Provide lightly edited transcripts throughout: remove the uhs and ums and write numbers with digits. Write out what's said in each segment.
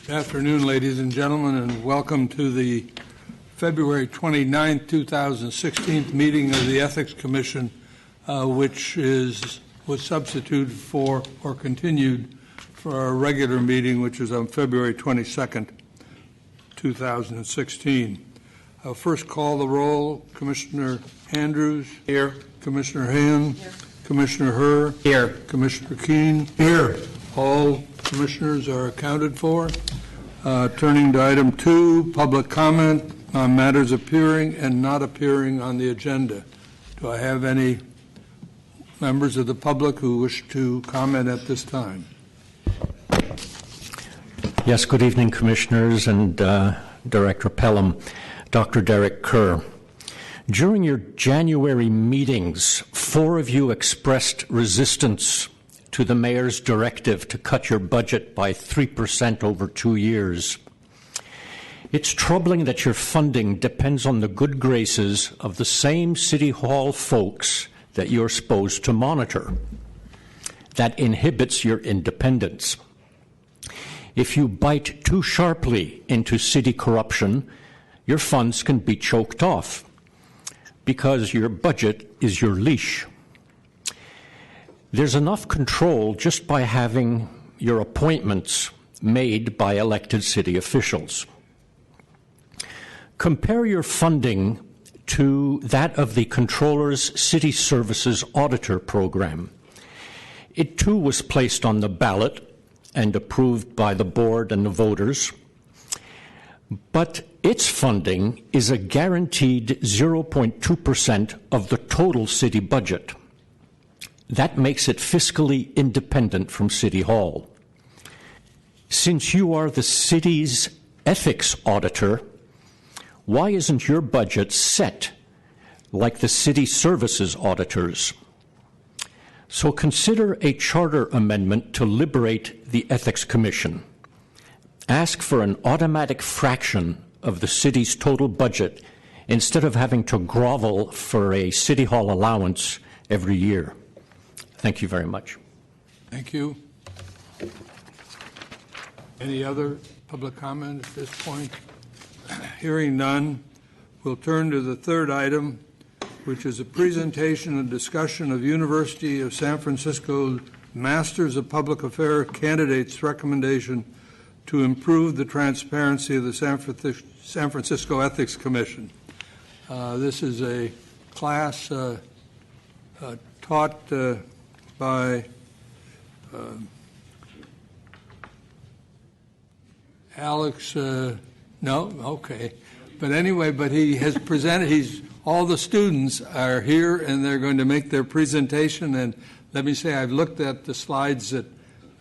Good afternoon, ladies and gentlemen, and welcome to the February 29, 2016 meeting of the Ethics Commission, which was substituted for or continued for our regular meeting, which is on February 22nd, 2016. I'll first call the roll. Commissioner Andrews. Here. Commissioner Hand. Here. Commissioner Herr. Here. Commissioner Keene. Here. All commissioners are accounted for. Turning to item 2, public comment on matters appearing and not appearing on the agenda. Do I have any members of the public who wish to comment at this time? Yes, good evening, Commissioners and Director Pelham. Dr. Derek Kerr. During your January meetings, 4 of you expressed resistance to the Mayor's directive to cut your budget by 3% over 2 years. It's troubling that your funding depends on the good graces of the same City Hall folks that you're supposed to monitor. That inhibits your independence. If you bite too sharply into city corruption, your funds can be choked off because your budget is your leash. There's enough control just by having your appointments made by elected city officials. Compare your funding to that of the Comptroller's City Services Auditor Program. It too was placed on the ballot and approved by the board and the voters, but its funding is a guaranteed 0.2% of the total city budget. That makes it fiscally independent from City Hall. Since you are the city's ethics auditor, why isn't your budget set like the city services auditors? So consider a charter amendment to liberate the Ethics Commission. Ask for an automatic fraction of the city's total budget instead of having to grovel for a City Hall allowance every year. Thank you very much. Thank you. Any other public comment at this point? Hearing none, we'll turn to the third item, which is a presentation and discussion of University of San Francisco Masters of Public Affairs candidates' recommendation to improve the transparency of the San Francisco Ethics Commission. This is a class taught by Alex, but anyway, but he has presented, all the students are here and they're going to make their presentation, and let me say I've looked at the slides that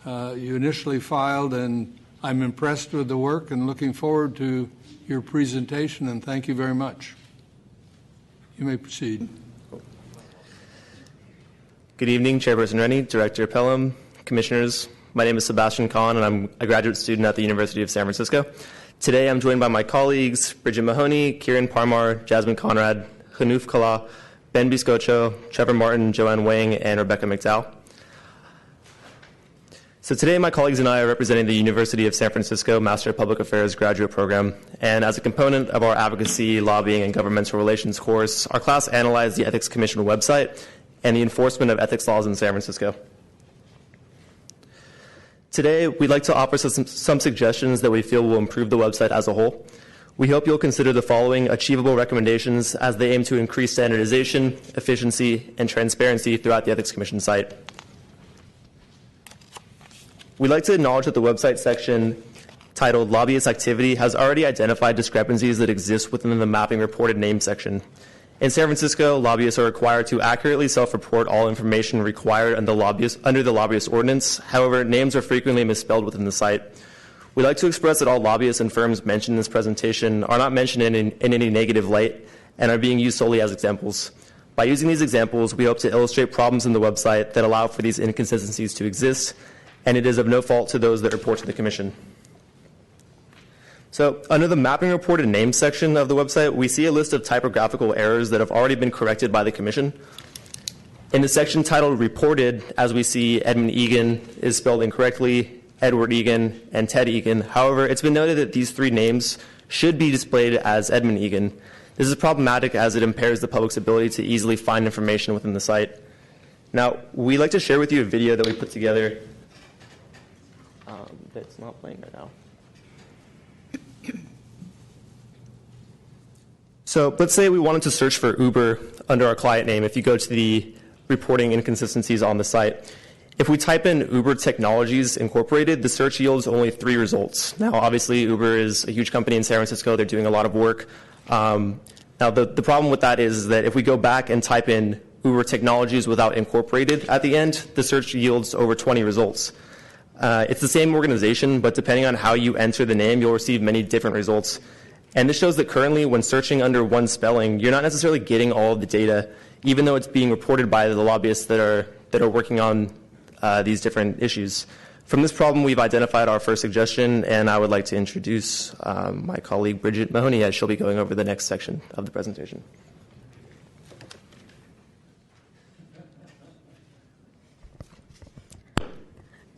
you initially filed, and I'm impressed with the work and looking forward to your presentation, and thank you very much. You may proceed. Good evening, Chairperson Rennie, Director Pelham, Commissioners. My name is Sebastian Kahn, and I'm a graduate student at the University of San Francisco. Today, I'm joined by my colleagues, Bridget Mahoney, Kieran Parmar, Jasmine Conrad, Hanouf Kala, Ben Biscocho, Trevor Martin, Joanne Wang, and Rebecca McDowell. So today, my colleagues and I are representing the University of San Francisco Master of Public Affairs graduate program. And as a component of our advocacy, lobbying, and governmental relations course, our class analyzed the Ethics Commission website and the enforcement of ethics laws in San Francisco. Today, we'd like to offer some suggestions that we feel will improve the website as a whole. We hope you'll consider the following achievable recommendations as they aim to increase standardization, efficiency, and transparency throughout the Ethics Commission site. We'd like to acknowledge that the website section titled Lobbyist Activity has already identified discrepancies that exist within the Mapping Reported Name section. In San Francisco, lobbyists are required to accurately self-report all information required under the lobbyist ordinance. However, names are frequently misspelled within the site. We'd like to express that all lobbyists and firms mentioned in this presentation are not mentioned in any negative light and are being used solely as examples. By using these examples, we hope to illustrate problems in the website that allow for these inconsistencies to exist, and it is of no fault to those that report to the Commission. So under the Mapping Reported Names section of the website, we see a list of typographical errors that have already been corrected by the Commission. In the section titled Reported, as we see, Edmund Egan is spelled incorrectly, Edward Egan, and Ted Egan. However, it's been noted that these 3 names should be displayed as Edmund Egan. This is problematic as it impairs the public's ability to easily find information within the site. Now, we'd like to share with you a video that we put together that's not playing right now. So let's say we wanted to search for Uber under our client name if you go to the reporting inconsistencies on the site. If we type in Uber Technologies Incorporated, the search yields only 3 results. Now, obviously, Uber is a huge company in San Francisco. They're doing a lot of work. Now, the problem with that is that if we go back and type in Uber Technologies without Incorporated at the end, the search yields over 20 results. It's the same organization, but depending on how you enter the name, you'll receive many different results. And this shows that currently, when searching under one spelling, you're not necessarily getting all of the data, even though it's being reported by the lobbyists that are working on these different issues. From this problem, we've identified our first suggestion, and I would like to introduce my colleague Bridget Mahoney, as she'll be going over the next section of the presentation.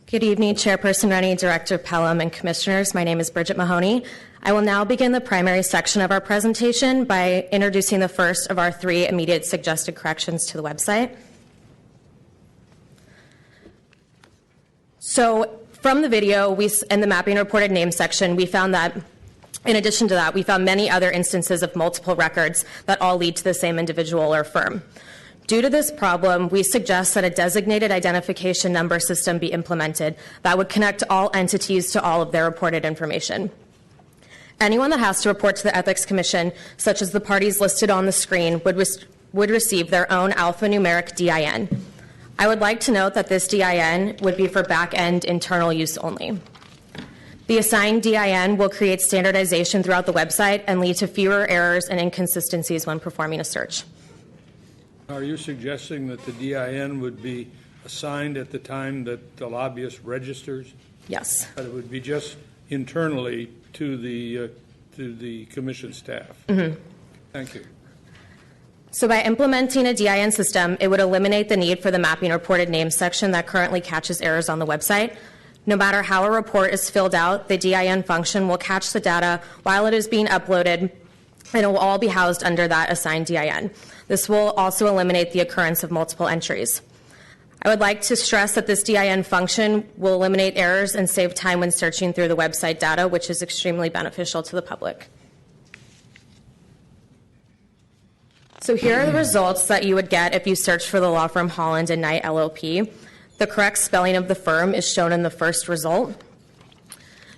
Good evening, Chairperson Rennie, Director Pelham, and Commissioners. My name is Bridget Mahoney. I will now begin the primary section of our presentation by introducing the first of our 3 immediate suggested corrections to the website. So from the video and the mapping reported name section, we found that, in addition to that, we found many other instances of multiple records that all lead to the same individual or firm. Due to this problem, we suggest that a designated identification number system be implemented that would connect all entities to all of their reported information. Anyone that has to report to the Ethics Commission, such as the parties listed on the screen, would receive their own alphanumeric DIN. I would like to note that this DIN would be for back-end internal use only. The assigned DIN will create standardization throughout the website and lead to fewer errors and inconsistencies when performing a search. Are you suggesting that the DIN would be assigned at the time that the lobbyist registers? Yes. That it would be just internally to the commission staff? Mm-hmm. Thank you. So by implementing a DIN system, it would eliminate the need for the mapping reported name section that currently catches errors on the website. No matter how a report is filled out, the DIN function will catch the data while it is being uploaded, and it will all be housed under that assigned DIN. This will also eliminate the occurrence of multiple entries. I would like to stress that this DIN function will eliminate errors and save time when searching through the website data, which is extremely beneficial to the public. So here are the results that you would get if you search for the law firm Holland & Knight LLP. The correct spelling of the firm is shown in the first result.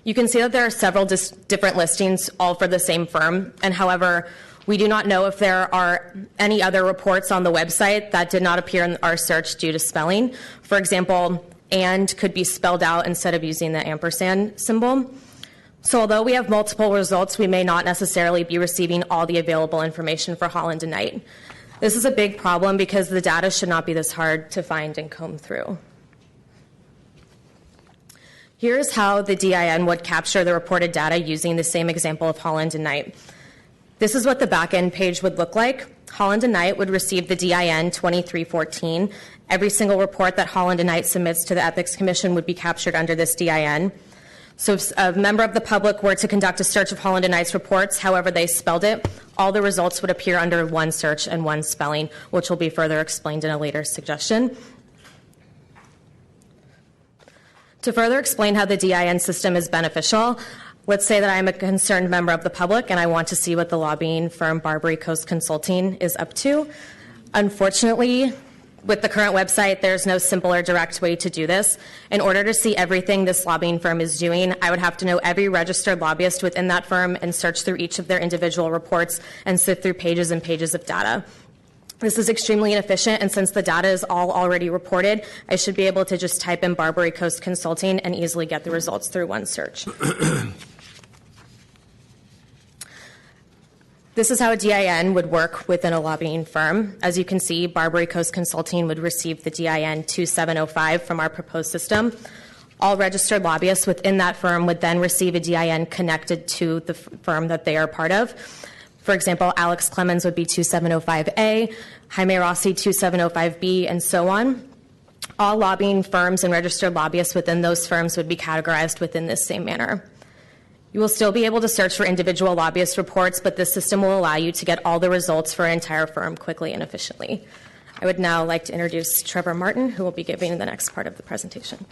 You can see that there are several different listings, all for the same firm, and however, we do not know if there are any other reports on the website that did not appear in our search due to spelling. For example, and could be spelled out instead of using the ampersand symbol. So although we have multiple results, we may not necessarily be receiving all the available information for Holland & Knight. This is a big problem because the data should not be this hard to find and comb through. Here's how the DIN would capture the reported data using the same example of Holland & Knight. This is what the back-end page would look like. Holland & Knight would receive the DIN 2314. Every single report that Holland & Knight submits to the Ethics Commission would be captured under this DIN. So if a member of the public were to conduct a search of Holland & Knight's reports, however they spelled it, all the results would appear under one search and one spelling, which will be further explained in a later suggestion. To further explain how the DIN system is beneficial, let's say that I'm a concerned member of the public and I want to see what the lobbying firm Barbary Coast Consulting is up to. Unfortunately, with the current website, there's no simple or direct way to do this. In order to see everything this lobbying firm is doing, I would have to know every registered lobbyist within that firm and search through each of their individual reports and sift through pages and pages of data. This is extremely inefficient, and since the data is all already reported, I should be able to just type in Barbary Coast Consulting and easily get the results through one search. This is how a DIN would work within a lobbying firm. As you can see, Barbary Coast Consulting would receive the DIN 2705 from our proposed system. All registered lobbyists within that firm would then receive a DIN connected to the firm that they are part of. For example, Alex Clemens would be 2705A, Jaime Rossi 2705B, and so on. All lobbying firms and registered lobbyists within those firms would be categorized within this same manner. You will still be able to search for individual lobbyist reports, but this system will allow you to get all the results for an entire firm quickly and efficiently. I would now like to introduce Trevor Martin, who will be giving the next part of the presentation.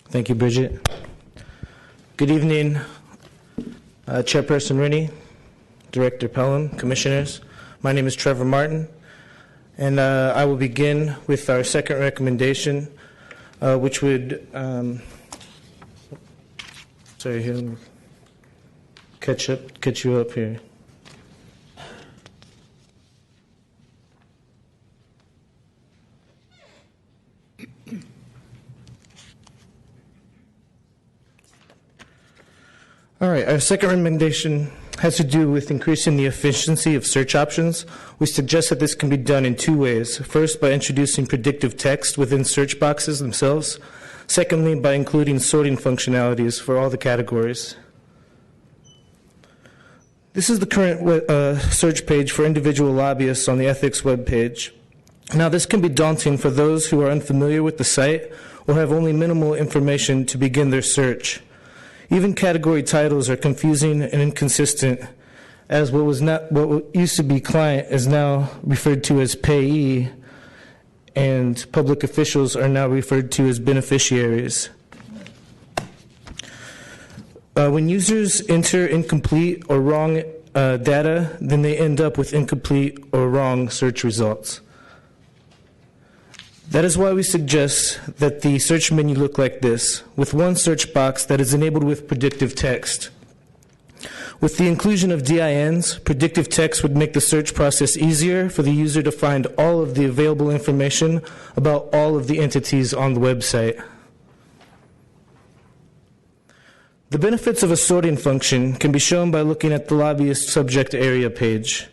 Thank you, Bridget. Good evening, Chairperson Rennie, Director Pelham, Commissioners. My name is Trevor Martin, and I will begin with our second recommendation, which would, sorry, here, let me catch you up here. All right, our second recommendation has to do with increasing the efficiency of search options. We suggest that this can be done in two ways. First, by introducing predictive text within search boxes themselves. Secondly, by including sorting functionalities for all the categories. This is the current search page for individual lobbyists on the ethics webpage. Now, this can be daunting for those who are unfamiliar with the site or have only minimal information to begin their search. Even category titles are confusing and inconsistent, as what used to be client is now referred to as payee, and public officials are now referred to as beneficiaries. When users enter incomplete or wrong data, then they end up with incomplete or wrong search results. That is why we suggest that the search menu look like this, with one search box that is enabled with predictive text. With the inclusion of DINs, predictive text would make the search process easier for the user to find all of the available information about all of the entities on the website. The benefits of a sorting function can be shown by looking at the lobbyist subject area page,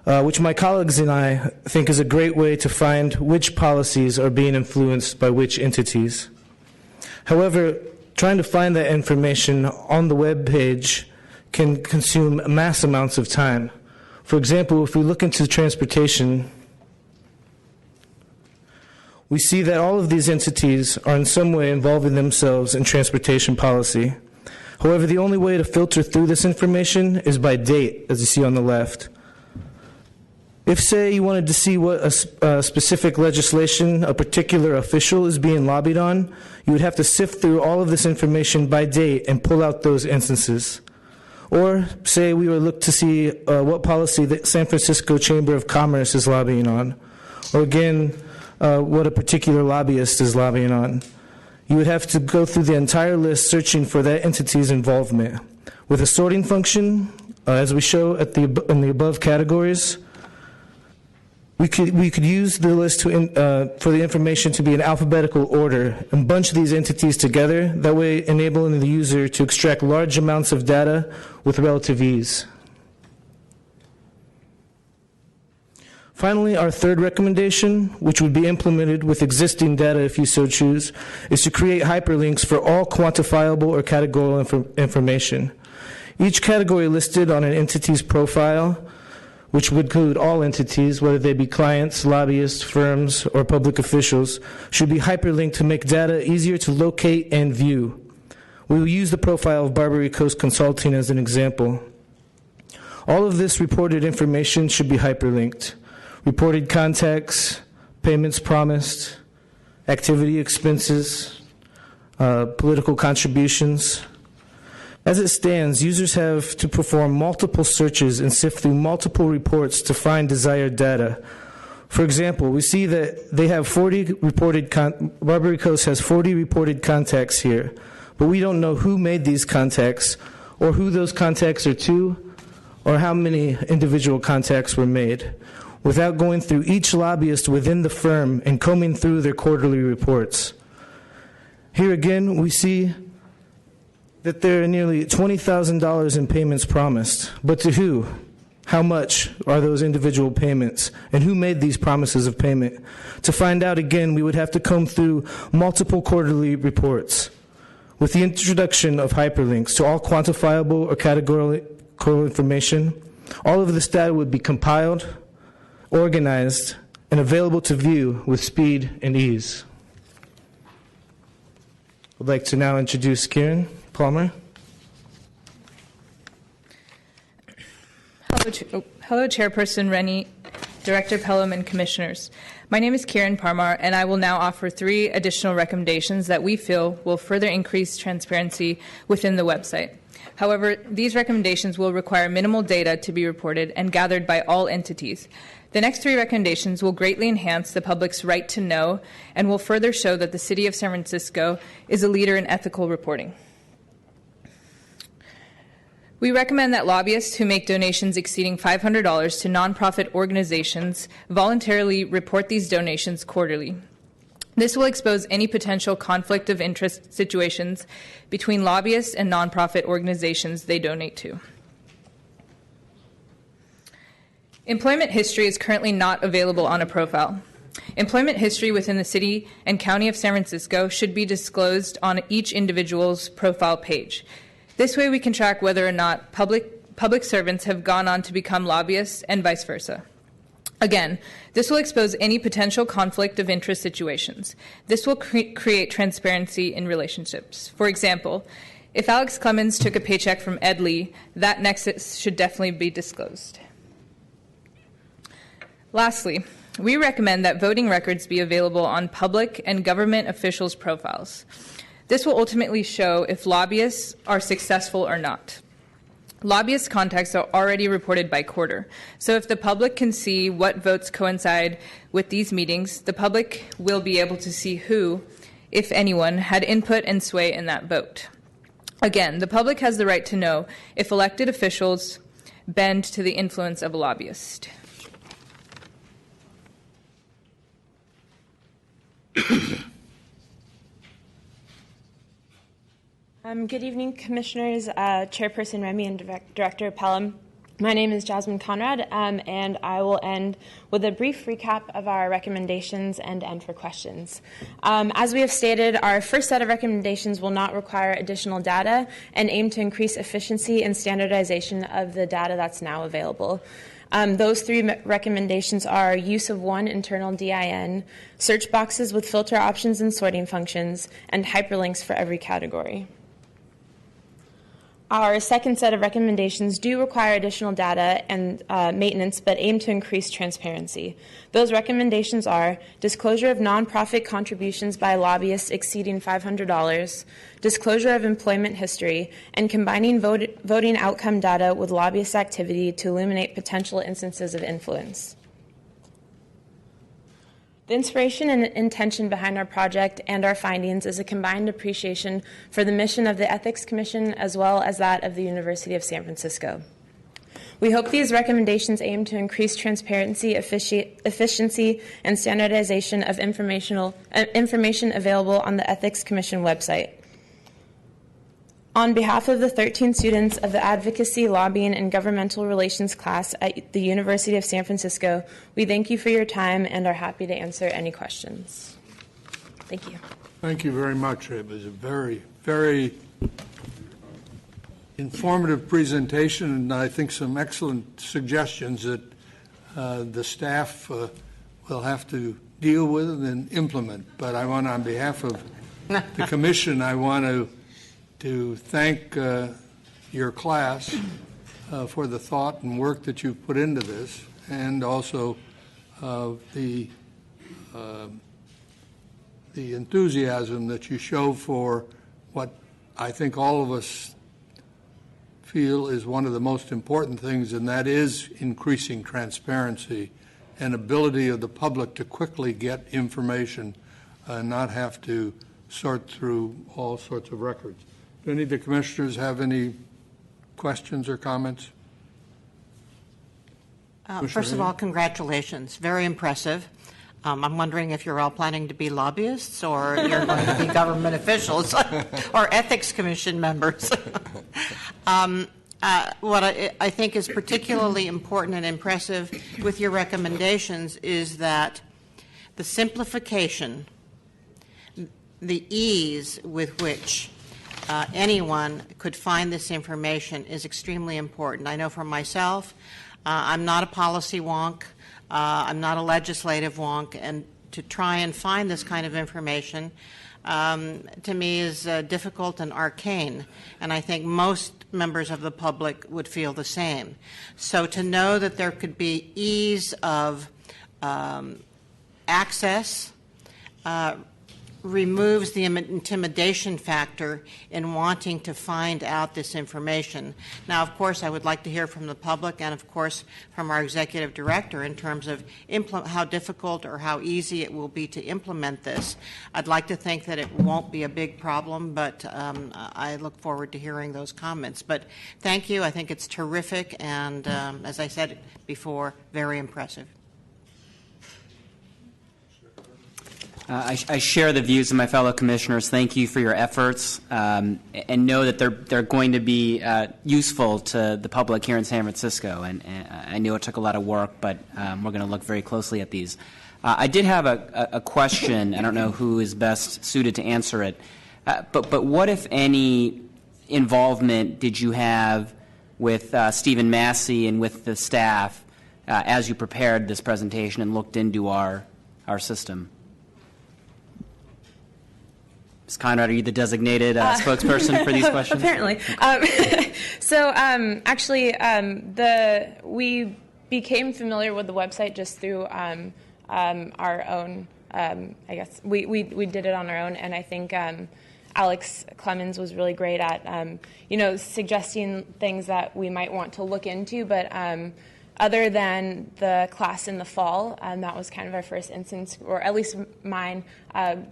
which my colleagues and I think is a great way to find which policies are being influenced by which entities. However, trying to find that information on the web page can consume mass amounts of time. For example, if we look into transportation, we see that all of these entities are in some way involving themselves in transportation policy. However, the only way to filter through this information is by date, as you see on the left. If, say, you wanted to see what a specific legislation a particular official is being lobbied on, you would have to sift through all of this information by date and pull out those instances. Or, say, we would look to see what policy the San Francisco Chamber of Commerce is lobbying on. Or, again, what a particular lobbyist is lobbying on. You would have to go through the entire list searching for that entity's involvement. With a sorting function, as we show in the above categories, we could use the list for the information to be in alphabetical order and bunch these entities together, that way enabling the user to extract large amounts of data with relative ease. Finally, our third recommendation, which would be implemented with existing data if you so choose, is to create hyperlinks for all quantifiable or categorical information. Each category listed on an entity's profile, which would include all entities, whether they be clients, lobbyists, firms, or public officials, should be hyperlinked to make data easier to locate and view. We will use the profile of Barbary Coast Consulting as an example. All of this reported information should be hyperlinked. Reported contacts, payments promised, activity expenses, political contributions. As it stands, users have to perform multiple searches and sift through multiple reports to find desired data. For example, we see that they have 40 reported, Barbary Coast has 40 reported contacts here, but we don't know who made these contacts or who those contacts are to or how many individual contacts were made, without going through each lobbyist within the firm and combing through their quarterly reports. Here again, we see that there are nearly $20,000 in payments promised. But to who? How much are those individual payments? And who made these promises of payment? To find out again, we would have to comb through multiple quarterly reports. With the introduction of hyperlinks to all quantifiable or categorical information, all of this data would be compiled, organized, and available to view with speed and ease. I'd like to now introduce Kieran Palmer. Hello, Chairperson Rennie, Director Pelham, and Commissioners. My name is Kieran Parmar, and I will now offer 3 additional recommendations that we feel will further increase transparency within the website. However, these recommendations will require minimal data to be reported and gathered by all entities. The next 3 recommendations will greatly enhance the public's right to know and will further show that the City of San Francisco is a leader in ethical reporting. We recommend that lobbyists who make donations exceeding $500 to nonprofit organizations voluntarily report these donations quarterly. This will expose any potential conflict of interest situations between lobbyists and nonprofit organizations they donate to. Employment history is currently not available on a profile. Employment history within the City and County of San Francisco should be disclosed on each individual's profile page. This way we can track whether or not public servants have gone on to become lobbyists and vice versa. Again, this will expose any potential conflict of interest situations. This will create transparency in relationships. For example, if Alex Clemens took a paycheck from Ed Lee, that nexus should definitely be disclosed. Lastly, we recommend that voting records be available on public and government officials' profiles. This will ultimately show if lobbyists are successful or not. Lobbyist contacts are already reported by quarter, so if the public can see what votes coincide with these meetings, the public will be able to see who, if anyone, had input and sway in that vote. Again, the public has the right to know if elected officials bend to the influence of a lobbyist. Good evening, Commissioners, Chairperson Remy, and Director Pelham. My name is Jasmine Conrad, and I will end with a brief recap of our recommendations and end for questions. As we have stated, our first set of recommendations will not require additional data and aim to increase efficiency and standardization of the data that's now available. Those 3 recommendations are use of one internal DIN, search boxes with filter options and sorting functions, and hyperlinks for every category. Our second set of recommendations do require additional data and maintenance, but aim to increase transparency. Those recommendations are disclosure of nonprofit contributions by lobbyists exceeding $500, disclosure of employment history, and combining voting outcome data with lobbyist activity to illuminate potential instances of influence. The inspiration and intention behind our project and our findings is a combined appreciation for the mission of the Ethics Commission as well as that of the University of San Francisco. We hope these recommendations aim to increase transparency, efficiency, and standardization of information available on the Ethics Commission website. On behalf of the 13 students of the Advocacy, Lobbying, and Governmental Relations class at the University of San Francisco, we thank you for your time and are happy to answer any questions. Thank you. Thank you very much. It was a very, very informative presentation, and I think some excellent suggestions that the staff will have to deal with and implement. But I want, on behalf of the Commission, I want to thank your class for the thought and work that you've put into this, and also the enthusiasm that you show for what I think all of us feel is one of the most important things, and that is increasing transparency and ability of the public to quickly get information and not have to sort through all sorts of records. Do any of the commissioners have any questions or comments? First of all, congratulations. Very impressive. I'm wondering if you're all planning to be lobbyists or you're going to be government officials or ethics commission members. What I think is particularly important and impressive with your recommendations is that the simplification, the ease with which anyone could find this information is extremely important. I know for myself, I'm not a policy wonk. I'm not a legislative wonk, and to try and find this kind of information to me is difficult and arcane, and I think most members of the public would feel the same. So to know that there could be ease of access removes the intimidation factor in wanting to find out this information. Now, of course, I would like to hear from the public and, of course, from our executive director in terms of how difficult or how easy it will be to implement this. I'd like to think that it won't be a big problem, but I look forward to hearing those comments. But thank you. I think it's terrific and, as I said before, very impressive. I share the views of my fellow commissioners. Thank you for your efforts, and know that they're going to be useful to the public here in San Francisco. And I know it took a lot of work, but we're going to look very closely at these. I did have a question. I don't know who is best suited to answer it, but what, if any, involvement did you have with Stephen Massey and with the staff as you prepared this presentation and looked into our system? Ms. Conrad, are you the designated spokesperson for these questions? Apparently. We became familiar with the website just through our own, I guess, we did it on our own, and I think Alex Clemens was really great at, suggesting things that we might want to look into, but other than the class in the fall, that was kind of our first instance, or at least mine,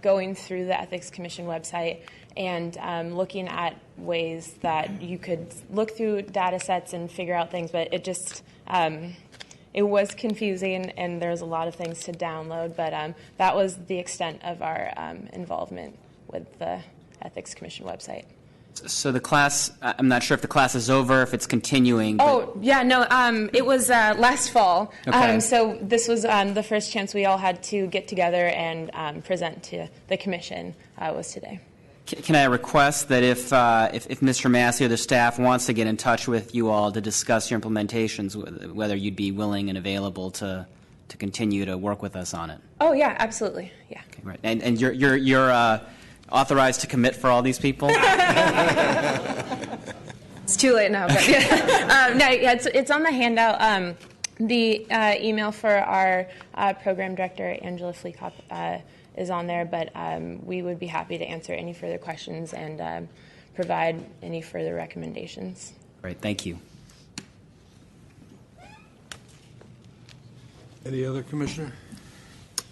going through the Ethics Commission website and looking at ways that you could look through data sets and figure out things, but it just, it was confusing and there's a lot of things to download, but that was the extent of our involvement with the Ethics Commission website. So the class, I'm not sure if the class is over, if it's continuing. Oh, yeah, no, it was last fall. Okay. So this was the first chance we all had to get together and present to the commission was today. Can I request that if Mr. Massey or the staff wants to get in touch with you all to discuss your implementations, whether you'd be willing and available to continue to work with us on it? Oh, yeah, absolutely, yeah. Okay, right. And you're authorized to commit for all these people? It's too late now, but yeah. No, yeah, it's on the handout. The email for our program director, Angela Fleekop, is on there, but we would be happy to answer any further questions and provide any further recommendations. Great, thank you. Any other commissioner?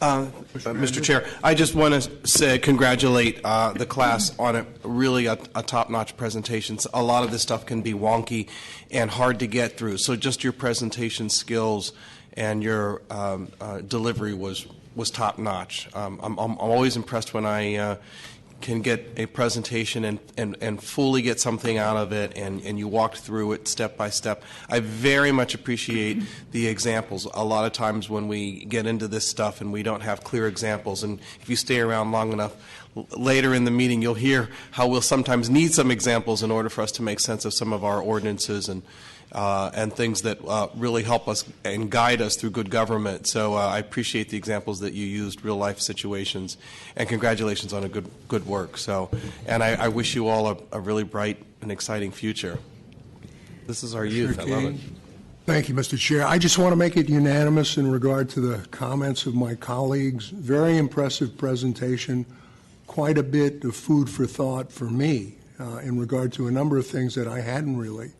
Mr. Chair, I just want to congratulate the class on a really a top-notch presentation. A lot of this stuff can be wonky and hard to get through. So just your presentation skills and your delivery was top-notch. I'm always impressed when I can get a presentation and fully get something out of it, and you walked through it step by step. I very much appreciate the examples. A lot of times when we get into this stuff and we don't have clear examples, and if you stay around long enough, later in the meeting you'll hear how we'll sometimes need some examples in order for us to make sense of some of our ordinances and things that really help us and guide us through good government. So I appreciate the examples that you used, real-life situations, and congratulations on a good work. So, and I wish you all a really bright and exciting future. This is our youth. I love it. Thank you, Mr. Chair. I just want to make it unanimous in regard to the comments of my colleagues. Very impressive presentation, quite a bit of food for thought for me in regard to a number of things that I hadn't really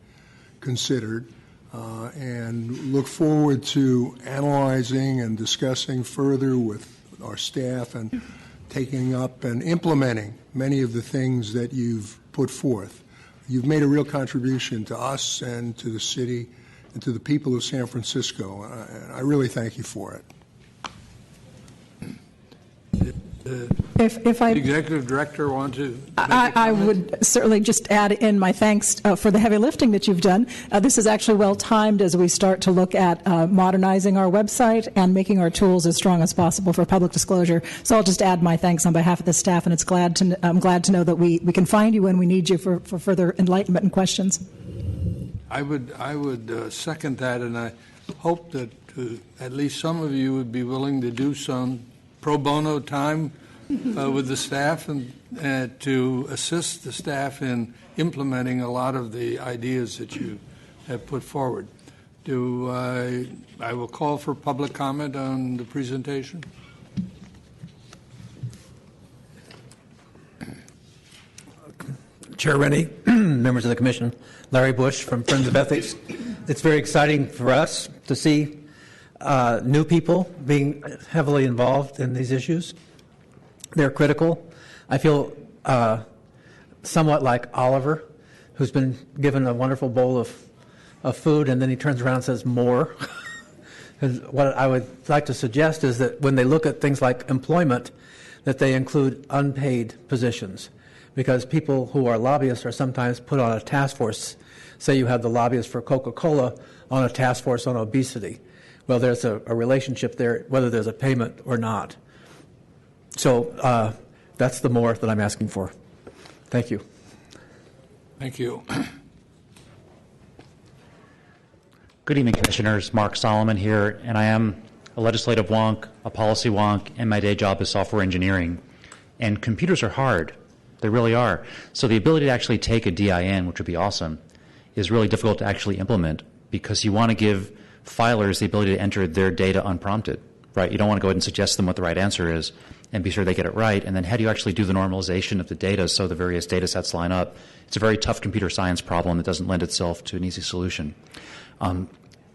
considered, and look forward to analyzing and discussing further with our staff and taking up and implementing many of the things that you've put forth. You've made a real contribution to us and to the city and to the people of San Francisco, and I really thank you for it. If I, the executive director, want to I would certainly just add in my thanks for the heavy lifting that you've done. This is actually well timed as we start to look at modernizing our website and making our tools as strong as possible for public disclosure. So I'll just add my thanks on behalf of the staff, and I'm glad to know that we can find you when we need you for further enlightenment and questions. I would second that, and I hope that at least some of you would be willing to do some pro bono time with the staff and to assist the staff in implementing a lot of the ideas that you have put forward. I will call for public comment on the presentation. Chair Rennie, members of the Commission, Larry Bush from Friends of Ethics. It's very exciting for us to see new people being heavily involved in these issues. They're critical. I feel somewhat like Oliver, who's been given a wonderful bowl of food, and then he turns around and says, more. What I would like to suggest is that when they look at things like employment, that they include unpaid positions. Because people who are lobbyists are sometimes put on a task force. Say you have the lobbyist for Coca-Cola on a task force on obesity. Well, there's a relationship there, whether there's a payment or not. So that's the more that I'm asking for. Thank you. Thank you. Good evening, Commissioners. Mark Solomon here, and I am a legislative wonk, a policy wonk, and my day job is software engineering. And computers are hard. They really are. So the ability to actually take a DIN, which would be awesome, is really difficult to actually implement because you want to give filers the ability to enter their data unprompted, right? You don't want to go ahead and suggest them what the right answer is and be sure they get it right. And then how do you actually do the normalization of the data so the various data sets line up? It's a very tough computer science problem that doesn't lend itself to an easy solution.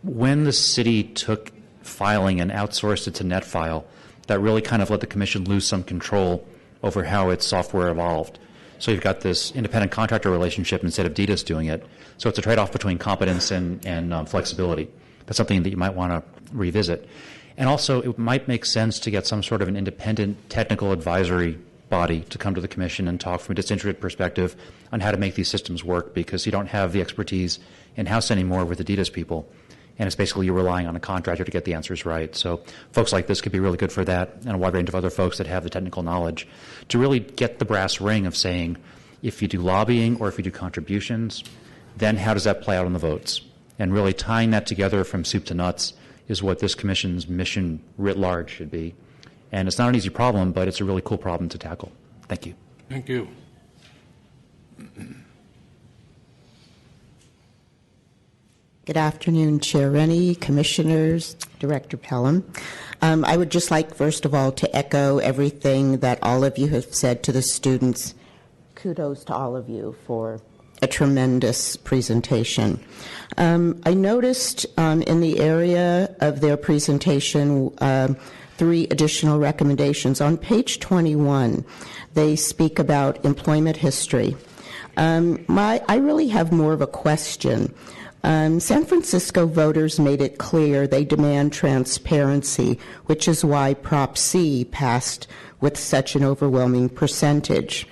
When the city took filing and outsourced it to NetFile, that really kind of let the Commission lose some control over how its software evolved. So you've got this independent contractor relationship instead of DDoS doing it. So it's a trade-off between competence and flexibility. That's something that you might want to revisit. And also, it might make sense to get some sort of an independent technical advisory body to come to the Commission and talk from a disinterested perspective on how to make these systems work, because you don't have the expertise in-house anymore with the DDoS people. And it's basically you're relying on a contractor to get the answers right. So folks like this could be really good for that, and a wide range of other folks that have the technical knowledge to really get the brass ring of saying, if you do lobbying or if you do contributions, then how does that play out on the votes? And really tying that together from soup to nuts is what this Commission's mission writ large should be. And it's not an easy problem, but it's a really cool problem to tackle. Thank you. Thank you. Good afternoon, Chair Rennie, Commissioners, Director Pelham. I would just like, first of all, to echo everything that all of you have said to the students. Kudos to all of you for a tremendous presentation. I noticed in the area of their presentation 3 additional recommendations. On page 21, they speak about employment history. I really have more of a question. San Francisco voters made it clear they demand transparency, which is why Prop C passed with such an overwhelming percentage.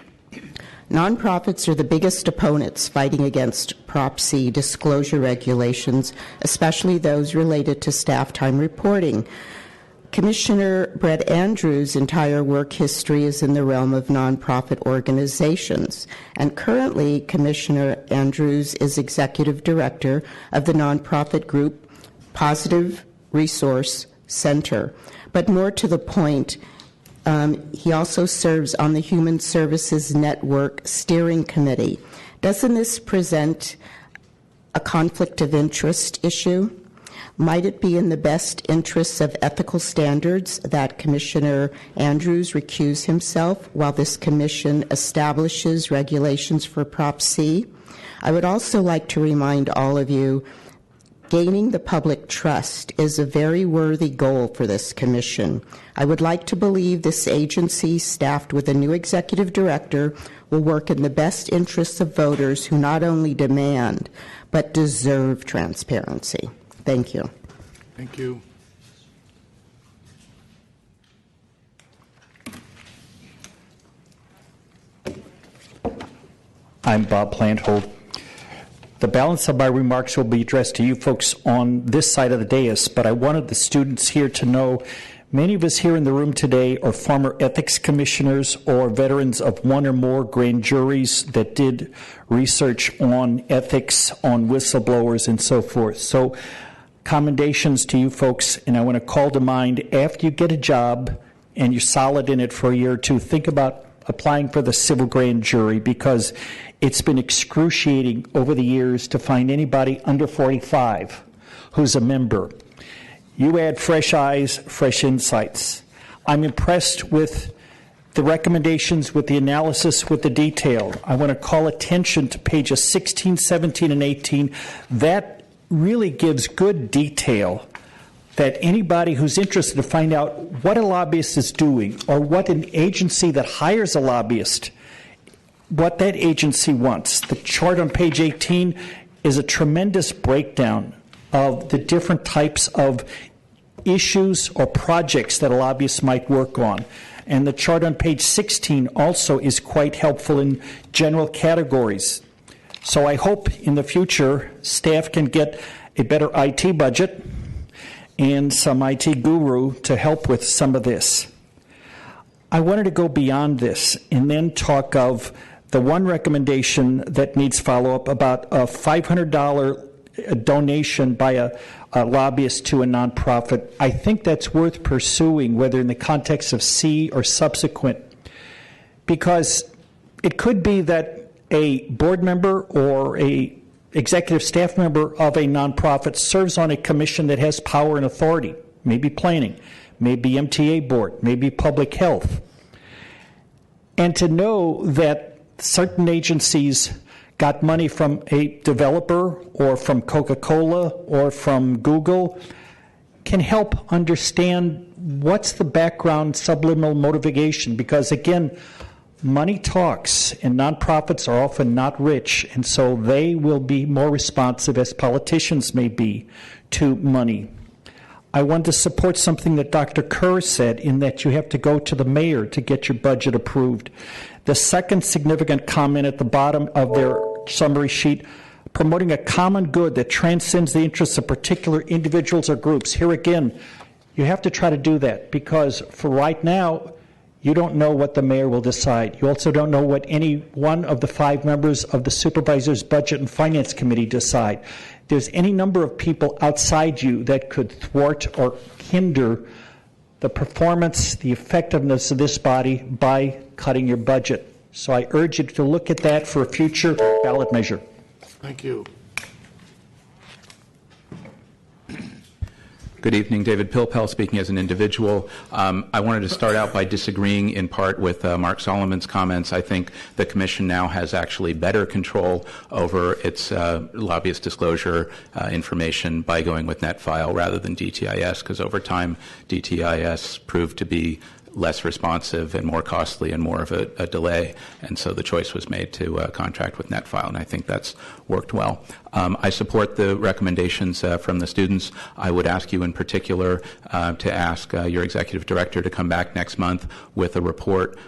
Nonprofits are the biggest opponents fighting against Prop C disclosure regulations, especially those related to staff time reporting. Commissioner Brett Andrews' entire work history is in the realm of nonprofit organizations, and currently Commissioner Andrews is executive director of the nonprofit group Positive Resource Center. But more to the point, he also serves on the Human Services Network Steering Committee. Doesn't this present a conflict of interest issue? Might it be in the best interests of ethical standards that Commissioner Andrews recuse himself while this commission establishes regulations for Prop C? I would also like to remind all of you, gaining the public trust is a very worthy goal for this commission. I would like to believe this agency, staffed with a new executive director, will work in the best interests of voters who not only demand but deserve transparency. Thank you. Thank you. I'm Bob Planthold. The balance of my remarks will be addressed to you folks on this side of the dais, but I wanted the students here to know many of us here in the room today are former ethics commissioners or veterans of one or more grand juries that did research on ethics, on whistleblowers, and so forth. So commendations to you folks, and I want to call to mind, after you get a job and you're solid in it for a year or two, think about applying for the civil grand jury, because it's been excruciating over the years to find anybody under 45 who's a member. You add fresh eyes, fresh insights. I'm impressed with the recommendations, with the analysis, with the detail. I want to call attention to pages 16, 17, and 18. That really gives good detail that anybody who's interested to find out what a lobbyist is doing, or what an agency that hires a lobbyist, what that agency wants. The chart on page 18 is a tremendous breakdown of the different types of issues or projects that a lobbyist might work on. And the chart on page 16 also is quite helpful in general categories. So I hope in the future staff can get a better IT budget and some IT guru to help with some of this. I wanted to go beyond this and then talk of the one recommendation that needs follow-up about a $500 donation by a lobbyist to a nonprofit. I think that's worth pursuing, whether in the context of C or subsequent, because it could be that a board member or a executive staff member of a nonprofit serves on a commission that has power and authority, maybe planning, maybe MTA board, maybe public health. And to know that certain agencies got money from a developer or from Coca-Cola or from Google can help understand what's the background subliminal motivation, because again, money talks, and nonprofits are often not rich, and so they will be more responsive, as politicians may be, to money. I want to support something that Dr. Kerr said, in that you have to go to the mayor to get your budget approved. The second significant comment at the bottom of their summary sheet, promoting a common good that transcends the interests of particular individuals or groups. Here again, you have to try to do that, because for right now, you don't know what the mayor will decide. You also don't know what any one of the 5 members of the Supervisor's Budget and Finance Committee decide. There's any number of people outside you that could thwart or hinder the performance, the effectiveness of this body by cutting your budget. So I urge you to look at that for a future ballot measure. Thank you. Good evening. David Pilpel speaking as an individual. I wanted to start out by disagreeing in part with Mark Solomon's comments. I think the Commission now has actually better control over its lobbyist disclosure information by going with NetFile rather than DTIS, because over time DTIS proved to be less responsive and more costly and more of a delay. And so the choice was made to contract with NetFile, and I think that's worked well. I support the recommendations from the students. I would ask you in particular to ask your executive director to come back next month with a report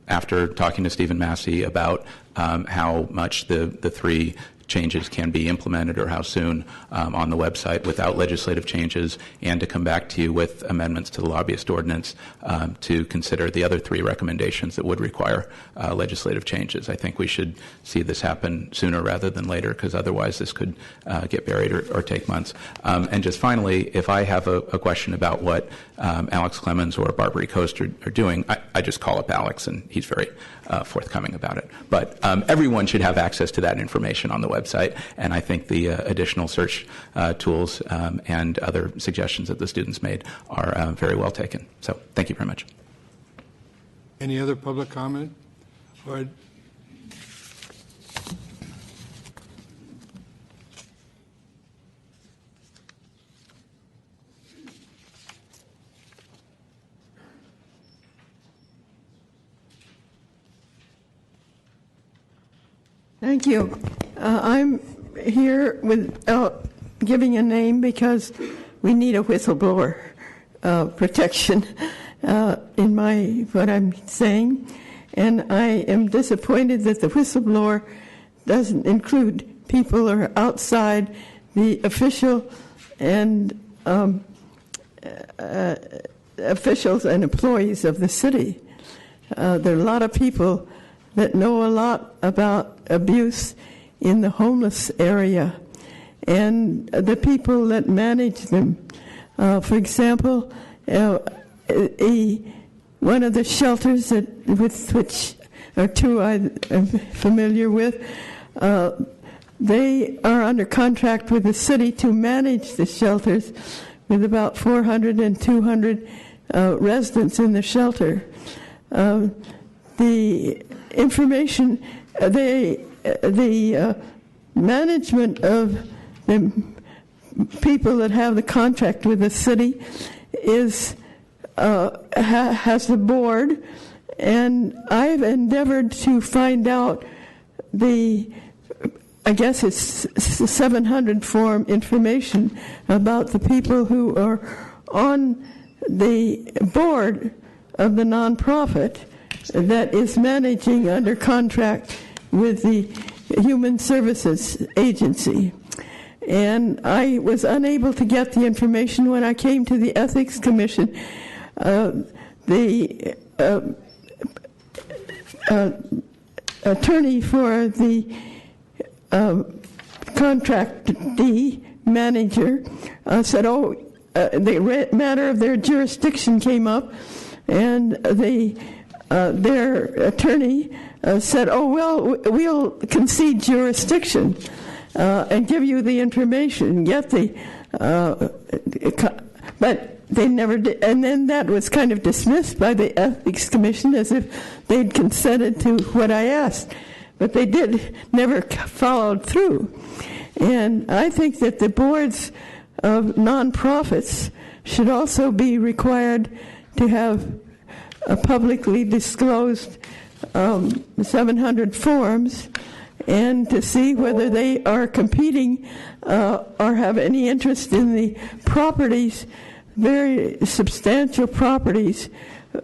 after talking to Stephen Massey about how much the 3 changes can be implemented, or how soon, on the website without legislative changes, and to come back to you with amendments to the lobbyist ordinance to consider the other 3 recommendations that would require legislative changes. I think we should see this happen sooner rather than later, because otherwise this could get buried or take months. And just finally, if I have a question about what Alex Clemens or Barbary Coast are doing, I just call up Alex, and he's very forthcoming about it. But everyone should have access to that information on the website, and I think the additional search tools and other suggestions that the students made are very well taken. So thank you very much. Any other public comment? All right. Thank you. I'm here without giving a name because we need a whistleblower protection in what I'm saying, and I am disappointed that the whistleblower doesn't include people who are outside the official and officials and employees of the city. There are a lot of people that know a lot about abuse in the homeless area, and the people that manage them. For example, one of the shelters with which or two I'm familiar with, they are under contract with the city to manage the shelters with about 400 and 200 residents in the shelter. The information, the management of the people that have the contract with the city is has the board, and I've endeavored to find out I guess it's 700 form information about the people who are on the board of the nonprofit that is managing under contract with the Human Services Agency. And I was unable to get the information when I came to the Ethics Commission. The attorney for the contractee manager said, the matter of their jurisdiction came up, and their attorney said, we'll concede jurisdiction and give you the information, but they never did. And then that was kind of dismissed by the Ethics Commission as if they'd consented to what I asked. But they never followed through. And I think that the boards of nonprofits should also be required to have publicly disclosed 700 forms, and to see whether they are competing or have any interest in the properties, very substantial properties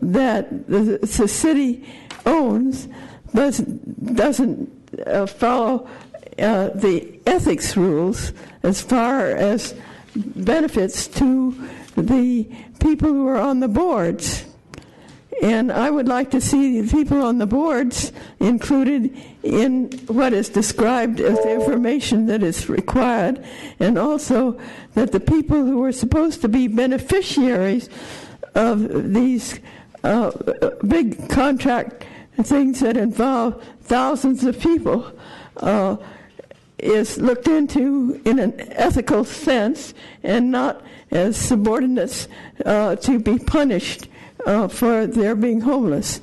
that the city owns, but doesn't follow the ethics rules as far as benefits to the people who are on the boards. And I would like to see the people on the boards included in what is described as the information that is required, and also that the people who are supposed to be beneficiaries of these big contract things that involve thousands of people is looked into in an ethical sense, and not as subordinates to be punished for their being homeless.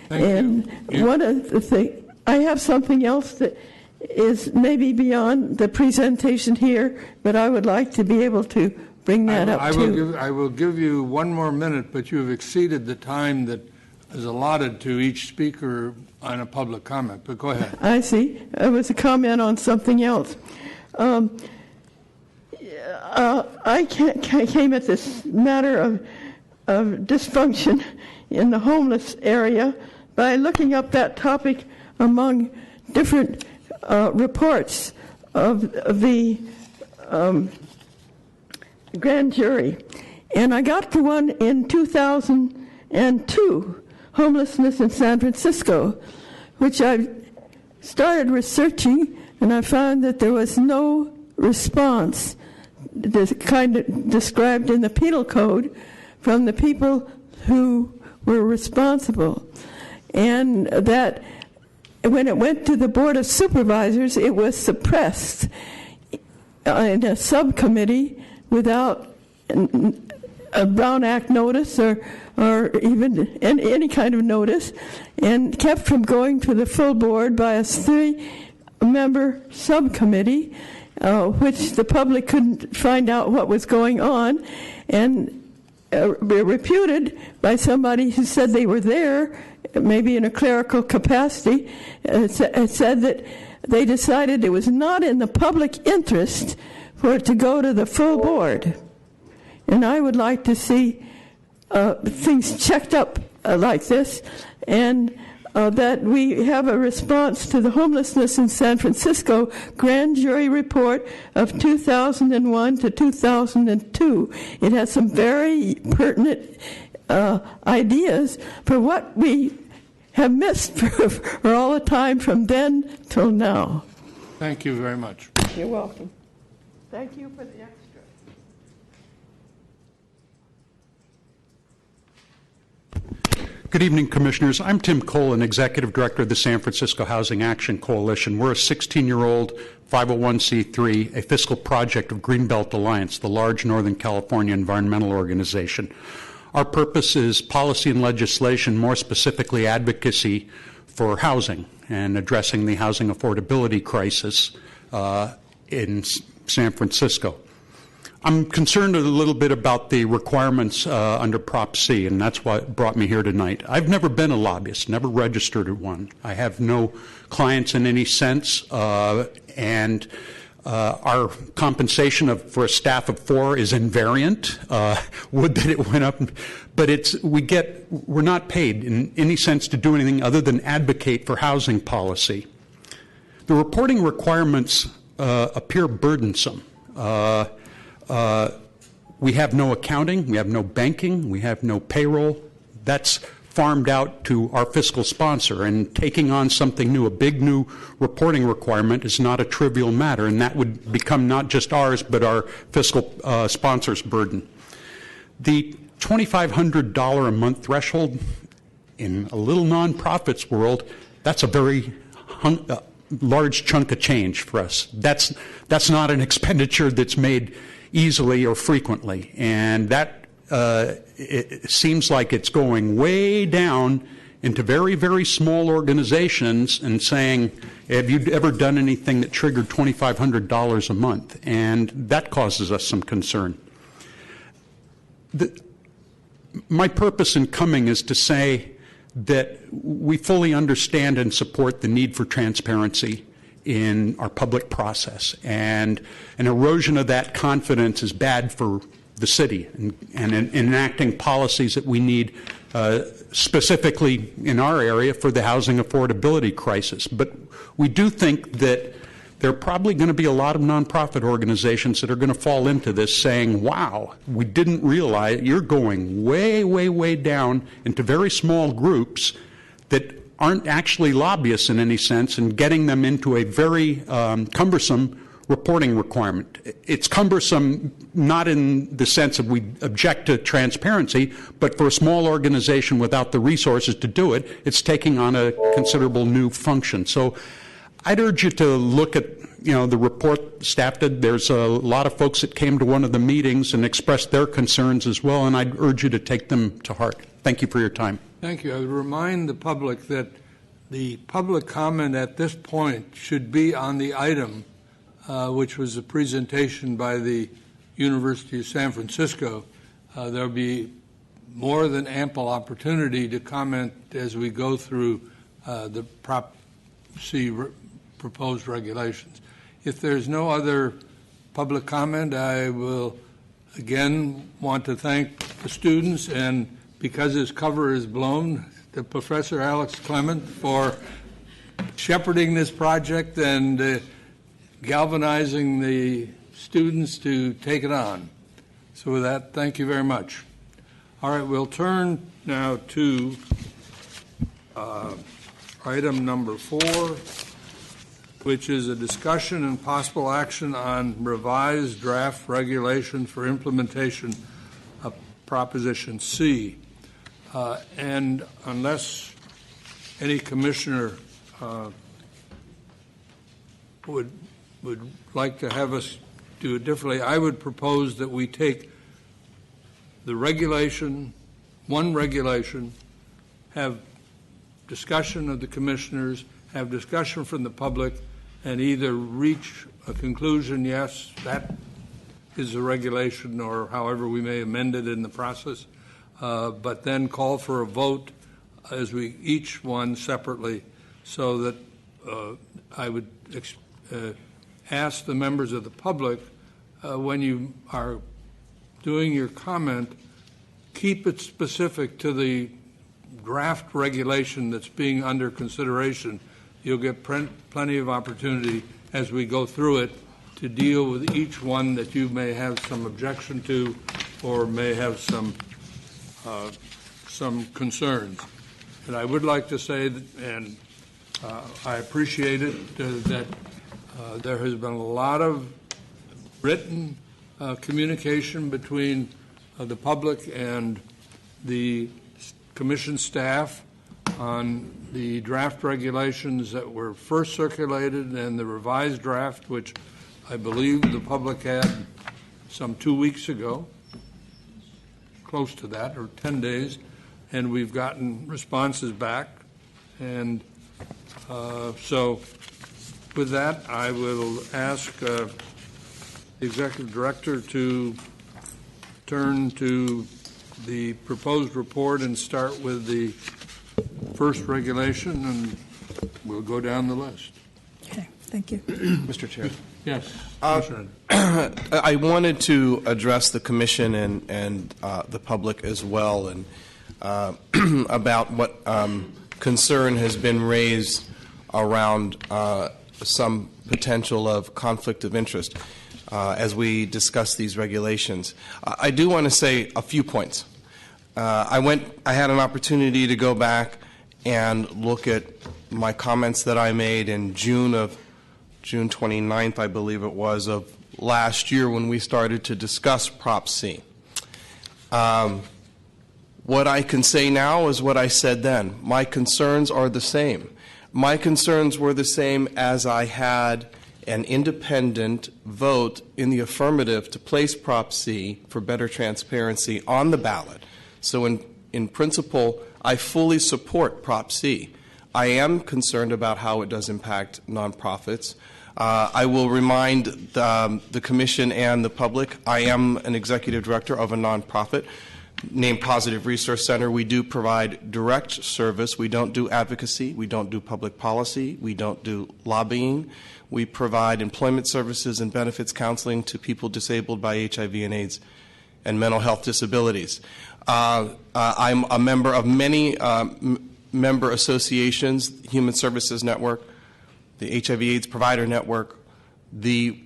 One of the things, I have something else that is maybe beyond the presentation here, but I would like to be able to bring that up too. I will give you one more minute, but you have exceeded the time that is allotted to each speaker on a public comment. But go ahead. I see. It was a comment on something else. I came at this matter of dysfunction in the homeless area by looking up that topic among different reports of the grand jury. And I got to one in 2002, Homelessness in San Francisco, which I started researching, and I found that there was no response, the kind of described in the penal code, from the people who were responsible. And that when it went to the Board of Supervisors, it was suppressed in a subcommittee without a Brown Act notice or even any kind of notice, and kept from going to the full board by a 3-member subcommittee, which the public couldn't find out what was going on, and reputed by somebody who said they were there, maybe in a clerical capacity, said that they decided it was not in the public interest for it to go to the full board. And I would like to see things checked up like this, and that we have a response to the Homelessness in San Francisco grand jury report of 2001 to 2002. It has some very pertinent ideas for what we have missed for all the time from then till now. Thank you very much. You're welcome. Thank you for the extra. Good evening, Commissioners. I'm Tim Colin, Executive Director of the San Francisco Housing Action Coalition. We're a 16-year-old 501c3, a fiscal project of Greenbelt Alliance, the large Northern California environmental organization. Our purpose is policy and legislation, more specifically advocacy for housing and addressing the housing affordability crisis in San Francisco. I'm concerned a little bit about the requirements under Prop C, and that's what brought me here tonight. I've never been a lobbyist, never registered at one. I have no clients in any sense, and our compensation for a staff of 4 is invariant. Would that it went up, but we're not paid in any sense to do anything other than advocate for housing policy. The reporting requirements appear burdensome. We have no accounting, we have no banking, we have no payroll. That's farmed out to our fiscal sponsor, and taking on something new, a big new reporting requirement, is not a trivial matter, and that would become not just ours but our fiscal sponsor's burden. The $2,500 a month threshold in a little nonprofits world, that's a very large chunk of change for us. That's not an expenditure that's made easily or frequently, and that it seems like it's going way down into very, very small organizations and saying, have you ever done anything that triggered $2,500 a month? And that causes us some concern. My purpose in coming is to say that we fully understand and support the need for transparency in our public process, and an erosion of that confidence is bad for the city and in enacting policies that we need specifically in our area for the housing affordability crisis. But we do think that there are probably going to be a lot of nonprofit organizations that are going to fall into this saying, wow, we didn't realize you're going way, way, way down into very small groups that aren't actually lobbyists in any sense, and getting them into a very cumbersome reporting requirement. It's cumbersome not in the sense of we object to transparency, but for a small organization without the resources to do it, it's taking on a considerable new function. So I'd urge you to look at the report staff did. There's a lot of folks that came to one of the meetings and expressed their concerns as well, and I'd urge you to take them to heart. Thank you for your time. Thank you. I would remind the public that the public comment at this point should be on the item, which was a presentation by the University of San Francisco. There will be more than ample opportunity to comment as we go through the Prop C proposed regulations. If there's no other public comment, I will again want to thank the students, and because his cover is blown, to Professor Alex Clement for shepherding this project and galvanizing the students to take it on. So with that, thank you very much. All right, we'll turn now to item number 4, which is a discussion and possible action on revised draft regulations for implementation of Proposition C. And unless any commissioner would like to have us do it differently, I would propose that we take the regulation, one regulation, have discussion of the commissioners, have discussion from the public, and either reach a conclusion, yes, that is a regulation, or however we may amend it in the process, but then call for a vote as we each one separately, so that I would ask the members of the public, when you are doing your comment, keep it specific to the draft regulation that's being under consideration. You'll get plenty of opportunity as we go through it to deal with each one that you may have some objection to or may have some concerns. And I would like to say that, and I appreciate it, that there has been a lot of written communication between the public and the commission staff on the draft regulations that were first circulated and the revised draft, which I believe the public had some 2 weeks ago, close to that, or 10 days, and we've gotten responses back. And so with that, I will ask the Executive Director to turn to the proposed report and start with the first regulation, and we'll go down the list. Okay, thank you. Mr. Chair. Yes. I wanted to address the Commission and the public as well, and about what concern has been raised around some potential of conflict of interest as we discuss these regulations. I do want to say a few points. I had an opportunity to go back and look at my comments that I made in June 29th, I believe it was, of last year when we started to discuss Prop C. What I can say now is what I said then. My concerns are the same. My concerns were the same as I had an independent vote in the affirmative to place Prop C for better transparency on the ballot. So in principle, I fully support Prop C. I am concerned about how it does impact nonprofits. I will remind the Commission and the public, I am an executive director of a nonprofit named Positive Resource Center. We do provide direct service. We don't do advocacy. We don't do public policy. We don't do lobbying. We provide employment services and benefits counseling to people disabled by HIV and AIDS and mental health disabilities. I'm a member of many member associations, Human Services Network, the HIV/AIDS Provider Network, the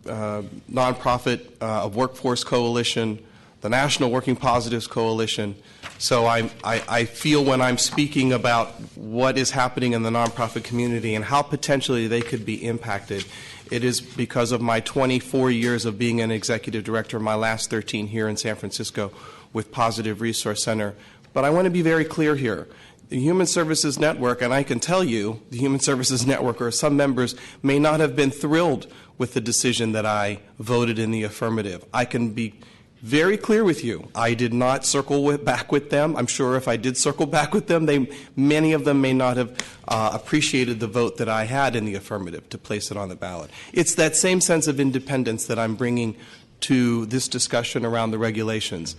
nonprofit of Workforce Coalition, the National Working Positives Coalition. So I feel when I'm speaking about what is happening in the nonprofit community and how potentially they could be impacted, it is because of my 24 years of being an executive director, my last 13 here in San Francisco with Positive Resource Center. But I want to be very clear here. The Human Services Network, and I can tell you, the Human Services Network or some members may not have been thrilled with the decision that I voted in the affirmative. I can be very clear with you. I did not circle back with them. I'm sure if I did circle back with them, many of them may not have appreciated the vote that I had in the affirmative to place it on the ballot. It's that same sense of independence that I'm bringing to this discussion around the regulations.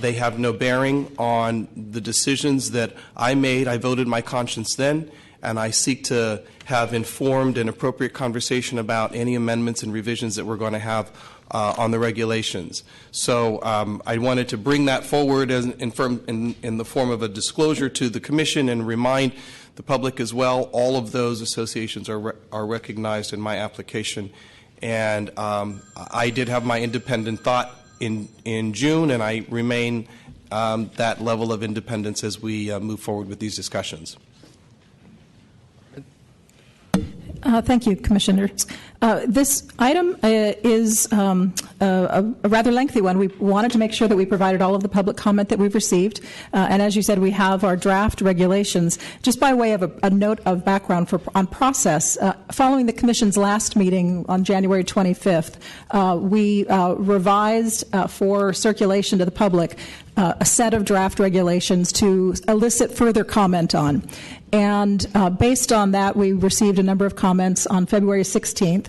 They have no bearing on the decisions that I made. I voted my conscience then, and I seek to have informed and appropriate conversation about any amendments and revisions that we're going to have on the regulations. So I wanted to bring that forward in the form of a disclosure to the Commission and remind the public as well. All of those associations are recognized in my application. And I did have my independent thought in June, and I remain that level of independence as we move forward with these discussions. Thank you, Commissioners. This item is a rather lengthy one. We wanted to make sure that we provided all of the public comment that we've received. And as you said, we have our draft regulations. Just by way of a note of background on process, following the Commission's last meeting on January 25th, we revised for circulation to the public a set of draft regulations to elicit further comment on. And based on that, we received a number of comments on February 16th.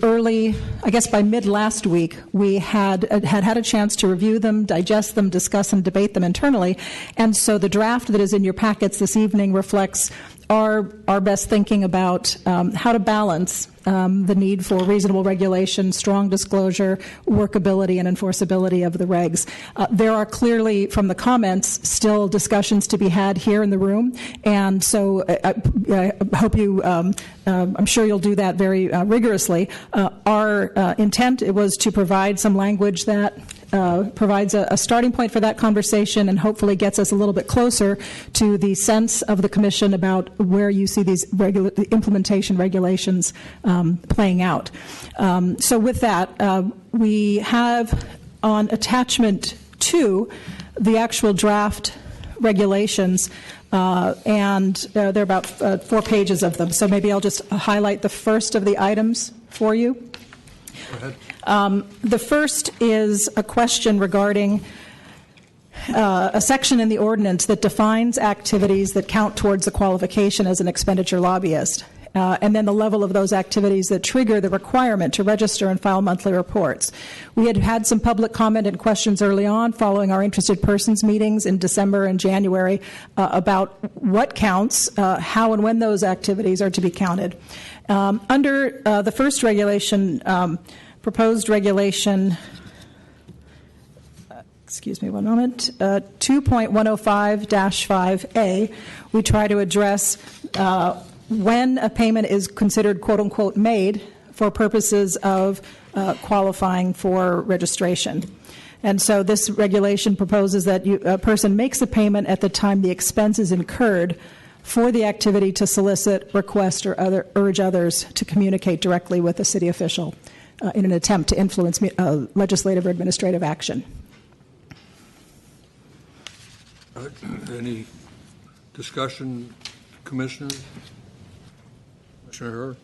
Early, I guess by mid last week, we had a chance to review them, digest them, discuss and debate them internally. And so the draft that is in your packets this evening reflects our best thinking about how to balance the need for reasonable regulation, strong disclosure, workability, and enforceability of the regs. There are clearly, from the comments, still discussions to be had here in the room, and so I hope you, I'm sure you'll do that very rigorously. Our intent was to provide some language that provides a starting point for that conversation and hopefully gets us a little bit closer to the sense of the Commission about where you see these implementation regulations playing out. So with that, we have on attachment 2 the actual draft regulations, and there are about 4 pages of them. So maybe I'll just highlight the first of the items for you. Go ahead. The first is a question regarding a section in the ordinance that defines activities that count towards the qualification as an expenditure lobbyist, and then the level of those activities that trigger the requirement to register and file monthly reports. We had some public comment and questions early on following our interested persons meetings in December and January about what counts, how and when those activities are to be counted. Under the first regulation, proposed regulation, excuse me one moment, 2.105-5A, we try to address when a payment is considered quote-unquote made for purposes of qualifying for registration. And so this regulation proposes that a person makes a payment at the time the expense is incurred for the activity to solicit, request, or urge others to communicate directly with a city official in an attempt to influence legislative or administrative action. Any discussion, Commissioners? Commissioner Herr?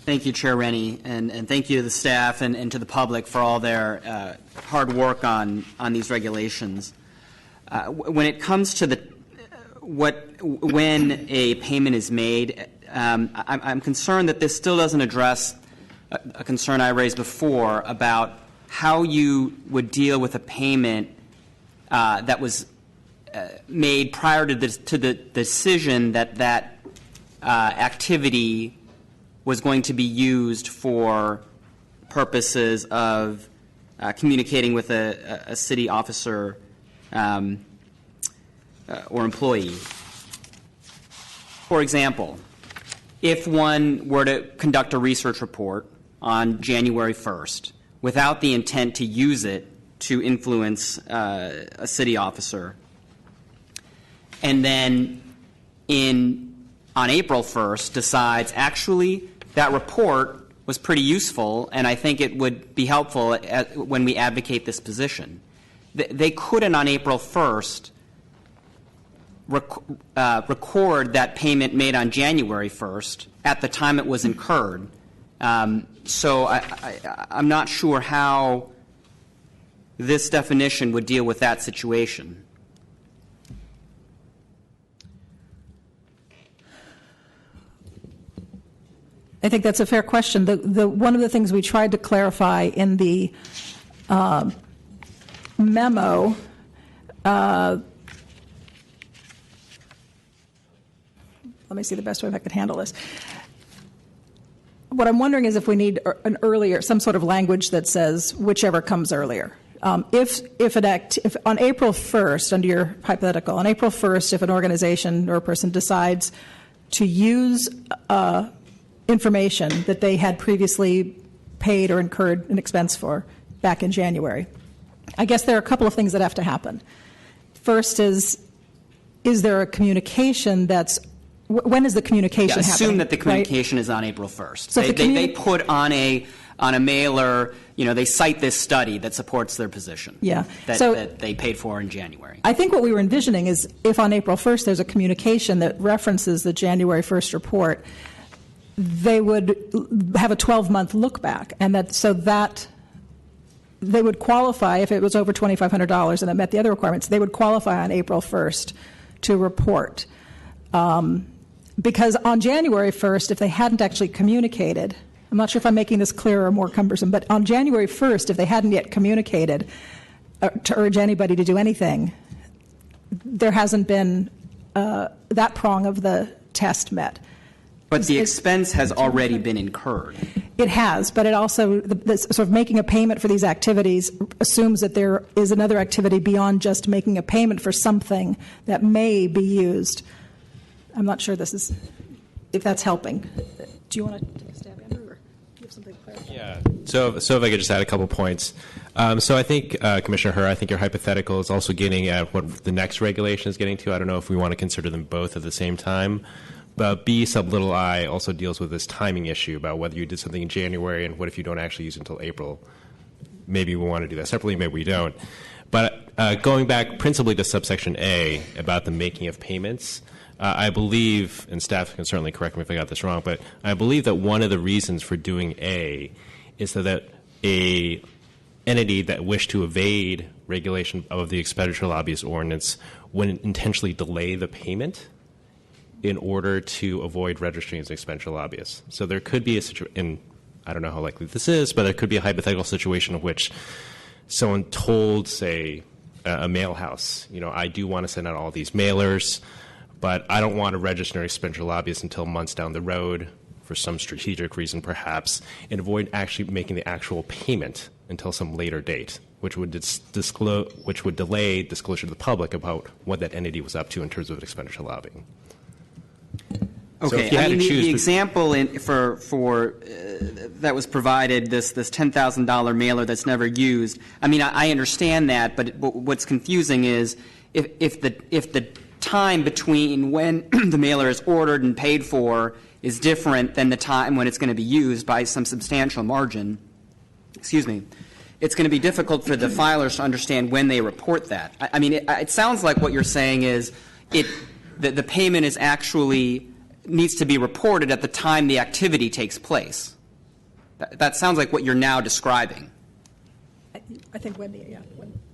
Thank you, Chair Rennie, and thank you to the staff and to the public for all their hard work on these regulations. When it comes to when a payment is made, I'm concerned that this still doesn't address a concern I raised before about how you would deal with a payment that was made prior to the decision that activity was going to be used for purposes of communicating with a city officer or employee. For example, if one were to conduct a research report on January 1st without the intent to use it to influence a city officer, and then on April 1st decides, actually, that report was pretty useful, and I think it would be helpful when we advocate this position. They couldn't, on April 1st, record that payment made on January 1st at the time it was incurred. So I'm not sure how this definition would deal with that situation. I think that's a fair question. One of the things we tried to clarify in the memo let me see the best way if I could handle this. What I'm wondering is if we need some sort of language that says whichever comes earlier. If on April 1st, under your hypothetical, on April 1st, if an organization or a person decides to use information that they had previously paid or incurred an expense for back in January, I guess there are a couple of things that have to happen. First is there a communication when is the communication happening? Assume that the communication is on April 1st. So they put on a mailer, they cite this study that supports their position that they paid for in January. I think what we were envisioning is if on April 1st there's a communication that references the January 1st report, they would have a 12-month look back, and that they would qualify if it was over $2,500 and it met the other requirements. They would qualify on April 1st to report. Because on January 1st, if they hadn't actually communicated, I'm not sure if I'm making this clearer or more cumbersome, but on January 1st, if they hadn't yet communicated to urge anybody to do anything, there hasn't been that prong of the test met. But the expense has already been incurred. It has, but it also, sort of making a payment for these activities assumes that there is another activity beyond just making a payment for something that may be used. I'm not sure if that's helping. Do you want to take a stab, Andrew, or do you have something to clarify? Yeah. So if I could just add a couple points. So I think, Commissioner Herr, I think your hypothetical is also getting at what the next regulation is getting to. I don't know if we want to consider them both at the same time. But B sub little I also deals with this timing issue about whether you did something in January and what if you don't actually use it until April. Maybe we want to do that separately, maybe we don't. But going back principally to subsection A about the making of payments, I believe, and staff can certainly correct me if I got this wrong, but I believe that one of the reasons for doing A is so that a entity that wished to evade regulation of the expenditure lobbyist ordinance would intentionally delay the payment in order to avoid registering as an expenditure lobbyist. So there could be a situation, I don't know how likely this is, but there could be a hypothetical situation in which someone told, say, a mail house, I do want to send out all these mailers, but I don't want to register an expenditure lobbyist until months down the road for some strategic reason perhaps, and avoid actually making the actual payment until some later date, which would delay disclosure to the public about what that entity was up to in terms of expenditure lobbying. Okay, So the example for that was provided, this $10,000 mailer that's never used. I understand that, but what's confusing is if the time between when the mailer is ordered and paid for is different than the time when it's going to be used by some substantial margin. Excuse me. It's going to be difficult for the filers to understand when they report that. It sounds like what you're saying is the payment is actually needs to be reported at the time the activity takes place. That sounds like what you're now describing. I think Wendy, yeah.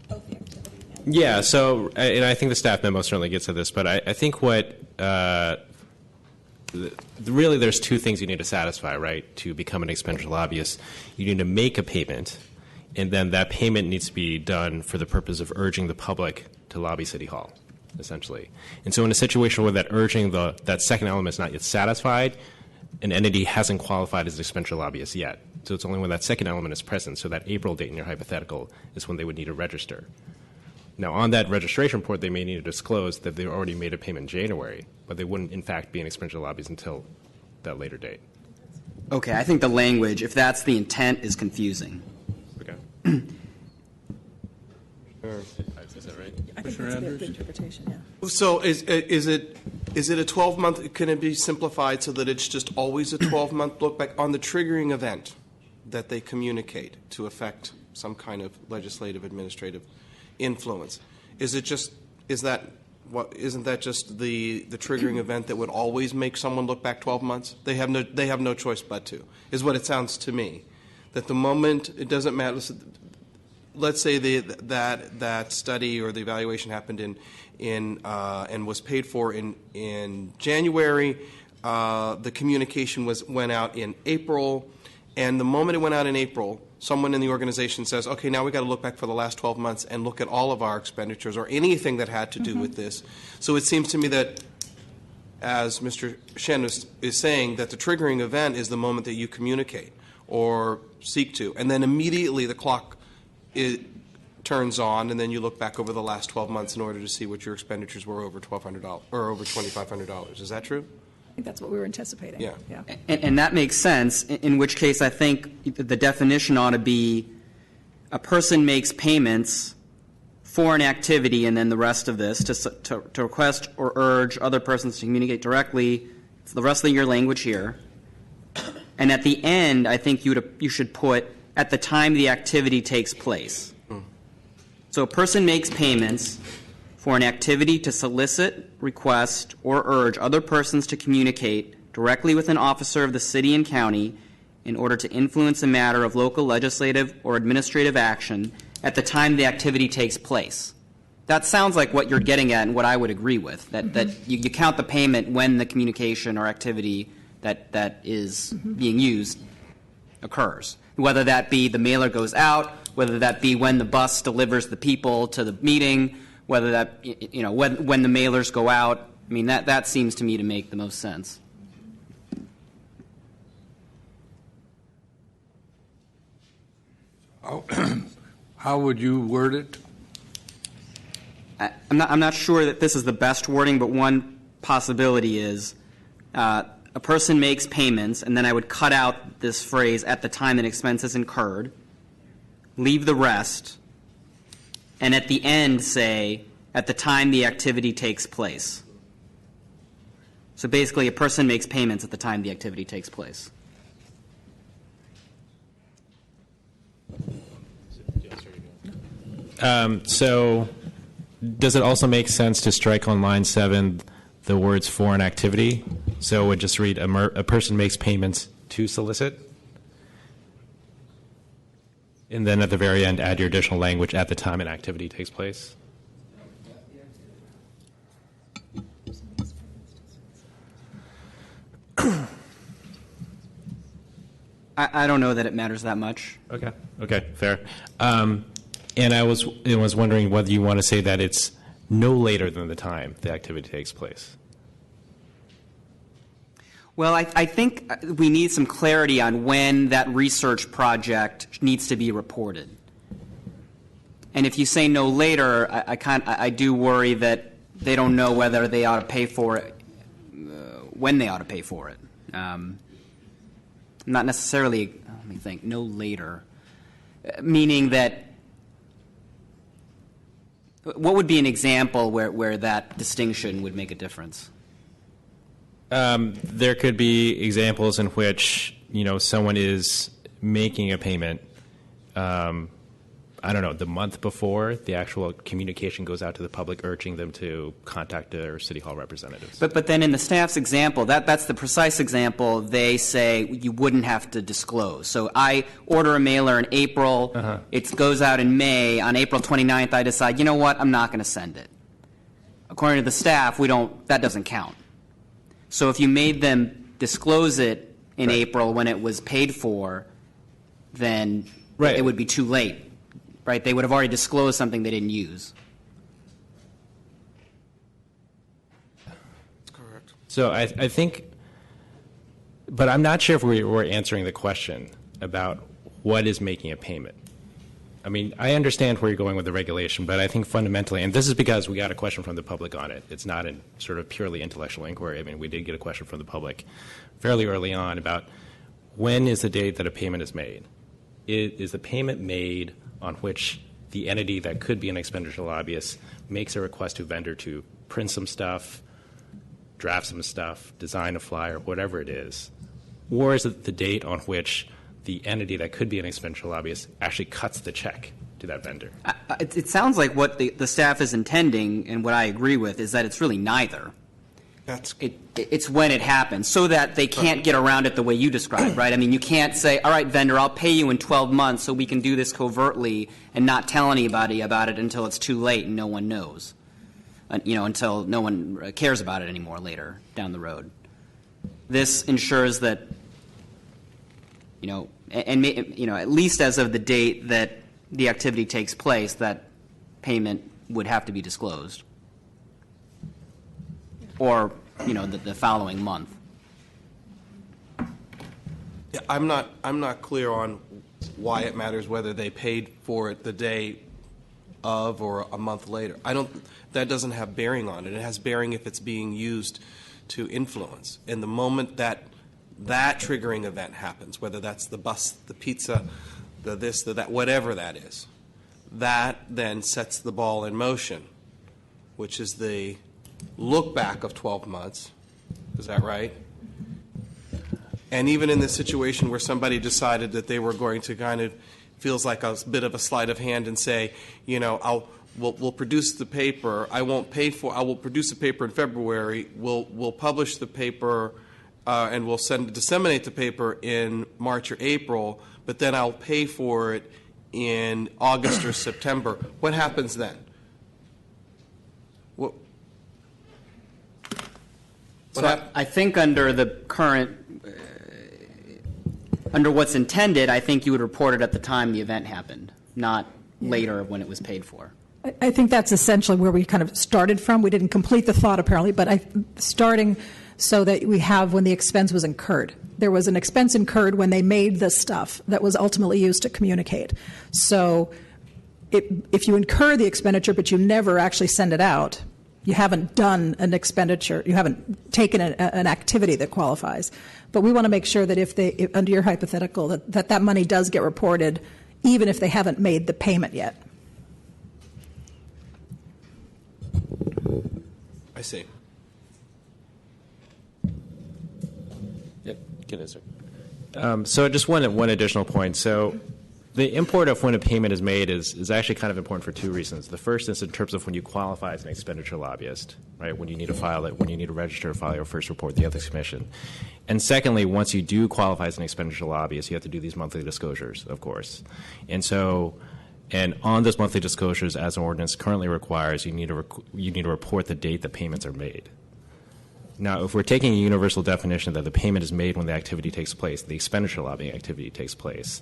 Both the activity. Yeah, so, and I think the staff memo certainly gets to this, but I think what, really there's two things you need to satisfy, right, to become an expenditure lobbyist. You need to make a payment, and then that payment needs to be done for the purpose of urging the public to lobby City Hall, essentially. And so in a situation where that urging, that second element is not yet satisfied, an entity hasn't qualified as an expenditure lobbyist yet. So it's only when that second element is present, so that April date in your hypothetical is when they would need to register. Now, on that registration report, they may need to disclose that they already made a payment in January, but they wouldn't, in fact, be an expenditure lobbyist until that later date. Okay, I think the language, if that's the intent, is confusing. Okay. Is that right? I think that's the interpretation, yeah. So is it a 12-month? Can it be simplified so that it's just always a 12-month look back on the triggering event that they communicate to affect some kind of legislative administrative influence? Isn't that just the triggering event that would always make someone look back 12 months? They have no choice but to, is what it sounds to me. That the moment, it doesn't matter. Let's say that study or the evaluation happened and was paid for in January. The communication went out in April, and the moment it went out in April, someone in the organization says, okay, now we've got to look back for the last 12 months and look at all of our expenditures or anything that had to do with this. So it seems to me that, as Mr. Shen is saying, that the triggering event is the moment that you communicate or seek to, and then immediately the clock turns on, and then you look back over the last 12 months in order to see what your expenditures were over $1,200 or over $2,500. Is that true? I think that's what we were anticipating. Yeah. And that makes sense, in which case I think the definition ought to be a person makes payments for an activity and then the rest of this to request or urge other persons to communicate directly. It's the rest of your language here. And at the end, I think you should put at the time the activity takes place. So a person makes payments for an activity to solicit, request, or urge other persons to communicate directly with an officer of the city and county in order to influence a matter of local legislative or administrative action at the time the activity takes place. That sounds like what you're getting at and what I would agree with, that you count the payment when the communication or activity that is being used occurs. Whether that be the mailer goes out, whether that be when the bus delivers the people to the meeting, whether that, when the mailers go out. I mean, that seems to me to make the most sense. How would you word it? I'm not sure that this is the best wording, but one possibility is a person makes payments, and then I would cut out this phrase, at the time that expense is incurred, leave the rest, and at the end say, at the time the activity takes place. So basically, a person makes payments at the time the activity takes place. So does it also make sense to strike on line 7 the words for an activity? So it would just read, a person makes payments to solicit? And then at the very end, add your additional language at the time an activity takes place? I don't know that it matters that much. Okay, fair. And I was wondering whether you want to say that it's no later than the time the activity takes place. Well, I think we need some clarity on when that research project needs to be reported. And if you say no later, I do worry that they don't know whether they ought to pay for it, when they ought to pay for it. Not necessarily, let me think, no later. Meaning that, what would be an example where that distinction would make a difference? There could be examples in which, someone is making a payment, I don't know, the month before the actual communication goes out to the public urging them to contact their City Hall representatives. But then in the staff's example, that's the precise example. They say you wouldn't have to disclose. So I order a mailer in April. It goes out in May. On April 29th, I decide, you know what, I'm not going to send it. According to the staff, that doesn't count. So if you made them disclose it in April when it was paid for, then it would be too late. Right? They would have already disclosed something they didn't use. That's correct. So I think, but I'm not sure if we're answering the question about what is making a payment. I mean, I understand where you're going with the regulation, but I think fundamentally, and this is because we got a question from the public on it. It's not a sort of purely intellectual inquiry. I mean, we did get a question from the public fairly early on about when is the date that a payment is made. Is the payment made on which the entity that could be an expenditure lobbyist makes a request to a vendor to print some stuff, draft some stuff, design a flyer, whatever it is? Or is it the date on which the entity that could be an expenditure lobbyist actually cuts the check to that vendor? It sounds like what the staff is intending, and what I agree with, is that it's really neither. It's when it happens, so that they can't get around it the way you described, right? I mean, you can't say, all right, vendor, I'll pay you in 12 months so we can do this covertly and not tell anybody about it until it's too late and no one knows, until no one cares about it anymore later down the road. This ensures that, at least as of the date that the activity takes place, that payment would have to be disclosed. Or, the following month. Yeah, I'm not clear on why it matters whether they paid for it the day of or a month later. That doesn't have bearing on it. It has bearing if it's being used to influence. And the moment that triggering event happens, whether that's the bus, the pizza, the this, the that, whatever that is, that then sets the ball in motion, which is the look back of 12 months. Is that right? And even in this situation where somebody decided that they were going to kind of, feels like a bit of a sleight of hand and say, we'll produce the paper. I will produce the paper in February. We'll publish the paper and we'll disseminate the paper in March or April, but then I'll pay for it in August or September. What happens then? I think under the current, under what's intended, I think you would report it at the time the event happened, not later when it was paid for. I think that's essentially where we kind of started from. We didn't complete the thought, apparently, but starting so that we have when the expense was incurred. There was an expense incurred when they made the stuff that was ultimately used to communicate. So if you incur the expenditure but you never actually send it out, you haven't done an expenditure, you haven't taken an activity that qualifies. But we want to make sure that if under your hypothetical, that money does get reported even if they haven't made the payment yet. I see. Yep, get it, sir. So just one additional point. So the import of when a payment is made is actually kind of important for two reasons. The first is in terms of when you qualify as an expenditure lobbyist, right? When you need to file it, when you need to register or file your first report with the Ethics Commission. And secondly, once you do qualify as an expenditure lobbyist, you have to do these monthly disclosures, of course. And on those monthly disclosures, as an ordinance currently requires, you need to report the date that payments are made. Now, if we're taking a universal definition that the payment is made when the activity takes place, the expenditure lobbying activity takes place,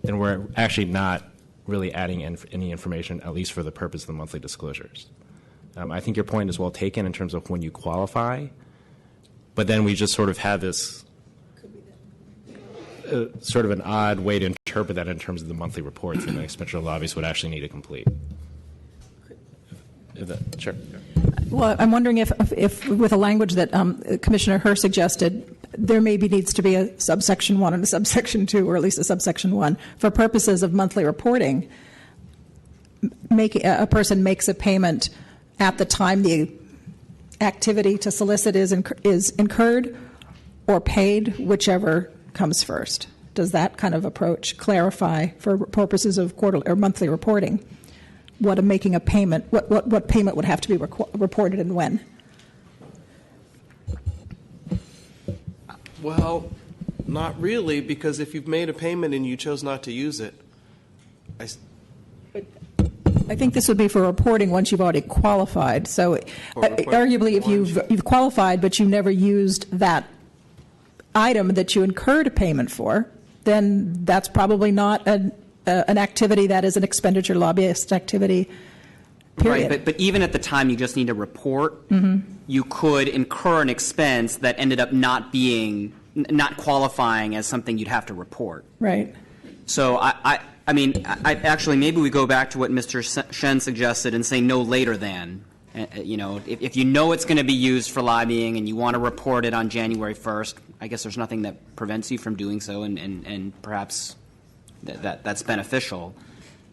then we're actually not really adding any information, at least for the purpose of the monthly disclosures. I think your point is well taken in terms of when you qualify, but then we just sort of have this sort of an odd way to interpret that in terms of the monthly reports that an expenditure lobbyist would actually need to complete. Sure. Well, I'm wondering if with the language that Commissioner Herr suggested, there maybe needs to be a subsection 1 and a subsection 2, or at least a subsection 1, for purposes of monthly reporting. A person makes a payment at the time the activity to solicit is incurred or paid, whichever comes first. Does that kind of approach clarify for purposes of quarterly or monthly reporting what making a payment, what payment would have to be reported and when? Well, not really, because if you've made a payment and you chose not to use it, I think this would be for reporting once you've already qualified. So arguably, if you've qualified but you never used that item that you incurred a payment for, then that's probably not an activity that is an expenditure lobbyist activity, period. Right, but even at the time you just need to report, you could incur an expense that ended up not qualifying as something you'd have to report. Right. So I mean, actually, maybe we go back to what Mr. Shen suggested and say no later than. If you know it's going to be used for lobbying and you want to report it on January 1st, I guess there's nothing that prevents you from doing so, and perhaps that's beneficial.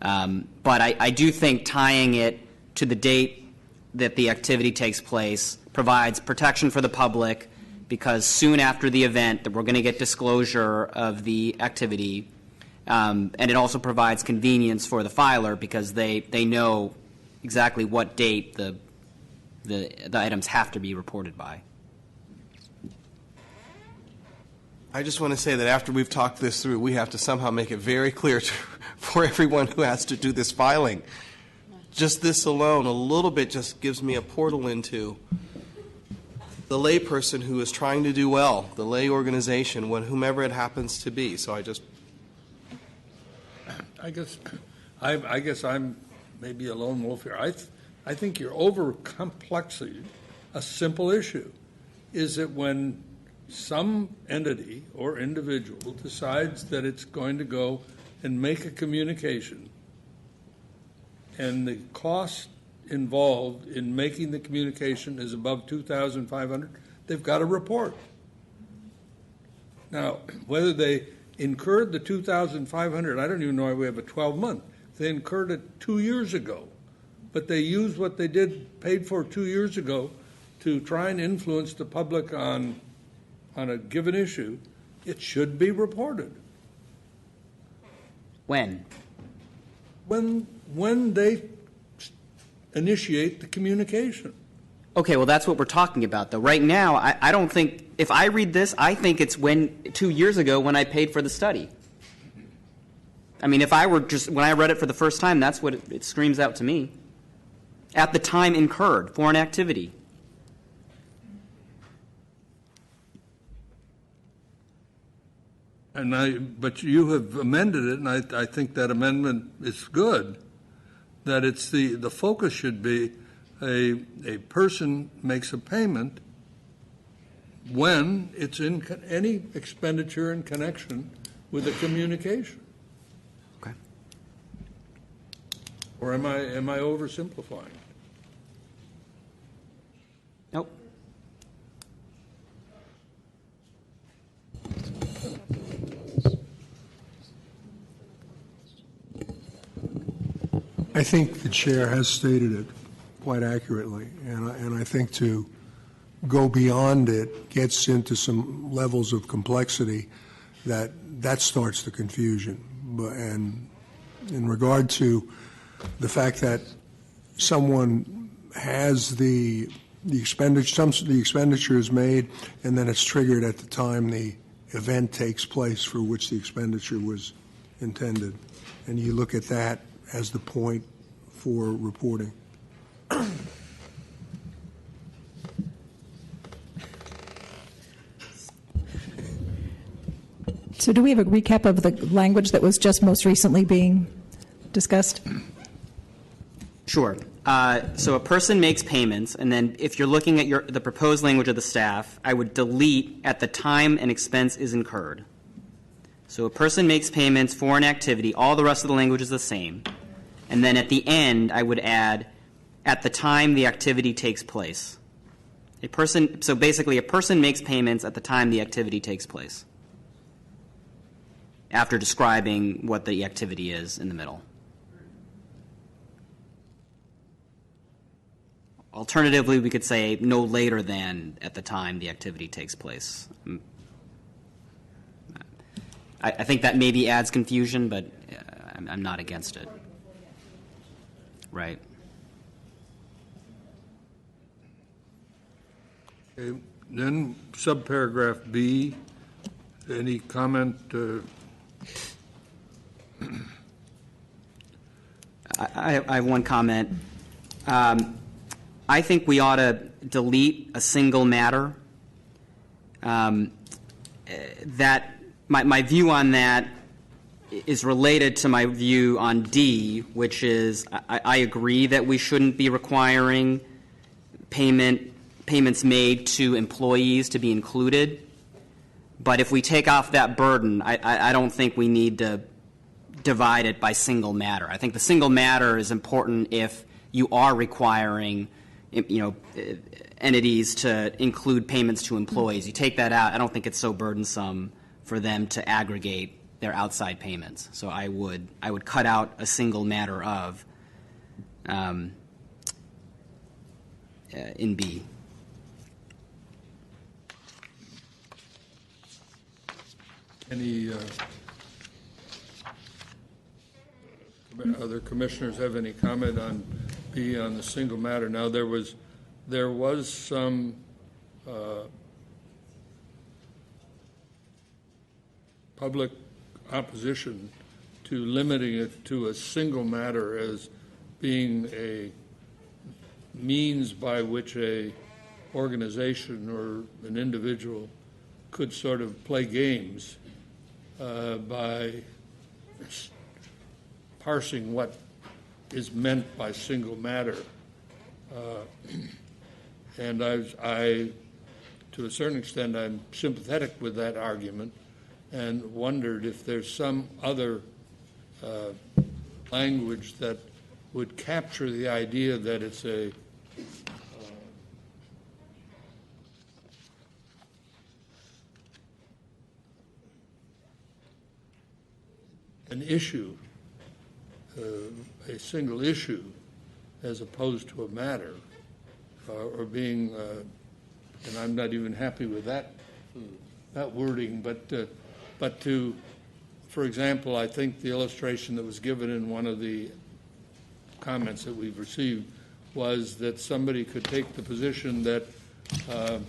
But I do think tying it to the date that the activity takes place provides protection for the public, because soon after the event that we're going to get disclosure of the activity. And it also provides convenience for the filer, because they know exactly what date the items have to be reported by. I just want to say that after we've talked this through, we have to somehow make it very clear for everyone who has to do this filing. Just this alone, a little bit just gives me a portal into the layperson who is trying to do well, the lay organization, whomever it happens to be. So I guess I'm maybe a lone wolf here. I think you're over-complexing a simple issue. Is that when some entity or individual decides that it's going to go and make a communication, and the cost involved in making the communication is above $2,500, they've got to report. Now, whether they incurred the $2,500, I don't even know why we have a 12-month. They incurred it 2 years ago, but they used what they paid for 2 years ago to try and influence the public on a given issue. It should be reported. When? When they initiate the communication. Okay, well, that's what we're talking about, though. Right now, I don't think, if I read this, I think it's 2 years ago when I paid for the study. I mean, if I were when I read it for the first time, that's what it screams out to me. At the time incurred for an activity. But you have amended it, and I think that amendment is good, that it's the focus should be a person makes a payment when it's in any expenditure in connection with a communication. Okay. Or am I oversimplifying? Nope. I think the chair has stated it quite accurately, and I think to go beyond it gets into some levels of complexity that starts the confusion. And in regard to the fact that someone has the expenditure is made and then it's triggered at the time the event takes place for which the expenditure was intended, and you look at that as the point for reporting. So do we have a recap of the language that was just most recently being discussed? Sure. So a person makes payments, and then if you're looking at the proposed language of the staff, I would delete at the time an expense is incurred. So a person makes payments for an activity. All the rest of the language is the same. And then at the end, I would add at the time the activity takes place. So basically, a person makes payments at the time the activity takes place, after describing what the activity is in the middle. Alternatively, we could say no later than at the time the activity takes place. I think that maybe adds confusion, but I'm not against it. Right. Okay. Then subparagraph B, any comment? I have one comment. I think we ought to delete a single matter. That my view on that is related to my view on D, which is I agree that we shouldn't be requiring payments made to employees to be included. But if we take off that burden, I don't think we need to divide it by single matter. I think the single matter is important if you are requiring entities to include payments to employees. You take that out, I don't think it's so burdensome for them to aggregate their outside payments. So I would cut out a single matter of in B. Any other commissioners have any comment on B on the single matter? Now there was some public opposition to limiting it to a single matter as being a means by which a organization or an individual could sort of play games by parsing what is meant by single matter. And I, to a certain extent, I'm sympathetic with that argument and wondered if there's some other language that would capture the idea that it's an issue, a single issue, as opposed to a matter, or being, and I'm not even happy with that wording, but to, for example, I think the illustration that was given in one of the comments that we've received was that somebody could take the position that a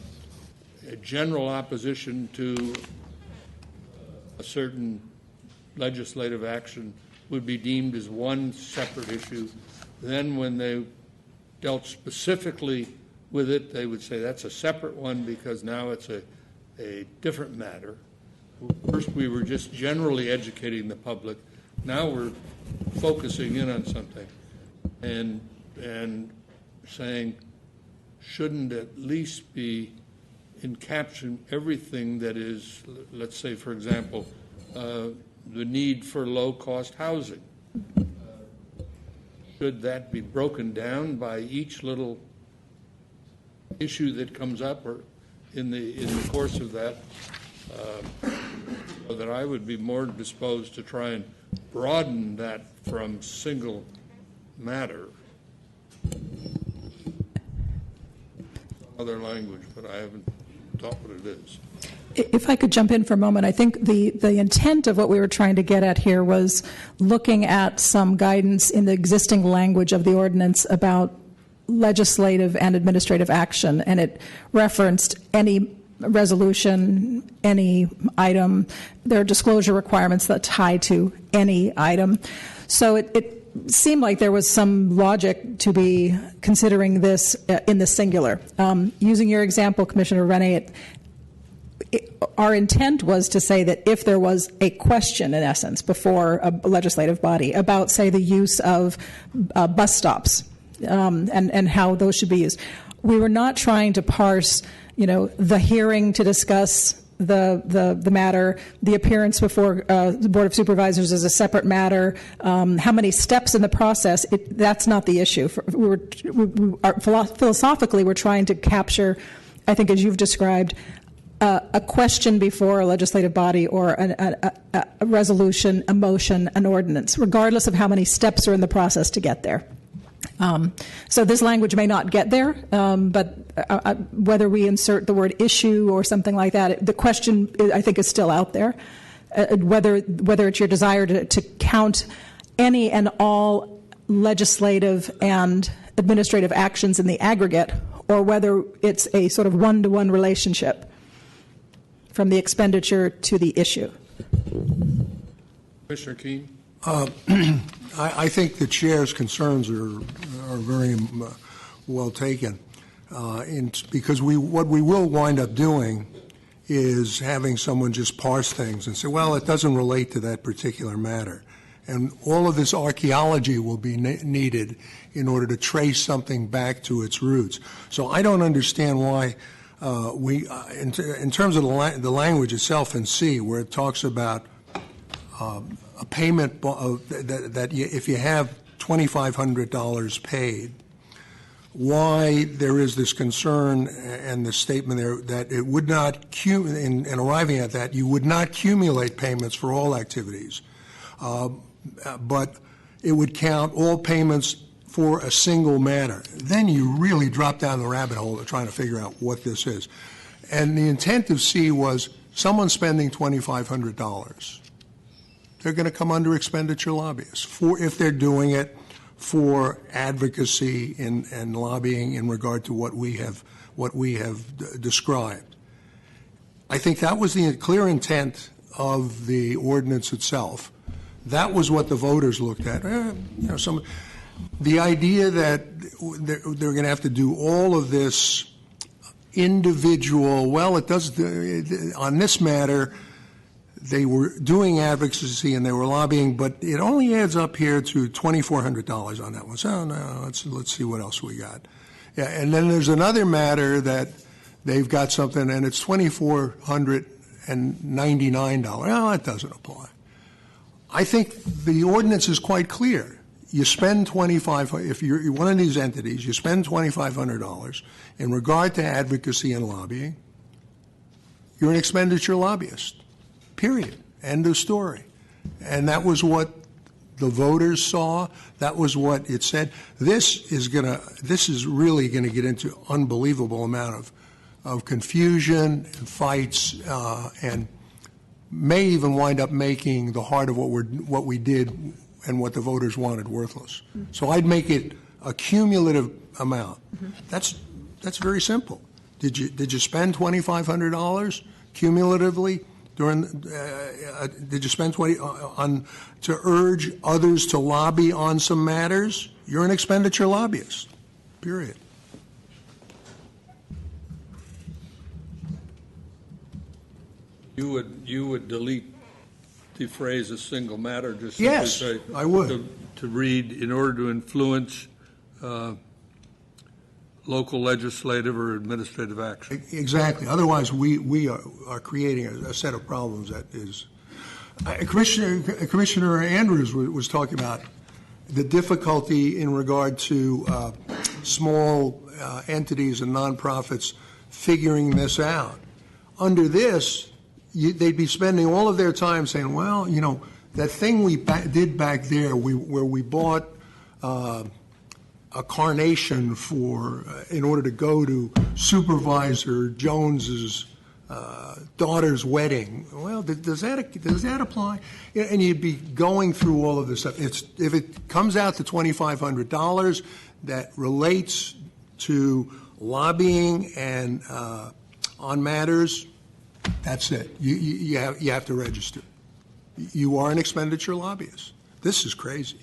general opposition to a certain legislative action would be deemed as one separate issue. Then when they dealt specifically with it, they would say that's a separate one because now it's a different matter. First, we were just generally educating the public. Now we're focusing in on something and saying, shouldn't at least be in capturing everything that is, let's say, for example, the need for low-cost housing. Should that be broken down by each little issue that comes up or in the course of that? So that I would be more disposed to try and broaden that from single matter. Other language, but I haven't thought what it is. If I could jump in for a moment, I think the intent of what we were trying to get at here was looking at some guidance in the existing language of the ordinance about legislative and administrative action, and it referenced any resolution, any item. There are disclosure requirements that tie to any item. So it seemed like there was some logic to be considering this in the singular. Using your example, Commissioner Rennie, our intent was to say that if there was a question, in essence, before a legislative body about, say, the use of bus stops and how those should be used, we were not trying to parse, the hearing to discuss the matter, the appearance before the Board of Supervisors is a separate matter, how many steps in the process, that's not the issue. Philosophically, we're trying to capture, I think as you've described, a question before a legislative body or a resolution, a motion, an ordinance, regardless of how many steps are in the process to get there. So this language may not get there, but whether we insert the word issue or something like that, the question, I think, is still out there. Whether it's your desire to count any and all legislative and administrative actions in the aggregate, or whether it's a sort of one-to-one relationship from the expenditure to the issue. Commissioner Keene? I think the chair's concerns are very well taken, because what we will wind up doing is having someone just parse things and say, well, it doesn't relate to that particular matter. And all of this archaeology will be needed in order to trace something back to its roots. So I don't understand why in terms of the language itself in C, where it talks about a payment that if you have $2,500 paid, why there is this concern and the statement there that it would not, in arriving at that, you would not accumulate payments for all activities, but it would count all payments for a single matter. Then you really drop down the rabbit hole of trying to figure out what this is. And the intent of C was someone spending $2,500. They're going to come under expenditure lobbyists if they're doing it for advocacy and lobbying in regard to what we have described. I think that was the clear intent of the ordinance itself. That was what the voters looked at. The idea that they're going to have to do all of this individual, well, it does on this matter. They were doing advocacy and they were lobbying, but it only adds up here to $2,400 on that one. So no, let's see what else we got. Yeah, and then there's another matter that they've got something and it's $2,499. Well, that doesn't apply. I think the ordinance is quite clear. You spend if you're one of these entities, you spend $2,500 in regard to advocacy and lobbying. You're an expenditure lobbyist. Period. End of story. And that was what the voters saw. That was what it said. This is really going to get into unbelievable amount of confusion and fights, and may even wind up making the heart of what we did and what the voters wanted worthless. So I'd make it a cumulative amount. That's very simple. Did you spend $2,500 cumulatively? Did you spend $20 to urge others to lobby on some matters? You're an expenditure lobbyist. Period. You would delete the phrase "a single matter." Just yes, say, I would. To read in order to influence local legislative or administrative action. Exactly. Otherwise, we are creating a set of problems that is. Commissioner Andrews was talking about the difficulty in regard to small entities and nonprofits figuring this out. Under this, they'd be spending all of their time saying, well, that thing we did back there where we bought a carnation for in order to go to Supervisor Jones's daughter's wedding. Well, does that apply? And you'd be going through all of this stuff. If it comes out to $2,500 that relates to lobbying and on matters, that's it. You have to register. You are an expenditure lobbyist. This is crazy.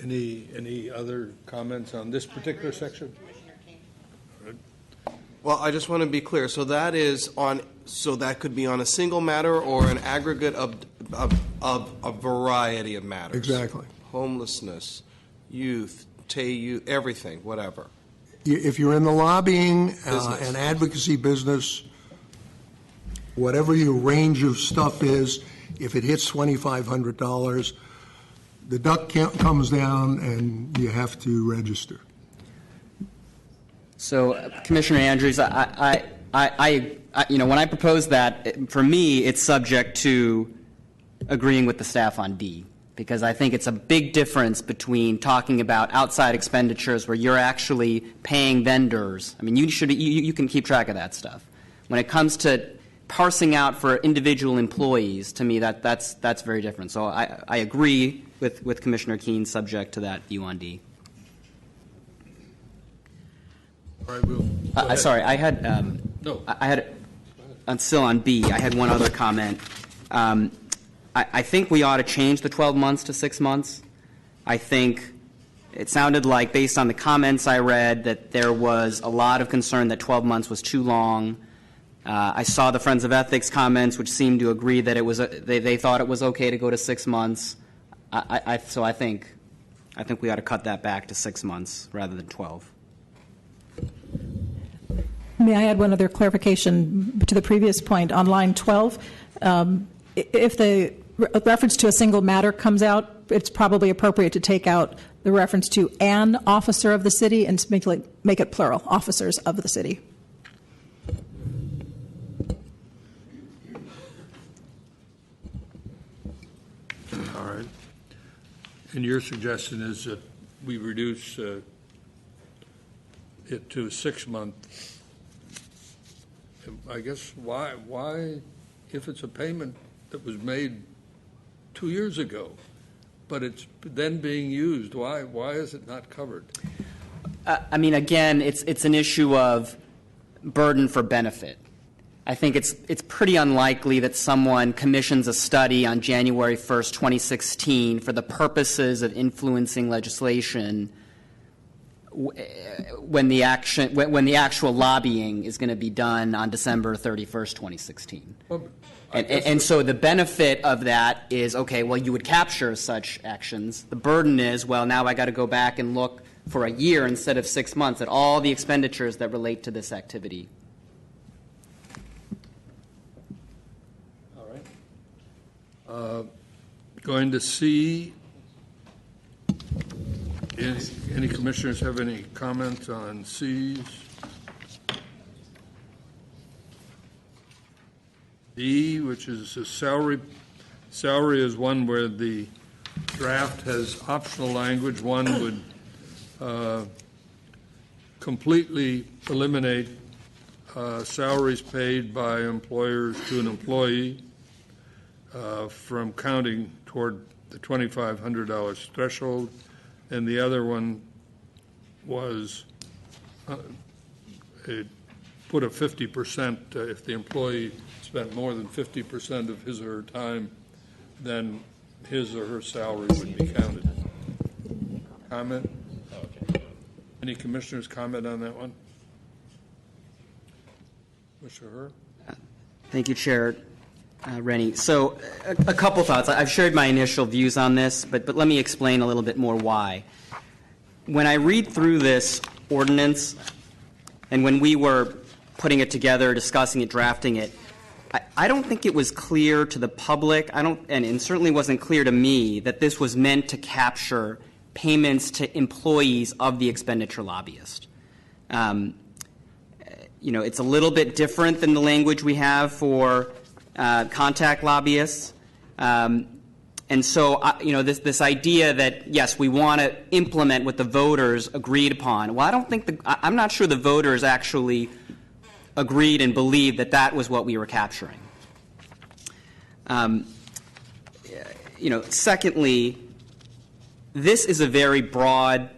Any other comments on this particular section? Well, I just want to be clear. So that is on. So that could be on a single matter or an aggregate of a variety of matters. Exactly. Homelessness, youth, everything, whatever. If you're in the lobbying and advocacy business, whatever your range of stuff is, if it hits $2,500, the duck comes down and you have to register. So, Commissioner Andrews, when I propose that, for me, it's subject to agreeing with the staff on D, because I think it's a big difference between talking about outside expenditures where you're actually paying vendors. I mean, you can keep track of that stuff. When it comes to parsing out for individual employees, to me, that's very different. So I agree with Commissioner Keene, subject to that view on D. All right, sorry, I had no. I had still on B. I had one other comment. I think we ought to change the 12 months to 6 months. I think it sounded like, based on the comments I read, that there was a lot of concern that 12 months was too long. I saw the Friends of Ethics comments, which seemed to agree that it was they thought it was okay to go to 6 months. So I think we ought to cut that back to 6 months rather than 12. May I add one other clarification to the previous point? On line 12, if the reference to a single matter comes out, it's probably appropriate to take out the reference to an officer of the city and make it plural, officers of the city. All right. And your suggestion is that we reduce it to 6 months. I guess why, if it's a payment that was made 2 years ago, but it's then being used, why is it not covered? I mean, again, it's an issue of burden for benefit. I think it's pretty unlikely that someone commissions a study on January 1st, 2016 for the purposes of influencing legislation when the actual lobbying is going to be done on December 31st, 2016. And so the benefit of that is, okay, well, you would capture such actions. The burden is, well, now I got to go back and look for a year instead of 6 months at all the expenditures that relate to this activity. All right. Going to C. Any commissioners have any comments on C's? D, which is a salary. Salary is one where the draft has optional language. One would completely eliminate salaries paid by employers to an employee from counting toward the $2,500 threshold. And the other one was put a 50%, if the employee spent more than 50% of his or her time, then his or her salary would be counted. Comment? Okay. Any commissioners comment on that one? Commissioner Herr? Thank you, Chair Rennie. So a couple thoughts. I've shared my initial views on this, but let me explain a little bit more why. When I read through this ordinance, and when we were putting it together, discussing it, drafting it, I don't think it was clear to the public, and it certainly wasn't clear to me, that this was meant to capture payments to employees of the expenditure lobbyist. It's a little bit different than the language we have for contact lobbyists. And so, this idea that, yes, we want to implement what the voters agreed upon. Well, I'm not sure the voters actually agreed and believed that that was what we were capturing. Secondly, this is a very broad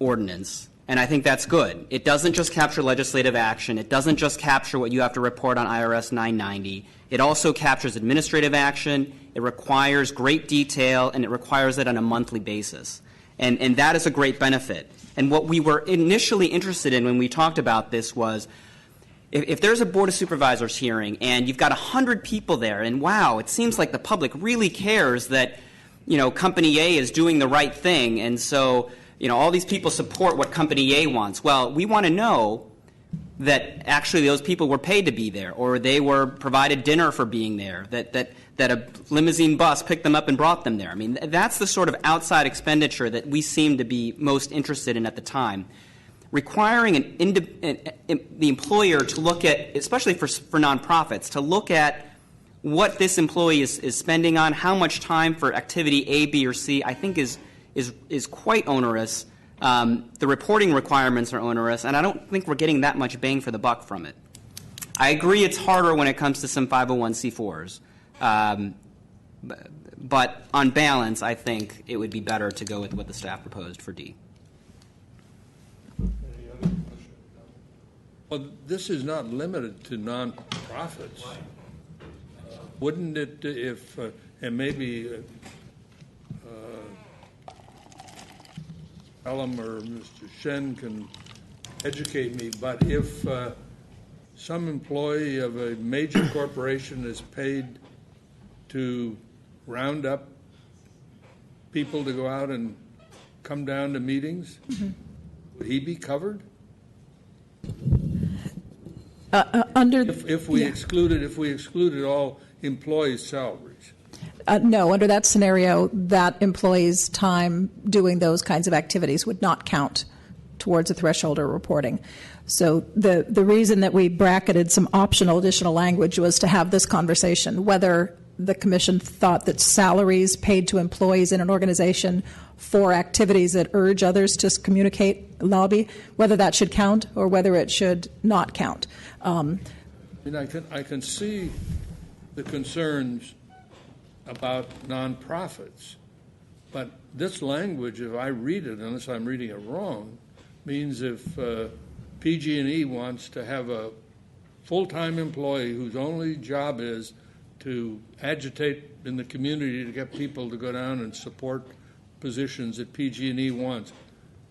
ordinance, and I think that's good. It doesn't just capture legislative action. It doesn't just capture what you have to report on IRS 990. It also captures administrative action. It requires great detail, and it requires it on a monthly basis. And that is a great benefit. And what we were initially interested in when we talked about this was, if there's a Board of Supervisors hearing and you've got 100 people there, and wow, it seems like the public really cares that, Company A is doing the right thing, and so, all these people support what Company A wants. Well, we want to know that actually those people were paid to be there, or they were provided dinner for being there, that a limousine bus picked them up and brought them there. I mean, that's the sort of outside expenditure that we seem to be most interested in at the time. Requiring the employer to look at, especially for nonprofits, to look at what this employee is spending on, how much time for activity A, B, or C, I think is quite onerous. The reporting requirements are onerous, and I don't think we're getting that much bang for the buck from it. I agree it's harder when it comes to some 501c4s, but on balance, I think it would be better to go with what the staff proposed for D. Well, this is not limited to nonprofits. Wouldn't it, if, and maybe Pelham or Mr. Shen can educate me, but if some employee of a major corporation is paid to round up people to go out and come down to meetings, would he be covered? If we excluded all employees' salaries. No, under that scenario, that employee's time doing those kinds of activities would not count towards a threshold or reporting. So the reason that we bracketed some optional additional language was to have this conversation, whether the Commission thought that salaries paid to employees in an organization for activities that urge others to communicate, lobby, whether that should count or whether it should not count. I can see the concerns about nonprofits, but this language, if I read it, unless I'm reading it wrong, means if PG&E wants to have a full-time employee whose only job is to agitate in the community to get people to go down and support positions that PG&E wants,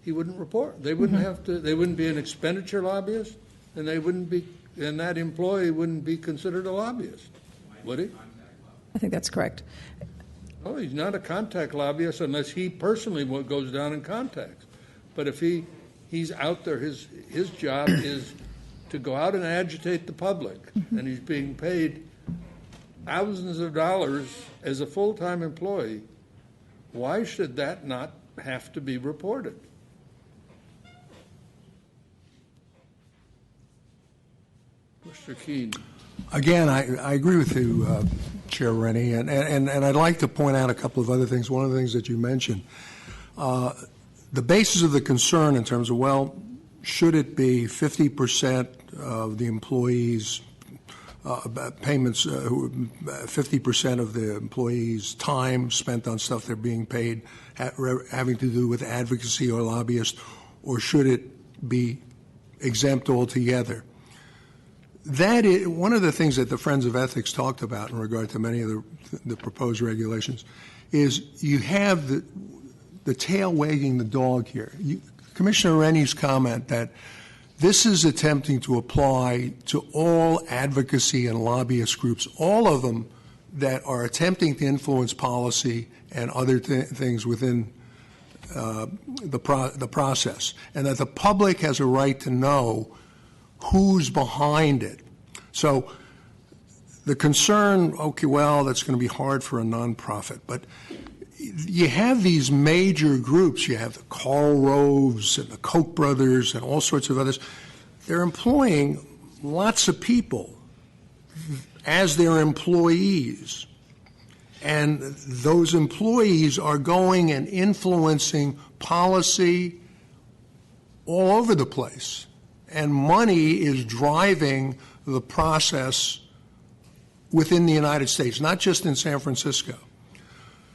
he wouldn't report. They wouldn't have to. They wouldn't be an expenditure lobbyist, and they wouldn't be, and that employee wouldn't be considered a lobbyist, would he? I think that's correct. Oh, he's not a contact lobbyist unless he personally goes down and contacts. But if he's out there, his job is to go out and agitate the public, and he's being paid thousands of dollars as a full-time employee, why should that not have to be reported? Mr. Keene. Again, I agree with you, Chair Rennie, and I'd like to point out a couple of other things. One of the things that you mentioned, the basis of the concern in terms of, well, should it be 50% of the employees' payments, 50% of the employees' time spent on stuff they're being paid having to do with advocacy or lobbyists, or should it be exempt altogether? That is one of the things that the Friends of Ethics talked about in regard to many of the proposed regulations is you have the tail wagging the dog here. Commissioner Rennie's comment that this is attempting to apply to all advocacy and lobbyist groups, all of them that are attempting to influence policy and other things within the process, and that the public has a right to know who's behind it. So the concern, okay, well, that's going to be hard for a nonprofit, but you have these major groups. You have the Karl Roves and the Koch brothers and all sorts of others. They're employing lots of people as their employees. And those employees are going and influencing policy all over the place. And money is driving the process within the United States, not just in San Francisco.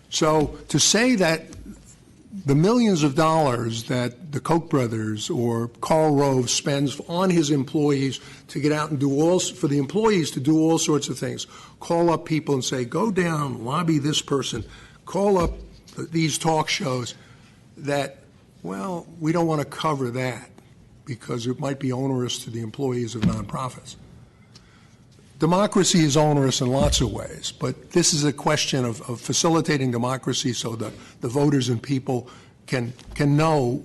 So to say that the millions of dollars that the Koch brothers or Karl Rove spends on his employees to get out and do for the employees to do all sorts of things, call up people and say, go down, lobby this person, call up these talk shows, that, well, we don't want to cover that because it might be onerous to the employees of nonprofits. Democracy is onerous in lots of ways, but this is a question of facilitating democracy so that the voters and people can know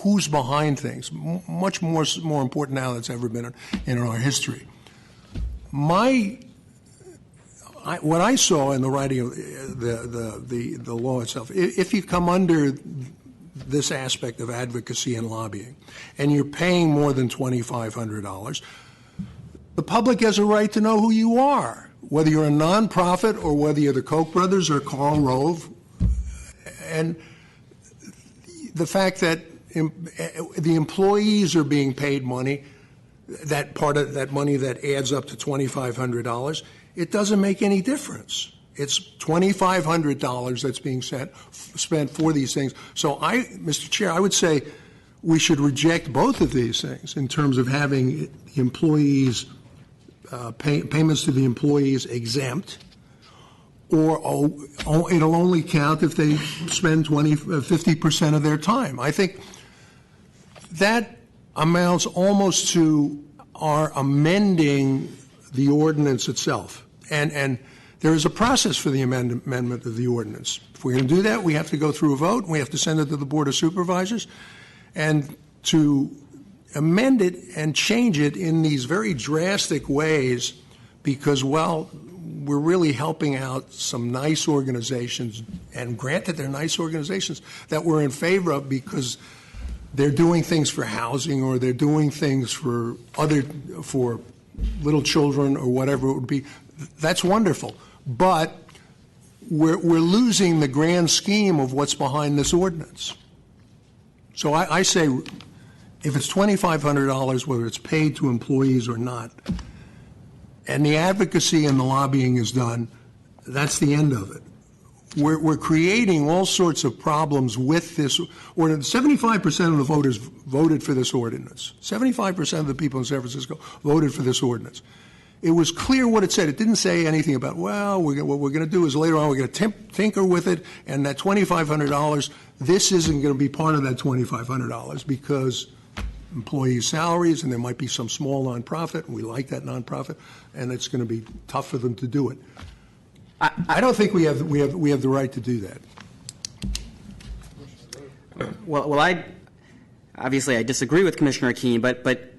who's behind things. Much more important now than it's ever been in our history. What I saw in the writing of the law itself, if you come under this aspect of advocacy and lobbying, and you're paying more than $2,500, the public has a right to know who you are, whether you're a nonprofit or whether you're the Koch brothers or Karl Rove. And the fact that the employees are being paid money, that part of that money that adds up to $2,500, it doesn't make any difference. It's $2,500 that's being spent for these things. So Mr. Chair, I would say we should reject both of these things in terms of having employees payments to the employees exempt, or it'll only count if they spend 50% of their time. I think that amounts almost to our amending the ordinance itself. And there is a process for the amendment of the ordinance. If we're going to do that, we have to go through a vote. We have to send it to the Board of Supervisors. And to amend it and change it in these very drastic ways because, well, we're really helping out some nice organizations, and granted they're nice organizations that we're in favor of because they're doing things for housing or they're doing things for little children or whatever it would be. That's wonderful. But we're losing the grand scheme of what's behind this ordinance. So I say, if it's $2,500, whether it's paid to employees or not, and the advocacy and the lobbying is done, that's the end of it. We're creating all sorts of problems with this ordinance. 75% of the voters voted for this ordinance. 75% of the people in San Francisco voted for this ordinance. It was clear what it said. It didn't say anything about, well, what we're going to do is later on we're going to tinker with it, and that $2,500, this isn't going to be part of that $2,500 because employees' salaries, and there might be some small nonprofit, and we like that nonprofit, and it's going to be tough for them to do it. I don't think we have the right to do that. Well, I disagree with Commissioner Keene, but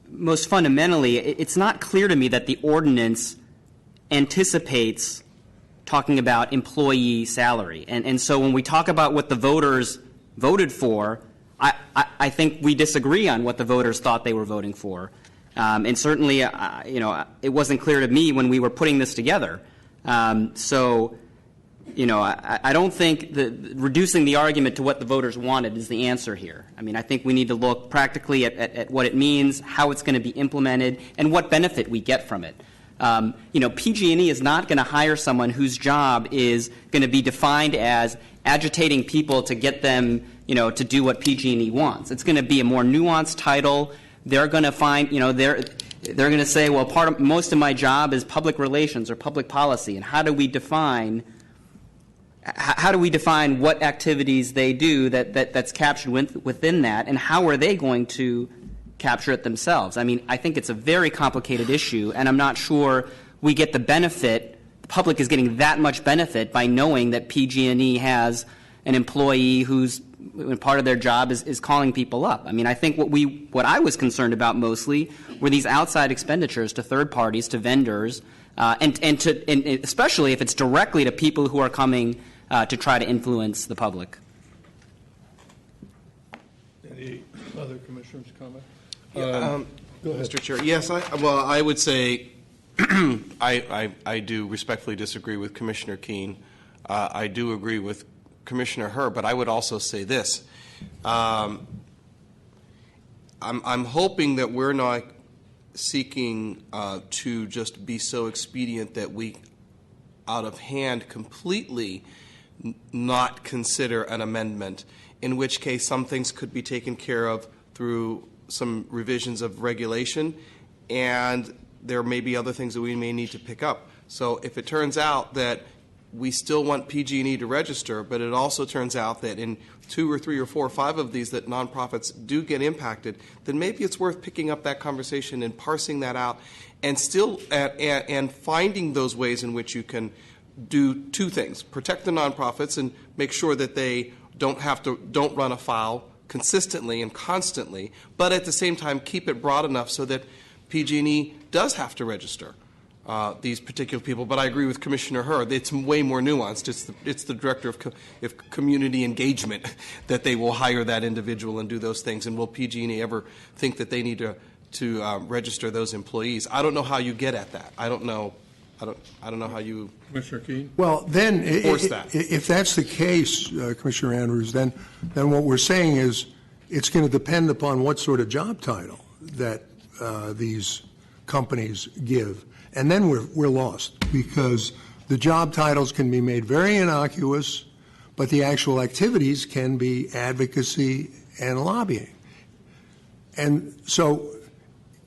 most fundamentally, it's not clear to me that the ordinance anticipates talking about employee salary. And so when we talk about what the voters voted for, I think we disagree on what the voters thought they were voting for. And certainly, it wasn't clear to me when we were putting this together. I don't think that reducing the argument to what the voters wanted is the answer here. I mean, I think we need to look practically at what it means, how it's going to be implemented, and what benefit we get from it. PG&E is not going to hire someone whose job is going to be defined as agitating people to get them, to do what PG&E wants. It's going to be a more nuanced title. They're going to find, they're going to say, well, most of my job is public relations or public policy, and how do we define what activities they do that's captured within that, and how are they going to capture it themselves? I mean, I think it's a very complicated issue, and I'm not sure we get the benefit. The public is getting that much benefit by knowing that PG&E has an employee whose part of their job is calling people up. I mean, I think what I was concerned about mostly were these outside expenditures to third parties, to vendors, and especially if it's directly to people who are coming to try to influence the public. Any other commissioners comment? Go ahead. Mr. Chair, yes, I would say I do respectfully disagree with Commissioner Keene. I do agree with Commissioner Herr, but I would also say this. I'm hoping that we're not seeking to just be so expedient that we, out of hand, completely not consider an amendment, in which case some things could be taken care of through some revisions of regulation, and there may be other things that we may need to pick up. So if it turns out that we still want PG&E to register, but it also turns out that in 2 or 3 or 4 or 5 of these that nonprofits do get impacted, then maybe it's worth picking up that conversation and parsing that out, and still and finding those ways in which you can do 2 things: protect the nonprofits and make sure that they don't run afoul consistently and constantly, but at the same time keep it broad enough so that PG&E does have to register these particular people. But I agree with Commissioner Herr. It's way more nuanced. It's the director of community engagement that they will hire that individual and do those things. And will PG&E ever think that they need to register those employees? I don't know how you get at that. I don't know how you, Commissioner Keene? Well, then, force that. If that's the case, Commissioner Andrews, then what we're saying is it's going to depend upon what sort of job title that these companies give. And then we're lost, because the job titles can be made very innocuous, but the actual activities can be advocacy and lobbying. And so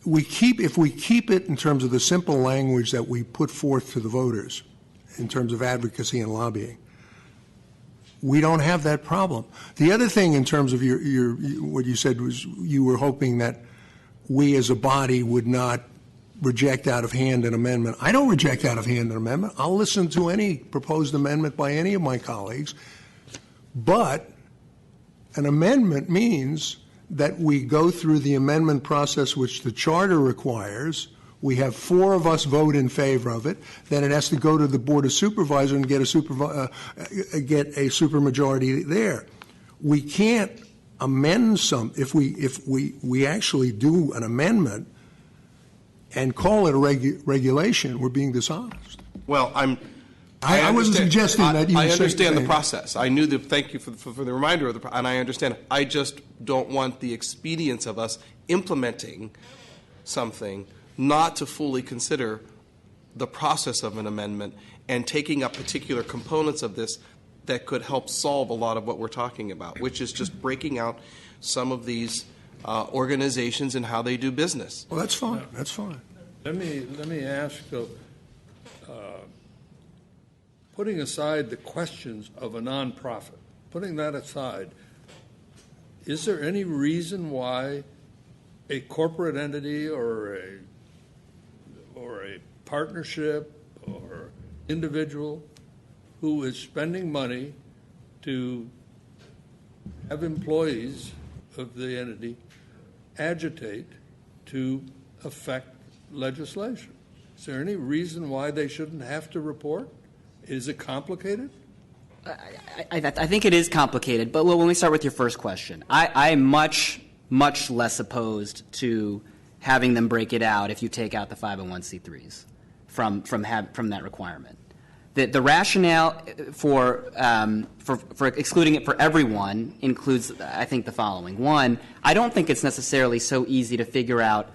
if we keep it in terms of the simple language that we put forth to the voters in terms of advocacy and lobbying, we don't have that problem. The other thing in terms of what you said was you were hoping that we as a body would not reject out of hand an amendment. I don't reject out of hand an amendment. I'll listen to any proposed amendment by any of my colleagues. But an amendment means that we go through the amendment process which the charter requires. We have 4 of us vote in favor of it. Then it has to go to the Board of Supervisors and get a supermajority there. We can't amend if we actually do an amendment and call it a regulation, we're being dishonest. Well, I wasn't suggesting that you I understand the process. I knew thank you for the reminder of and I understand. I just don't want the expedience of us implementing something not to fully consider the process of an amendment and taking up particular components of this that could help solve a lot of what we're talking about, which is just breaking out some of these organizations and how they do business. Well, that's fine. That's fine. Let me ask, putting aside the questions of a nonprofit, putting that aside, is there any reason why a corporate entity or a partnership or individual who is spending money to have employees of the entity agitate to affect legislation? Is there any reason why they shouldn't have to report? Is it complicated? I think it is complicated, but when we start with your first question, I'm much less opposed to having them break it out if you take out the 501c3s from that requirement. The rationale for excluding it for everyone includes, I think, the following. One, I don't think it's necessarily so easy to figure out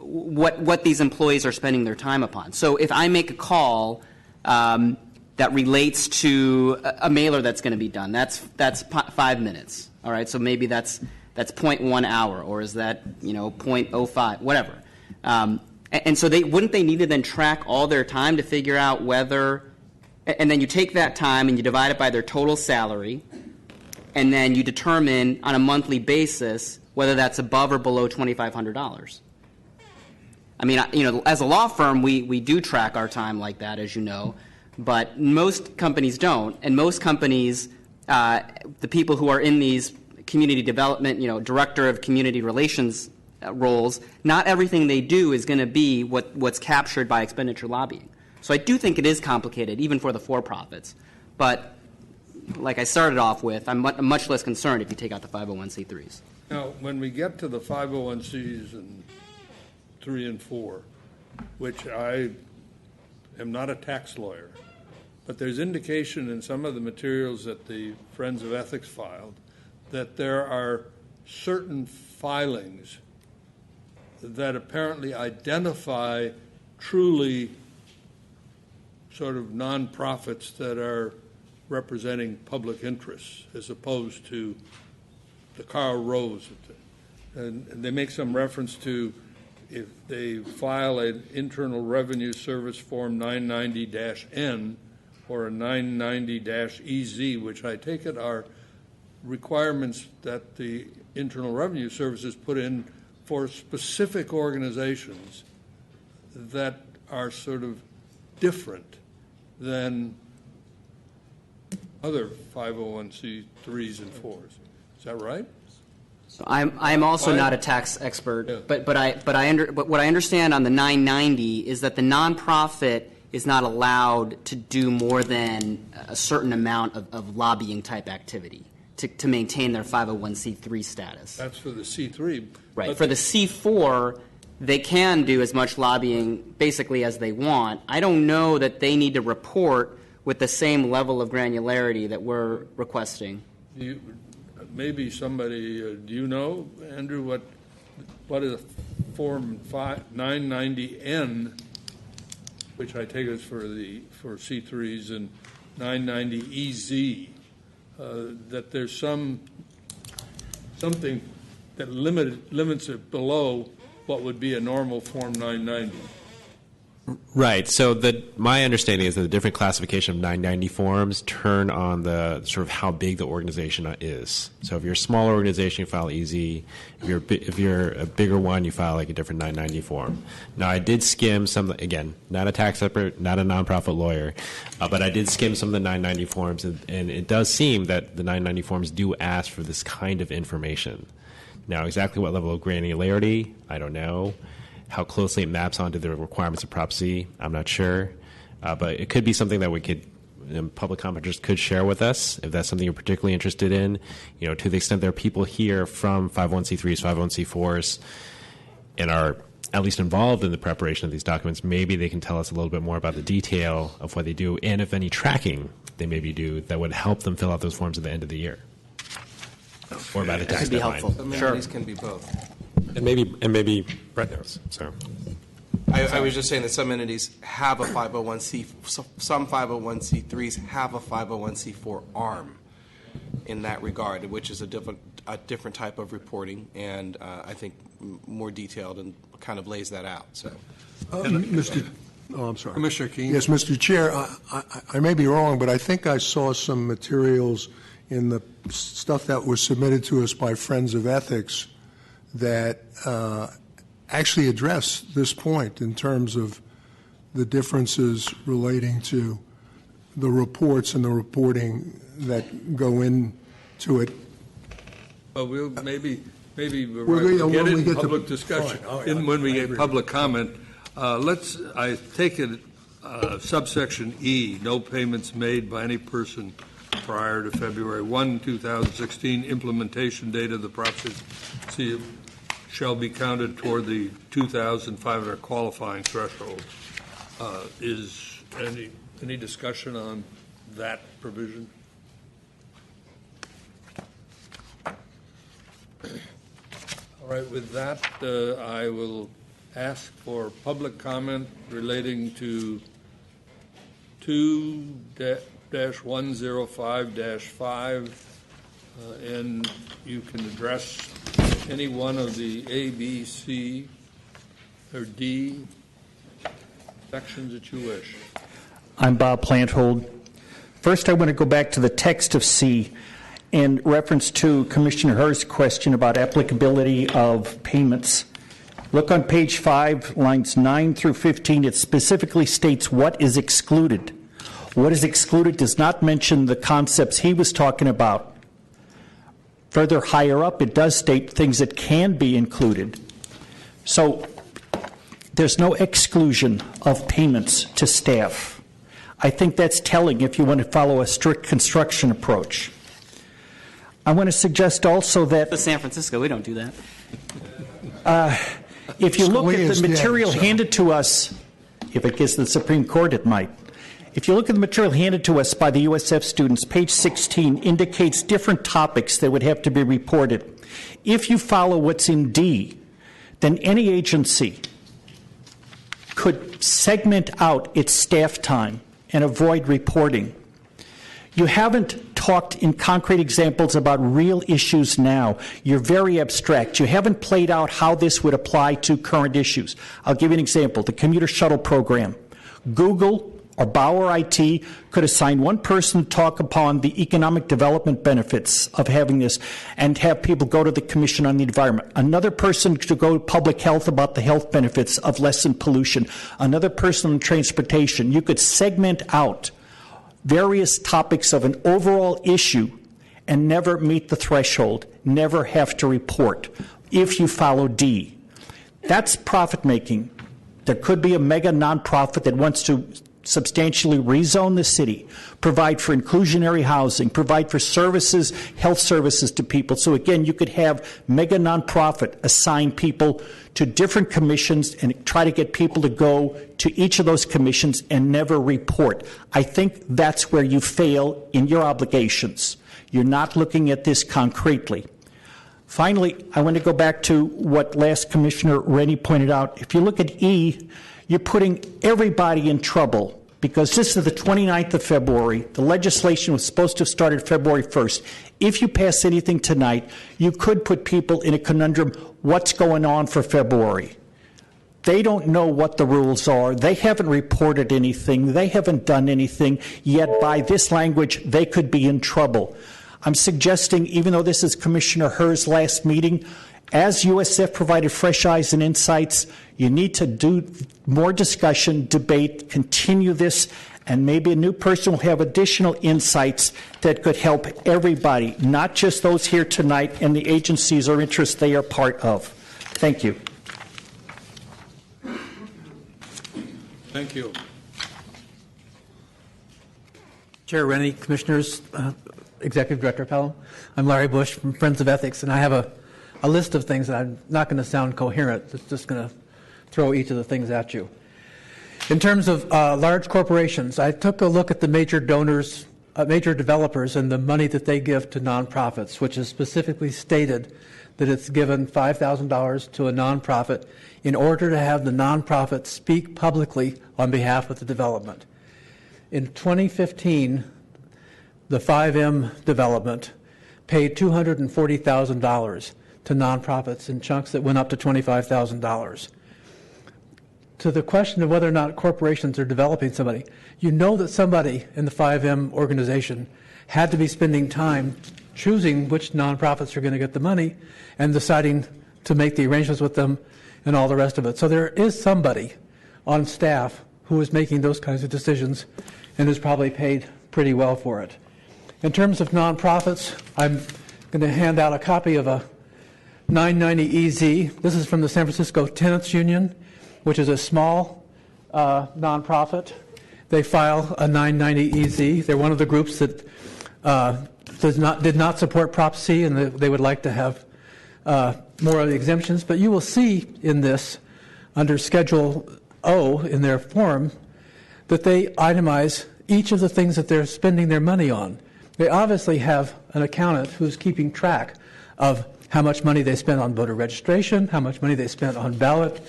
what these employees are spending their time upon. So if I make a call that relates to a mailer that's going to be done, that's 5 minutes. All right, so maybe that's 0.1 hour, or is that 0.05, whatever. And so wouldn't they need to then track all their time to figure out whether, and then you take that time and you divide it by their total salary, and then you determine on a monthly basis whether that's above or below $2,500. I mean, as a law firm, we do track our time like that, as you know, but most companies don't, and most companies, the people who are in these community development, director of community relations roles, not everything they do is going to be what's captured by expenditure lobbying. So I do think it is complicated, even for the for-profits. But like I started off with, I'm much less concerned if you take out the 501c3s. Now, when we get to the 501cs and 3 and 4, which I am not a tax lawyer, but there's indication in some of the materials that the Friends of Ethics filed that there are certain filings that apparently identify truly sort of nonprofits that are representing public interests as opposed to the Karl Rose. And they make some reference to if they file an Internal Revenue Service Form 990-N or a 990-EZ, which I take it are requirements that the Internal Revenue Service has put in for specific organizations that are sort of different than other 501c3s and 4s. Is that right? So I'm also not a tax expert, yeah. but what I understand on the 990 is that the nonprofit is not allowed to do more than a certain amount of lobbying type activity to maintain their 501c3 status. That's for the C3. Right. For the C4, they can do as much lobbying basically as they want. I don't know that they need to report with the same level of granularity that we're requesting. Maybe somebody, do you know, Andrew, what is Form 990N, which I take is for C3s, and 990EZ, that there's something that limits it below what would be a normal Form 990. Right. So my understanding is that the different classification of 990 forms turn on the sort of how big the organization is. So if you're a smaller organization, you file easy. If you're a bigger one, you file like a different 990 form. Now, I did skim some, again, not a tax expert, not a nonprofit lawyer, but I did skim some of the 990 forms, and it does seem that the 990 forms do ask for this kind of information. Now, exactly what level of granularity, I don't know. How closely it maps onto the requirements of Prop C, I'm not sure. But it could be something that we could, public commenters could share with us if that's something you're particularly interested in. You know, to the extent there are people here from 501c3s, 501c4s, and are at least involved in the preparation of these documents, maybe they can tell us a little bit more about the detail of what they do and if any tracking they maybe do that would help them fill out those forms at the end of the year. Or by the tax deadline. That could be helpful. Sure. Can be both. And maybe Brett knows. So, I was just saying that some entities have a 501c, some 501c3s have a 501c4 arm in that regard, which is a different type of reporting, and I think more detailed and kind of lays that out. So, I'm sorry, Commissioner Keene. Yes, Mr. Chair, I may be wrong, but I think I saw some materials in the stuff that was submitted to us by Friends of Ethics that actually address this point in terms of the differences relating to the reports and the reporting that go into it. Well, maybe we'll get into public discussion. When we get public comment, I take it subsection E, no payments made by any person prior to February 1, 2016, implementation date of the property shall be counted toward the 2,500 qualifying threshold. Is any discussion on that provision? All right, with that, I will ask for public comment relating to 2-105-5, and you can address any one of the A, B, C, or D sections that you wish. I'm Bob Planthold. First, I want to go back to the text of C in reference to Commissioner Herr's question about applicability of payments. Look on page 5, lines 9 through 15. It specifically states what is excluded. What is excluded does not mention the concepts he was talking about. Further higher up, it does state things that can be included. So there's no exclusion of payments to staff. I think that's telling if you want to follow a strict construction approach. I want to suggest also that the San Francisco, we don't do that. If you look at the material handed to us, if it gets to the Supreme Court, it might. If you look at the material handed to us by the USF students, page 16 indicates different topics that would have to be reported. If you follow what's in D, then any agency could segment out its staff time and avoid reporting. You haven't talked in concrete examples about real issues now. You're very abstract. You haven't played out how this would apply to current issues. I'll give you an example. The commuter shuttle program. Google or Bauer IT could assign one person to talk upon the economic development benefits of having this and have people go to the Commission on the Environment. Another person to go to public health about the health benefits of lessen pollution. Another person on transportation. You could segment out various topics of an overall issue and never meet the threshold, never have to report if you follow D. That's profit making. There could be a mega nonprofit that wants to substantially rezone the city, provide for inclusionary housing, provide for services, health services to people. So again, you could have mega nonprofit assign people to different commissions and try to get people to go to each of those commissions and never report. I think that's where you fail in your obligations. You're not looking at this concretely. Finally, I want to go back to what last Commissioner Rennie pointed out. If you look at E, you're putting everybody in trouble because this is the 29th of February. The legislation was supposed to have started February 1st. If you pass anything tonight, you could put people in a conundrum. What's going on for February? They don't know what the rules are. They haven't reported anything. They haven't done anything. Yet by this language, they could be in trouble. I'm suggesting, even though this is Commissioner Herr's last meeting, as USF provided fresh eyes and insights, you need to do more discussion, debate, continue this, and maybe a new person will have additional insights that could help everybody, not just those here tonight and the agencies or interests they are part of. Thank you. Thank you. Chair Rennie, Commissioners, Executive Director Pelham, I'm Larry Bush from Friends of Ethics, and I have a list of things that I'm not going to sound coherent. It's just going to throw each of the things at you. In terms of large corporations, I took a look at the major donors, major developers, and the money that they give to nonprofits, which is specifically stated that it's given $5,000 to a nonprofit in order to have the nonprofit speak publicly on behalf of the development. In 2015, the 5M development paid $240,000 to nonprofits in chunks that went up to $25,000. To the question of whether or not corporations are developing somebody, you know that somebody in the 5M organization had to be spending time choosing which nonprofits are going to get the money and deciding to make the arrangements with them and all the rest of it. So there is somebody on staff who is making those kinds of decisions and is probably paid pretty well for it. In terms of nonprofits, I'm going to hand out a copy of a 990EZ. This is from the San Francisco Tenants Union, which is a small nonprofit. They file a 990EZ. They're one of the groups that did not support Prop C, and they would like to have more of the exemptions. But you will see in this, under Schedule O in their form, that they itemize each of the things that they're spending their money on. They obviously have an accountant who's keeping track of how much money they spend on voter registration, how much money they spent on ballot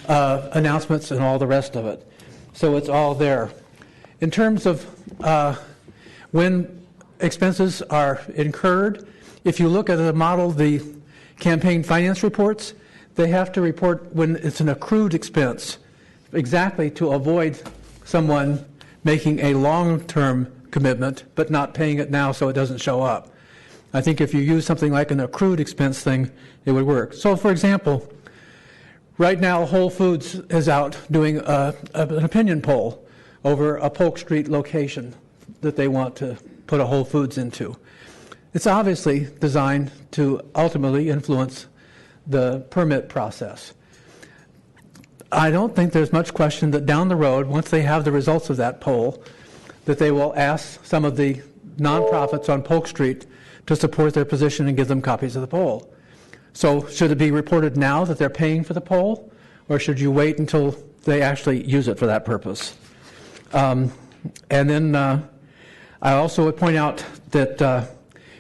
announcements, and all the rest of it. So it's all there. In terms of when expenses are incurred, if you look at the model, the campaign finance reports, they have to report when it's an accrued expense, exactly to avoid someone making a long-term commitment but not paying it now so it doesn't show up. I think if you use something like an accrued expense thing, it would work. So, for example, right now Whole Foods is out doing an opinion poll over a Polk Street location that they want to put a Whole Foods into. It's obviously designed to ultimately influence the permit process. I don't think there's much question that down the road, once they have the results of that poll, that they will ask some of the nonprofits on Polk Street to support their position and give them copies of the poll. So should it be reported now that they're paying for the poll, or should you wait until they actually use it for that purpose? And then I also would point out that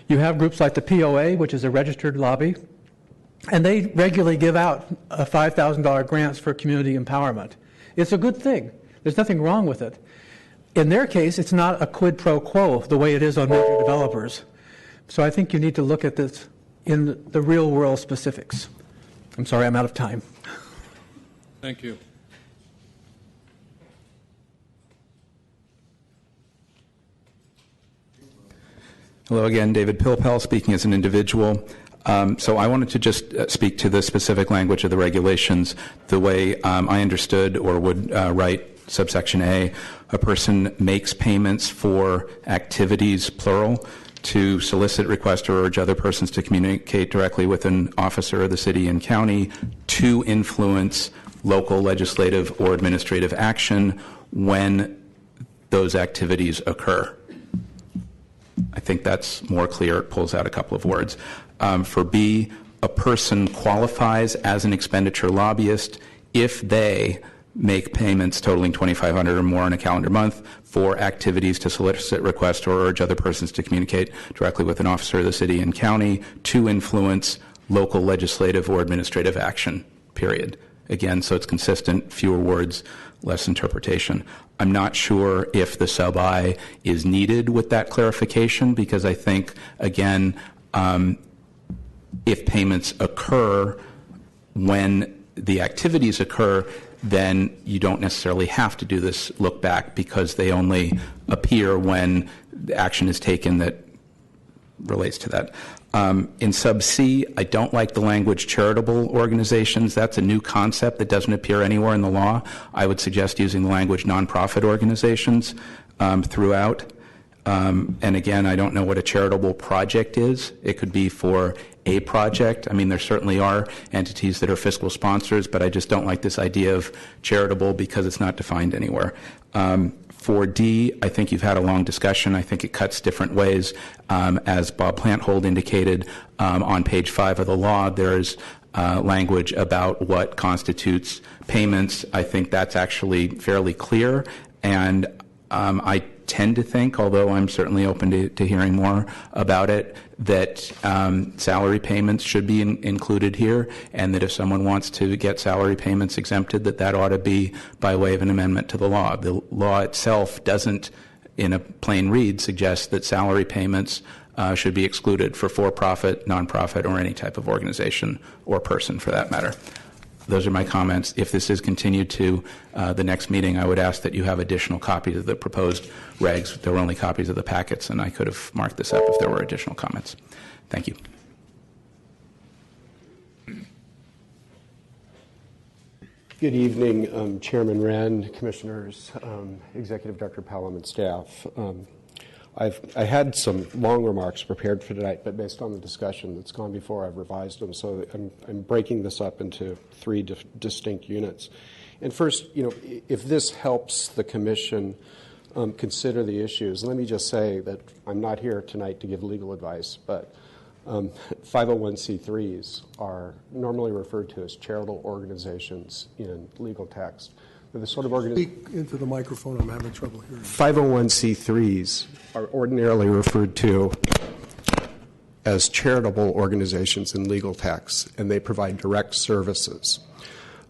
you have groups like the POA, which is a registered lobby, and they regularly give out $5,000 grants for community empowerment. It's a good thing. There's nothing wrong with it. In their case, it's not a quid pro quo the way it is on major developers. So I think you need to look at this in the real world specifics. I'm sorry, I'm out of time. Thank you. Hello again, David Pilpel, speaking as an individual. So I wanted to just speak to the specific language of the regulations. The way I understood or would write subsection A, a person makes payments for activities, plural, to solicit, request, or urge other persons to communicate directly with an officer of the city and county to influence local legislative or administrative action when those activities occur. I think that's more clear. It pulls out a couple of words. For B, a person qualifies as an expenditure lobbyist if they make payments totaling $2,500 or more in a calendar month for activities to solicit, request, or urge other persons to communicate directly with an officer of the city and county to influence local legislative or administrative action, period. Again, so it's consistent, fewer words, less interpretation. I'm not sure if the sub-I is needed with that clarification because I think, again, if payments occur when the activities occur, then you don't necessarily have to do this look back because they only appear when the action is taken that relates to that. In sub C, I don't like the language charitable organizations. That's a new concept that doesn't appear anywhere in the law. I would suggest using the language nonprofit organizations throughout. And again, I don't know what a charitable project is. It could be for a project. I mean, there certainly are entities that are fiscal sponsors, but I just don't like this idea of charitable because it's not defined anywhere. For D, I think you've had a long discussion. I think it cuts different ways. As Bob Planthold indicated, on page 5 of the law, there's language about what constitutes payments. I think that's actually fairly clear. And I tend to think, although I'm certainly open to hearing more about it, that salary payments should be included here, and that if someone wants to get salary payments exempted, that ought to be by way of an amendment to the law. The law itself doesn't, in a plain read, suggest that salary payments should be excluded for-profit, nonprofit, or any type of organization or person for that matter. Those are my comments. If this is continued to the next meeting, I would ask that you have additional copies of the proposed regs. There were only copies of the packets, and I could have marked this up if there were additional comments. Thank you. Good evening, Chairman Wren, Commissioners, Executive Director Pelham, and staff. I had some long remarks prepared for tonight, but based on the discussion that's gone before, I've revised them. So I'm breaking this up into 3 distinct units. And first, if this helps the Commission consider the issues, let me just say that I'm not here tonight to give legal advice, but 501c3s are normally referred to as charitable organizations in legal text. They're the sort of Speak into the microphone. I'm having trouble hearing. 501c3s are ordinarily referred to as charitable organizations in legal texts, and they provide direct services.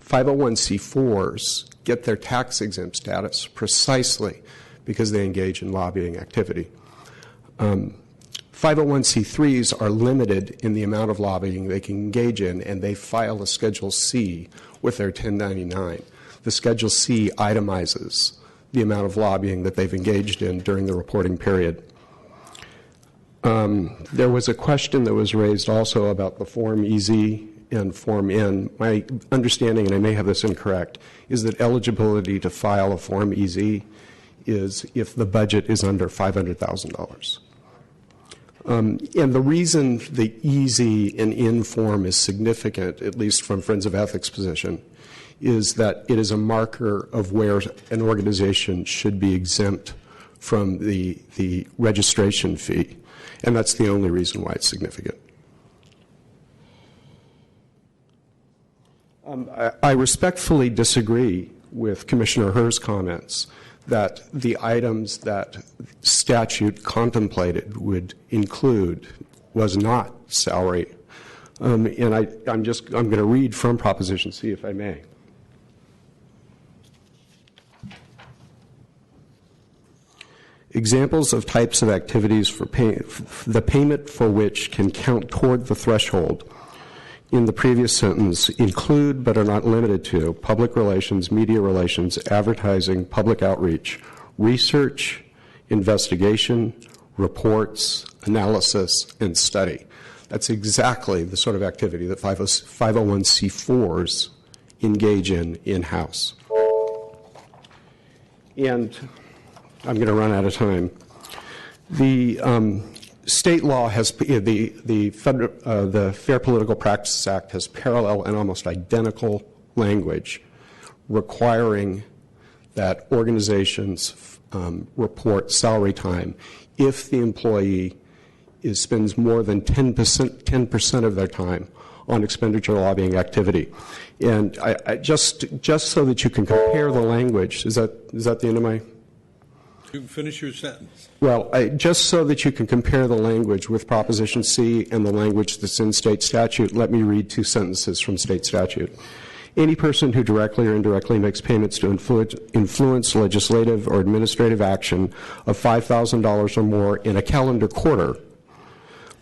501c4s get their tax-exempt status precisely because they engage in lobbying activity. 501c3s are limited in the amount of lobbying they can engage in, and they file a Schedule C with their 1099. The Schedule C itemizes the amount of lobbying that they've engaged in during the reporting period. There was a question that was raised also about the Form EZ and Form N. My understanding, and I may have this incorrect, is that eligibility to file a Form EZ is if the budget is under $500,000. And the reason the EZ and N form is significant, at least from Friends of Ethics' position, is that it is a marker of where an organization should be exempt from the registration fee. And that's the only reason why it's significant. I respectfully disagree with Commissioner Herr's comments that the items that statute contemplated would include was not salary. And I'm going to read from Proposition C, if I may. Examples of types of activities for the payment for which can count toward the threshold in the previous sentence include but are not limited to public relations, media relations, advertising, public outreach, research, investigation, reports, analysis, and study. That's exactly the sort of activity that 501c4s engage in in-house. And I'm going to run out of time. The state law has the Fair Political Practices Act has parallel and almost identical language requiring that organizations report salary time if the employee spends more than 10% of their time on expenditure lobbying activity. And I just so that you can compare the language, is that the end of my? You can finish your sentence. Well, just so that you can compare the language with Proposition C and the language that's in state statute, let me read two sentences from state statute. Any person who directly or indirectly makes payments to influence legislative or administrative action of $5,000 or more in a calendar quarter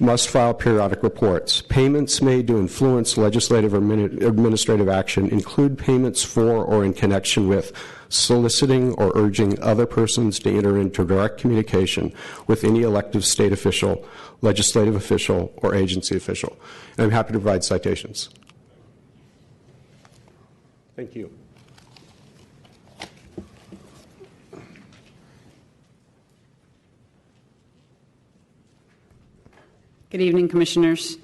must file periodic reports. Payments made to influence legislative or administrative action include payments for or in connection with soliciting or urging other persons to enter into direct communication with any elective state official, legislative official, or agency official. And I'm happy to provide citations. Thank you. Good evening, Commissioners.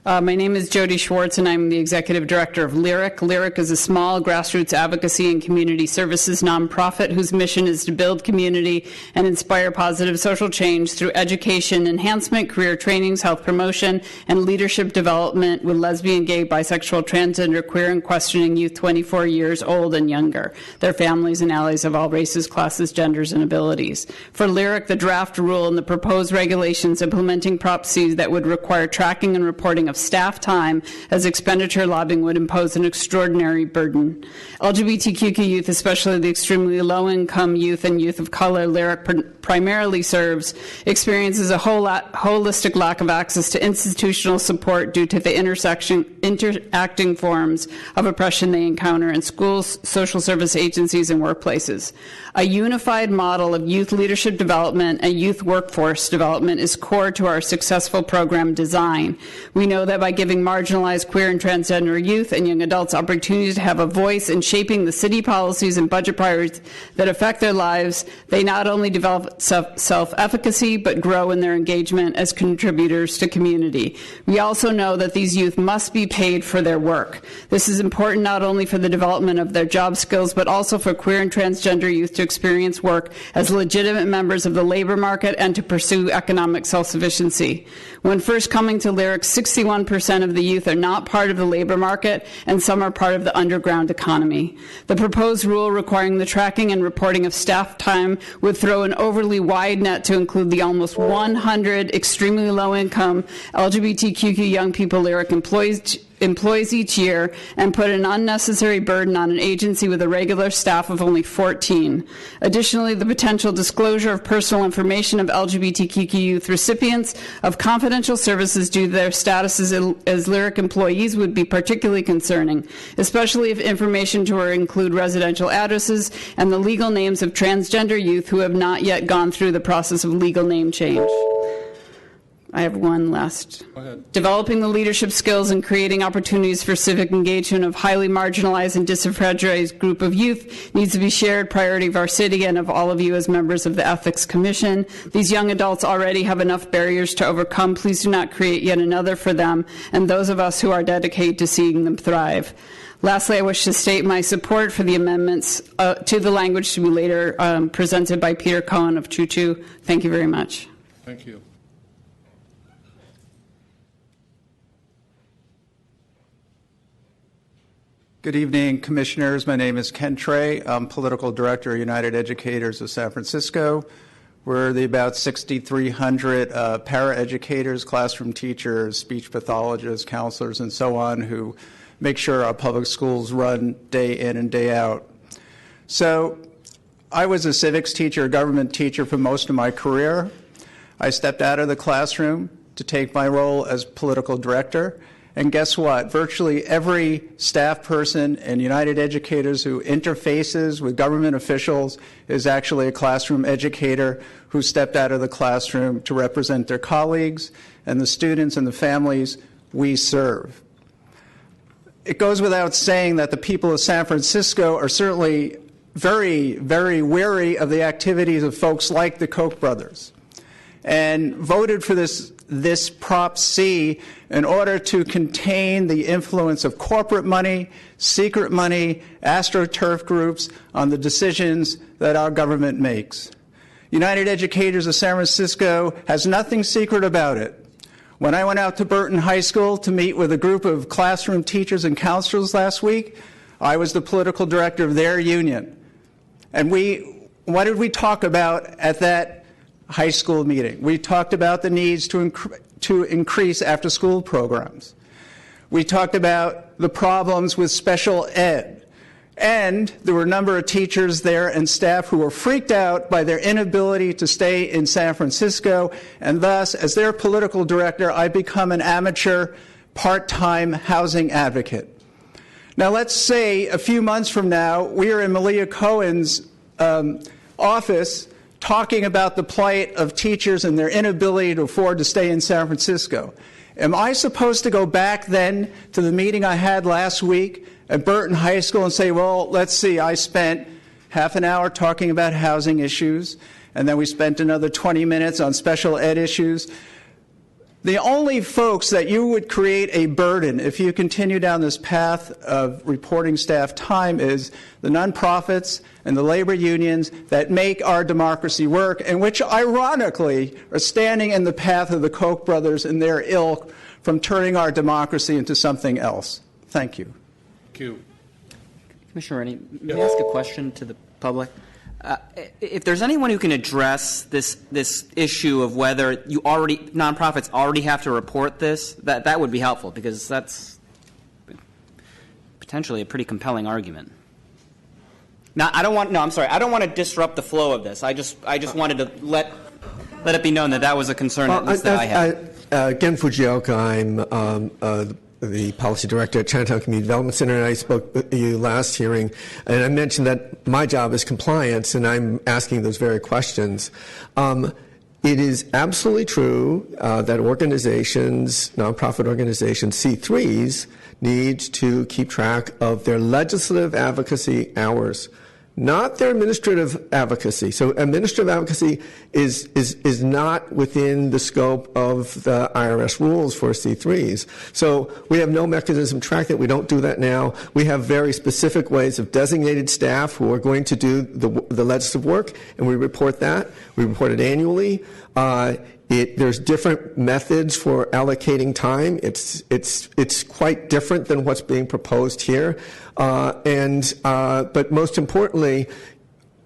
My name is Jody Schwartz, and I'm the Executive Director of LYRIC. LYRIC is a small grassroots advocacy and community services nonprofit whose mission is to build community and inspire positive social change through education enhancement, career trainings, health promotion, and leadership development with lesbian, gay, bisexual, transgender, queer, and questioning youth 24 years old and younger, their families and allies of all races, classes, genders, and abilities. For LYRIC, the draft rule and the proposed regulations implementing Prop C that would require tracking and reporting of staff time as expenditure lobbying would impose an extraordinary burden. LGBTQ youth, especially the extremely low-income youth and youth of color LYRIC primarily serves, experiences a holistic lack of access to institutional support due to the interacting forms of oppression they encounter in schools, social service agencies, and workplaces. A unified model of youth leadership development and youth workforce development is core to our successful program design. We know that by giving marginalized queer and transgender youth and young adults opportunities to have a voice in shaping the city policies and budget priorities that affect their lives, they not only develop self-efficacy but grow in their engagement as contributors to community. We also know that these youth must be paid for their work. This is important not only for the development of their job skills but also for queer and transgender youth to experience work as legitimate members of the labor market and to pursue economic self-sufficiency. When first coming to LYRIC, 61% of the youth are not part of the labor market, and some are part of the underground economy. The proposed rule requiring the tracking and reporting of staff time would throw an overly wide net to include the almost 100 extremely low-income LGBTQ young people LYRIC employs each year and put an unnecessary burden on an agency with a regular staff of only 14. Additionally, the potential disclosure of personal information of LGBTQ youth recipients of confidential services due to their status as LYRIC employees would be particularly concerning, especially if information to include residential addresses and the legal names of transgender youth who have not yet gone through the process of legal name change. I have one last. Go ahead. Developing the leadership skills and creating opportunities for civic engagement of highly marginalized and disenfranchised group of youth needs to be shared priority of our city and of all of you as members of the Ethics Commission. These young adults already have enough barriers to overcome. Please do not create yet another for them and those of us who are dedicated to seeing them thrive. Lastly, I wish to state my support for the amendments to the language to be later presented by Peter Cohen of Choo Choo. Thank you very much. Thank you. Good evening, Commissioners. My name is Ken Trey. I'm Political Director of United Educators of San Francisco. We're the about 6,300 paraeducators, classroom teachers, speech pathologists, counselors, and so on who make sure our public schools run day in and day out. So I was a civics teacher, a government teacher for most of my career. I stepped out of the classroom to take my role as political director. And guess what? Virtually every staff person in United Educators who interfaces with government officials is actually a classroom educator who stepped out of the classroom to represent their colleagues and the students and the families we serve. It goes without saying that the people of San Francisco are certainly very, very wary of the activities of folks like the Koch brothers and voted for this Prop C in order to contain the influence of corporate money, secret money, astroturf groups on the decisions that our government makes. United Educators of San Francisco has nothing secret about it. When I went out to Burton High School to meet with a group of classroom teachers and counselors last week, I was the political director of their union. And what did we talk about at that high school meeting? We talked about the needs to increase after-school programs. We talked about the problems with special ed. And there were a number of teachers there and staff who were freaked out by their inability to stay in San Francisco. And thus, as their political director, I become an amateur part-time housing advocate. Now, let's say a few months from now, we are in Malia Cohen's office talking about the plight of teachers and their inability to afford to stay in San Francisco. Am I supposed to go back then to the meeting I had last week at Burton High School and say, well, let's see, I spent half an hour talking about housing issues, and then we spent another 20 minutes on special ed issues? The only folks that you would create a burden if you continue down this path of reporting staff time is the nonprofits and the labor unions that make our democracy work, and which ironically are standing in the path of the Koch brothers and their ilk from turning our democracy into something else. Thank you. Thank you. Commissioner Rennie, may I ask a question to the public? If there's anyone who can address this issue of whether nonprofits already have to report this, that would be helpful, because that's potentially a pretty compelling argument. Now, I don't want to disrupt the flow of this. I just wanted to let it be known that was a concern at least that I had. Gen Fujioka, I'm the policy director at Chinatown Community Development Center, and I spoke with you last hearing, and I mentioned that my job is compliance, and I'm asking those very questions. It is absolutely true that organizations, nonprofit organizations, C3s, need to keep track of their legislative advocacy hours, not their administrative advocacy. So administrative advocacy is not within the scope of the IRS rules for C3s. So we have no mechanism to track that. We don't do that now. We have very specific ways of designated staff who are going to do the legislative work, and we report that. We report it annually. There's different methods for allocating time. It's quite different than what's being proposed here. But most importantly,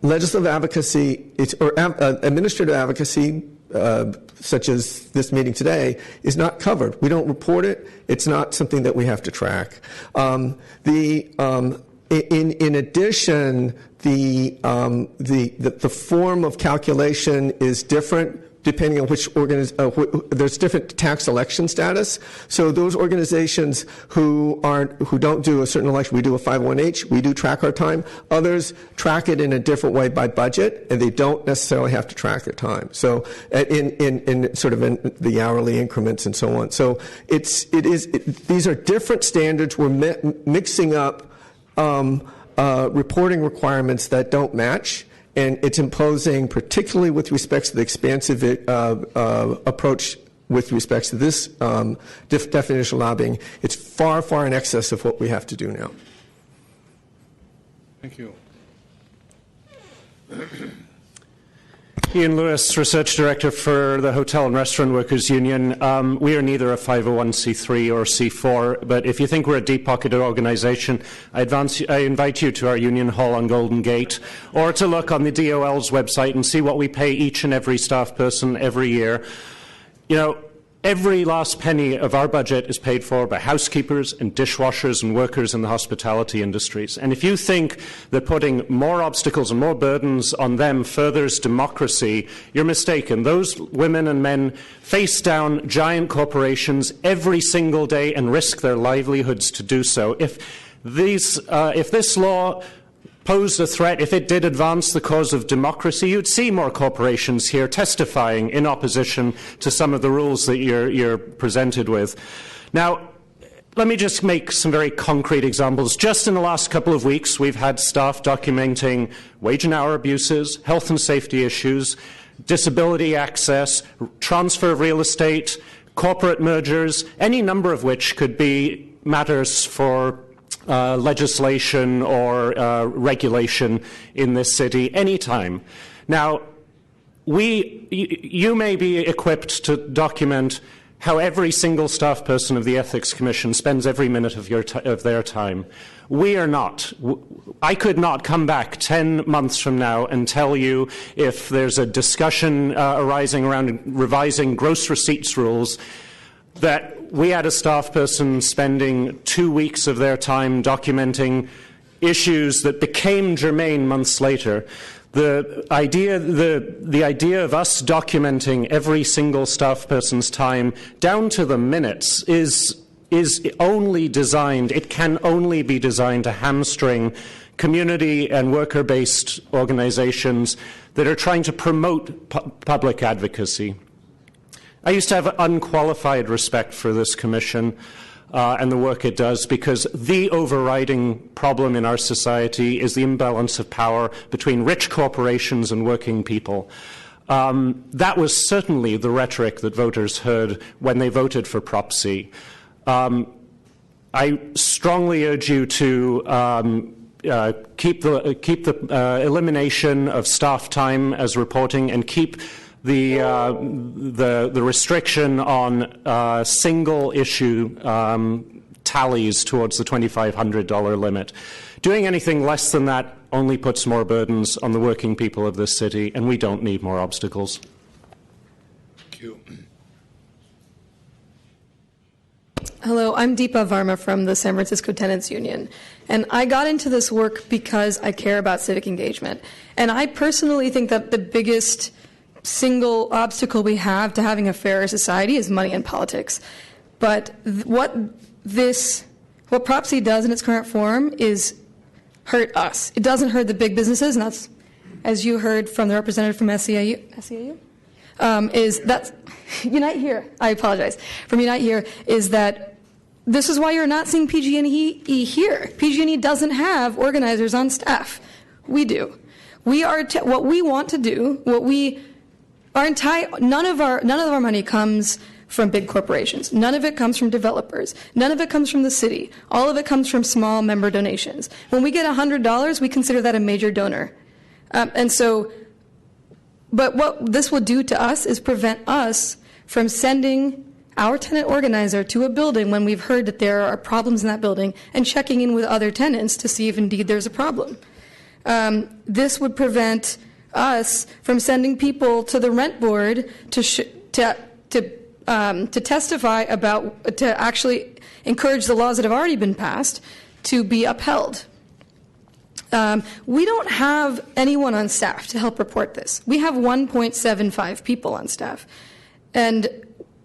legislative advocacy or administrative advocacy, such as this meeting today, is not covered. We don't report it. It's not something that we have to track. In addition, the form of calculation is different depending on which there's different tax election status. So those organizations who don't do a certain election, we do a 501H, we do track our time. Others track it in a different way by budget, and they don't necessarily have to track their time. So in sort of in the hourly increments and so on. So these are different standards. We're mixing up reporting requirements that don't match. And it's imposing, particularly with respect to the expansive approach with respect to this definition of lobbying, it's far, far in excess of what we have to do now. Thank you. Ian Lewis, Research Director for the Hotel and Restaurant Workers Union. We are neither a 501c3 or C4, but if you think we're a deep-pocketed organization, I invite you to our Union Hall on Golden Gate, or to look on the DOL's website and see what we pay each and every staff person every year. You know, every last penny of our budget is paid for by housekeepers and dishwashers and workers in the hospitality industries. And if you think that putting more obstacles and more burdens on them furthers democracy, you're mistaken. Those women and men face down giant corporations every single day and risk their livelihoods to do so. If this law posed a threat, if it did advance the cause of democracy, you'd see more corporations here testifying in opposition to some of the rules that you're presented with. Now, let me just make some very concrete examples. Just in the last couple of weeks, we've had staff documenting wage and hour abuses, health and safety issues, disability access, transfer of real estate, corporate mergers, any number of which could be matters for legislation or regulation in this city anytime. Now, you may be equipped to document how every single staff person of the Ethics Commission spends every minute of their time. We are not. I could not come back 10 months from now and tell you if there's a discussion arising around revising gross receipts rules that we had a staff person spending 2 weeks of their time documenting issues that became germane months later. The idea of us documenting every single staff person's time down to the minutes is only designed, it can only be designed to hamstring community and worker-based organizations that are trying to promote public advocacy. I used to have unqualified respect for this commission and the work it does, because the overriding problem in our society is the imbalance of power between rich corporations and working people. That was certainly the rhetoric that voters heard when they voted for Prop C. I strongly urge you to keep the elimination of staff time as reporting, and keep the restriction on single issue tallies towards the $2,500 limit. Doing anything less than that only puts more burdens on the working people of this city, and we don't need more obstacles. Thank you. Hello, I'm Deepa Varma from the San Francisco Tenants Union, and I got into this work because I care about civic engagement. And I personally think that the biggest single obstacle we have to having a fairer society is money in politics. But what Prop C does in its current form is hurt us. It doesn't hurt the big businesses, and that's, as you heard from the representative from SEIU, is that Unite Here, I apologize, from Unite Here, is that this is why you're not seeing PG&E here. PG&E doesn't have organizers on staff. We do. We are what we want to do, none of our money comes from big corporations. None of it comes from developers. None of it comes from the city. All of it comes from small member donations. When we get $100, we consider that a major donor. But what this will do to us is prevent us from sending our tenant organizer to a building when we've heard that there are problems in that building, and checking in with other tenants to see if indeed there's a problem. This would prevent us from sending people to the rent board to testify about, to actually encourage the laws that have already been passed to be upheld. We don't have anyone on staff to help report this. We have 1.75 people on staff. And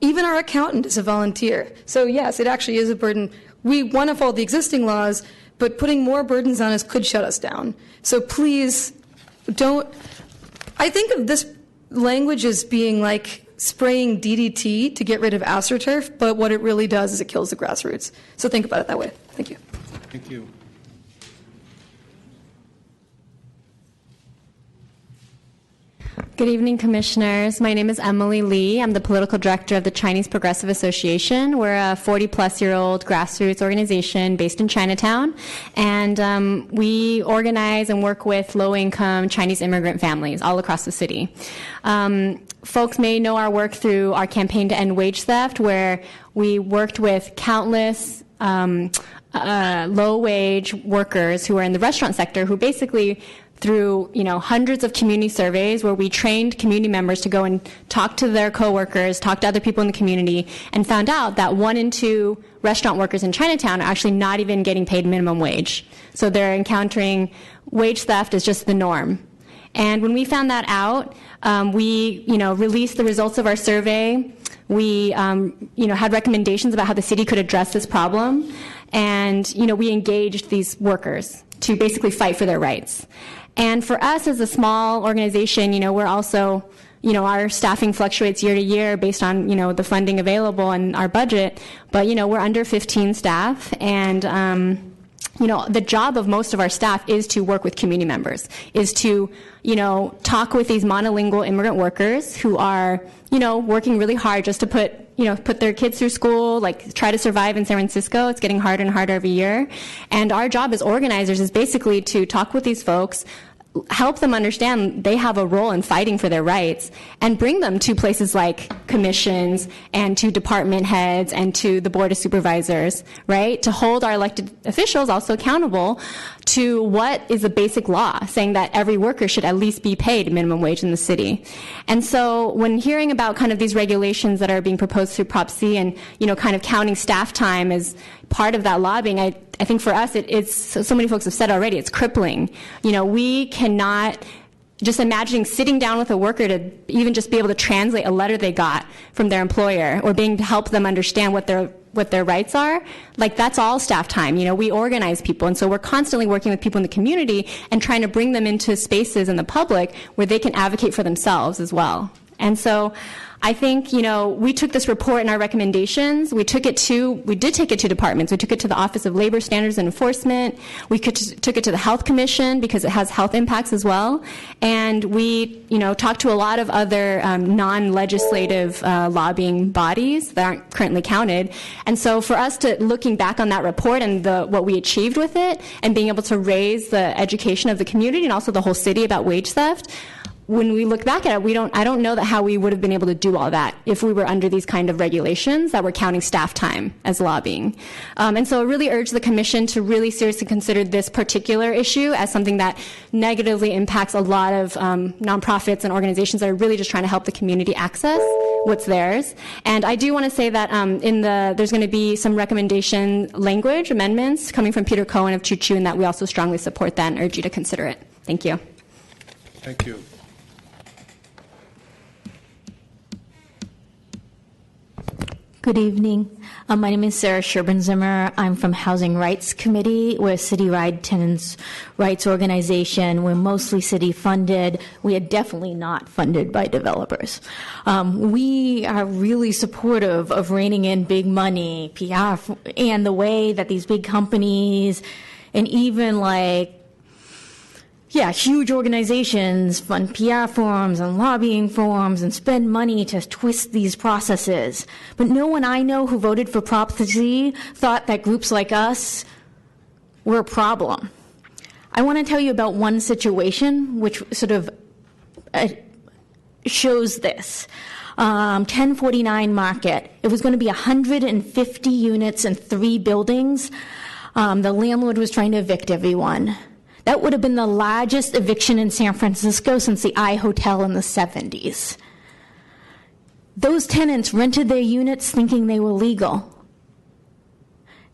even our accountant is a volunteer. So yes, it actually is a burden. We want to follow the existing laws, but putting more burdens on us could shut us down. So please don't. I think of this language as being like spraying DDT to get rid of AstroTurf, but what it really does is it kills the grassroots. So think about it that way. Thank you. Thank you. Good evening, Commissioners. My name is Emily Lee. I'm the Political Director of the Chinese Progressive Association. We're a 40-plus-year-old grassroots organization based in Chinatown, and we organize and work with low-income Chinese immigrant families all across the city. Folks may know our work through our campaign to end wage theft, where we worked with countless low-wage workers who are in the restaurant sector who basically through hundreds of community surveys where we trained community members to go and talk to their coworkers, talk to other people in the community, and found out that 1 in 2 restaurant workers in Chinatown are actually not even getting paid minimum wage. So they're encountering wage theft as just the norm. And when we found that out, we released the results of our survey. We had recommendations about how the city could address this problem, and we engaged these workers to basically fight for their rights. And for us as a small organization, we're also, our staffing fluctuates year to year based on, the funding available and our budget. But, we're under 15 staff, and, the job of most of our staff is to work with community members, is to, talk with these monolingual immigrant workers who are, working really hard just to put their kids through school, try to survive in San Francisco. It's getting harder and harder every year. And our job as organizers is basically to talk with these folks, help them understand they have a role in fighting for their rights, and bring them to places like commissions and to department heads and to the Board of Supervisors, right? To hold our elected officials also accountable to what is a basic law, saying that every worker should at least be paid minimum wage in the city. And so when hearing about kind of these regulations that are being proposed through Prop C and, kind of counting staff time as part of that lobbying, I think for us, it's so many folks have said already, it's crippling. We cannot, just imagining sitting down with a worker to even just be able to translate a letter they got from their employer or being to help them understand what their rights are, that's all staff time. We organize people, and so we're constantly working with people in the community and trying to bring them into spaces in the public where they can advocate for themselves as well. And so I think, we took this report and our recommendations. We did take it to departments. We took it to the Office of Labor Standards and Enforcement. We took it to the Health Commission because it has health impacts as well. And we, talked to a lot of other non-legislative lobbying bodies that aren't currently counted. And so for us to looking back on that report and what we achieved with it and being able to raise the education of the community and also the whole city about wage theft, when we look back at it, I don't know how we would have been able to do all that if we were under these kind of regulations that were counting staff time as lobbying. And so I really urge the Commission to really seriously consider this particular issue as something that negatively impacts a lot of nonprofits and organizations that are really just trying to help the community access what's theirs. And I do want to say that there's going to be some recommendation language amendments coming from Peter Cohen of Choo Choo, and that we also strongly support that and urge you to consider it. Thank you. Thank you. Good evening. My name is Sarah Sherburn-Zimmer. I'm from Housing Rights Committee. We're a citywide tenants' rights organization. We're mostly city-funded. We are definitely not funded by developers. We are really supportive of reining in big money, PR, and the way that these big companies and even huge organizations fund PR forums and lobbying forums and spend money to twist these processes. But no one I know who voted for Prop C thought that groups like us were a problem. I want to tell you about one situation which sort of shows this. 1049 Market. It was going to be 150 units in 3 buildings. The landlord was trying to evict everyone. That would have been the largest eviction in San Francisco since the I Hotel in the 70s. Those tenants rented their units thinking they were legal.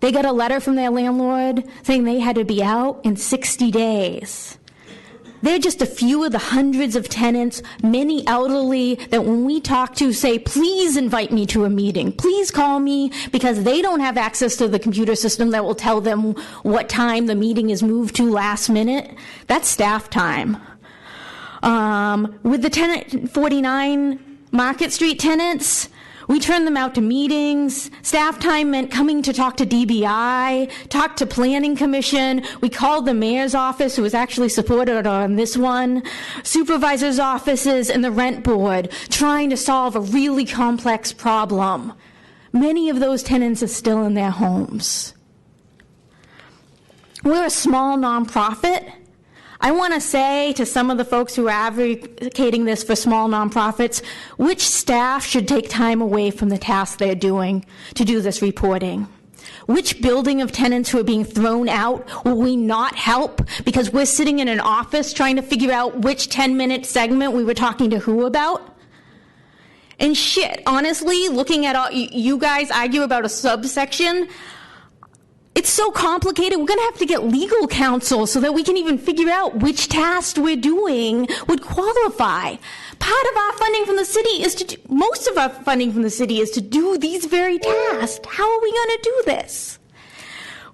They got a letter from their landlord saying they had to be out in 60 days. They're just a few of the hundreds of tenants, many elderly, that when we talk to say, please invite me to a meeting, please call me, because they don't have access to the computer system that will tell them what time the meeting is moved to last minute. That's staff time. With the 1049 Market Street tenants, We turned them out to meetings. Staff time meant coming to talk to DBI, talk to Planning Commission. We called the mayor's office, who was actually supported on this one, supervisors' offices, and the rent board, trying to solve a really complex problem. Many of those tenants are still in their homes. We're a small nonprofit. I want to say to some of the folks who are advocating this for small nonprofits, which staff should take time away from the task they're doing to do this reporting? Which building of tenants who are being thrown out will we not help because we're sitting in an office trying to figure out which 10-minute segment we were talking to who about? And shit, honestly, looking at all, you guys argue about a subsection, it's so complicated, we're going to have to get legal counsel so that we can even figure out which task we're doing would qualify. Part of our funding from the city is to most of our funding from the city is to do these very tasks. How are we going to do this?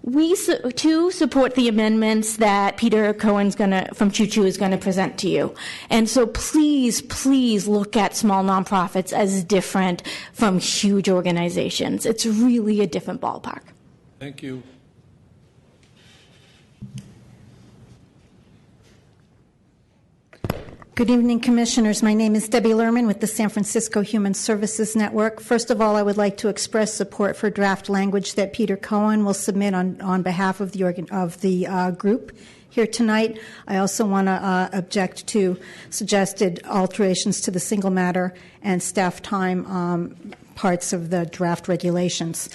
We too support the amendments that Peter Cohen from Choo Choo is going to present to you. And so please, please look at small nonprofits as different from huge organizations. It's really a different ballpark. Thank you. Good evening, Commissioners. My name is Debbie Lerman with the San Francisco Human Services Network. First of all, I would like to express support for draft language that Peter Cohen will submit on behalf of the group here tonight. I also want to object to suggested alterations to the single matter and staff time parts of the draft regulations.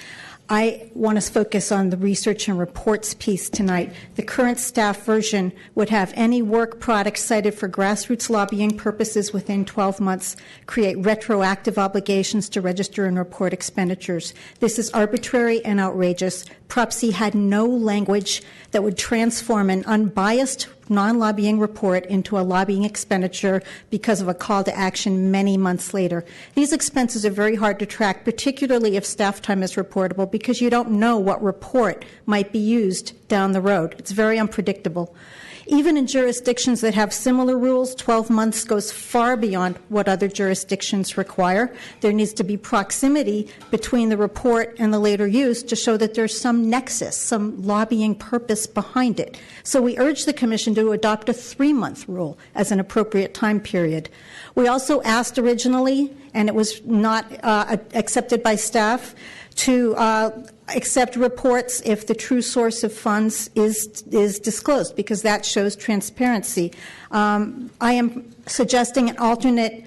I want to focus on the research and reports piece tonight. The current staff version would have any work product cited for grassroots lobbying purposes within 12 months create retroactive obligations to register and report expenditures. This is arbitrary and outrageous. Prop C had no language that would transform an unbiased non-lobbying report into a lobbying expenditure because of a call to action many months later. These expenses are very hard to track, particularly if staff time is reportable, because you don't know what report might be used down the road. It's very unpredictable. Even in jurisdictions that have similar rules, 12 months goes far beyond what other jurisdictions require. There needs to be proximity between the report and the later use to show that there's some nexus, some lobbying purpose behind it. So we urge the Commission to adopt a 3-month rule as an appropriate time period. We also asked originally, and it was not accepted by staff, to accept reports if the true source of funds is disclosed, because that shows transparency. I am suggesting an alternate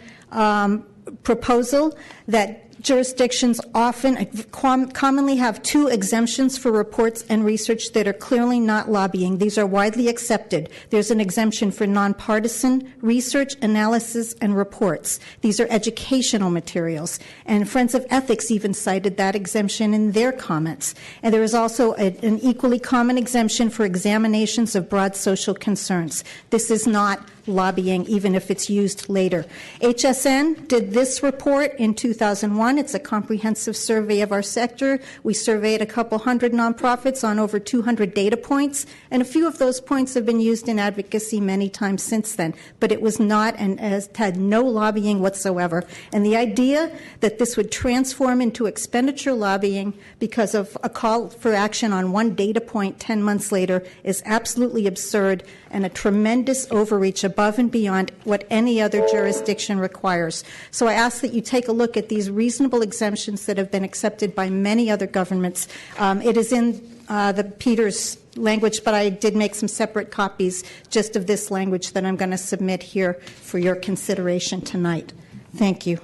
proposal that jurisdictions commonly have 2 exemptions for reports and research that are clearly not lobbying. These are widely accepted. There's an exemption for nonpartisan research, analysis, and reports. These are educational materials. And Friends of Ethics even cited that exemption in their comments. And there is also an equally common exemption for examinations of broad social concerns. This is not lobbying, even if it's used later. HSN did this report in 2001. It's a comprehensive survey of our sector. We surveyed a couple hundred nonprofits on over 200 data points, and a few of those points have been used in advocacy many times since then. But it was not and has had no lobbying whatsoever. And the idea that this would transform into expenditure lobbying because of a call for action on one data point 10 months later is absolutely absurd and a tremendous overreach above and beyond what any other jurisdiction requires. So I ask that you take a look at these reasonable exemptions that have been accepted by many other governments. It is in the Peters language, but I did make some separate copies just of this language that I'm going to submit here for your consideration tonight. Thank you.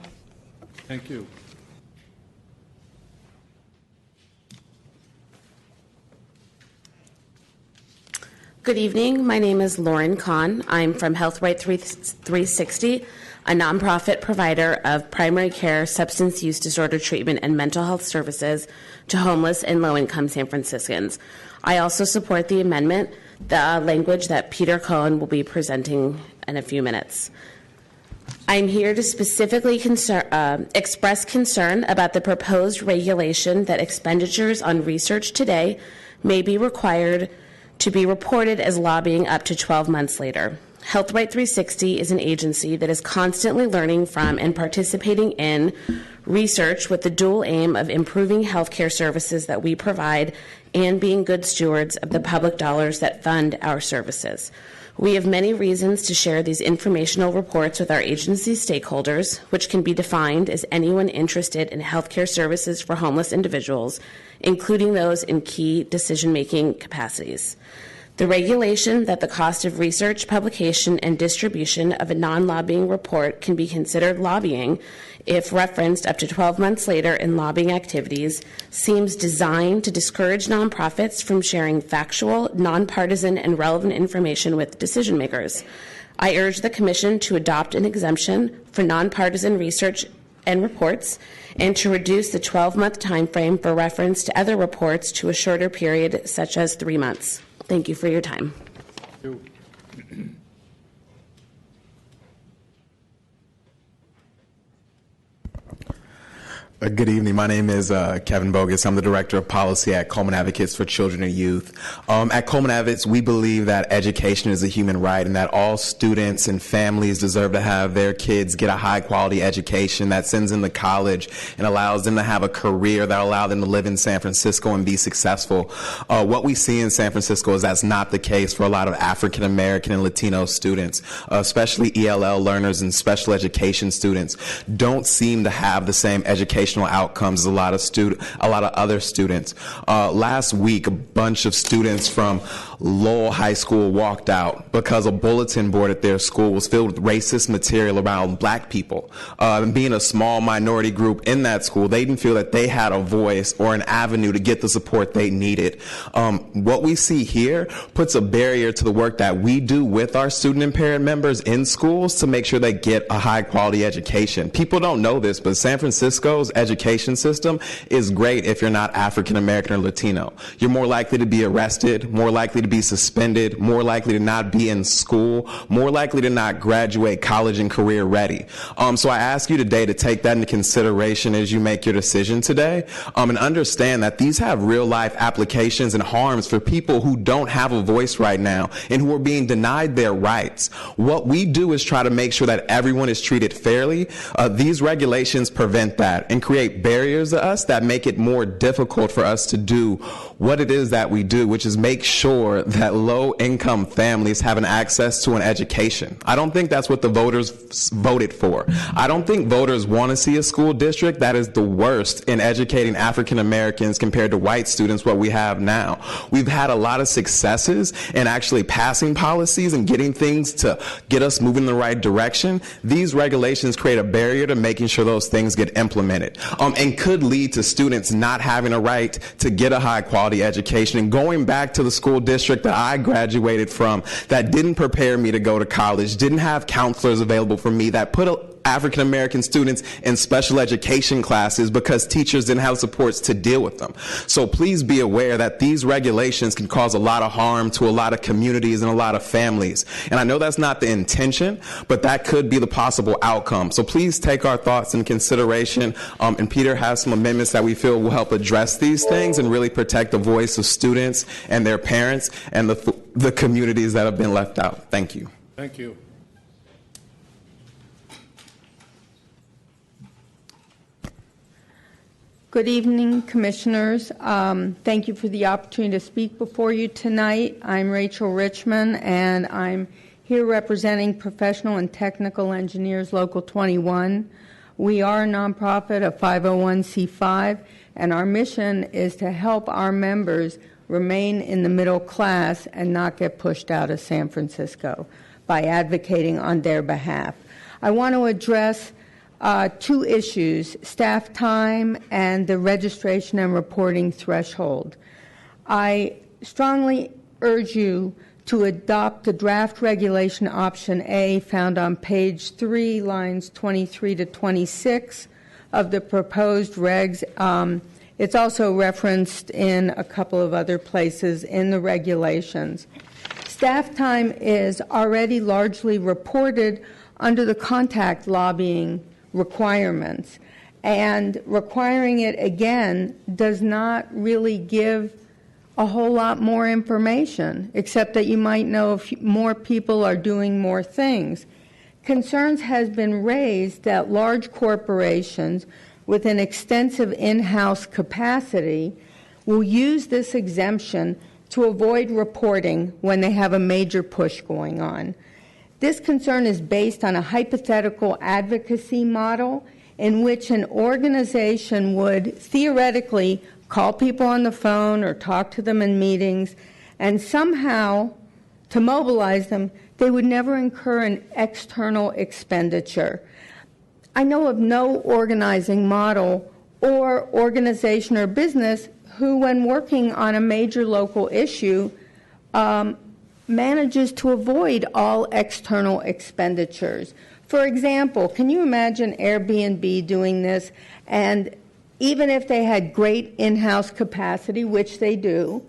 Thank you. Good evening. My name is Lauren Kahn. I'm from Health Right 360, a nonprofit provider of primary care, substance use disorder treatment, and mental health services to homeless and low-income San Franciscans. I also support the amendment, the language that Peter Cohen will be presenting in a few minutes. I'm here to specifically express concern about the proposed regulation that expenditures on research today may be required to be reported as lobbying up to 12 months later. Health Right 360 is an agency that is constantly learning from and participating in research with the dual aim of improving healthcare services that we provide and being good stewards of the public dollars that fund our services. We have many reasons to share these informational reports with our agency stakeholders, which can be defined as anyone interested in healthcare services for homeless individuals, including those in key decision-making capacities. The regulation that the cost of research, publication, and distribution of a non-lobbying report can be considered lobbying if referenced up to 12 months later in lobbying activities seems designed to discourage nonprofits from sharing factual, nonpartisan, and relevant information with decision makers. I urge the Commission to adopt an exemption for nonpartisan research and reports and to reduce the 12-month time frame for reference to other reports to a shorter period, such as 3 months. Thank you for your time. Good evening. My name is Kevin Bogus. I'm the Director of Policy at Coleman Advocates for Children and Youth. At Coleman Advocates, we believe that education is a human right and that all students and families deserve to have their kids get a high-quality education that sends them to college and allows them to have a career that allows them to live in San Francisco and be successful. What we see in San Francisco is that's not the case for a lot of African American and Latino students, especially ELL learners and special education students don't seem to have the same educational outcomes as a lot of other students. Last week, a bunch of students from Lowell High School walked out because a bulletin board at their school was filled with racist material around black people. And being a small minority group in that school, they didn't feel that they had a voice or an avenue to get the support they needed. What we see here puts a barrier to the work that we do with our student impaired members in schools to make sure they get a high quality education. People don't know this, but San Francisco's education system is great if you're not African American or Latino. You're more likely to be arrested, more likely to be suspended, more likely to not be in school, more likely to not graduate college and career ready. So I ask you today to take that into consideration as you make your decision today, and understand that these have real life applications and harms for people who don't have a voice right now and who are being denied their rights. What we do is try to make sure that everyone is treated fairly. These regulations prevent that and create barriers to us that make it more difficult for us to do what it is that we do, which is make sure that low-income families have an access to an education. I don't think that's what the voters voted for. I don't think voters want to see a school district that is the worst in educating African Americans compared to white students, what we have now. We've had a lot of successes in actually passing policies and getting things to get us moving in the right direction. These regulations create a barrier to making sure those things get implemented, and could lead to students not having a right to get a high-quality education and going back to the school district that I graduated from that didn't prepare me to go to college, didn't have counselors available for me, that put African American students in special education classes because teachers didn't have supports to deal with them. So please be aware that these regulations can cause a lot of harm to a lot of communities and a lot of families. And I know that's not the intention, but that could be the possible outcome. So please take our thoughts in consideration. And Peter has some amendments that we feel will help address these things and really protect the voice of students and their parents and the communities that have been left out. Thank you. Thank you. Good evening, Commissioners. Thank you for the opportunity to speak before you tonight. I'm Rachel Richmond, and I'm here representing Professional and Technical Engineers Local 21. We are a nonprofit, a 501c5, and our mission is to help our members remain in the middle class and not get pushed out of San Francisco by advocating on their behalf. I want to address two issues, staff time and the registration and reporting threshold. I strongly urge you to adopt the draft regulation option A found on page 3, lines 23 to 26 of the proposed regs. It's also referenced in a couple of other places in the regulations. Staff time is already largely reported under the contact lobbying requirements, and requiring it again does not really give a whole lot more information, except that you might know if more people are doing more things. Concerns has been raised that large corporations with an extensive in-house capacity will use this exemption to avoid reporting when they have a major push going on. This concern is based on a hypothetical advocacy model in which an organization would theoretically call people on the phone or talk to them in meetings, and somehow, to mobilize them, they would never incur an external expenditure. I know of no organizing model or organization or business who, when working on a major local issue, manages to avoid all external expenditures. For example, can you imagine Airbnb doing this? And even if they had great in-house capacity, which they do,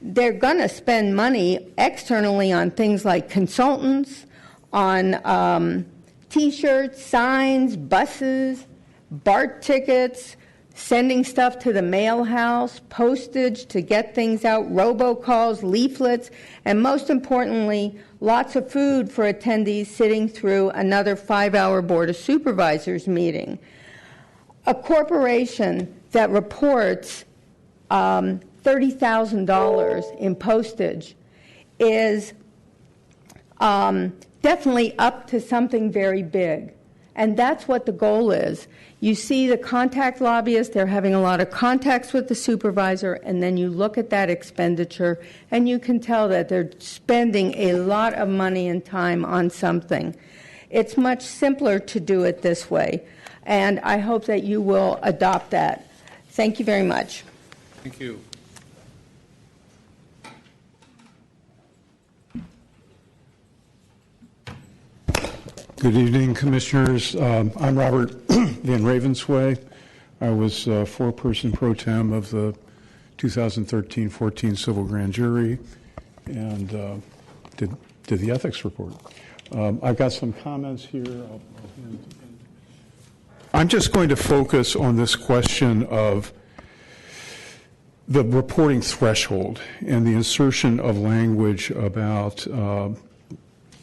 they're going to spend money externally on things like consultants, on T-shirts, signs, buses, BART tickets, sending stuff to the mail house, postage to get things out, robocalls, leaflets, and most importantly, lots of food for attendees sitting through another 5-hour Board of Supervisors meeting. A corporation that reports $30,000 in postage is definitely up to something very big. And that's what the goal is. You see the contact lobbyists, they're having a lot of contacts with the supervisor, and then you look at that expenditure, and you can tell that they're spending a lot of money and time on something. It's much simpler to do it this way, and I hope that you will adopt that. Thank you very much. Thank you. Good evening, Commissioners. I'm Robert Van Ravensway. I was four-person pro tem of the 2013-14 Civil Grand Jury and did the ethics report. I've got some comments here. I'm just going to focus on this question of the reporting threshold and the insertion of language about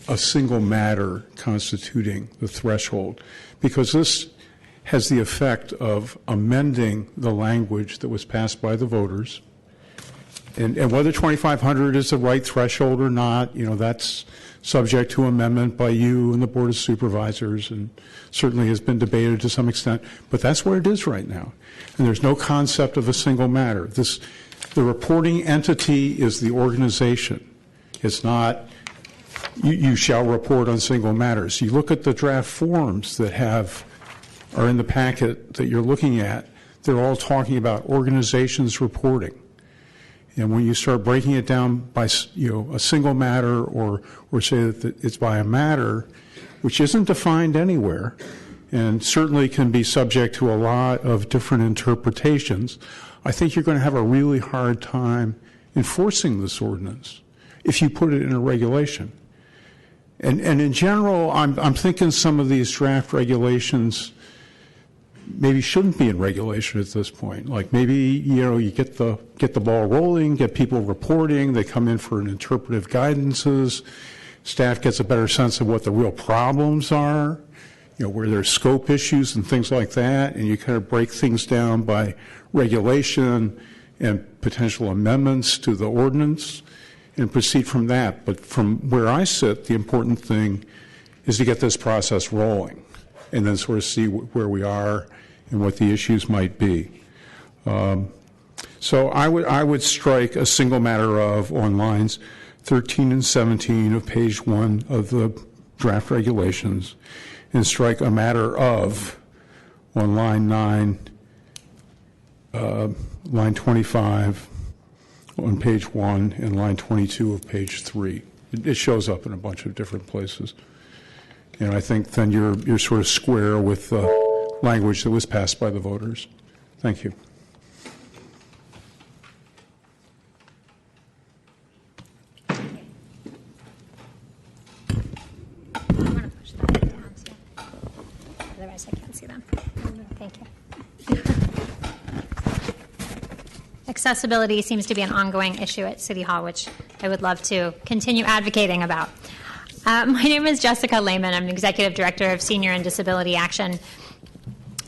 a single matter constituting the threshold, because this has the effect of amending the language that was passed by the voters. And whether 2,500 is the right threshold or not, that's subject to amendment by you and the Board of Supervisors, and certainly has been debated to some extent. But that's where it is right now. And there's no concept of a single matter. The reporting entity is the organization. It's not you shall report on single matters. You look at the draft forms that are in the packet that you're looking at, they're all talking about organizations reporting. And when you start breaking it down by a single matter or say that it's by a matter, which isn't defined anywhere, and certainly can be subject to a lot of different interpretations, I think you're going to have a really hard time enforcing this ordinance if you put it in a regulation. And in general, I'm thinking some of these draft regulations maybe shouldn't be in regulation at this point. Like maybe, you get the ball rolling, get people reporting, they come in for an interpretive guidances, staff gets a better sense of what the real problems are, where there's scope issues and things like that, and you kind of break things down by regulation and potential amendments to the ordinance and proceed from that. But from where I sit, the important thing is to get this process rolling and then sort of see where we are and what the issues might be. So I would strike a single matter of on lines 13 and 17 of page 1 of the draft regulations, and strike a matter of on line 9, line 25 on page 1, and line 22 of page 3. It shows up in a bunch of different places. And I think then you're sort of square with the language that was passed by the voters. Thank you. Otherwise, I can't see them. Thank you. Accessibility seems to be an ongoing issue at City Hall, which I would love to continue advocating about. My name is Jessica Lehman. I'm the Executive Director of Senior and Disability Action.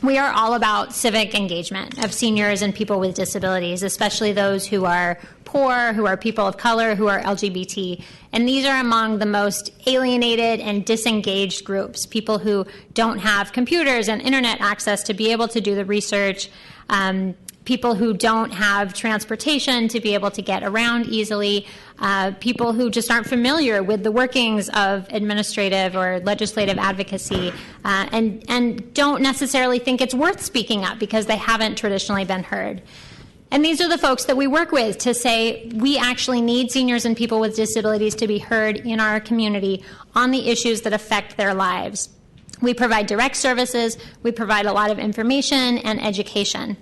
We are all about civic engagement of seniors and people with disabilities, especially those who are poor, who are people of color, who are LGBT. And these are among the most alienated and disengaged groups, people who don't have computers and internet access to be able to do the research, people who don't have transportation to be able to get around easily, people who just aren't familiar with the workings of administrative or legislative advocacy, and don't necessarily think it's worth speaking up because they haven't traditionally been heard. And these are the folks that we work with to say we actually need seniors and people with disabilities to be heard in our community on the issues that affect their lives. We provide direct services, we provide a lot of information and education.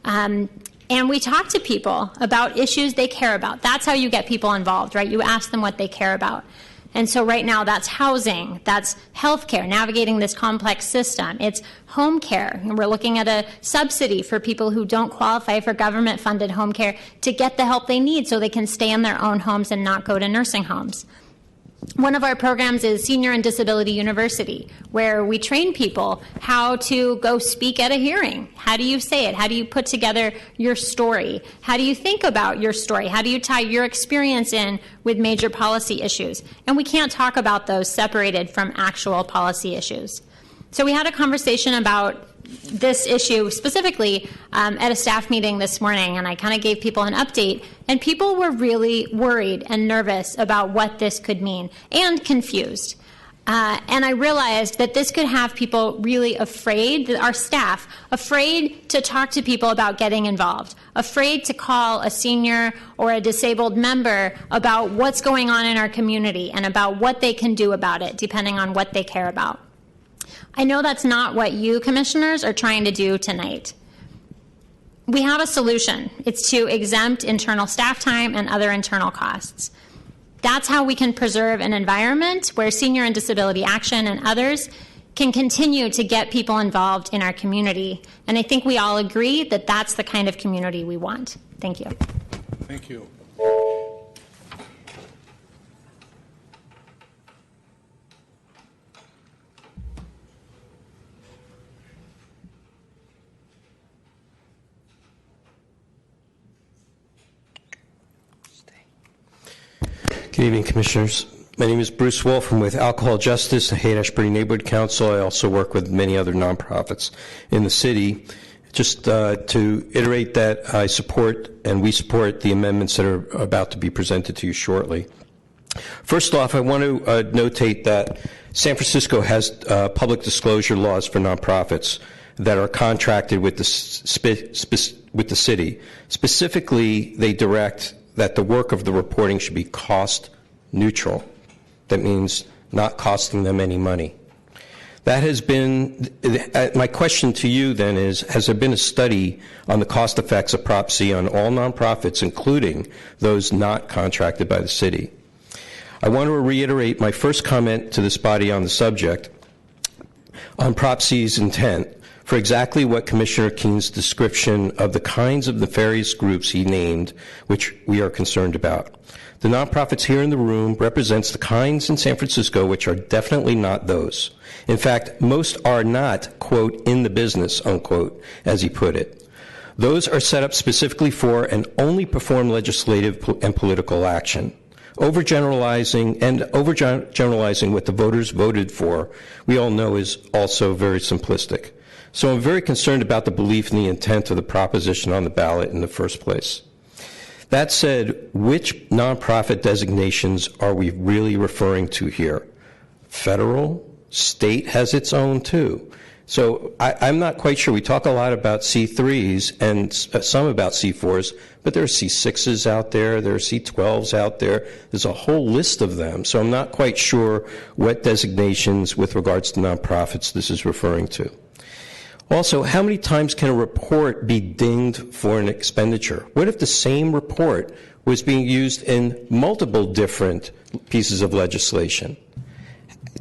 And we talk to people about issues they care about. That's how you get people involved, right? You ask them what they care about. And so right now that's housing, that's healthcare, navigating this complex system. It's home care. And we're looking at a subsidy for people who don't qualify for government-funded home care to get the help they need so they can stay in their own homes and not go to nursing homes. One of our programs is Senior and Disability University, where we train people how to go speak at a hearing. How do you say it? How do you put together your story? How do you think about your story? How do you tie your experience in with major policy issues? And we can't talk about those separated from actual policy issues. So we had a conversation about this issue specifically at a staff meeting this morning, and I kind of gave people an update, and people were really worried and nervous about what this could mean and confused. And I realized that this could have people really afraid, our staff, afraid to talk to people about getting involved, afraid to call a senior or a disabled member about what's going on in our community and about what they can do about it, depending on what they care about. I know that's not what you, commissioners, are trying to do tonight. We have a solution. It's to exempt internal staff time and other internal costs. That's how we can preserve an environment where Senior and Disability Action and others can continue to get people involved in our community. And I think we all agree that that's the kind of community we want. Thank you. Thank you. Good evening, Commissioners. My name is Bruce Wolf. I'm with Alcohol Justice, the Haight-Ashbury Neighborhood Council. I also work with many other nonprofits in the city. Just to iterate that I support and we support the amendments that are about to be presented to you shortly. First off, I want to notate that San Francisco has public disclosure laws for nonprofits that are contracted with the city. Specifically, they direct that the work of the reporting should be cost neutral. That means not costing them any money. That has been, my question to you then is, has there been a study on the cost effects of Prop C on all nonprofits, including those not contracted by the city? I want to reiterate my first comment to this body on the subject on Prop C's intent for exactly what Commissioner Keene's description of the kinds of nefarious groups he named, which we are concerned about. The nonprofits here in the room represents the kinds in San Francisco which are definitely not those. In fact, most are not, quote, in the business, unquote, as he put it. Those are set up specifically for and only perform legislative and political action. Overgeneralizing what the voters voted for, we all know is also very simplistic. So I'm very concerned about the belief in the intent of the proposition on the ballot in the first place. That said, which nonprofit designations are we really referring to here? Federal? State has its own too. So I'm not quite sure. We talk a lot about C3s and some about C4s, but there are C6s out there, there are C12s out there. There's a whole list of them. So I'm not quite sure what designations with regards to nonprofits this is referring to. Also, how many times can a report be dinged for an expenditure? What if the same report was being used in multiple different pieces of legislation?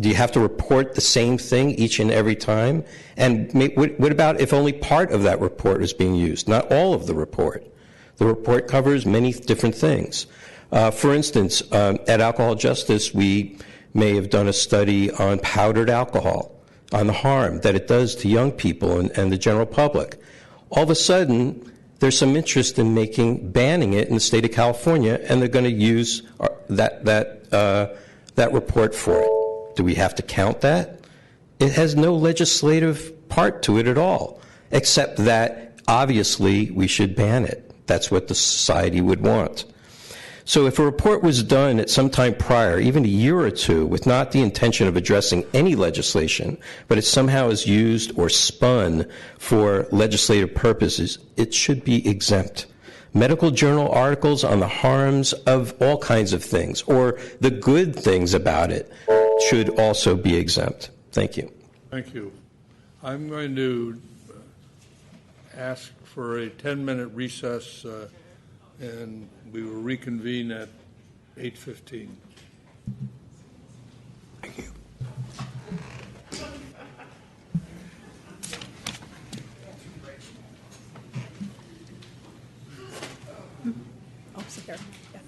Do you have to report the same thing each and every time? And what about if only part of that report is being used, not all of the report? The report covers many different things. For instance, at Alcohol Justice, we may have done a study on powdered alcohol. on the harm that it does to young people and the general public. All of a sudden, there's some interest in banning it in the state of California, and they're going to use that report for it. Do we have to count that? It has no legislative part to it at all, except that obviously we should ban it. That's what the society would want. So if a report was done at some time prior, even a year or two, with not the intention of addressing any legislation, but it somehow is used or spun for legislative purposes, it should be exempt. Medical journal articles on the harms of all kinds of things, or the good things about it, should also be exempt. Thank you. Thank you. I'm going to ask for a 10-minute recess, and we will reconvene at 8:15. Thank you. Oh, sit there. Yeah.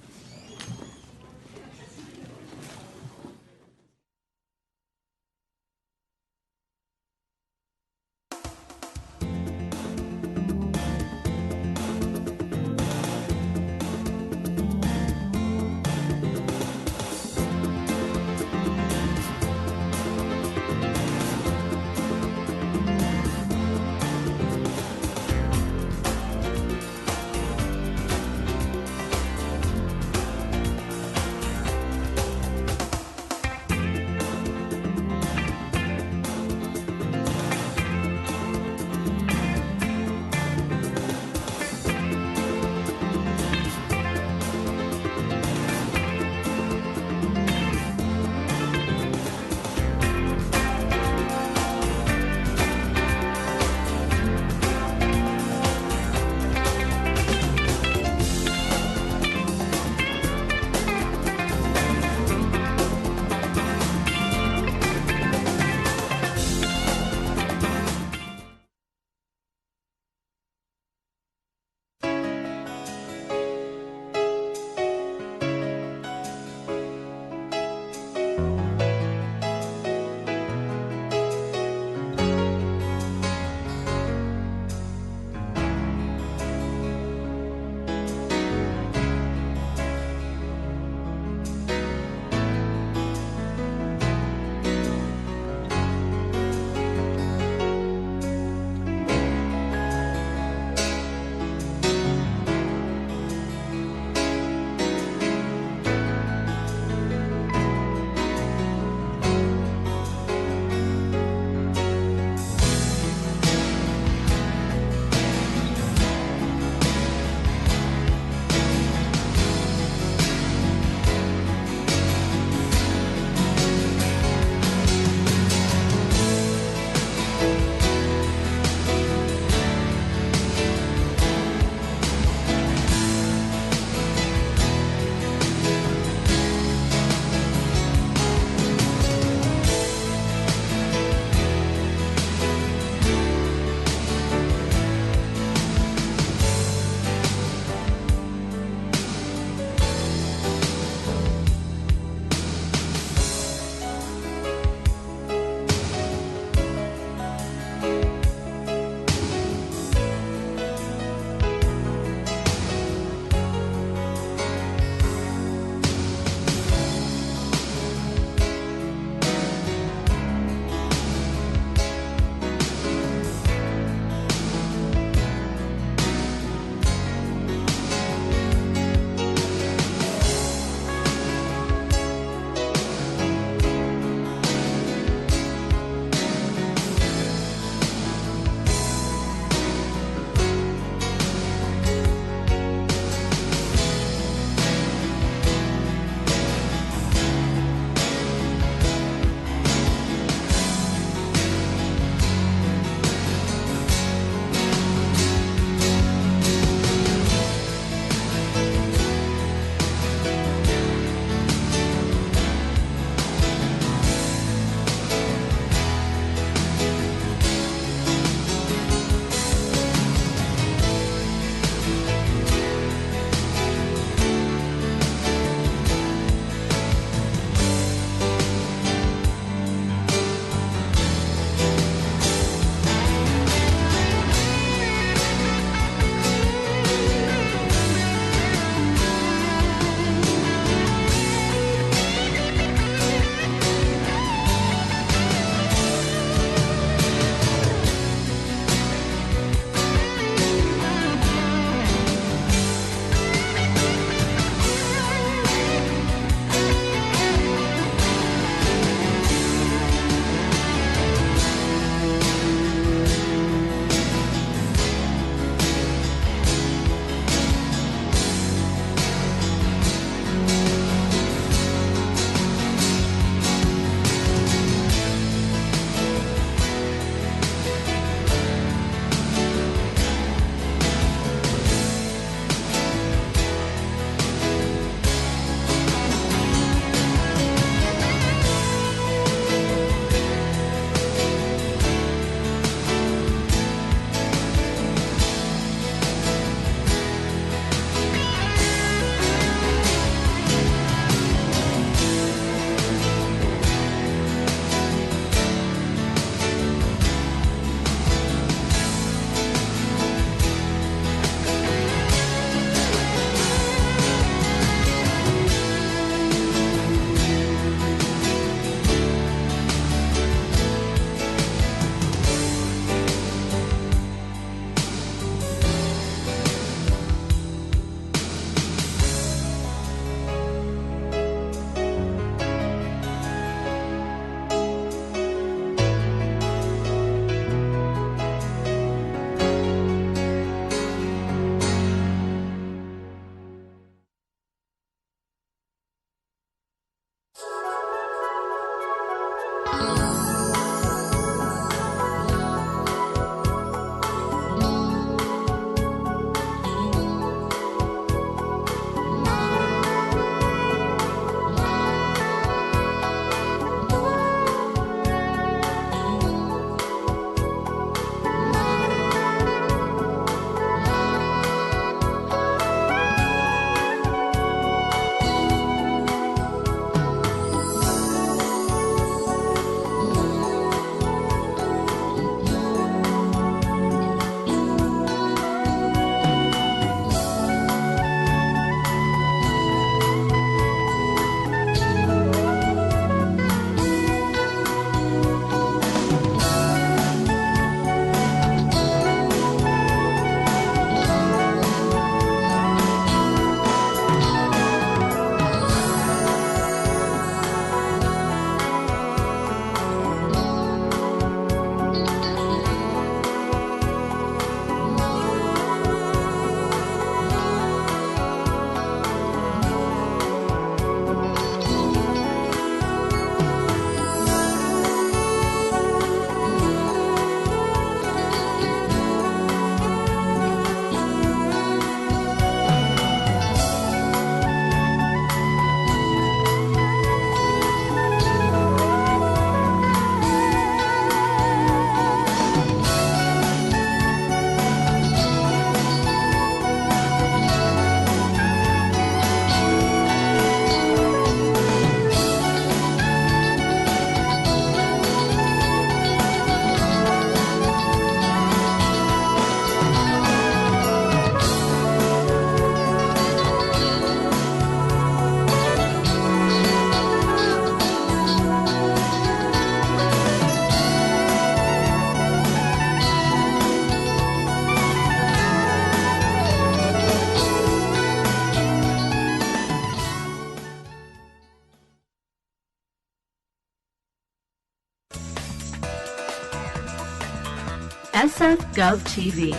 SF Gov TV,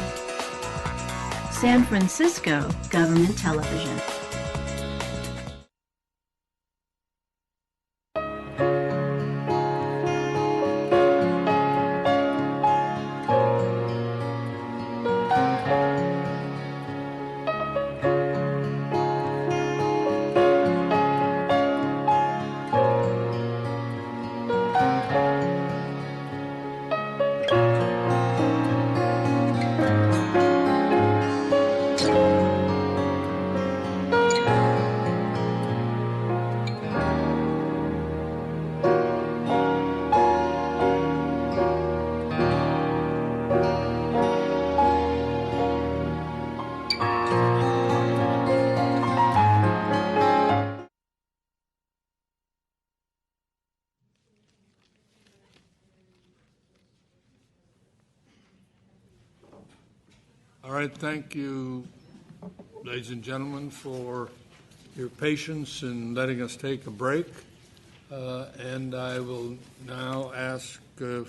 San Francisco Government Television. All right, thank you, ladies and gentlemen, for your patience in letting us take a break. And I will now ask for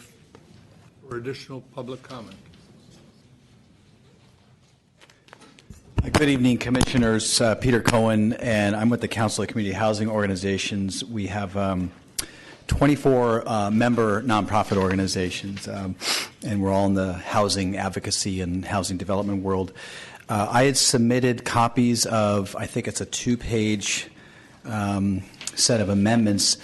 additional public comment. Good evening, Commissioners. Peter Cohen, and I'm with the Council of Community Housing Organizations. We have 24 member nonprofit organizations, and we're all in the housing advocacy and housing development world. I had submitted copies of, I think it's a 2-page set of amendments.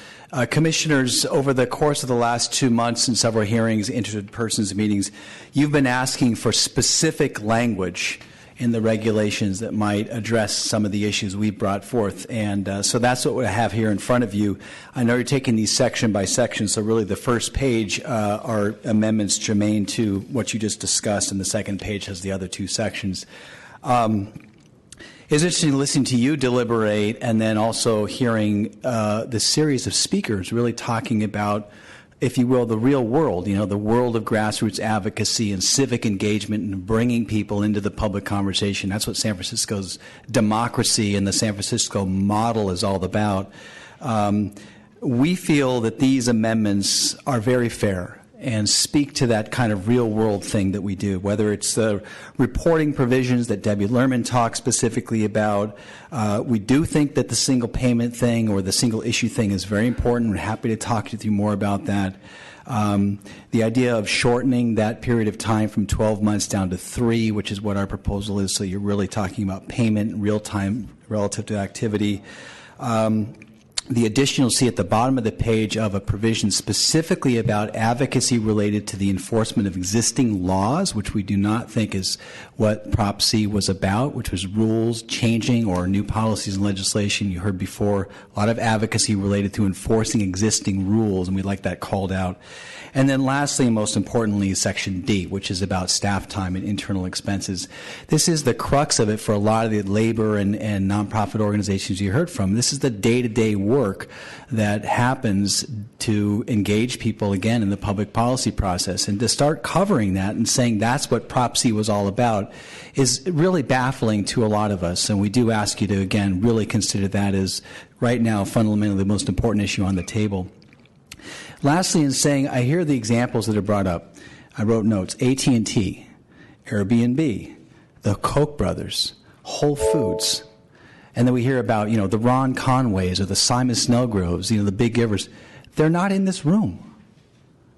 Commissioners, over the course of the last 2 months in several hearings, interested persons meetings, you've been asking for specific language in the regulations that might address some of the issues we brought forth. And so that's what we have here in front of you. I know you're taking these section by section, so really the first page are amendments germane to what you just discussed, and the second page has the other 2 sections. It's interesting listening to you deliberate and then also hearing the series of speakers really talking about, if you will, the real world, the world of grassroots advocacy and civic engagement and bringing people into the public conversation. That's what San Francisco's democracy and the San Francisco model is all about. We feel that these amendments are very fair and speak to that kind of real world thing that we do, whether it's the reporting provisions that Debbie Lerman talked specifically about. We do think that the single payment thing or the single issue thing is very important. We're happy to talk with you more about that. The idea of shortening that period of time from 12 months down to 3, which is what our proposal is, so you're really talking about payment in real time relative to activity. The addition you'll see at the bottom of the page of a provision specifically about advocacy related to the enforcement of existing laws, which we do not think is what Prop C was about, which was rules changing or new policies and legislation. You heard before a lot of advocacy related to enforcing existing rules, and we'd like that called out. And then lastly, and most importantly, Section D, which is about staff time and internal expenses. This is the crux of it for a lot of the labor and nonprofit organizations you heard from. This is the day-to-day work that happens to engage people, again, in the public policy process. And to start covering that and saying that's what Prop C was all about is really baffling to a lot of us. And we do ask you to, again, really consider that as right now fundamentally the most important issue on the table. Lastly, in saying, I hear the examples that are brought up. I wrote notes: AT&T, Airbnb, the Koch brothers, Whole Foods. And then we hear about, the Ron Conways or the Simon Snellgroves, the big givers. They're not in this room.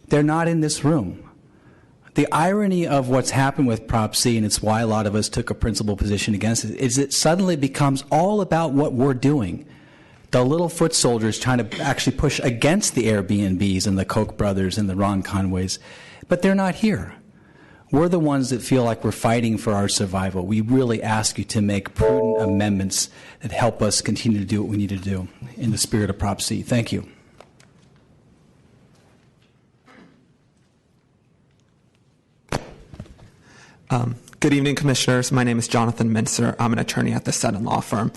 They're not in this room. The irony of what's happened with Prop C, and it's why a lot of us took a principled position against it, is it suddenly becomes all about what we're doing. The little foot soldiers trying to actually push against the Airbnbs and the Koch brothers and the Ron Conways. But they're not here. We're the ones that feel like we're fighting for our survival. We really ask you to make prudent amendments that help us continue to do what we need to do in the spirit of Prop C. Thank you. Good evening, Commissioners. My name is Jonathan Mincer. I'm an attorney at the Sutton Law Firm.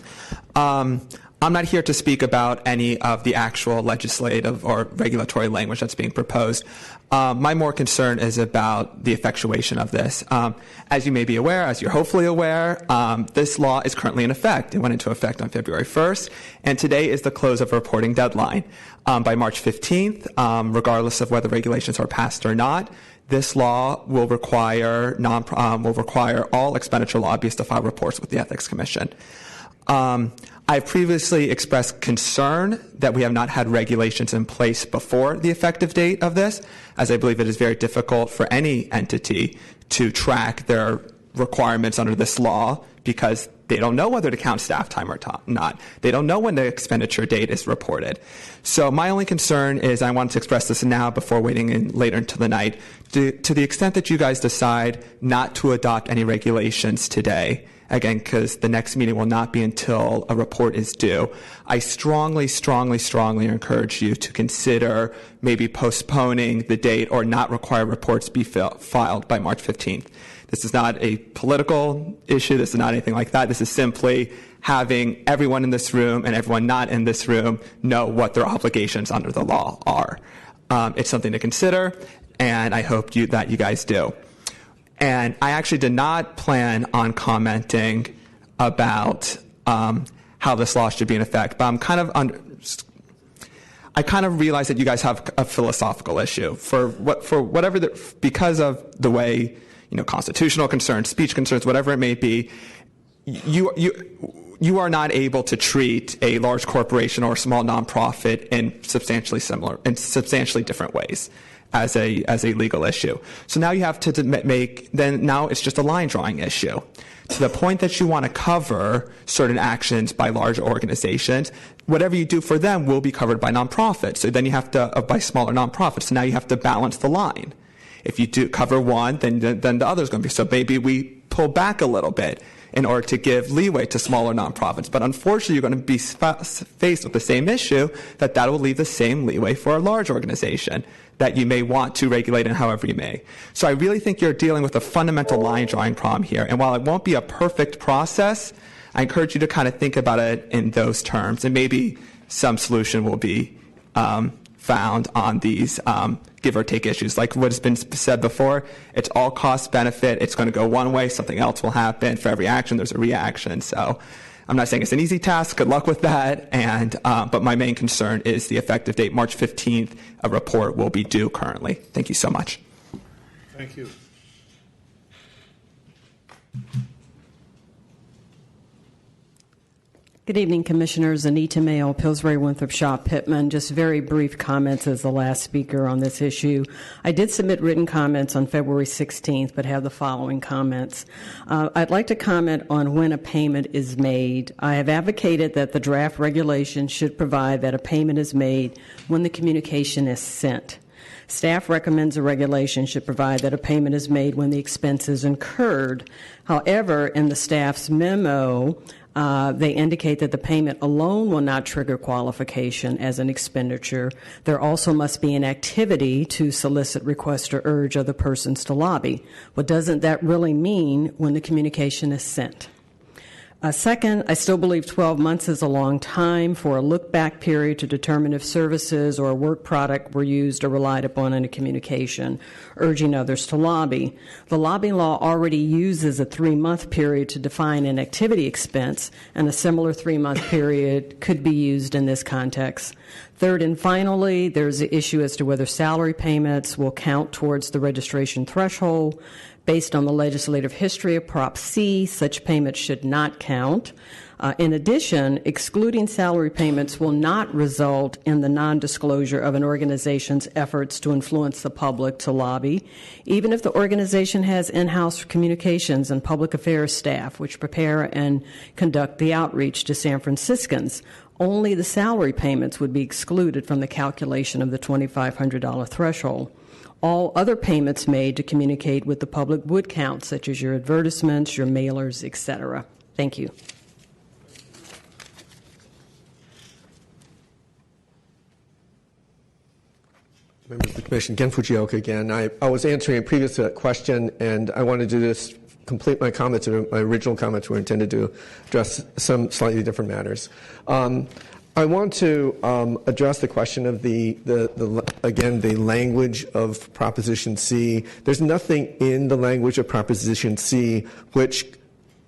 I'm not here to speak about any of the actual legislative or regulatory language that's being proposed. My more concern is about the effectuation of this. As you may be aware, as you're hopefully aware, this law is currently in effect. It went into effect on February 1st, and today is the close of reporting deadline. By March 15th, regardless of whether regulations are passed or not, this law will require all expenditure lobbyists to file reports with the Ethics Commission. I've previously expressed concern that we have not had regulations in place before the effective date of this, as I believe it is very difficult for any entity to track their requirements under this law because they don't know whether to count staff time or not. They don't know when the expenditure date is reported. So my only concern is, I wanted to express this now before waiting in later into the night, to the extent that you guys decide not to adopt any regulations today, again, because the next meeting will not be until a report is due, I strongly, strongly, strongly encourage you to consider maybe postponing the date or not require reports be filed by March 15th. This is not a political issue. This is not anything like that. This is simply having everyone in this room and everyone not in this room know what their obligations under the law are. It's something to consider, and I hope that you guys do. And I actually did not plan on commenting about how this law should be in effect, but I kind of realize that you guys have a philosophical issue because of the way, constitutional concerns, speech concerns, whatever it may be. You are not able to treat a large corporation or a small nonprofit in substantially different ways as a legal issue. So now you have to now it's just a line drawing issue. To the point that you want to cover certain actions by large organizations, whatever you do for them will be covered by nonprofits. So then you have to, by smaller nonprofits. So now you have to balance the line. If you do cover one, then the other is going to be. So maybe we pull back a little bit in order to give leeway to smaller nonprofits. But unfortunately, you're going to be faced with the same issue that will leave the same leeway for a large organization that you may want to regulate in however you may. So I really think you're dealing with a fundamental line drawing problem here. And while it won't be a perfect process, I encourage you to kind of think about it in those terms. And maybe some solution will be found on these give or take issues. Like what has been said before, it's all cost benefit. It's going to go one way, something else will happen. For every action, there's a reaction. So I'm not saying it's an easy task. Good luck with that. And but my main concern is the effective date, March 15th. A report will be due currently. Thank you so much. Thank you. Good evening, Commissioners. Anita Mayo, Pillsbury, Winthrop, Shaw, Pittman. Just very brief comments as the last speaker on this issue. I did submit written comments on February 16th, but have the following comments. I'd like to comment on when a payment is made. I have advocated that the draft regulation should provide that a payment is made when the communication is sent. Staff recommends a regulation should provide that a payment is made when the expense is incurred. However, in the staff's memo, they indicate that the payment alone will not trigger qualification as an expenditure. There also must be an activity to solicit, request, or urge other persons to lobby. What doesn't that really mean when the communication is sent? Second, I still believe 12 months is a long time for a look-back period to determine if services or a work product were used or relied upon in a communication, urging others to lobby. The lobbying law already uses a 3-month period to define an activity expense, and a similar 3-month period could be used in this context. Third and finally, there's the issue as to whether salary payments will count towards the registration threshold. Based on the legislative history of Prop C, such payments should not count. In addition, excluding salary payments will not result in the non-disclosure of an organization's efforts to influence the public to lobby, even if the organization has in-house communications and public affairs staff which prepare and conduct the outreach to San Franciscans. Only the salary payments would be excluded from the calculation of the $2,500 threshold. All other payments made to communicate with the public would count, such as your advertisements, your mailers, etc. Thank you. Members of the Commission, Gen Fujioka again. I was answering a previous question, and I wanted to just complete my comments. My original comments were intended to address some slightly different matters. I want to address the question of the language of Proposition C. There's nothing in the language of Proposition C which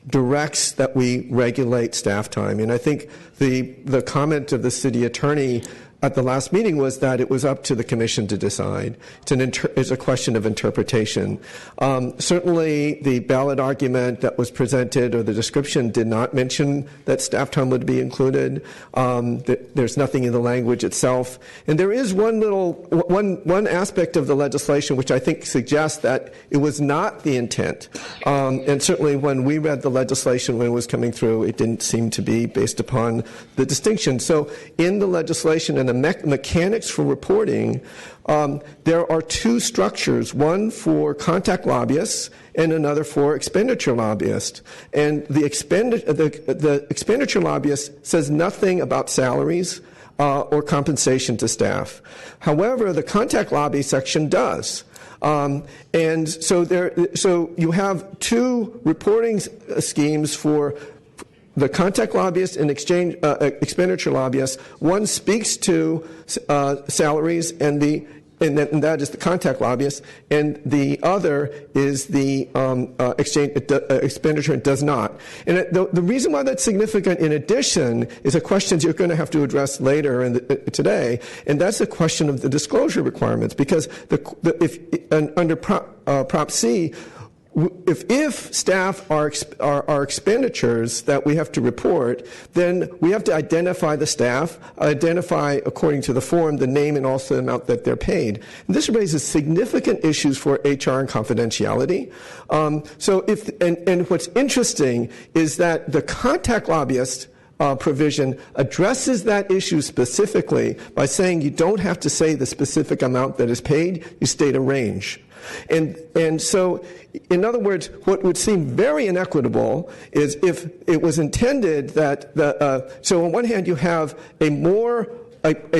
directs that we regulate staff time. And I think the comment of the city attorney at the last meeting was that it was up to the commission to decide. It's a question of interpretation. Certainly, the ballot argument that was presented or the description did not mention that staff time would be included. There's nothing in the language itself. And there is one aspect of the legislation which I think suggests that it was not the intent. And certainly when we read the legislation when it was coming through, it didn't seem to be based upon the distinction. So in the legislation and the mechanics for reporting, there are two structures, one for contact lobbyists and another for expenditure lobbyists. And the expenditure lobbyist says nothing about salaries or compensation to staff. However, the contact lobby section does. And so you have two reporting schemes for the contact lobbyist and expenditure lobbyist. One speaks to salaries, and that is the contact lobbyist, and the other is the expenditure and does not. And the reason why that's significant, in addition, is a question you're going to have to address later today, and that's the question of the disclosure requirements. Because under Prop C, if staff are expenditures that we have to report, then we have to identify the staff, identify according to the form the name and also the amount that they're paid. And this raises significant issues for HR and confidentiality. And what's interesting is that the contact lobbyist provision addresses that issue specifically by saying you don't have to say the specific amount that is paid, you state a range. And so, in other words, what would seem very inequitable is if it was intended that so on one hand you have a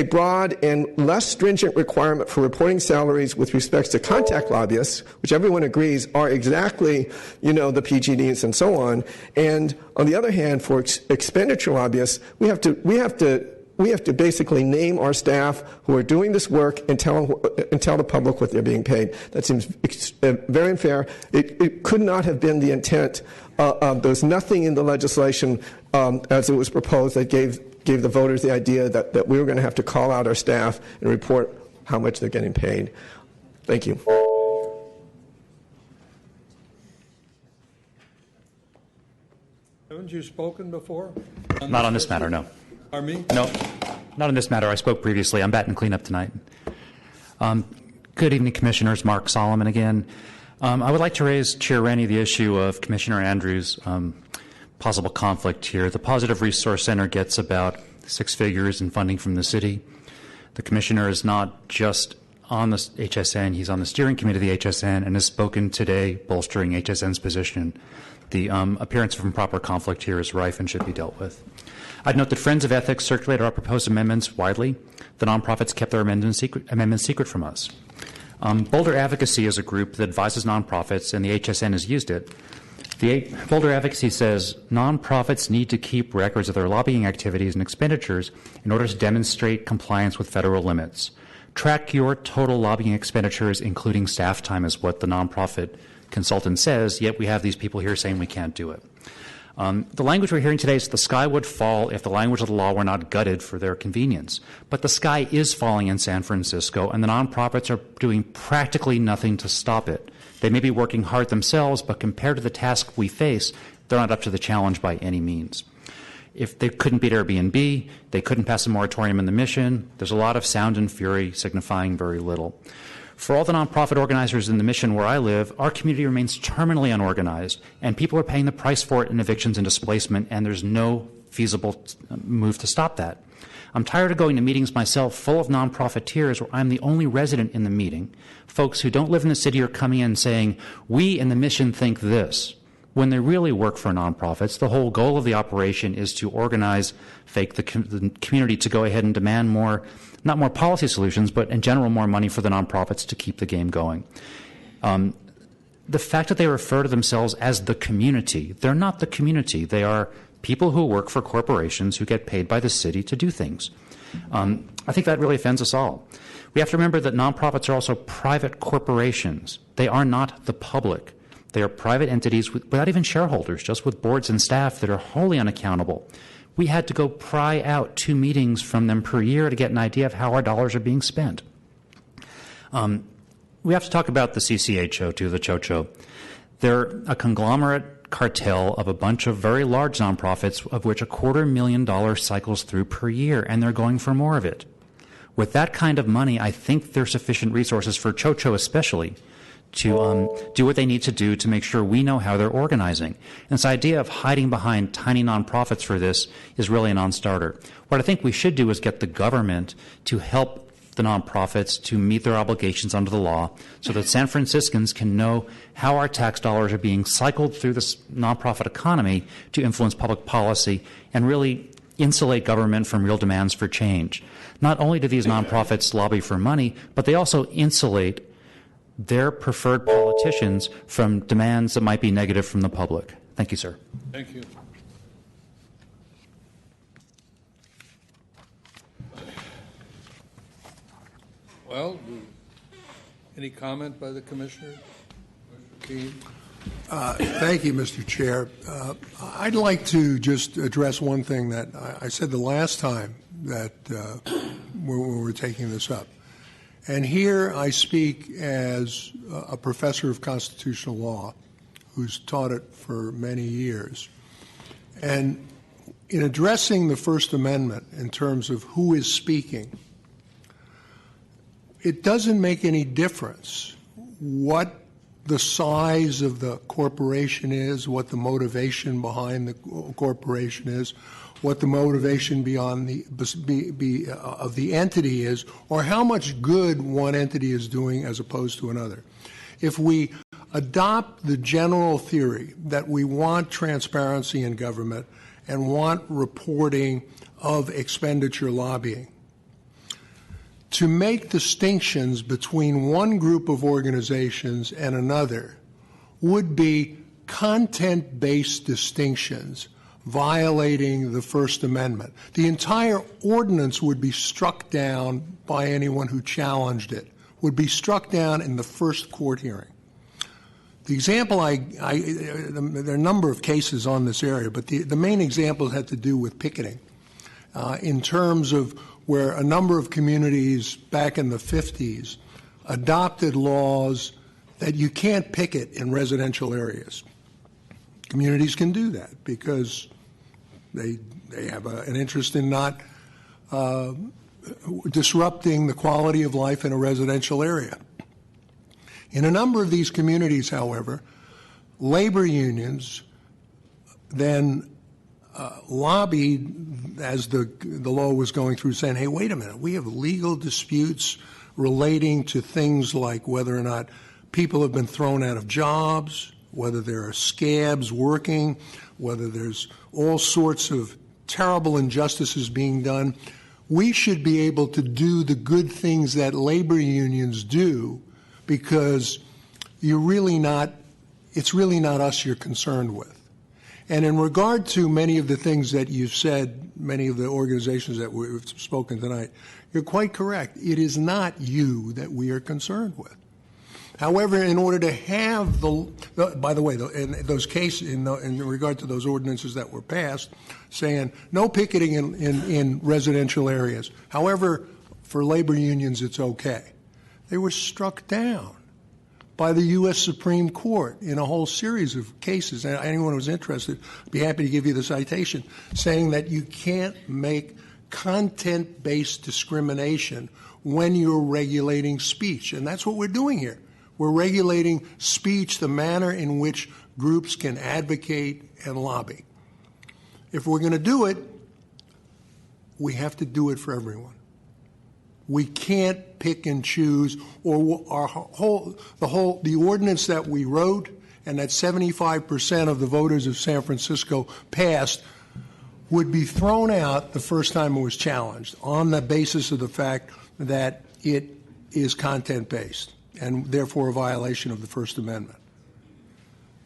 broad and less stringent requirement for reporting salaries with respect to contact lobbyists, which everyone agrees are exactly, the PGDs and so on. And on the other hand, for expenditure lobbyists, we have to basically name our staff who are doing this work and tell the public what they're being paid. That seems very unfair. It could not have been the intent. There's nothing in the legislation as it was proposed that gave the voters the idea that we were going to have to call out our staff and report how much they're getting paid. Thank you. Haven't you spoken before? Not on this matter, no. Pardon me? No, not on this matter. I spoke previously. I'm batting cleanup tonight. Good evening, Commissioners. Mark Solomon again. I would like to raise, Chair Rennie, the issue of Commissioner Andrews' possible conflict here. The Positive Resource Center gets about 6 figures in funding from the city. The Commissioner is not just on the HSN, he's on the steering committee of the HSN and has spoken today bolstering HSN's position. The appearance of improper conflict here is rife and should be dealt with. I'd note that Friends of Ethics circulated our proposed amendments widely. The nonprofits kept their amendments secret from us. Boulder Advocacy is a group that advises nonprofits, and the HSN has used it. Boulder Advocacy says nonprofits need to keep records of their lobbying activities and expenditures in order to demonstrate compliance with federal limits. Track your total lobbying expenditures, including staff time, is what the nonprofit consultant says, yet we have these people here saying we can't do it. The language we're hearing today is the sky would fall if the language of the law were not gutted for their convenience. But the sky is falling in San Francisco, and the nonprofits are doing practically nothing to stop it. They may be working hard themselves, but compared to the task we face, they're not up to the challenge by any means. If they couldn't beat Airbnb, they couldn't pass a moratorium in the mission. There's a lot of sound and fury signifying very little. For all the nonprofit organizers in the mission where I live, our community remains terminally unorganized, and people are paying the price for it in evictions and displacement, and there's no feasible move to stop that. I'm tired of going to meetings myself full of nonprofiteers where I'm the only resident in the meeting. Folks who don't live in the city are coming in saying, we in the mission think this. When they really work for nonprofits, the whole goal of the operation is to organize the community to go ahead and demand more, not more policy solutions, but in general more money for the nonprofits to keep the game going. The fact that they refer to themselves as the community, they're not the community. They are people who work for corporations who get paid by the city to do things. I think that really offends us all. We have to remember that nonprofits are also private corporations. They are not the public. They are private entities without even shareholders, just with boards and staff that are wholly unaccountable. We had to go pry out 2 meetings from them per year to get an idea of how our dollars are being spent. We have to talk about the CCHO, too, the CHOCHO. They're a conglomerate cartel of a bunch of very large nonprofits, of which $250,000 cycles through per year, and they're going for more of it. With that kind of money, I think there's sufficient resources for CHOCHO especially to do what they need to do to make sure we know how they're organizing. And this idea of hiding behind tiny nonprofits for this is really a non-starter. What I think we should do is get the government to help the nonprofits to meet their obligations under the law so that San Franciscans can know how our tax dollars are being cycled through this nonprofit economy to influence public policy and really insulate government from real demands for change. Not only do these nonprofits lobby for money, but they also insulate their preferred politicians from demands that might be negative from the public. Thank you, sir. Thank you. Well, any comment by the Commissioner? Mr. Keene? Thank you, Mr. Chair. I'd like to just address one thing that I said the last time that we were taking this up. And here I speak as a professor of constitutional law who's taught it for many years. And in addressing the First Amendment in terms of who is speaking, it doesn't make any difference what the size of the corporation is, what the motivation behind the corporation is, what the motivation beyond of the entity is, or how much good one entity is doing as opposed to another. If we adopt the general theory that we want transparency in government and want reporting of expenditure lobbying, to make distinctions between one group of organizations and another would be content-based distinctions violating the First Amendment. The entire ordinance would be struck down by anyone who challenged it, would be struck down in the first court hearing. The example there are a number of cases on this area, but the main example had to do with picketing in terms of where a number of communities back in the 50s adopted laws that you can't picket in residential areas. Communities can do that because they have an interest in not disrupting the quality of life in a residential area. In a number of these communities, however, labor unions then lobbied as the law was going through, saying, hey, wait a minute, we have legal disputes relating to things like whether or not people have been thrown out of jobs, whether there are scabs working, whether there's all sorts of terrible injustices being done. We should be able to do the good things that labor unions do because it's really not us you're concerned with. And in regard to many of the things that you've said, many of the organizations that we've spoken tonight, you're quite correct. It is not you that we are concerned with. However, in order to have by the way, in those cases, in regard to those ordinances that were passed, saying no picketing in residential areas. However, for labor unions, it's okay. They were struck down by the U.S. Supreme Court in a whole series of cases. And anyone who's interested, I'd be happy to give you the citation, saying that you can't make content-based discrimination when you're regulating speech. And that's what we're doing here. We're regulating speech, the manner in which groups can advocate and lobby. If we're going to do it, we have to do it for everyone. We can't pick and choose, or the ordinance that we wrote and that 75% of the voters of San Francisco passed would be thrown out the first time it was challenged on the basis of the fact that it is content-based and therefore a violation of the First Amendment.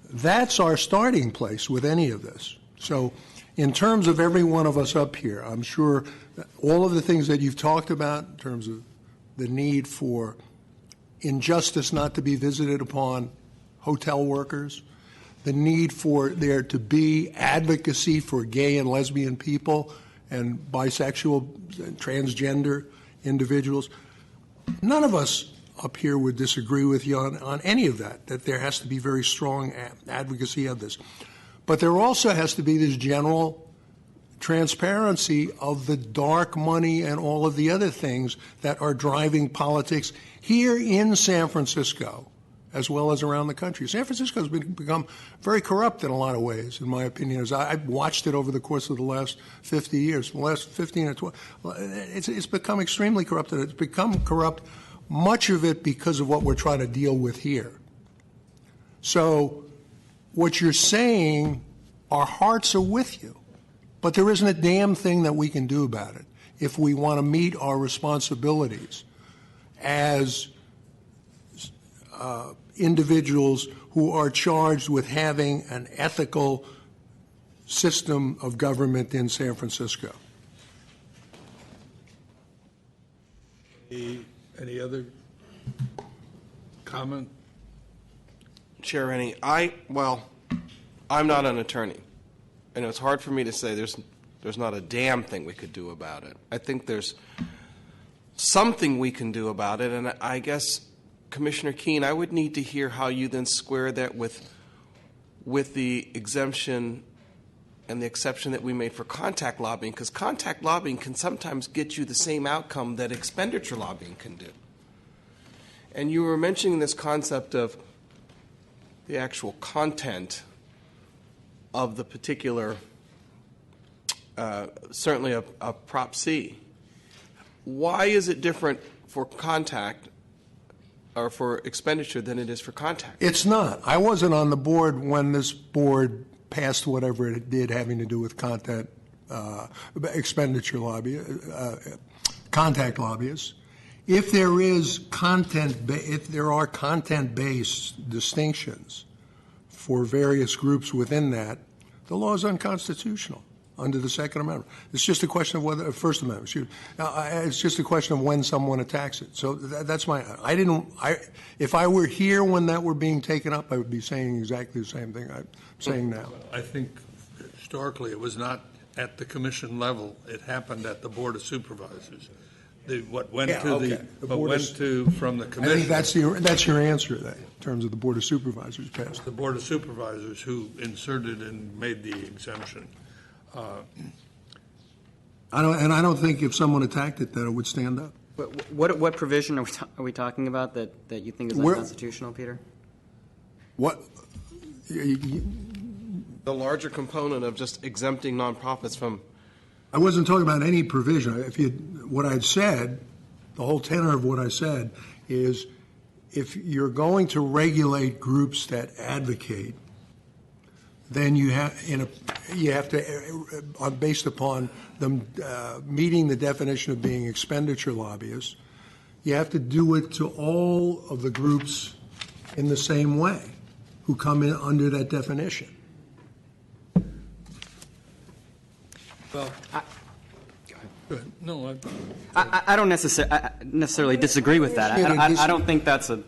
That's our starting place with any of this. So in terms of every one of us up here, I'm sure that all of the things that you've talked about in terms of the need for injustice not to be visited upon hotel workers, the need for there to be advocacy for gay and lesbian people and bisexual, transgender individuals. None of us up here would disagree with you on any of that there has to be very strong advocacy of this. But there also has to be this general transparency of the dark money and all of the other things that are driving politics here in San Francisco, as well as around the country. San Francisco has become very corrupt in a lot of ways, in my opinion. As I've watched it over the course of the last 50 years, the last 15 or 12. It's become extremely corrupt, and it's become corrupt, much of it because of what we're trying to deal with here. So what you're saying, our hearts are with you, but there isn't a damn thing that we can do about it if we want to meet our responsibilities as individuals who are charged with having an ethical system of government in San Francisco. Any other comment? Chair Rennie, I'm not an attorney, and it's hard for me to say there's not a damn thing we could do about it. I think there's something we can do about it, and I guess, Commissioner Keene, I would need to hear how you then square that with the exemption and the exception that we made for contact lobbying, because contact lobbying can sometimes get you the same outcome that expenditure lobbying can do. And you were mentioning this concept of the actual content of the particular, certainly a Prop C. Why is it different for contact or for expenditure than it is for contact? It's not. I wasn't on the board when this board passed whatever it did having to do with content, expenditure contact lobbyists. If there is if there are content-based distinctions for various groups within that, the law is unconstitutional under the Second Amendment. It's just a question of whether First Amendment. It's just a question of when someone attacks it. So that's my. If I were here when that were being taken up, I would be saying exactly the same thing I'm saying now. I think historically it was not at the commission level. It happened at the Board of Supervisors. What went from the commission. I think that's your answer there, in terms of the Board of Supervisors passed. The Board of Supervisors who inserted and made the exemption. I don't think if someone attacked it that it would stand up. What provision are we talking about that you think is unconstitutional, Peter? What? The larger component of just exempting nonprofits from. I wasn't talking about any provision. What I'd said, the whole tenor of what I said is, if you're going to regulate groups that advocate, then you have to, based upon them meeting the definition of being expenditure lobbyists, you have to do it to all of the groups in the same way who come in under that definition. Well, no, I don't necessarily disagree with that. I don't think that's a.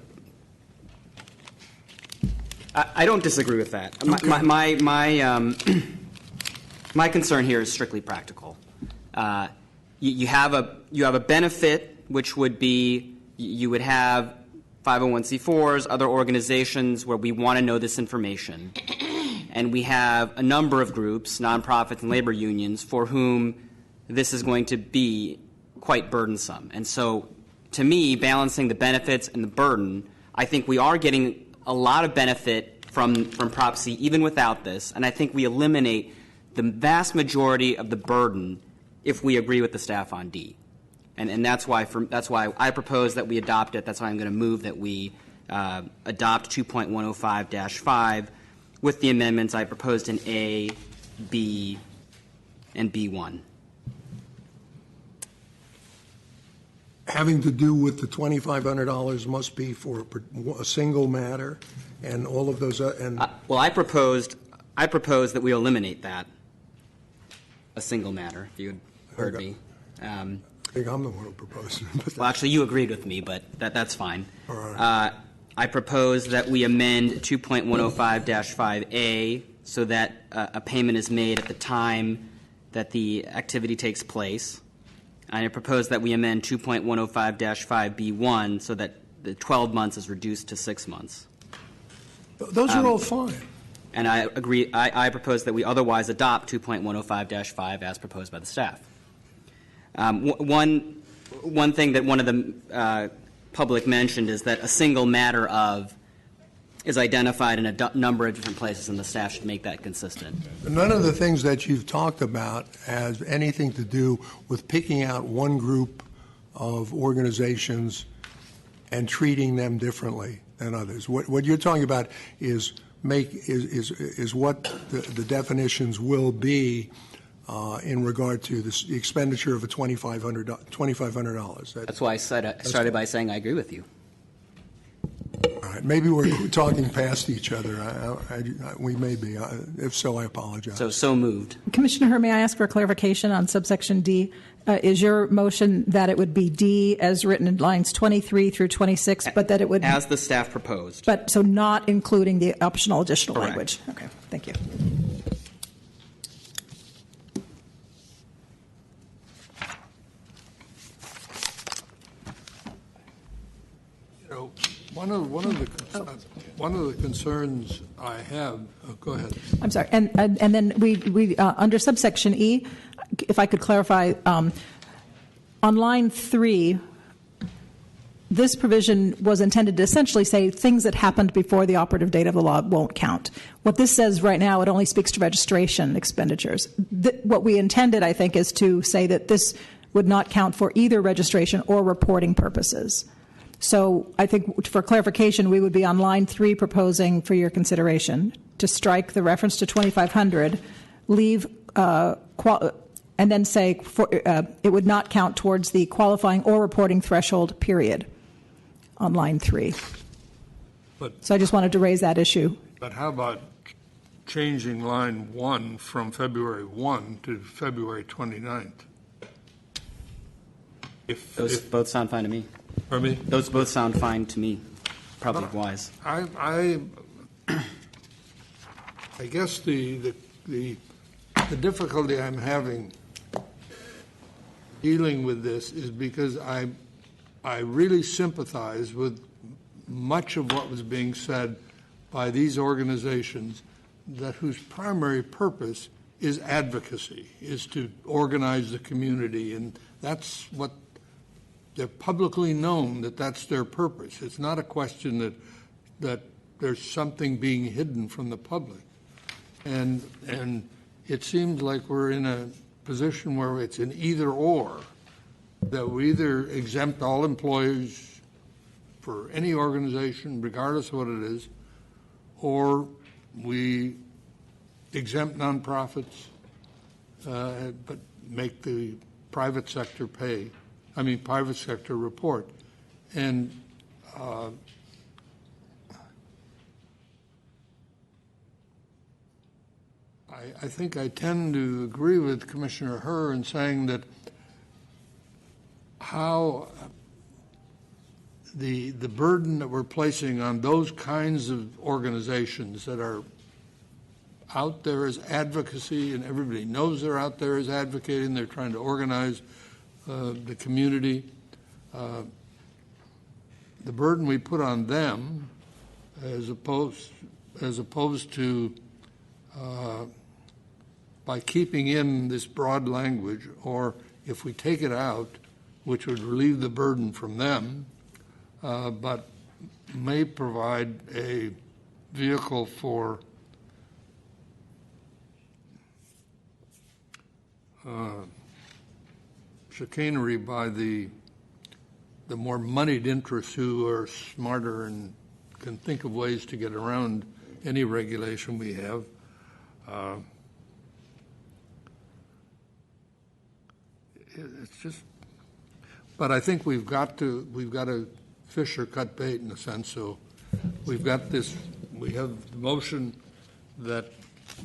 I don't disagree with that. Okay. My concern here is strictly practical. You have a benefit, which would be you would have 501c4s, other organizations where we want to know this information. And we have a number of groups, nonprofits and labor unions, for whom this is going to be quite burdensome. And so, to me, balancing the benefits and the burden, I think we are getting a lot of benefit from Prop C, even without this. And I think we eliminate the vast majority of the burden if we agree with the staff on D. And that's why I propose that we adopt it. That's why I'm going to move that we adopt 2.105-5 with the amendments I proposed in A, B, and B1. Having to do with the $2,500 must be for a single matter, and all of those. Well, I proposed that we eliminate that, a single matter. If you had heard me. I think I'm the one who proposed it. Well, actually, you agreed with me, but that's fine. All right. I propose that we amend 2.105-5A so that a payment is made at the time that the activity takes place. I propose that we amend 2.105-5B1 so that the 12 months is reduced to 6 months. Those are all fine. And I agree. I propose that we otherwise adopt 2.105-5 as proposed by the staff. One thing that one of the public mentioned is that a single matter of is identified in a number of different places, and the staff should make that consistent. None of the things that you've talked about has anything to do with picking out one group of organizations and treating them differently than others. What you're talking about is what the definitions will be in regard to the expenditure of a $2,500. That's why I started by saying I agree with you. All right. Maybe we're talking past each other. We may be. If so, I apologize. So moved. Commissioner Herr, may I ask for a clarification on subsection D? Is your motion that it would be D as written in lines 23 through 26, but that it would... As the staff proposed. But so not including the optional additional Correct. language? Okay. Thank you. One of the concerns I have. Go ahead. I'm sorry. And then we under subsection E, if I could clarify, on line 3, this provision was intended to essentially say things that happened before the operative date of the law won't count. What this says right now, it only speaks to registration expenditures. What we intended, I think, is to say that this would not count for either registration or reporting purposes. So I think for clarification, we would be on line 3 proposing for your consideration to strike the reference to 2,500, leave, and then say it would not count towards the qualifying or reporting threshold, period, on line 3. So I just wanted to raise that issue. But how about changing line 1 from February 1 to February 29th? Those both sound fine to me. Pardon me? Those both sound fine to me. Probably wise. I guess the difficulty I'm having dealing with this is because I really sympathize with much of what was being said by these organizations that whose primary purpose is advocacy, is to organize the community, and that's what they're publicly known that that's their purpose. It's not a question that there's something being hidden from the public. And it seems like we're in a position where it's an either or, that we either exempt all employees for any organization, regardless of what it is, or we exempt nonprofits, but make the private sector private sector report. And I think I tend to agree with Commissioner Herr in saying that how the burden that we're placing on those kinds of organizations that are out there as advocacy, and everybody knows they're out there as advocating, they're trying to organize the community. The burden we put on them, as opposed to by keeping in this broad language, or if we take it out, which would relieve the burden from them, but may provide a vehicle for chicanery by the more moneyed interests who are smarter and can think of ways to get around any regulation we have. It's just, but I think we've got to fish or cut bait in a sense. So we have the motion that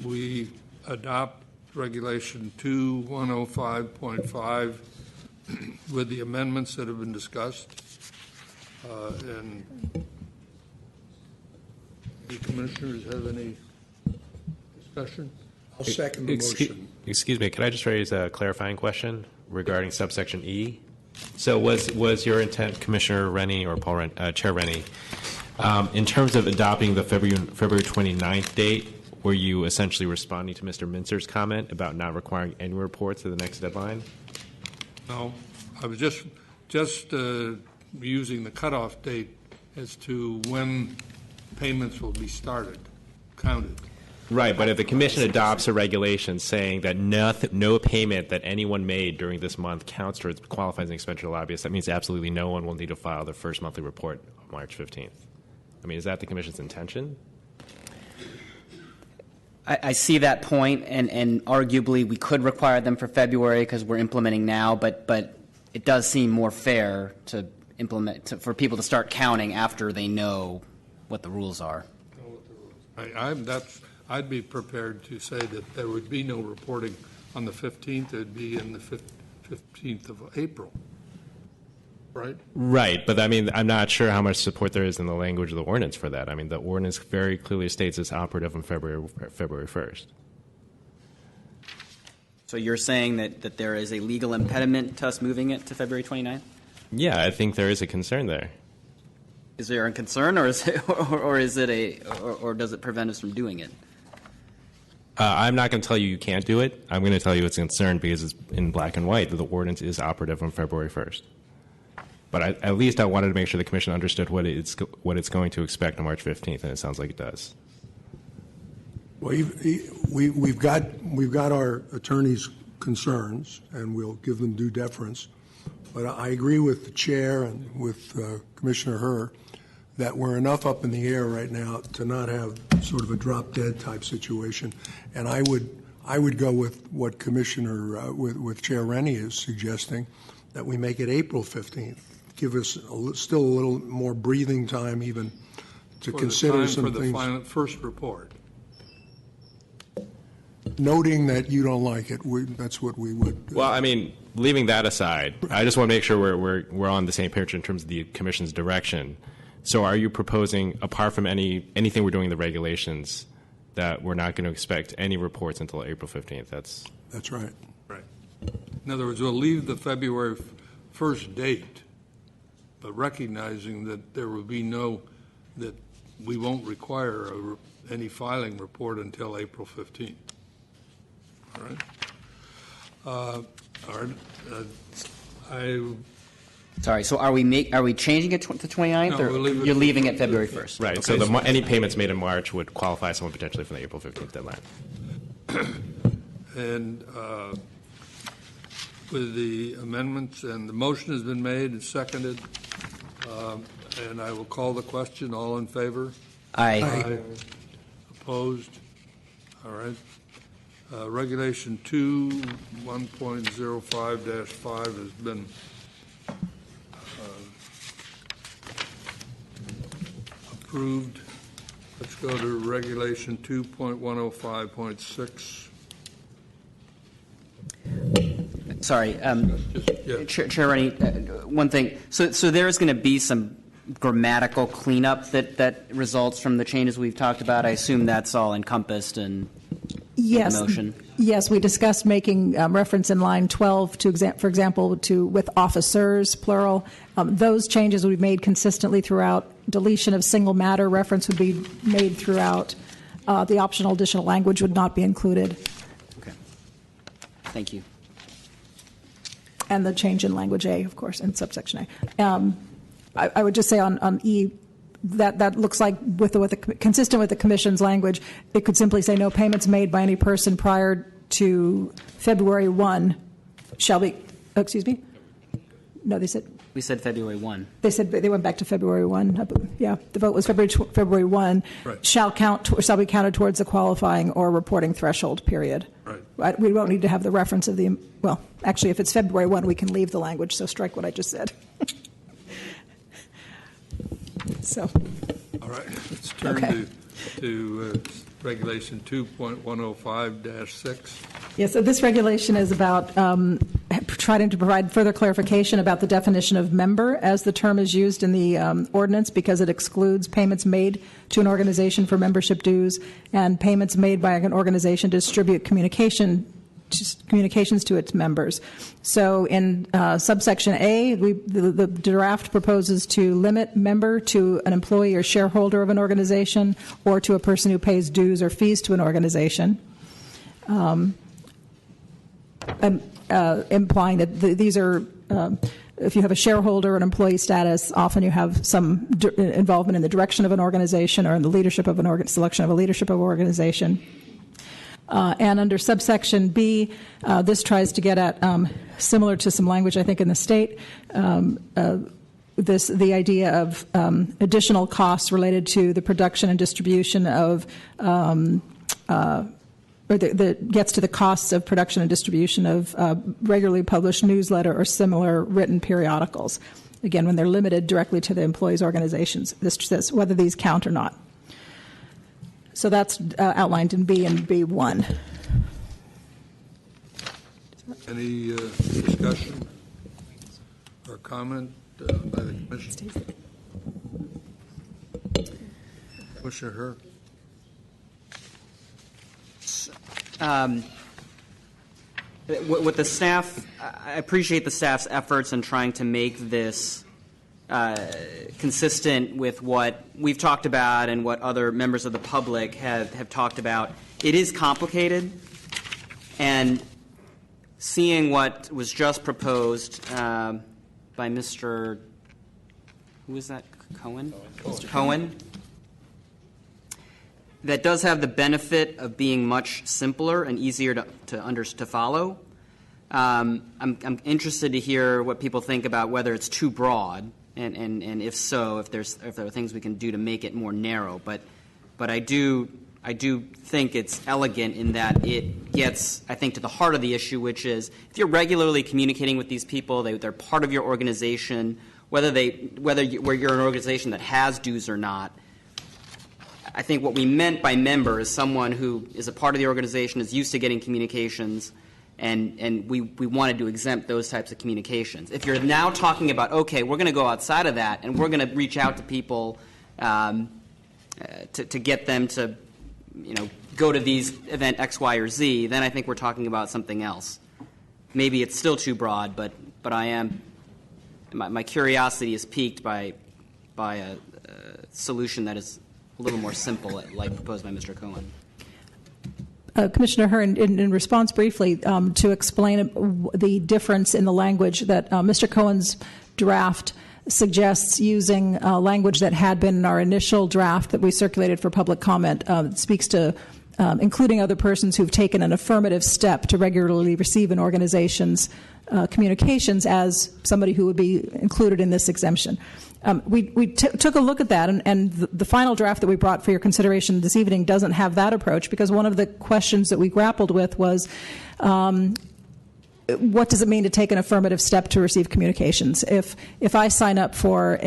we adopt Regulation 2105.5 with the amendments that have been discussed, and The commissioners have any discussion? I'll second the Excuse motion. Excuse me, could I just raise a clarifying question regarding subsection E? So was your intent, Commissioner Rennie or Chair Rennie, in terms of adopting the February 29th date, were you essentially responding to Mr. Mintzer's comment about not requiring any reports to the next deadline? No, I was just using the cutoff date as to when payments will be counted. Right, but if the Commission adopts a regulation saying that no payment that anyone made during this month counts towards qualifies as an expenditure lobbyist, that means absolutely no one will need to file their first monthly report on March 15th. I mean, is that the Commission's intention? I see that point, and arguably we could require them for February because we're implementing now, but it does seem more fair to implement for people to start counting after they know what the rules are. I'd be prepared to say that there would be no reporting on the 15th. It would be in the 15th of April, right? Right, but I mean, I'm not sure how much support there is in the language of the ordinance for that. I mean, the ordinance very clearly states it's operative on February 1st. So you're saying that there is a legal impediment to us moving it to February 29th? Yeah, I think there is a concern there. Is there a concern, or is it, or does it prevent us from doing it? I'm not going to tell you can't do it. I'm going to tell you it's a concern because it's in black and white that the ordinance is operative on February 1st. But at least I wanted to make sure the Commission understood what it's going to expect on March 15th, and it sounds like it does. Well, we've got our attorney's concerns, and we'll give them due deference. But I agree with the chair and with Commissioner Herr that we're enough up in the air right now to not have sort of a drop-dead type situation. And I would go with what Commissioner with Chair Rennie is suggesting, that we make it April 15th. Give us still a little more breathing time, even to consider some things. For the first report. Noting that you don't like it, that's what we would. Well, I mean, leaving that aside, I just want to make sure we're on the same page in terms of the Commission's direction. So, are you proposing, apart from anything we're doing in the regulations, that we're not going to expect any reports until April 15th? That's right. Right. In other words, we'll leave the February 1st date, but recognizing that there will be that we won't require any filing report until April 15th. All right. Sorry. So are we changing it to 29th, No, or you're leaving it February 1st? Right. Okay. So any payments made in March would qualify someone potentially for the April 15th deadline. And with the amendments, and the motion has been made and seconded, and I will call the question. All in favor? Aye. Aye. Opposed? All right. Regulation 2, 1.05-5 has been approved. Let's go to Regulation 2.105.6. Sorry, Chair Rennie, one thing. So there is going to be some grammatical cleanup that results from the changes we've talked about. I assume that's all encompassed in the motion. Yes, we discussed making reference in line 12 for example, to with officers, plural. Those changes would be made consistently throughout. Deletion of single matter reference would be made throughout. The optional additional language would not be included. Okay. Thank you. And the change in language A, of course, in subsection A. I would just say on E, that looks like consistent with the Commission's language. It could simply say no payments made by any person prior to February 1 shall be. Oh, excuse me. No, they said. We said February 1. They said they went back to February 1. Yeah, the vote was February 1. Right. Shall be counted towards the qualifying or reporting threshold period. Right. We won't need to have the reference of the. Well, actually, if it's February 1, we can leave the language. So strike what I just said. So. All right. Let's turn to Regulation 2.105-6. Yeah, so this regulation is about trying to provide further clarification about the definition of member as the term is used in the ordinance, because it excludes payments made to an organization for membership dues and payments made by an organization to distribute communications to its members. So in subsection A, the draft proposes to limit member to an employee or shareholder of an organization or to a person who pays dues or fees to an organization. Implying that these are, if you have a shareholder or an employee status, often you have some involvement in the direction of an organization or in the leadership of selection of a leadership of an organization. And under subsection B, this tries to get at, similar to some language I think in the state, the idea of additional costs related to the production and distribution of or that gets to the costs of production and distribution of regularly published newsletter or similar written periodicals. Again, when they're limited directly to the employees' organizations, this says whether these count or not. So that's outlined in B and B1. Any discussion or comment by the Commission? Commissioner Herr. With the staff, I appreciate the staff's efforts in trying to make this consistent with what we've talked about and what other members of the public have talked about. It is complicated, and seeing what was just proposed by Mr. Who is that? Cohen? Mr. Cohen. That does have the benefit of being much simpler and easier to follow. I'm interested to hear what people think about whether it's too broad, and if so, if there are things we can do to make it more narrow. But I do think it's elegant in that it gets, I think, to the heart of the issue, which is if you're regularly communicating with these people, they're part of your organization, whether you're an organization that has dues or not. I think what we meant by member is someone who is a part of the organization, is used to getting communications, and we wanted to exempt those types of communications. If you're now talking about, okay, we're going to go outside of that, and we're going to reach out to people to get them to, go to these event X, Y, or Z, then I think we're talking about something else. Maybe it's still too broad, but my curiosity is piqued by a solution that is a little more simple, like proposed by Mr. Cohen. Commissioner Hearn, in response briefly to explain the difference in the language that Mr. Cohen's draft suggests using language that had been in our initial draft that we circulated for public comment. It speaks to including other persons who've taken an affirmative step to regularly receive an organization's communications as somebody who would be included in this exemption. We took a look at that, and the final draft that we brought for your consideration this evening doesn't have that approach, because one of the questions that we grappled with was what does it mean to take an affirmative step to receive communications? If I sign up for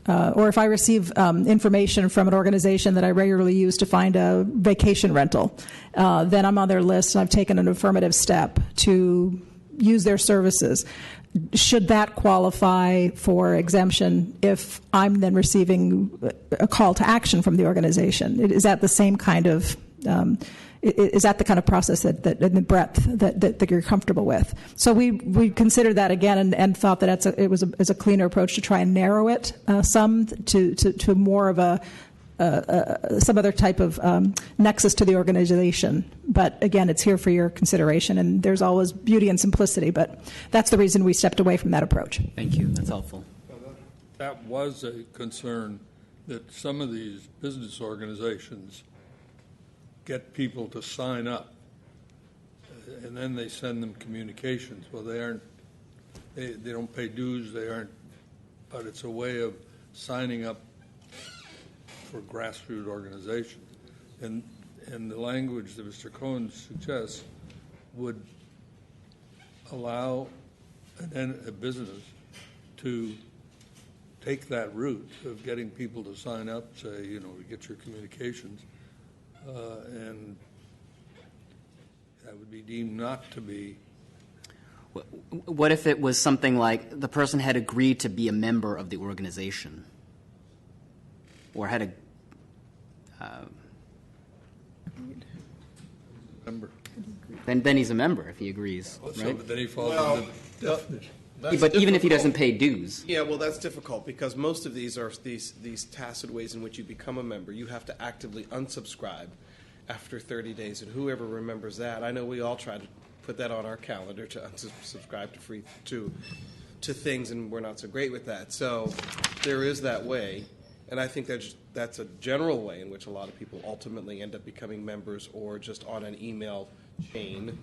or if I receive information from an organization that I regularly use to find a vacation rental, then I'm on their list and I've taken an affirmative step to use their services. Should that qualify for exemption if I'm then receiving a call to action from the organization? Is that the same kind of is that the kind of process that the breadth that you're comfortable with? So we considered that again and thought that it was a cleaner approach to try and narrow it some to more of some other type of nexus to the organization. But again, it's here for your consideration, and there's always beauty in simplicity, but that's the reason we stepped away from that approach. Thank you. That's helpful. That was a concern, that some of these business organizations get people to sign up, and then they send them communications. Well, they don't pay dues, but it's a way of signing up for grassroots organizations. And the language that Mr. Cohen suggests would allow a business to take that route of getting people to sign up, say, to get your communications, and that would be deemed not to be What if it was something like the person had agreed to be a member of the organization, or had a Member. then he's a member if he agrees, So right? then he falls into the definition. But even if he doesn't pay dues. Yeah, well, that's difficult because most of these are these tacit ways in which you become a member. You have to actively unsubscribe after 30 days, and whoever remembers that, I know we all try to put that on our calendar to unsubscribe to things, and we're not so great with that. So there is that way, and I think that's a general way in which a lot of people ultimately end up becoming members or just on an email chain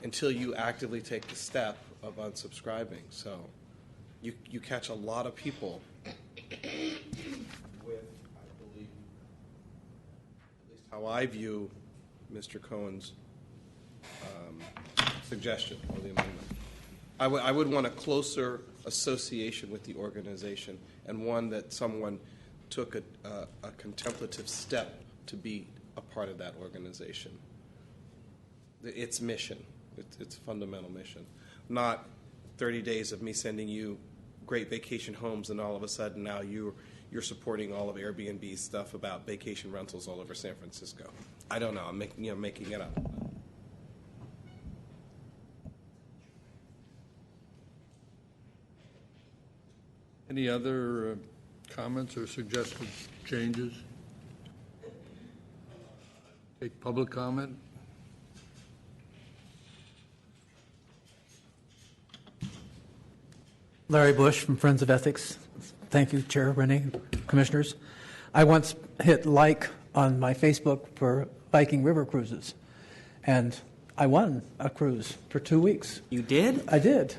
until you actively take the step of unsubscribing. So you catch a lot of people with, I believe, at least how I view Mr. Cohen's suggestion or the amendment. I would want a closer association with the organization and one that someone took a contemplative step to be a part of that organization. Its mission, its fundamental mission. Not 30 days of me sending you great vacation homes and all of a sudden now you're supporting all of Airbnb's stuff about vacation rentals all over San Francisco. I don't know. I'm making it up. Any other comments or suggested changes? Take public comment. Larry Bush from Friends of Ethics. Thank you, Chair Rennie, Commissioners. I once hit like on my Facebook for Viking River cruises, and I won a cruise for 2 weeks. You did? I did.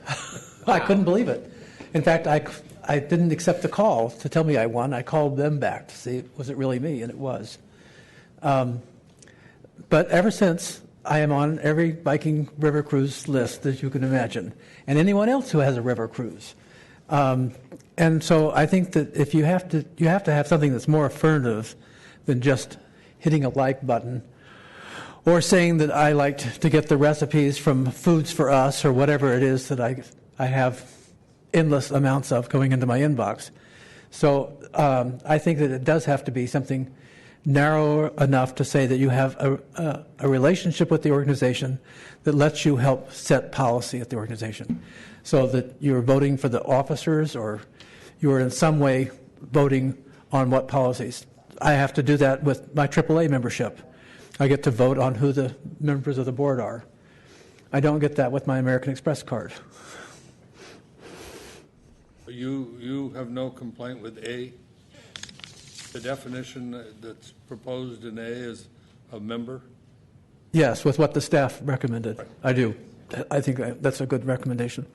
I couldn't believe it. In fact, I didn't accept the call to tell me I won. I called them back to see was it really me, and it was. But ever since, I am on every Viking River cruise list that you can imagine, and anyone else who has a river cruise. And so I think that if you have to have something that's more affirmative than just hitting a like button or saying that I like to get the recipes from Foods for Us or whatever it is that I have endless amounts of going into my inbox. So I think that it does have to be something narrow enough to say that you have a relationship with the organization that lets you help set policy at the organization, so that you're voting for the officers or you're in some way voting on what policies. I have to do that with my AAA membership. I get to vote on who the members of the board are. I don't get that with my American Express card. You have no complaint with A? The definition that's proposed in A is a member? Yes, with what the staff recommended. Right. I do. I think that's a good recommendation.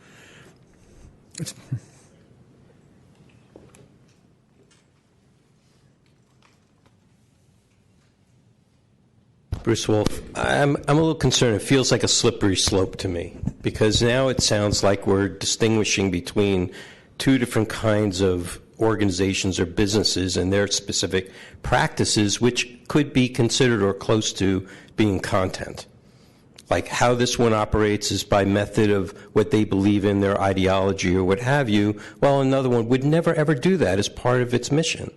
Bruce Wolf, I'm a little concerned. It feels like a slippery slope to me, because now it sounds like we're distinguishing between two different kinds of organizations or businesses and their specific practices, which could be considered or close to being content. Like how this one operates is by method of what they believe in, their ideology or what have you, while another one would never ever do that as part of its mission.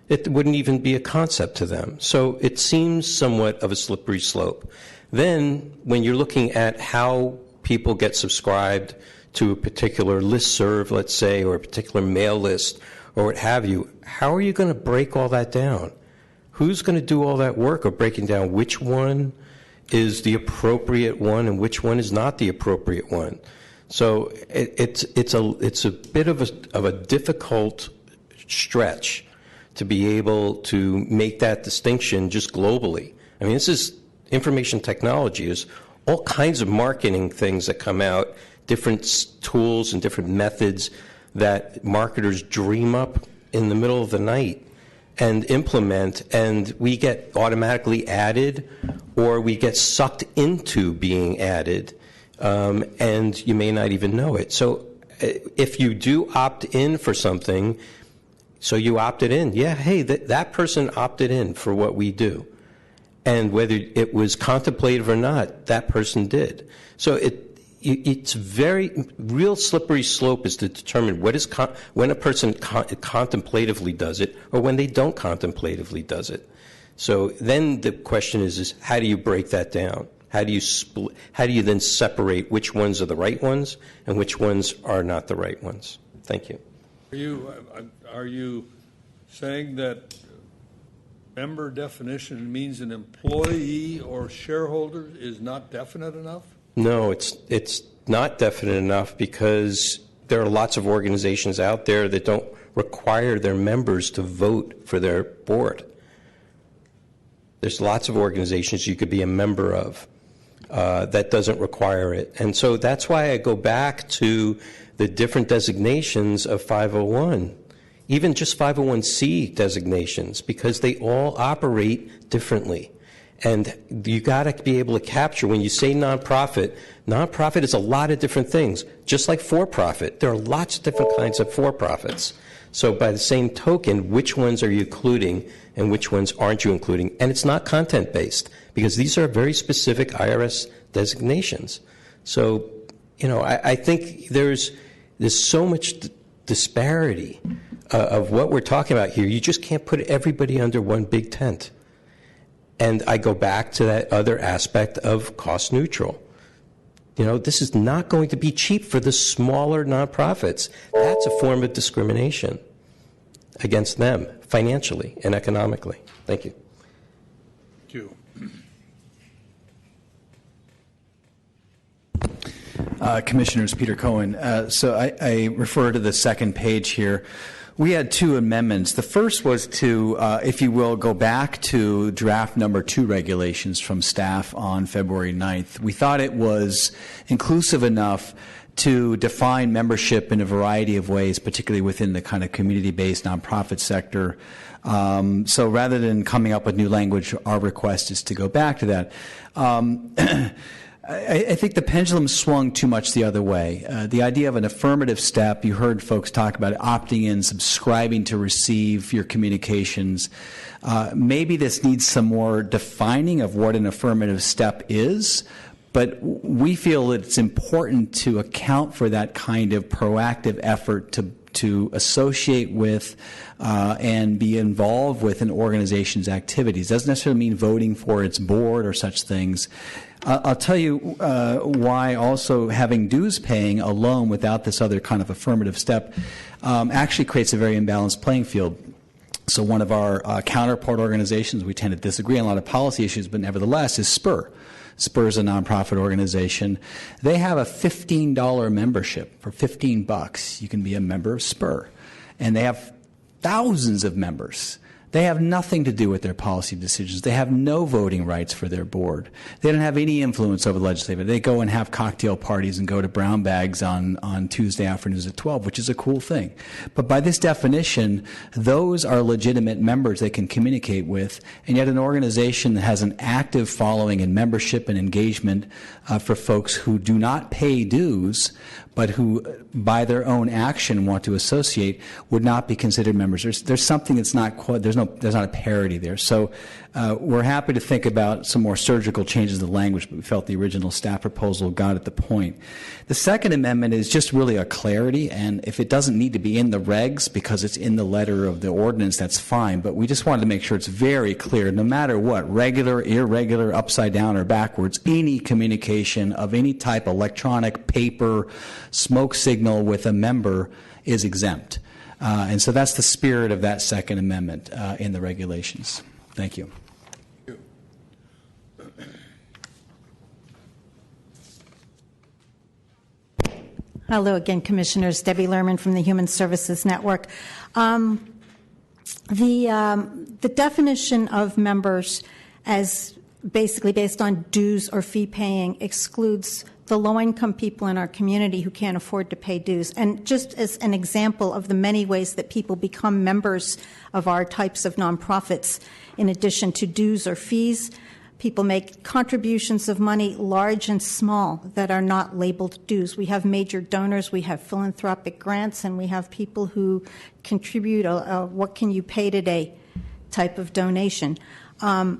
It wouldn't even be a concept to them. So it seems somewhat of a slippery slope. Then when you're looking at how people get subscribed to a particular listserv, let's say, or a particular mail list or what have you, how are you going to break all that down? Who's going to do all that work of breaking down which one is the appropriate one and which one is not the appropriate one? So it's a bit of a difficult stretch to be able to make that distinction just globally. I mean, this is information technology. There's all kinds of marketing things that come out, different tools and different methods that marketers dream up in the middle of the night and implement, and we get automatically added or we get sucked into being added, and you may not even know it. So if you do opt in for something, so you opted in, yeah, hey, that person opted in for what we do. And whether it was contemplative or not, that person did. So it's very real slippery slope is to determine what is when a person contemplatively does it or when they don't contemplatively does it. So then the question is how do you break that down? How do you then separate which ones are the right ones and which ones are not the right ones? Thank you. Are you saying that member definition means an employee or shareholder is not definite enough? No, it's not definite enough because there are lots of organizations out there that don't require their members to vote for their board. There's lots of organizations you could be a member of that doesn't require it. And so that's why I go back to the different designations of 501, even just 501c designations, because they all operate differently. And you got to be able to capture, when you say nonprofit is a lot of different things, just like for-profit. There are lots of different kinds of for-profits. So by the same token, which ones are you including and which ones aren't you including? And it's not content-based, because these are very specific IRS designations. So, I think there's so much disparity of what we're talking about here. You just can't put everybody under one big tent. And I go back to that other aspect of cost neutral. This is not going to be cheap for the smaller nonprofits. That's a form of discrimination against them financially and economically. Thank you. Thank you. Commissioners, Peter Cohen. So I refer to the second page here. We had two amendments. The first was to, if you will, go back to draft number 2 regulations from staff on February 9th. We thought it was inclusive enough to define membership in a variety of ways, particularly within the kind of community-based nonprofit sector. So rather than coming up with new language, our request is to go back to that. I think the pendulum swung too much the other way. The idea of an affirmative step, you heard folks talk about opting in, subscribing to receive your communications. Maybe this needs some more defining of what an affirmative step is, but we feel it's important to account for that kind of proactive effort to associate with and be involved with an organization's activities. Doesn't necessarily mean voting for its board or such things. I'll tell you why also having dues paying alone without this other kind of affirmative step actually creates a very imbalanced playing field. So one of our counterpart organizations, we tend to disagree on a lot of policy issues, but nevertheless, is SPUR. SPUR is a nonprofit organization. They have a $15 membership. For $15, you can be a member of SPUR. And they have thousands of members. They have nothing to do with their policy decisions. They have no voting rights for their board. They don't have any influence over the legislature. They go and have cocktail parties and go to brown bags on Tuesday afternoons at 12, which is a cool thing. But by this definition, those are legitimate members they can communicate with, and yet an organization that has an active following and membership and engagement for folks who do not pay dues but who, by their own action, want to associate, would not be considered members. There's something that's not quite, there's not a parity there. So we're happy to think about some more surgical changes to the language, but we felt the original staff proposal got at the point. The second amendment is just really a clarity, and if it doesn't need to be in the regs because it's in the letter of the ordinance, that's fine. But we just wanted to make sure it's very clear, no matter what, regular, irregular, upside down, or backwards, any communication of any type, electronic, paper, smoke signal with a member is exempt. And so that's the spirit of that second amendment in the regulations. Thank you. Hello again, Commissioners. Debbie Lerman from the Human Services Network. The definition of members as basically based on dues or fee paying excludes the low-income people in our community who can't afford to pay dues. And just as an example of the many ways that people become members of our types of nonprofits, in addition to dues or fees, people make contributions of money, large and small, that are not labeled dues. We have major donors, we have philanthropic grants, and we have people who contribute a what can you pay today type of donation.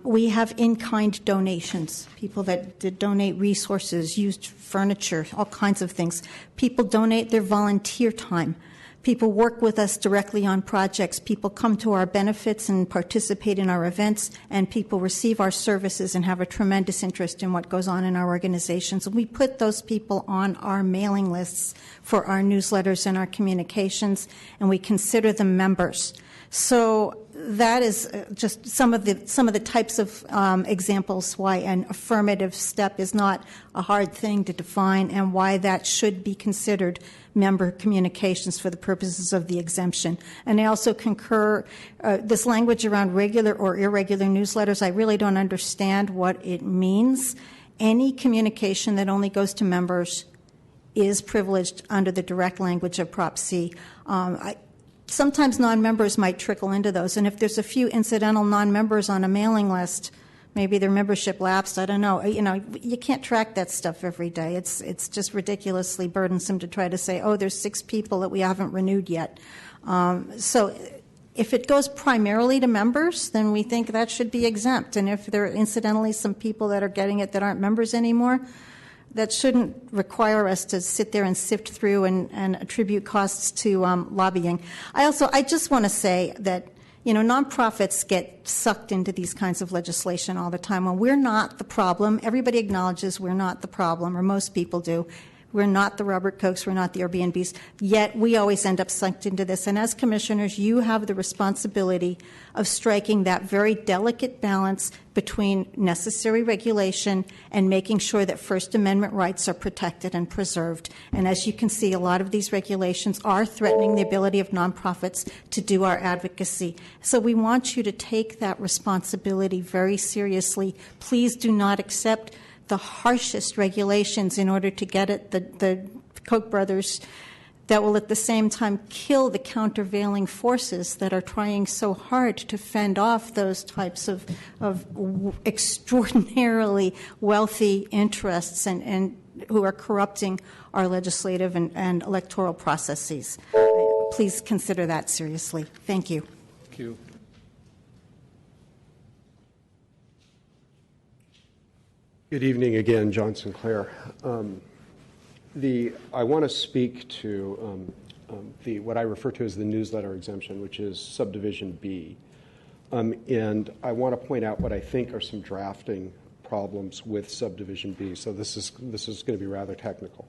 We have in-kind donations, people that donate resources, used furniture, all kinds of things. People donate their volunteer time. People work with us directly on projects. People come to our benefits and participate in our events, and people receive our services and have a tremendous interest in what goes on in our organizations. And we put those people on our mailing lists for our newsletters and our communications, and we consider them members. So that is just some of the types of examples why an affirmative step is not a hard thing to define, and why that should be considered member communications for the purposes of the exemption. And I also concur this language around regular or irregular newsletters. I really don't understand what it means. Any communication that only goes to members is privileged under the direct language of Prop C. Sometimes non-members might trickle into those, and if there's a few incidental non-members on a mailing list, maybe their membership lapsed. I don't know. You can't track that stuff every day. It's just ridiculously burdensome to try to say, oh, there's 6 people that we haven't renewed yet. So if it goes primarily to members, then we think that should be exempt. And if there are incidentally some people that are getting it that aren't members anymore, that shouldn't require us to sit there and sift through and attribute costs to lobbying. I just want to say that, nonprofits get sucked into these kinds of legislation all the time. When we're not the problem, everybody acknowledges we're not the problem, or most people do. We're not the Robert Kochs, we're not the Airbnbs, yet we always end up sucked into this. And as commissioners, you have the responsibility of striking that very delicate balance between necessary regulation and making sure that First Amendment rights are protected and preserved. And as you can see, a lot of these regulations are threatening the ability of nonprofits to do our advocacy. So we want you to take that responsibility very seriously. Please do not accept the harshest regulations in order to get at the Koch brothers that will at the same time kill the countervailing forces that are trying so hard to fend off those types of extraordinarily wealthy interests and who are corrupting our legislative and electoral processes. Please consider that seriously. Thank you. Thank you. Good evening again, John Sinclair. I want to speak to what I refer to as the newsletter exemption, which is subdivision B. And I want to point out what I think are some drafting problems with subdivision B. So this is going to be rather technical.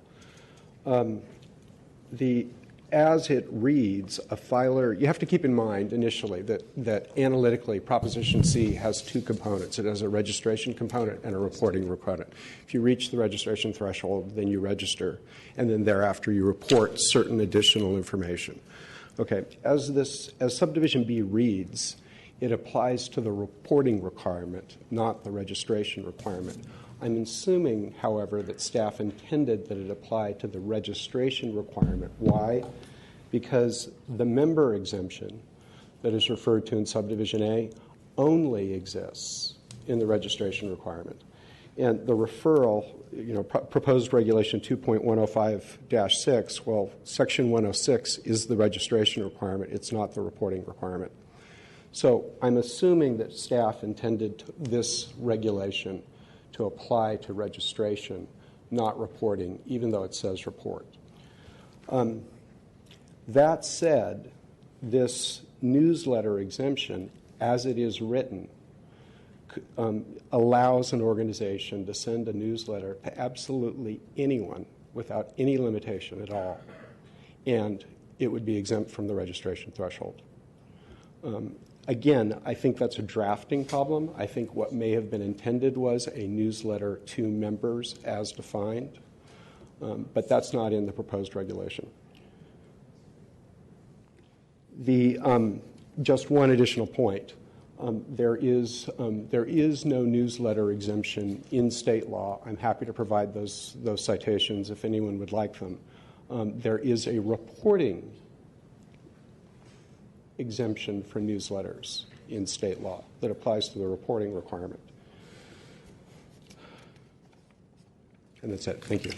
As it reads, a filer, you have to keep in mind initially that analytically Proposition C has 2 components. It has a registration component and a reporting component. If you reach the registration threshold, then you register, and then thereafter you report certain additional information. Okay, as subdivision B reads, it applies to the reporting requirement, not the registration requirement. I'm assuming, however, that staff intended that it apply to the registration requirement. Why? Because the member exemption that is referred to in subdivision A only exists in the registration requirement. And the referral, proposed regulation 2.105-6, well, section 106 is the registration requirement. It's not the reporting requirement. So I'm assuming that staff intended this regulation to apply to registration, not reporting, even though it says report. That said, this newsletter exemption, as it is written, allows an organization to send a newsletter to absolutely anyone without any limitation at all, and it would be exempt from the registration threshold. Again, I think that's a drafting problem. I think what may have been intended was a newsletter to members as defined, but that's not in the proposed regulation. Just one additional point. There is no newsletter exemption in state law. I'm happy to provide those citations if anyone would like them. There is a reporting exemption for newsletters in state law that applies to the reporting requirement. And that's it. Thank you.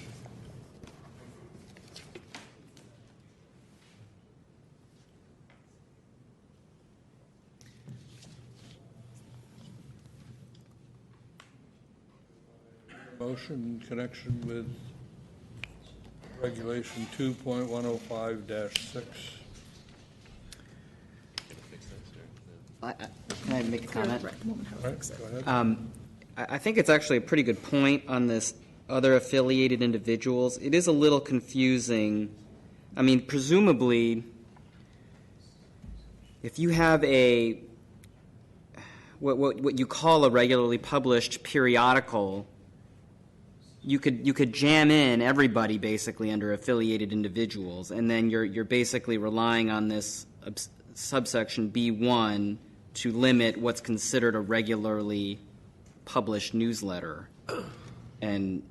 Motion in connection with Regulation 2.105-6. Can I make a comment? Right, go ahead. I think it's actually a pretty good point on this other affiliated individuals. It is a little confusing. I mean, presumably, if you have what you call a regularly published periodical, you could jam in everybody basically under affiliated individuals, and then you're basically relying on this subsection B1 to limit what's considered a regularly published newsletter. And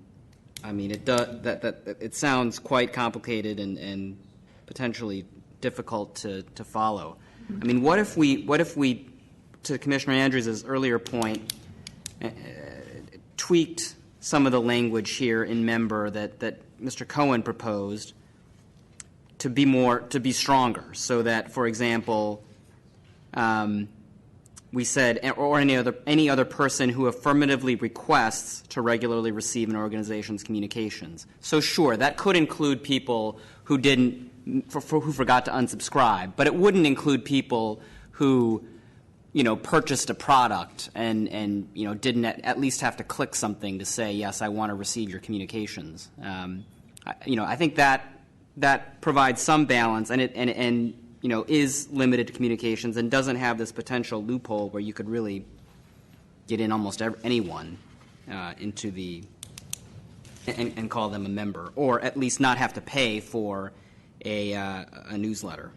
I mean, it sounds quite complicated and potentially difficult to follow. I mean, what if we, to Commissioner Andrews' earlier point, tweaked some of the language here in member that Mr. Cohen proposed to be stronger, so that, for example, we said, or any other person who affirmatively requests to regularly receive an organization's communications. So sure, that could include people who who forgot to unsubscribe, but it wouldn't include people who, purchased a product and didn't at least have to click something to say, yes, I want to receive your communications. I think that provides some balance, and is limited to communications and doesn't have this potential loophole where you could really get in almost anyone into the and call them a member, or at least not have to pay for a newsletter.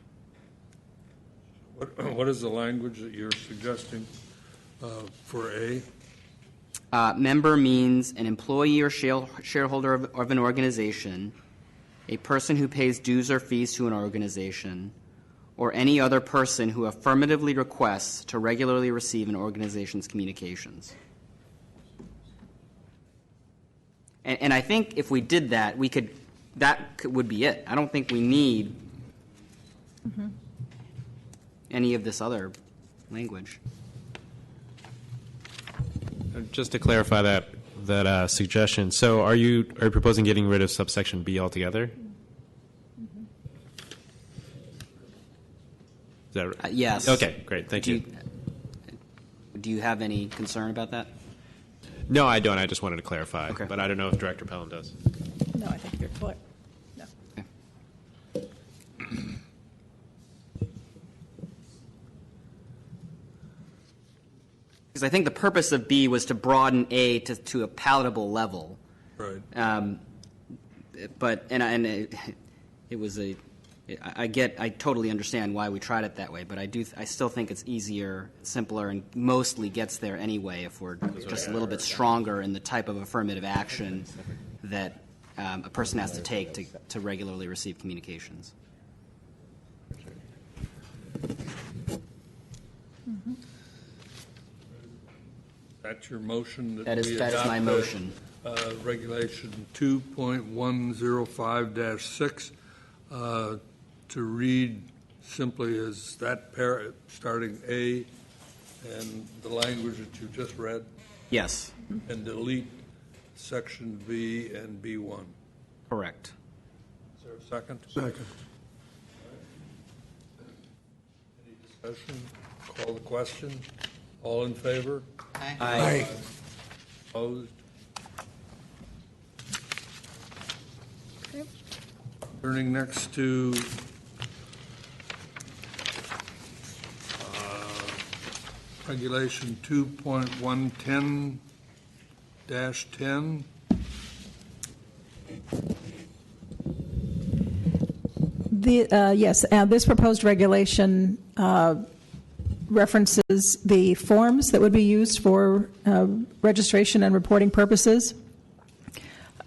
What is the language that you're suggesting for A? Member means an employee or shareholder of an organization, a person who pays dues or fees to an organization, or any other person who affirmatively requests to regularly receive an organization's communications. And I think if we did that, would be it. I don't think we need any of this other language. Just to clarify that suggestion, so are you proposing getting rid of subsection B altogether? Is that right? Yes. Okay, great. Thank you. Do you have any concern about that? No, I don't. I just wanted to clarify. Okay. But I don't know if Director Pelham does. No, I think you're clear. No. Because I think the purpose of B was to broaden A to a palatable level. Right. It was I totally understand why we tried it that way, but I still think it's easier, simpler, and mostly gets there anyway if we're just a little bit stronger in the type of affirmative action that a person has to take to regularly receive communications. That's your motion? That is my motion. Regulation 2.105-6 to read simply as that starting A and the language that you just read? Yes. And delete section B and B1? Correct. Is there a second? Second. Any discussion? Call the question. All in favor? Aye. Aye. Opposed? Turning next to Regulation 2.110-10. Yes, this proposed regulation references the forms that would be used for registration and reporting purposes.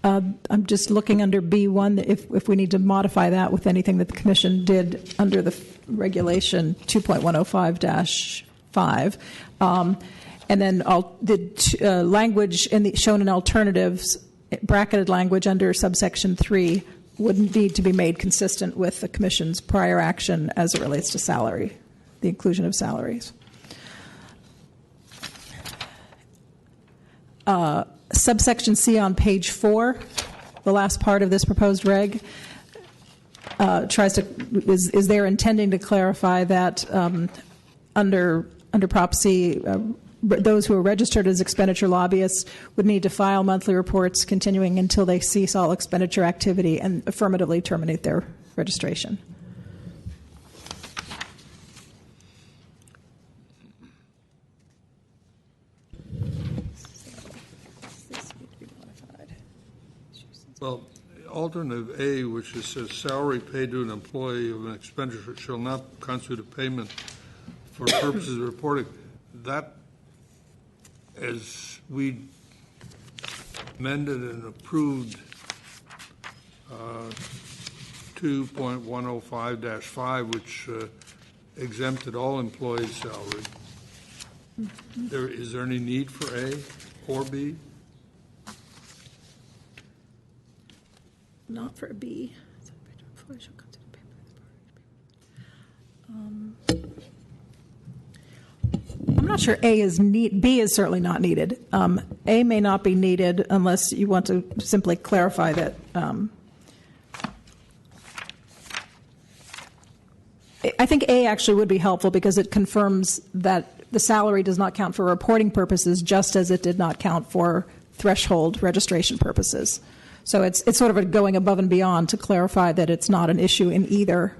I'm just looking under B1 if we need to modify that with anything that the Commission did under the regulation 2.105-5. And then the language shown in alternatives, bracketed language under subsection 3, wouldn't need to be made consistent with the Commission's prior action as it relates to salary, the inclusion of salaries. Subsection C on page 4, the last part of this proposed reg, is there intending to clarify that under Prop C, those who are registered as expenditure lobbyists would need to file monthly reports continuing until they cease all expenditure activity and affirmatively terminate their registration. Well, alternative A, which is says salary paid to an employee of an expenditure shall not constitute a payment for purposes of reporting, that, as we amended and approved 2.105-5, which exempted all employees' salary. Is there any need for A or B? Not for a B. I'm not sure A is need. B is certainly not needed. A may not be needed unless you want to simply clarify that. I think A actually would be helpful because it confirms that the salary does not count for reporting purposes, just as it did not count for threshold registration purposes. So it's sort of going above and beyond to clarify that it's not an issue in either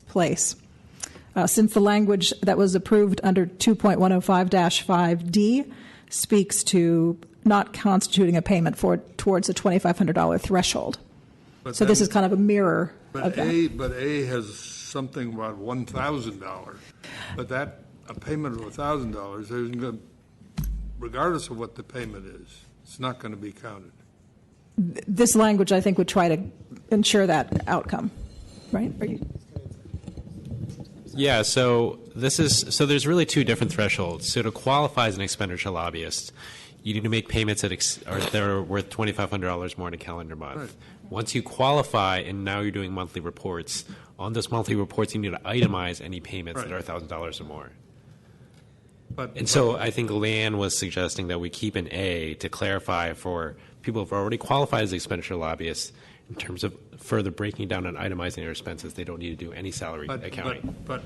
place. Since the language that was approved under 2.105-5D speaks to not constituting a payment towards a $2,500 threshold. But so this is kind of a mirror of that. But A has something about $1,000. But that, a payment of $1,000, regardless of what the payment is, it's not going to be counted. This language, I think, would try to ensure that outcome, right? Yeah, so there's really two different thresholds. So to qualify as an expenditure lobbyist, you need to make payments that are worth $2,500 more in a calendar month. Right. Once you qualify and now you're doing monthly reports, on those monthly reports you need to itemize any payments that are $1,000 or more. So I think Leanne was suggesting that we keep an A to clarify for people who have already qualified as expenditure lobbyists in terms of further breaking down and itemizing their expenses. They don't need to do any salary accounting. But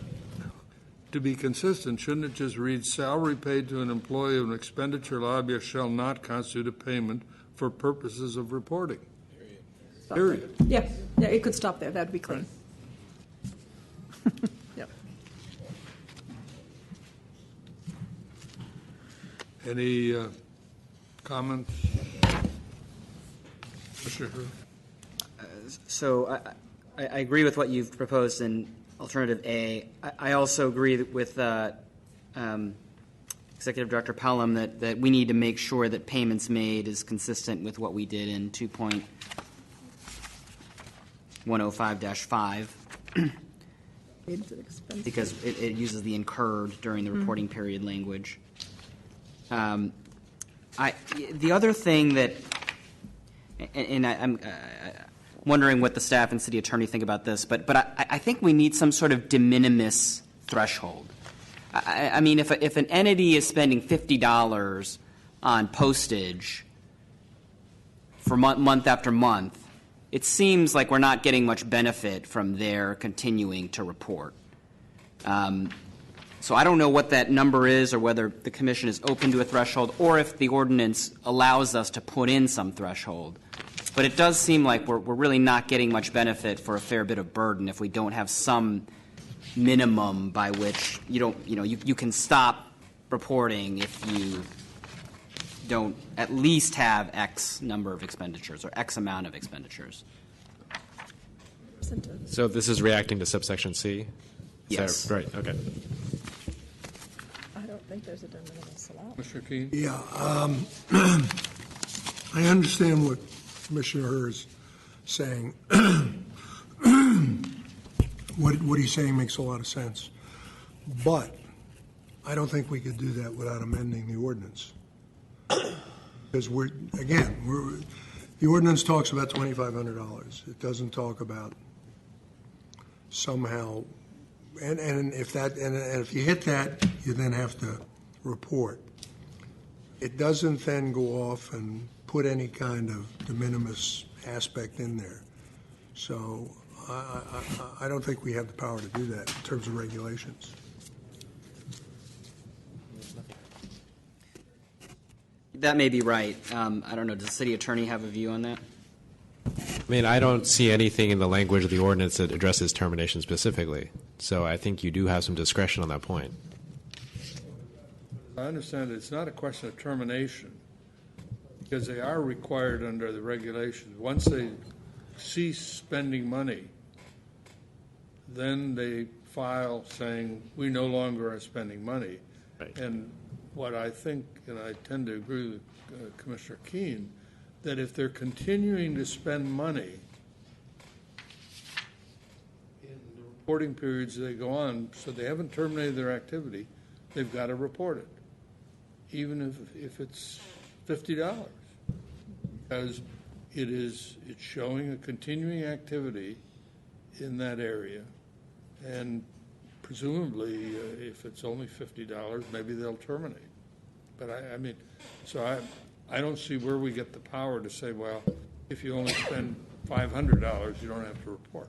to be consistent, shouldn't it just read salary paid to an employee of an expenditure lobbyist shall not constitute a payment for purposes of reporting? Period. Yeah, it could stop there. That would be clean. Yep. Any comments? Mr. Herr? So I agree with what you've proposed in alternative A. I also agree with Executive Director Pelham that we need to make sure that payments made is consistent with what we did in 2.105-5 because it uses the incurred during the reporting period language. The other thing that, and I'm wondering what the staff and city attorney think about this, but I think we need some sort of de minimis threshold. I mean, if an entity is spending $50 on postage for month after month, it seems like we're not getting much benefit from their continuing to report. So I don't know what that number is or whether the commission is open to a threshold or if the ordinance allows us to put in some threshold. But it does seem like we're really not getting much benefit for a fair bit of burden if we don't have some minimum by which you can stop reporting if you don't at least have X number of expenditures or X amount of expenditures. So this is reacting to subsection C? Yes. Right, okay. I don't think there's a de minimis allowed. Mr. Keene? Yeah. I understand what Commissioner Herr is saying. What he's saying makes a lot of sense. But I don't think we could do that without amending the ordinance. Because the ordinance talks about $2,500. It doesn't talk about somehow, and if you hit that, you then have to report. It doesn't then go off and put any kind of de minimis aspect in there. So I don't think we have the power to do that in terms of regulations. That may be right. I don't know. Does the city attorney have a view on that? I mean, I don't see anything in the language of the ordinance that addresses termination specifically. So I think you do have some discretion on that point. I understand it's not a question of termination, because they are required under the regulations. Once they cease spending money, then they file saying, we no longer are spending money. Right. And what I think, and I tend to agree with Commissioner Keene, that if they're continuing to spend money in the reporting periods they go on, so they haven't terminated their activity, they've got to report it, even if it's $50, because it's showing a continuing activity in that area, and presumably if it's only $50, maybe they'll terminate. But I mean, so I don't see where we get the power to say, well, if you only spend $500, you don't have to report.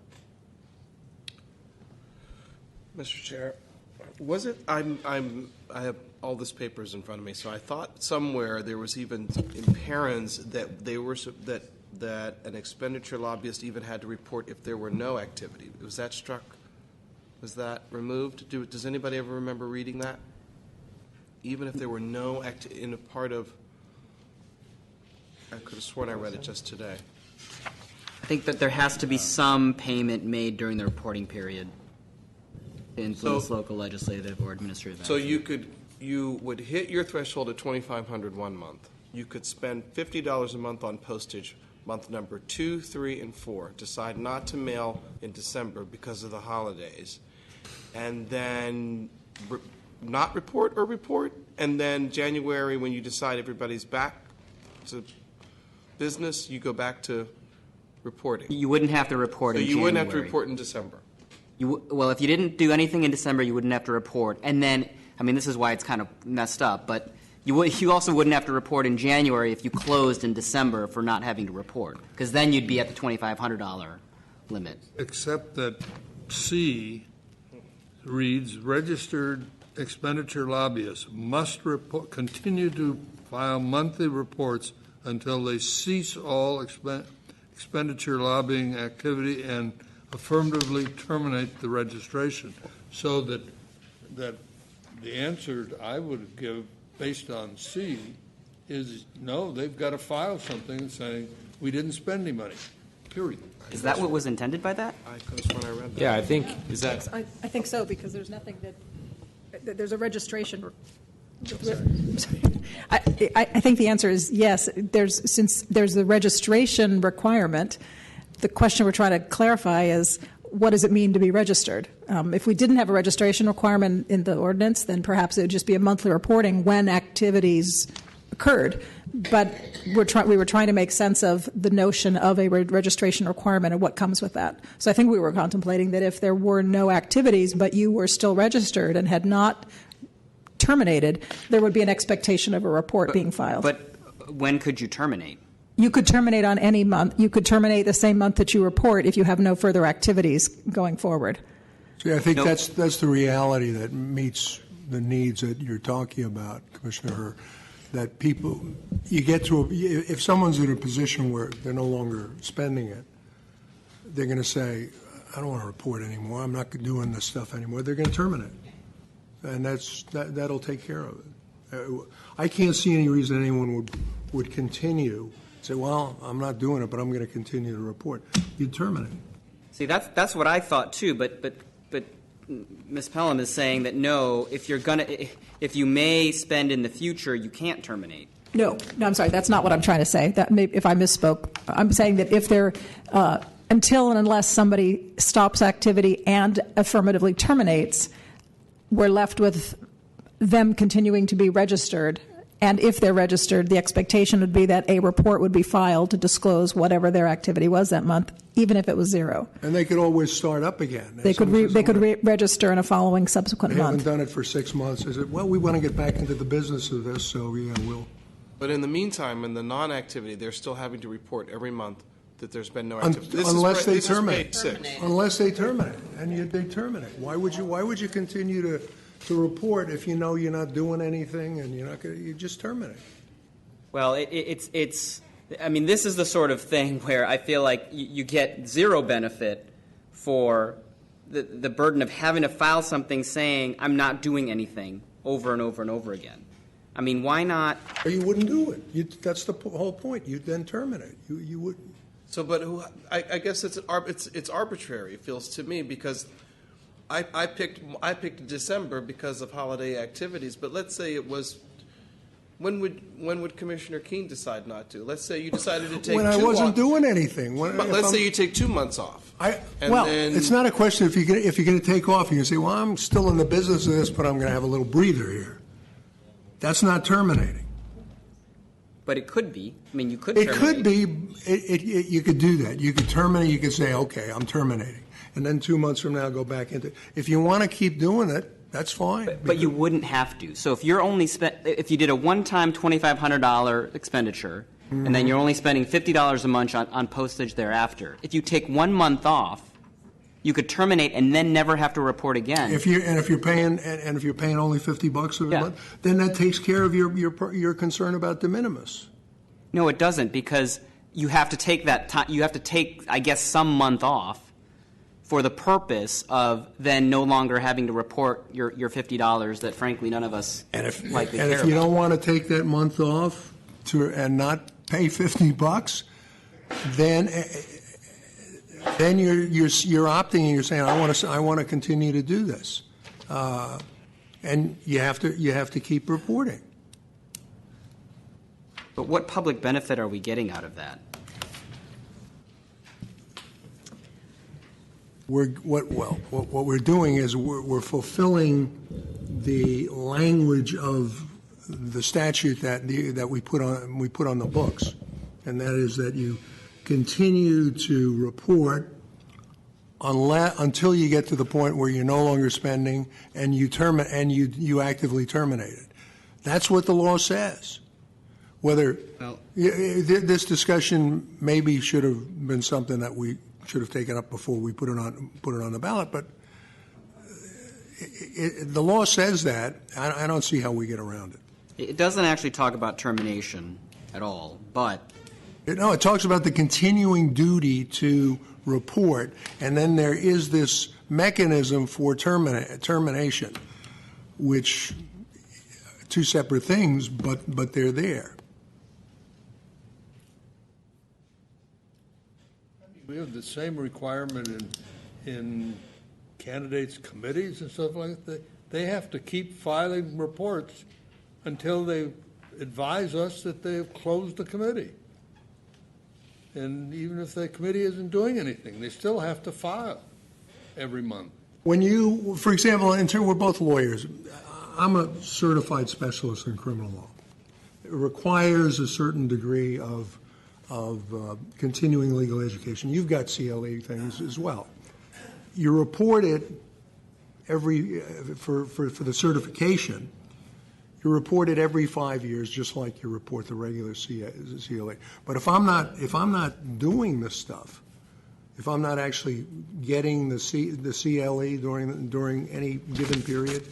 Mr. Chair, was it? I have all this papers in front of me, so I thought somewhere there was even in parents that they were that an expenditure lobbyist even had to report if there were no activity. Was that struck? Was that removed? Does anybody ever remember reading that? Even if there were no in a part of, I could have sworn I read it just today. I think that there has to be some payment made during the reporting period to influence local legislative or administrative So action. you would hit your threshold at $2,500 one month. You could spend $50 a month on postage month number 2, 3, and 4. Decide not to mail in December because of the holidays, and then not report or report, and then January, when you decide everybody's back to business, you go back to reporting. You wouldn't have to report in January. So you wouldn't have to report in December. Well, if you didn't do anything in December, you wouldn't have to report. And then, I mean, this is why it's kind of messed up, but you also wouldn't have to report in January if you closed in December for not having to report, because then you'd be at the $2,500 limit. Except that C reads, registered expenditure lobbyists must continue to file monthly reports until they cease all expenditure lobbying activity and affirmatively terminate the registration. So that the answer I would give based on C is no, they've got to file something saying we didn't spend any money, period. Is that what was intended by that? I could have sworn I read that. Yeah, I think, is that... I think so, because there's nothing that there's a registration. I think the answer is yes. Since there's the registration requirement, the question we're trying to clarify is, what does it mean to be registered? If we didn't have a registration requirement in the ordinance, then perhaps it would just be a monthly reporting when activities occurred. But we were trying to make sense of the notion of a registration requirement and what comes with that. So I think we were contemplating that if there were no activities, but you were still registered and had not terminated, there would be an expectation of a report being filed. But when could you terminate? You could terminate on any month. You could terminate the same month that you report if you have no further activities going forward. See, I think that's the reality that meets the needs that you're talking about, Commissioner Herr. That people, you get to, if someone's in a position where they're no longer spending it, they're going to say, I don't want to report anymore. I'm not doing this stuff anymore. They're going to terminate. And that'll take care of it. I can't see any reason anyone would continue, say, well, I'm not doing it, but I'm going to continue to report. You'd terminate. See, that's what I thought too, but Ms. Pelham is saying that no, if you may spend in the future, you can't terminate. No, I'm sorry. That's not what I'm trying to say. If I misspoke, I'm saying that if they're until and unless somebody stops activity and affirmatively terminates, we're left with them continuing to be registered. And if they're registered, the expectation would be that a report would be filed to disclose whatever their activity was that month, even if it was zero. And they could always start up again. They could register in a following subsequent month. They month. haven't done it for 6 months. They said, well, we want to get back into the business of this, so yeah, we'll. But in the meantime, in the non-activity, they're still having to report every month that there's been no activity. Unless they this is terminate. page 6. Unless they terminate, and they terminate. Why would you continue to report if you know you're not doing anything and you just terminate? Well, it's I mean, this is the sort of thing where I feel like you get zero benefit for the burden of having to file something saying I'm not doing anything over and over and over again. I mean, why not? Or you wouldn't do it. That's the whole point. You'd then terminate. You wouldn't. So, but I guess it's arbitrary. It feels to me because I picked December because of holiday activities. But let's say it was. When would Commissioner Keene decide not to? Let's say you decided to take. When I wasn't doing anything. But let's say you take 2 months off. It's not a question if you're going to take off. You can say, well, I'm still in the business of this, but I'm going to have a little breather here. That's not terminating. But it could be. I mean, you could. It could be. You could do that. You could terminate. You could say, okay, I'm terminating, and then 2 months from now go back into. If you want to keep doing it, that's fine. But you wouldn't have to. So if you're only if you did a one-time $2,500 expenditure, and then you're only spending $50 a month on postage thereafter, if you take 1 month off, you could terminate and then never have to report again. If you're paying only $50 a month, then that takes care of your concern about de minimis. No, it doesn't, because you have to take that time. You have to take, I guess, some month off for the purpose of then no longer having to report your $50 that, frankly, none of us likely care about. And if you don't want to take that month off and not pay $50, then you're opting and you're saying, I want to continue to do this, and you have to keep reporting. But what public benefit are we getting out of that? What we're doing is we're fulfilling the language of the statute that we put on the books, and that is that you continue to report until you get to the point where you're no longer spending and you actively terminate it. That's what the law says. Whether this discussion maybe should have been something that we should have taken up before we put it on the ballot, but the law says that. I don't see how we get around it. It doesn't actually talk about termination at all, but no, it talks about the continuing duty to report, and then there is this mechanism for termination, which two separate things, but they're there. We have the same requirement in candidates' committees and stuff like that. They have to keep filing reports until they advise us that they have closed the committee. And even if the committee isn't doing anything, they still have to file every month. When you, for example, we're both lawyers. I'm a certified specialist in criminal law. It requires a certain degree of continuing legal education. You've got CLE things as well. You report it for the certification. You report it every 5 years, just like you report the regular CLE. But if I'm not doing this stuff, if I'm not actually getting the CLE during any given period,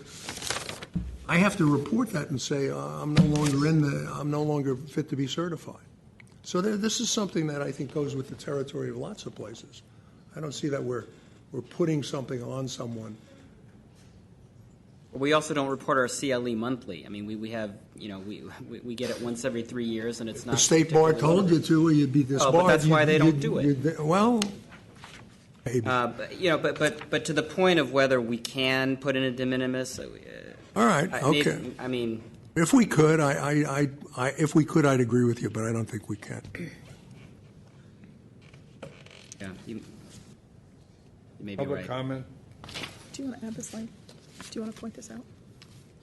I have to report that and say I'm no longer fit to be certified. So this is something that I think goes with the territory of lots of places. I don't see that we're putting something on someone. we also don't report our CLE monthly. I mean, we have, we get it once every 3 years, and it's not. The state bar told you to, or you'd be disbarred. But that's why they don't do it. Well, maybe. But to the point of whether we can put in a de minimis. All right. Okay. I mean, if we could, if we could, I'd agree with you, but I don't think we can. Yeah, you may be Public right. comment. Do you want to add this line? Do you want to point this out?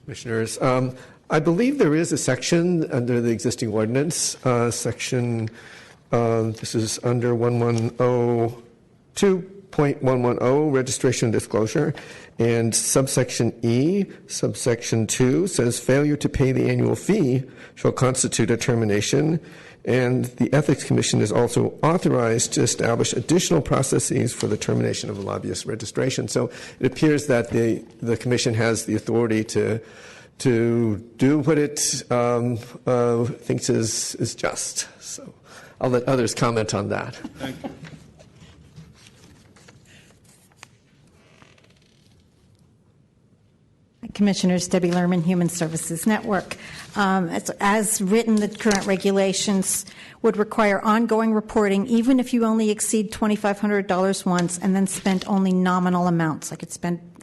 Commissioners, I believe there is a section under the existing ordinance, section, this is under 1102, .110, registration and disclosure, and subsection E, subsection 2 says failure to pay the annual fee shall constitute a termination, and the Ethics Commission is also authorized to establish additional processes for the termination of a lobbyist registration. So it appears that the Commission has the authority to do what it thinks is just. So I'll let others comment on that. Thank you. Commissioners, Debbie Lerman, Human Services Network. As written, the current regulations would require ongoing reporting even if you only exceed $2,500 once and then spent only nominal amounts. I could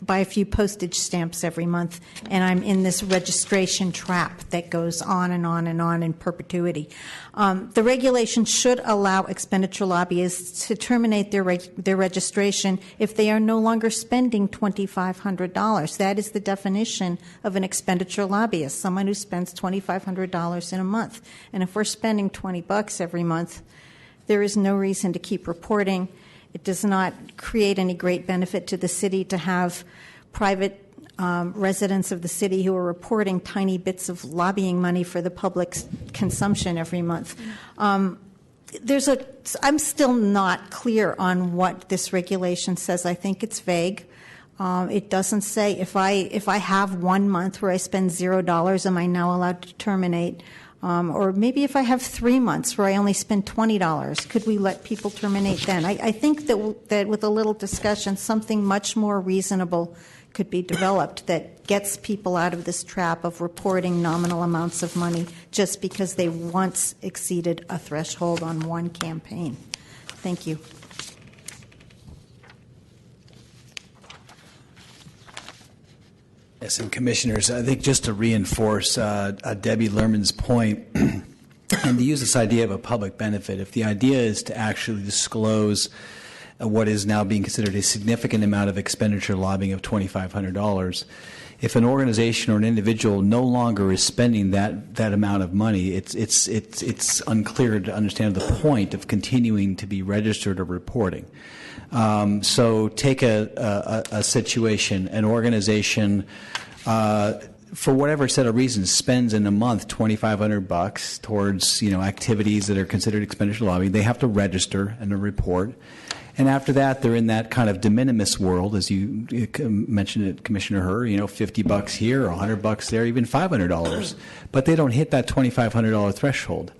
buy a few postage stamps every month, and I'm in this registration trap that goes on and on and on in perpetuity. The regulation should allow expenditure lobbyists to terminate their registration if they are no longer spending $2,500. That is the definition of an expenditure lobbyist, someone who spends $2,500 in a month. And if we're spending $20 every month, there is no reason to keep reporting. It does not create any great benefit to the city to have private residents of the city who are reporting tiny bits of lobbying money for the public's consumption every month. I'm still not clear on what this regulation says. I think it's vague. It doesn't say if I have 1 month where I spend $0, am I now allowed to terminate? Or maybe if I have 3 months where I only spend $20, could we let people terminate then? I think that with a little discussion, something much more reasonable could be developed that gets people out of this trap of reporting nominal amounts of money just because they once exceeded a threshold on one campaign. Thank you. Yes, and Commissioners, I think just to reinforce Debbie Lerman's point, and to use this idea of a public benefit, if the idea is to actually disclose what is now being considered a significant amount of expenditure lobbying of $2,500, if an organization or an individual no longer is spending that amount of money, it's unclear to understand the point of continuing to be registered or reporting. So take a situation, an organization, for whatever set of reasons, spends in a month $2,500 towards activities that are considered expenditure lobbying. They have to register and report. And after that, they're in that kind of de minimis world, as you mentioned it, Commissioner Herr, $50 here, or $100 there, even $500. But they don't hit that $2,500 threshold.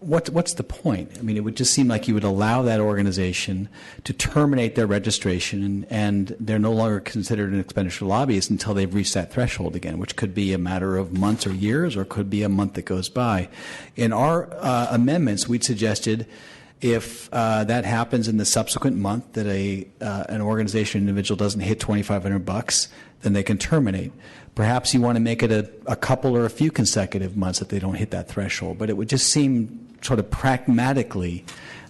What's the point? I mean, it would just seem like you would allow that organization to terminate their registration, and they're no longer considered an expenditure lobbyist until they've reached that threshold again, which could be a matter of months or years, or could be a month that goes by. In our amendments, we'd suggested if that happens in the subsequent month that an organization or individual doesn't hit $2,500, then they can terminate. Perhaps you want to make it a couple or a few consecutive months that they don't hit that threshold. But it would just seem sort of pragmatically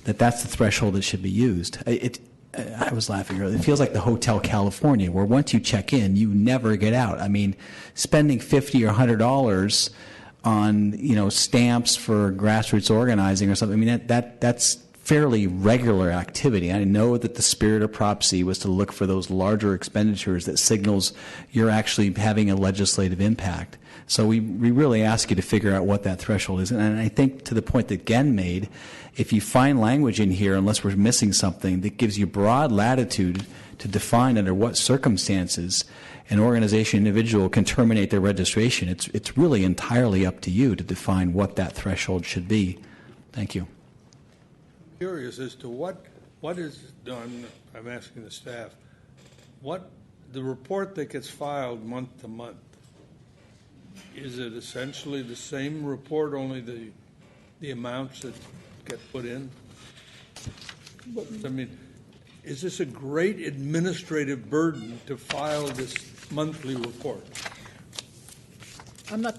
that that's the threshold that should be used. I was laughing earlier. It feels like the Hotel California, where once you check in, you never get out. I mean, spending $50 or $100 on stamps for grassroots organizing or something. I mean that's fairly regular activity. I know that the spirit of Prop C was to look for those larger expenditures that signals you're actually having a legislative impact. So we really ask you to figure out what that threshold is. And I think to the point that Gen made, if you find language in here, unless we're missing something, that gives you broad latitude to define under what circumstances an organization, individual can terminate their registration, it's really entirely up to you to define what that threshold should be. Thank you. Curious as to what is done. I'm asking the staff, the report that gets filed month to month, is it essentially the same report, only the amounts that get put in? I mean, is this a great administrative burden to file this monthly report? I'm not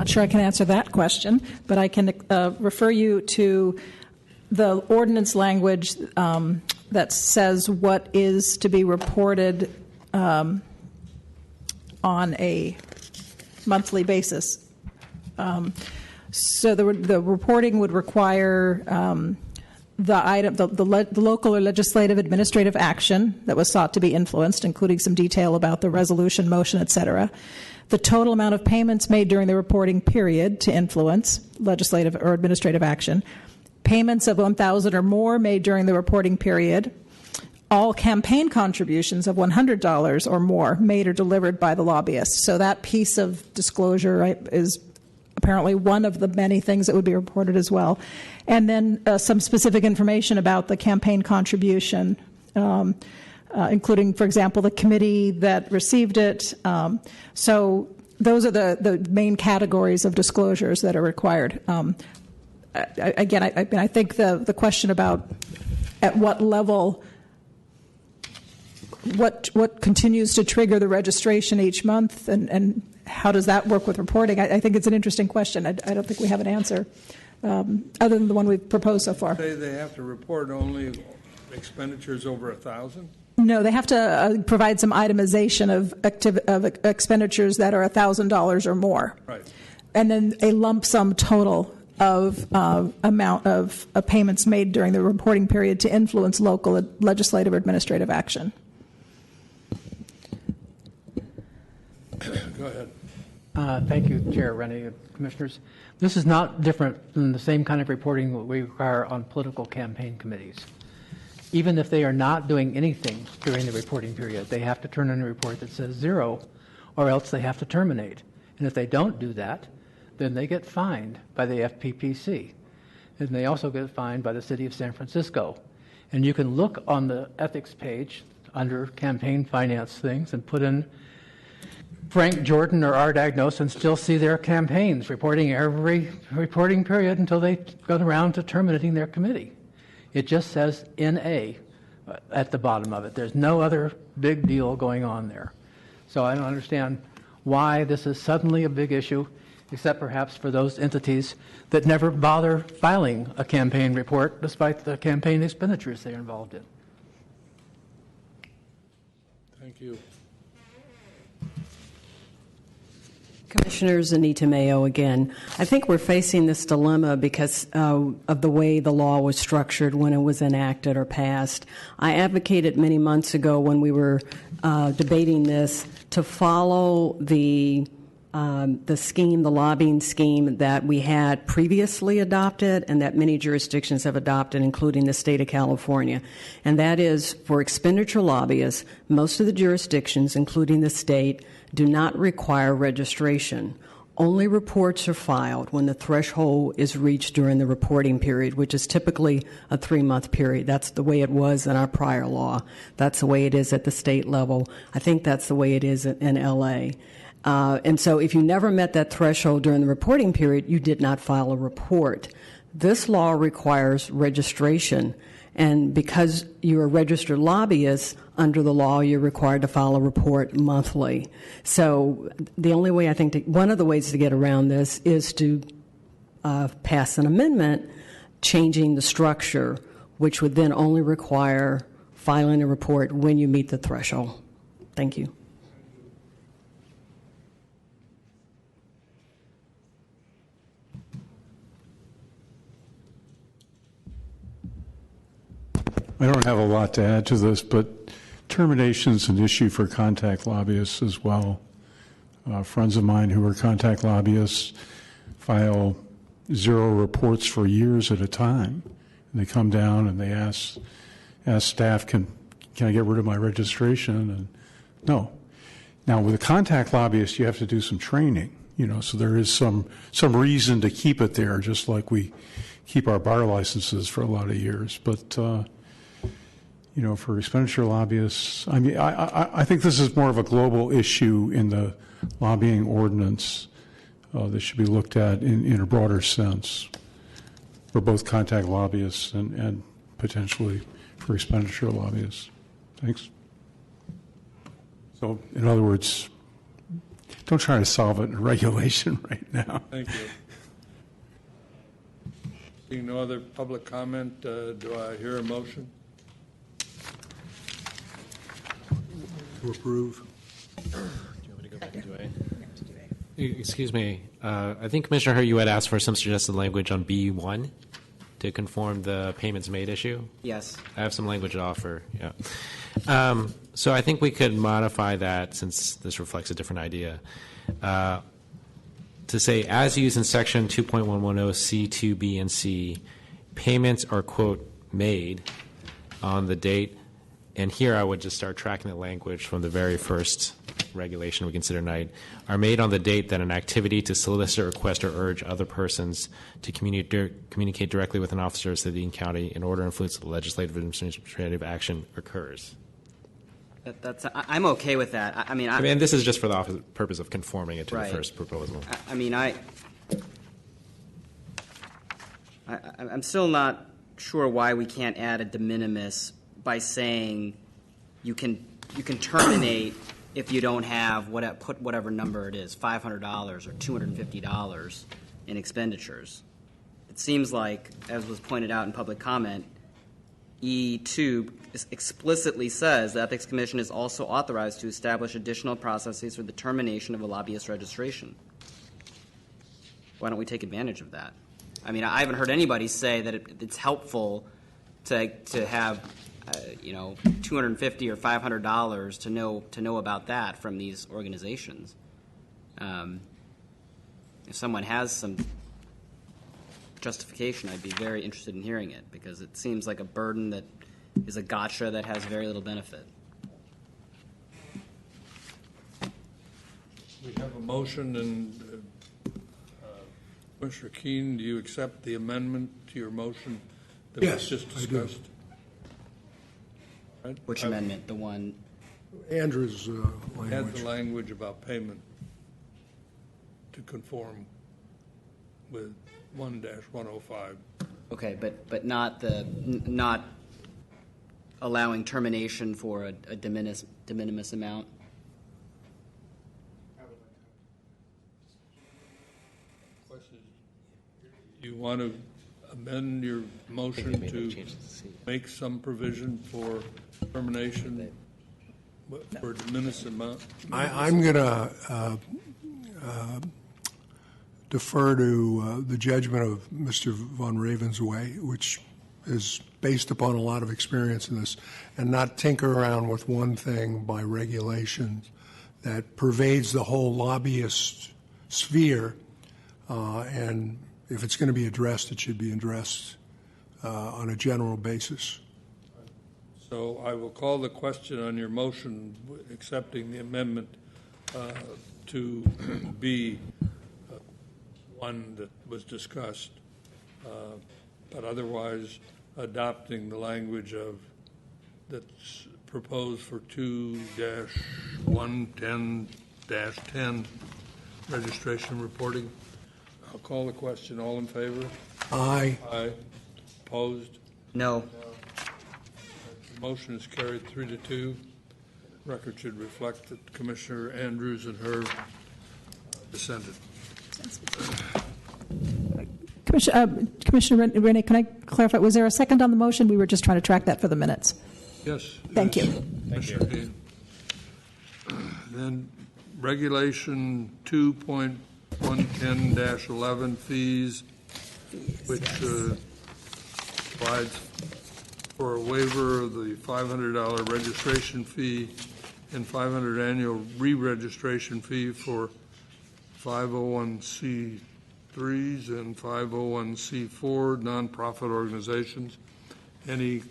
sure I can answer that question, but I can refer you to the ordinance language that says what is to be reported on a monthly basis. So the reporting would require the local or legislative administrative action that was sought to be influenced, including some detail about the resolution, motion, et cetera, the total amount of payments made during the reporting period to influence legislative or administrative action, payments of $1,000 or more made during the reporting period, all campaign contributions of $100 or more made or delivered by the lobbyist. So that piece of disclosure, right, is apparently one of the many things that would be reported as well. And then some specific information about the campaign contribution, including, for example, the committee that received it. So those are the main categories of disclosures that are required. I think the question about at what level, what continues to trigger the registration each month, and how does that work with reporting? I think it's an interesting question. I don't think we have an answer other than the one we've proposed so far. Say they have to report only expenditures over 1,000? No, they have to provide some itemization of expenditures that are $1,000 or more. Right. And then a lump sum total of amount of payments made during the reporting period to influence local legislative or administrative action. Go ahead. Thank you, Chair Rennie and Commissioners. This is not different than the same kind of reporting that we require on political campaign committees. Even if they are not doing anything during the reporting period, they have to turn in a report that says 0, or else they have to terminate. And if they don't do that, then they get fined by the FPPC. And they also get fined by the City of San Francisco. And you can look on the ethics page under campaign finance things and put in Frank Jordan or Art Agnos and still see their campaigns reporting every reporting period until they go around to terminating their committee. It just says NA at the bottom of it. There's no other big deal going on there. So I don't understand why this is suddenly a big issue, except perhaps for those entities that never bother filing a campaign report despite the campaign expenditures they're involved in. Thank you. Commissioners, Anita Mayo again. I think we're facing this dilemma because of the way the law was structured when it was enacted or passed. I advocated many months ago when we were debating this to follow the scheme, the lobbying scheme that we had previously adopted and that many jurisdictions have adopted, including the state of California. And that is for expenditure lobbyists, most of the jurisdictions, including the state, do not require registration. Only reports are filed when the threshold is reached during the reporting period, which is typically a 3-month period. That's the way it was in our prior law. That's the way it is at the state level. I think that's the way it is in L.A. And so if you never met that threshold during the reporting period, you did not file a report. This law requires registration. And because you're a registered lobbyist, under the law, you're required to file a report monthly. So the only way I think one of the ways to get around this is to pass an amendment changing the structure, which would then only require filing a report when you meet the threshold. Thank you. I don't have a lot to add to this, but termination is an issue for contact lobbyists as well. Friends of mine who are contact lobbyists file 0 reports for years at a time. And they come down and they ask staff, can I get rid of my registration? And no. Now, with a contact lobbyist, you have to do some training, so there is some reason to keep it there, just like we keep our bar licenses for a lot of years. But for expenditure lobbyists, I mean, I think this is more of a global issue in the lobbying ordinance that should be looked at in a broader sense for both contact lobbyists and potentially for expenditure lobbyists. Thanks. So, in other words, don't try to solve it in regulation right now. Thank you. Seeing no other public comment, do I hear a motion? To approve. Do you want me to go back to A? Excuse me. I think, Commissioner Hur, you had asked for some suggested language on B1. to conform the payments made issue? Yes. I have some language to offer, yeah. So I think we could modify that, since this reflects a different idea, to say, as used in section 2.110 C, 2B, and C, payments are, quote, made on the date, and here I would just start tracking the language from the very first regulation we consider tonight, are made on the date that an activity to solicit, request, or urge other persons to communicate directly with an officer of city and county in order to influence the legislative and administrative action occurs. I'm okay with that. I mean, this is just for the purpose of conforming it to right. the first proposal. I'm still not sure why we can't add a de minimis by saying you can terminate if you don't have put whatever number it is, $500 or $250 in expenditures. It seems like, as was pointed out in public comment, E2 explicitly says the Ethics Commission is also authorized to establish additional processes for the termination of a lobbyist registration. Why don't we take advantage of that? I mean, I haven't heard anybody say that it's helpful to have $250 or $500 to know about that from these organizations. If someone has some justification, I'd be very interested in hearing it, because it seems like a burden that is a gotcha that has very little benefit. We have a motion, and Commissioner Keene, do you accept the amendment to your motion that was just discussed? Right? Which amendment? The one? Andrew's language. Add the language about payment to conform with 1-105. Okay, but not allowing termination for a de minimis amount. You want to amend your motion to make some provision for termination for a de minimis amount? I'm going to defer to the judgment of Mr. Von Ravensway, which is based upon a lot of experience in this, and not tinker around with one thing by regulation that pervades the whole lobbyist sphere. And if it's going to be addressed, it should be addressed on a general basis. So I will call the question on your motion accepting the amendment to be one that was discussed, but otherwise adopting the language that's proposed for 2-110-10 registration reporting. I'll call the question. All in favor? Aye. Aye. Opposed? No. The motion is carried 3-2. Record should reflect that Commissioner Andrews and her dissented. Commissioner Rennie, can I clarify? Was there a second on the motion? We were just trying to track that for the minutes. Yes. Thank you. Commissioner Dean. Then Regulation 2.110-11 fees, which provides for a waiver of the $500 registration fee and $500 annual re-registration fee for 501c3s and 501c4 nonprofit organizations. Any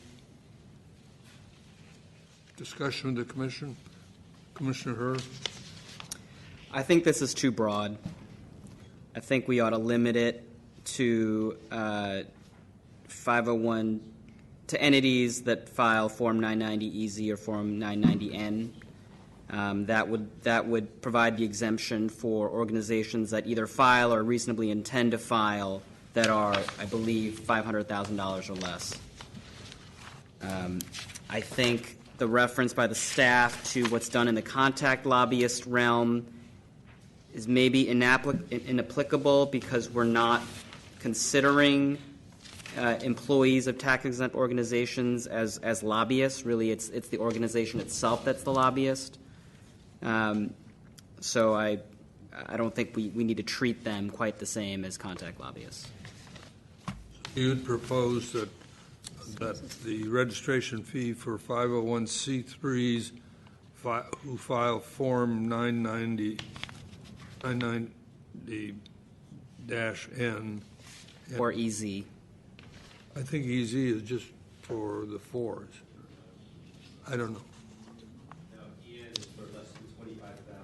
discussion with the Commission? Commissioner Herr? I think this is too broad. I think we ought to limit it to 501 to entities that file Form 990EZ or Form 990N. That would provide the exemption for organizations that either file or reasonably intend to file that are, I believe, $500,000 or less. I think the reference by the staff to what's done in the contact lobbyist realm is maybe inapplicable because we're not considering employees of tax-exempt organizations as lobbyists. Really, it's the organization itself that's the lobbyist. So I don't think we need to treat them quite the same as contact lobbyists. You'd propose that the registration fee for 501c3s who file Form 990-N. Or EZ. I think EZ is just for the fours. I don't know. No, EN is for less than 25,000,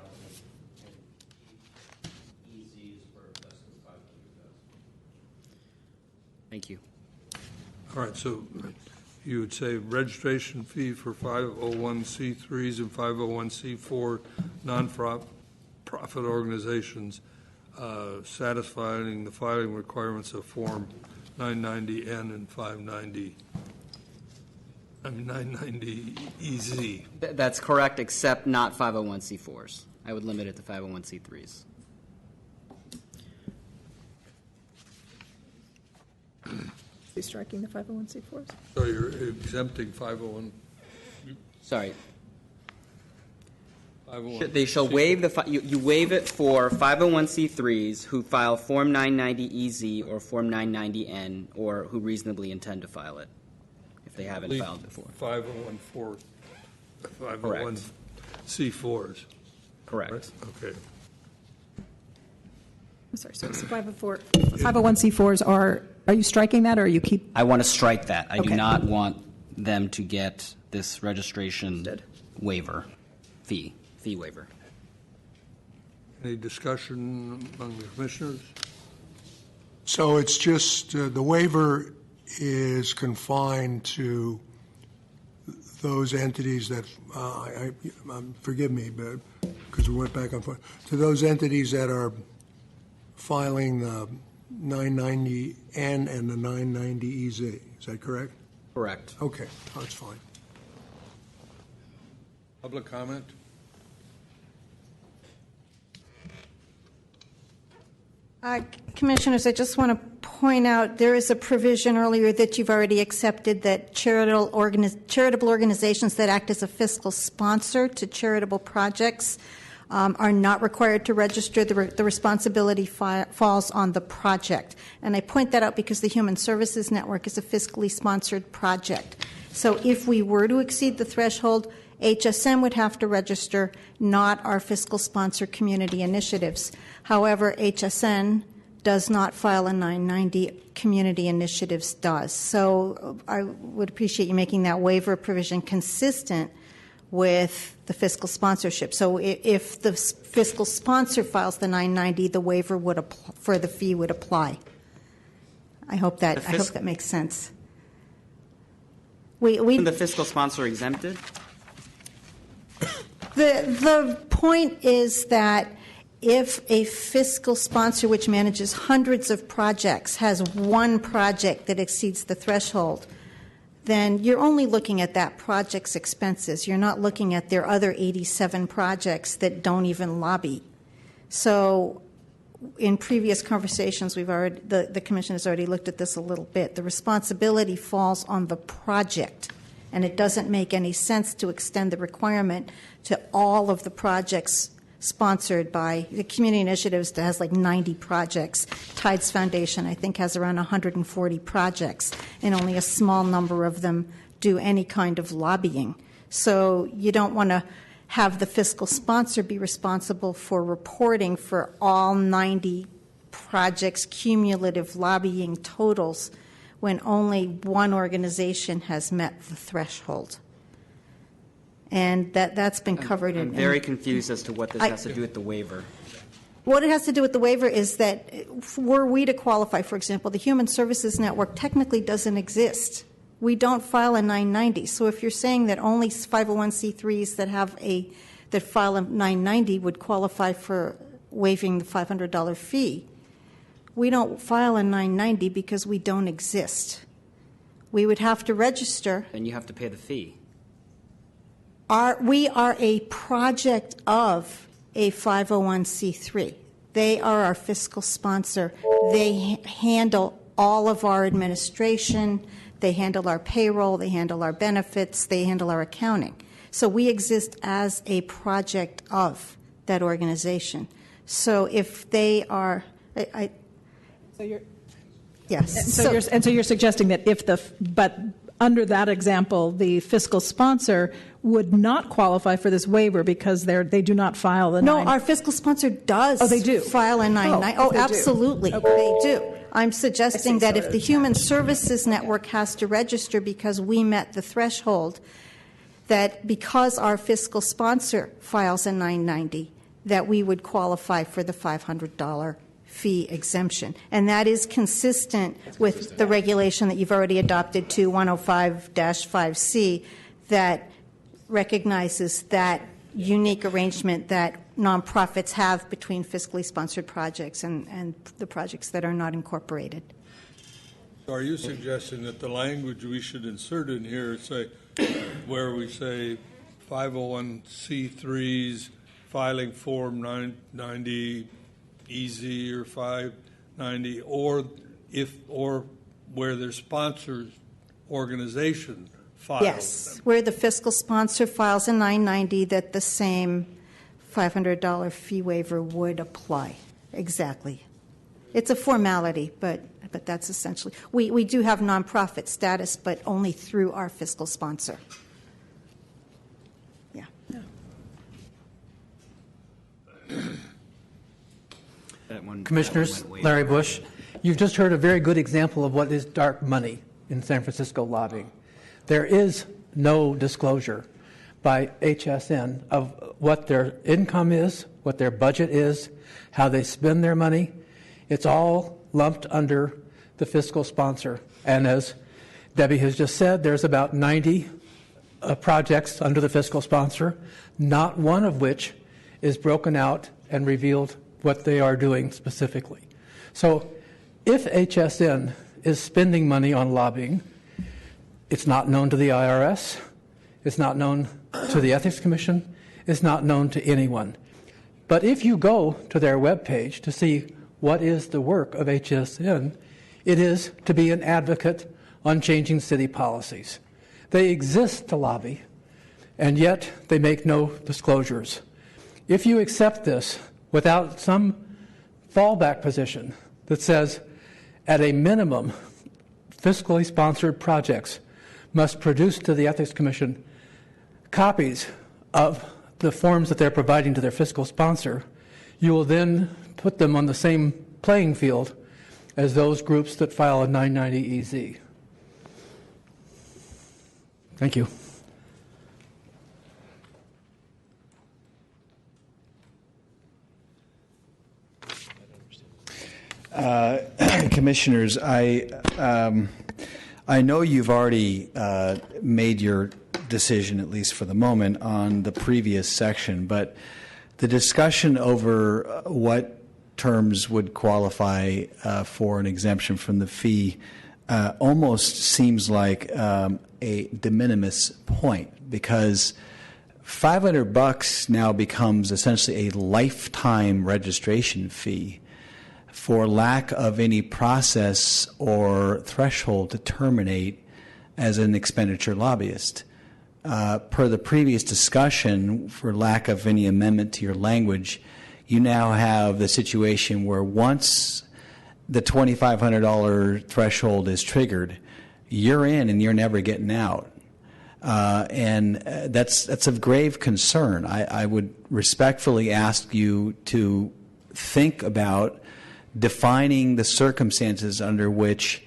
and EZ is for less than 500,000. Thank you. All right, so you would say registration fee for 501c3s and 501c4 non-profit organizations satisfying the filing requirements of Form 990N and 990EZ. That's correct, except not 501c4s. I would limit it to 501c3s. Be striking the 501c4s? So you're exempting 501. Sorry. 501. They shall waive you waive it for 501c3s who file Form 990EZ or Form 990N or who reasonably intend to file it if they haven't filed before. 501c4s. Correct. Right? Okay. I'm sorry, so 501c4s are you striking that or you keep? I want to strike that. I do Okay. not want them to get this registration waiver, fee waiver. Any discussion among the commissioners? So it's just the waiver is confined to those entities that, forgive me, but because we went back and forth, to those entities that are filing the 990N and the 990EZ. Is that correct? Correct. Okay, that's fine. Public comment? Commissioners, I just want to point out there is a provision earlier that you've already accepted that charitable organizations that act as a fiscal sponsor to charitable projects are not required to register. The responsibility falls on the project. And I point that out because the Human Services Network is a fiscally sponsored project. So if we were to exceed the threshold, HSM would have to register, not our fiscal sponsor community initiatives. However, HSN does not file a 990, community initiatives does. So I would appreciate you making that waiver provision consistent with the fiscal sponsorship. So if the fiscal sponsor files the 990, the waiver would for the fee would apply. I hope that makes sense. Isn't the fiscal sponsor exempted? The point is that if a fiscal sponsor which manages hundreds of projects has one project that exceeds the threshold, then you're only looking at that project's expenses. You're not looking at their other 87 projects that don't even lobby. So in previous conversations, the Commission has already looked at this a little bit. The responsibility falls on the project, and it doesn't make any sense to extend the requirement to all of the projects sponsored by the community initiatives that has like 90 projects. Tides Foundation, I think, has around 140 projects, and only a small number of them do any kind of lobbying. So you don't want to have the fiscal sponsor be responsible for reporting for all 90 projects' cumulative lobbying totals when only one organization has met the threshold. And that's been covered in. I'm very confused as to what this has to do with the waiver. What it has to do with the waiver is that were we to qualify, for example, the Human Services Network technically doesn't exist. We don't file a 990. So if you're saying that only 501c3s that file a 990 would qualify for waiving the $500 fee, we don't file a 990 because we don't exist. We would have to register. Then you have to pay the fee. We are a project of a 501c3. They are our fiscal sponsor. They handle all of our administration. They handle our payroll. They handle our benefits. They handle our accounting. So we exist as a project of that organization. So if they are, Yes. And so you're suggesting that but under that example, the fiscal sponsor would not qualify for this waiver because they do not file the No, our fiscal sponsor does. Oh, they do? File a 990. Oh, they do. absolutely. Okay. They do. I'm suggesting that if the Human Services Network has to register because we met the threshold, that because our fiscal sponsor files a 990, that we would qualify for the $500 fee exemption. And that is consistent with the regulation that you've already adopted, 105-5C, that recognizes that unique arrangement that nonprofits have between fiscally sponsored projects and the projects that are not incorporated. Are you suggesting that the language we should insert in here, where we say 501c3s filing Form 990 easy or 590, or where their sponsors organization files Yes, them? where the fiscal sponsor files a 990, that the same $500 fee waiver would apply. Exactly. It's a formality, but that's essentially. We do have nonprofit status, but only through our fiscal sponsor. Yeah. Commissioners, Larry Bush, you've just heard a very good example of what is dark money in San Francisco lobbying. There is no disclosure by HSN of what their income is, what their budget is, how they spend their money. It's all lumped under the fiscal sponsor. And as Debbie has just said, there's about 90 projects under the fiscal sponsor, not one of which is broken out and revealed what they are doing specifically. So if HSN is spending money on lobbying, it's not known to the IRS, it's not known to the Ethics Commission, it's not known to anyone. But if you go to their webpage to see what is the work of HSN, it is to be an advocate on changing city policies. They exist to lobby, and yet they make no disclosures. If you accept this without some fallback position that says, at a minimum, fiscally sponsored projects must produce to the Ethics Commission copies of the forms that they're providing to their fiscal sponsor, you will then put them on the same playing field as those groups that file a 990 EZ. Thank you. Commissioners, I know you've already made your decision, at least for the moment, on the previous section, but the discussion over what terms would qualify for an exemption from the fee almost seems like a de minimis point, because $500 now becomes essentially a lifetime registration fee for lack of any process or threshold to terminate as an expenditure lobbyist. Per the previous discussion, for lack of any amendment to your language, you now have the situation where once the $2,500 threshold is triggered, you're in and you're never getting out. And that's of grave concern. I would respectfully ask you to think about defining the circumstances under which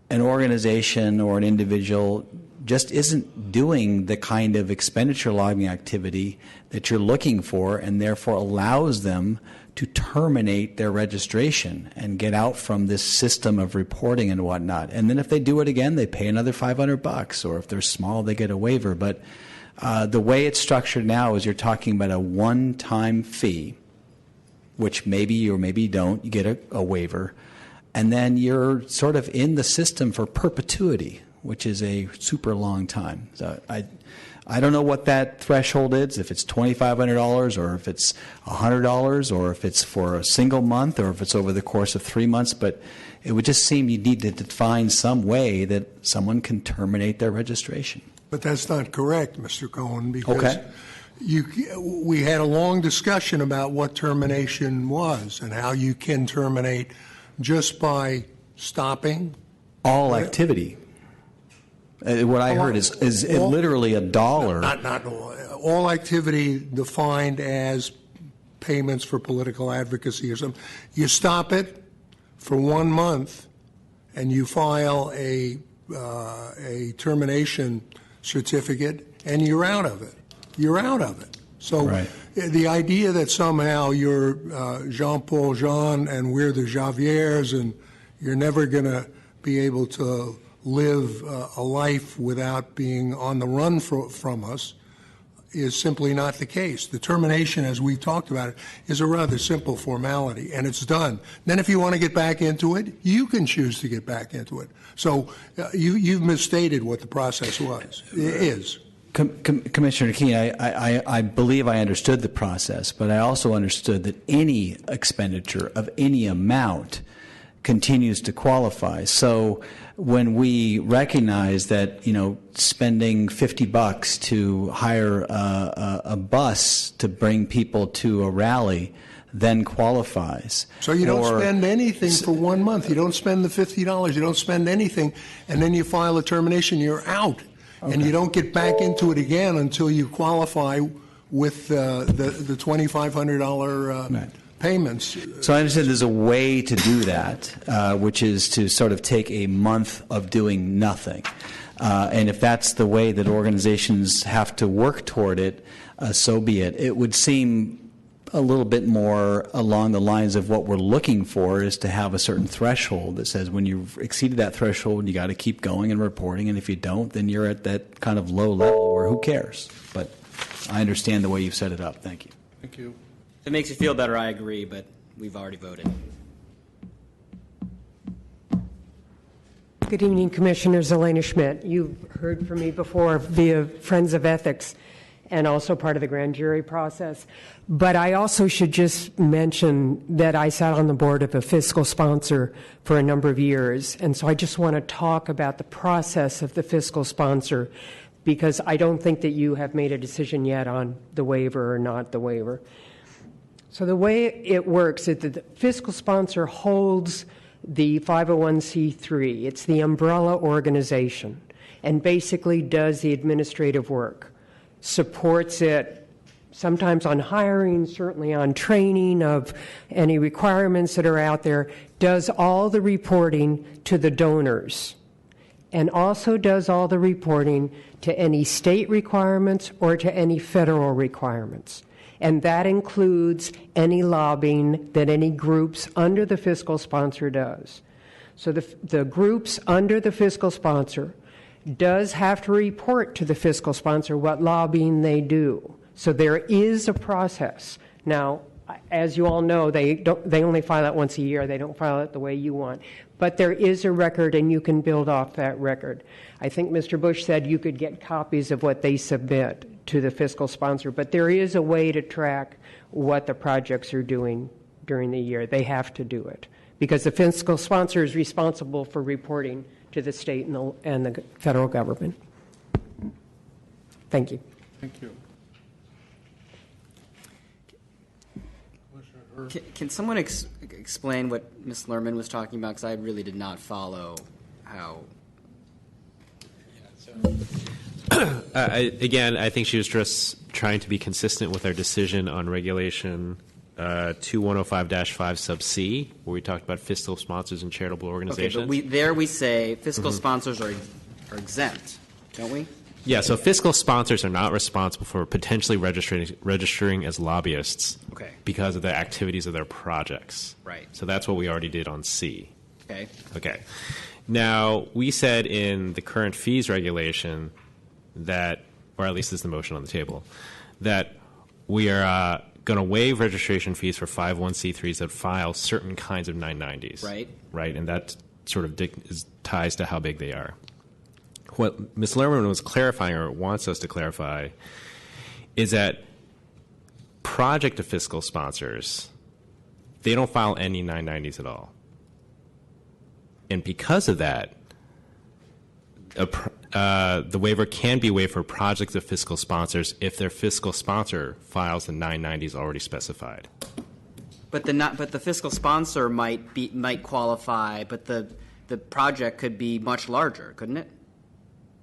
an organization or an individual just isn't doing the kind of expenditure lobbying activity that you're looking for, and therefore allows them to terminate their registration and get out from this system of reporting and whatnot. And then if they do it again, they pay another $500, or if they're small, they get a waiver. But the way it's structured now is you're talking about a one-time fee, which maybe or maybe you don't, you get a waiver, and then you're sort of in the system for perpetuity, which is a super long time. So I don't know what that threshold is, if it's $2,500 or if it's $100 or if it's for a single month or if it's over the course of 3 months, but it would just seem you need to define some way that someone can terminate their registration. But that's not correct, Mr. Cohen, because Okay. we had a long discussion about what termination was and how you can terminate just by stopping all activity. What I heard is literally $1. Not all activity defined as payments for political advocacy or something. You stop it for 1 month, and you file a termination certificate, and you're out of it. You're out of it. So the idea that somehow you're Jean-Paul Jean and we're the Javiers and you're never going to be able to live a life without being on the run from us is simply not the case. The termination, as we've talked about it, is a rather simple formality, and it's done. Then if you want to get back into it, you can choose to get back into it. So you've misstated what the process is. Commissioner Keene, I believe I understood the process, but I also understood that any expenditure of any amount continues to qualify. So when we recognize that, spending $50 to hire a bus to bring people to a rally then qualifies. So you don't spend anything for 1 month. You don't spend the $50. You don't spend anything, and then you file a termination. You're out. Okay. And you don't get back into it again until you qualify with the $2,500 payments. So I understand there's a way to do that, which is to sort of take a month of doing nothing. And if that's the way that organizations have to work toward it, so be it. It would seem a little bit more along the lines of what we're looking for is to have a certain threshold that says when you've exceeded that threshold, you got to keep going and reporting, and if you don't, then you're at that kind of low level where who cares? But I understand the way you've set it up. Thank you. Thank you. If it makes you feel better, I agree, but we've already voted. Good evening, Commissioners. Elena Schmidt. You've heard from me before via Friends of Ethics and also part of the grand jury process. But I also should just mention that I sat on the board of a fiscal sponsor for a number of years. And so I just want to talk about the process of the fiscal sponsor, because I don't think that you have made a decision yet on the waiver or not the waiver. So the way it works is that the fiscal sponsor holds the 501c3. It's the umbrella organization, and basically does the administrative work, supports it sometimes on hiring, certainly on training of any requirements that are out there, does all the reporting to the donors, and also does all the reporting to any state requirements or to any federal requirements. And that includes any lobbying that any groups under the fiscal sponsor does. So the groups under the fiscal sponsor does have to report to the fiscal sponsor what lobbying they do. So there is a process. Now, as you all know, they only file it once a year. They don't file it the way you want. But there is a record, and you can build off that record. I think Mr. Bush said you could get copies of what they submit to the fiscal sponsor, but there is a way to track what the projects are doing during the year. They have to do it, because the fiscal sponsor is responsible for reporting to the state and the federal government. Thank you. Thank you. Can someone explain what Ms. Lerman was talking about? Because I really did not follow how. Again, I think she was just trying to be consistent with our decision on Regulation 2105-5 sub C, where we talked about fiscal sponsors and charitable organizations. Okay, but we say fiscal sponsors are exempt, don't we? Yeah, so fiscal sponsors are not responsible for potentially registering as lobbyists because of the activities of their projects. Right. So that's what we already did on C. Okay. Okay. Now, we said in the current fees regulation that, or at least this is the motion on the table, that we are going to waive registration fees for 501c3s that file certain kinds of 990s. Right. Right, and that sort of ties to how big they are. What Ms. Lerman was clarifying, or wants us to clarify, is that project to fiscal sponsors, they don't file any 990s at all. And because of that, the waiver can be waived for projects of fiscal sponsors if their fiscal sponsor files the 990s already specified. But the fiscal sponsor might qualify, but the the project could be much larger, couldn't it?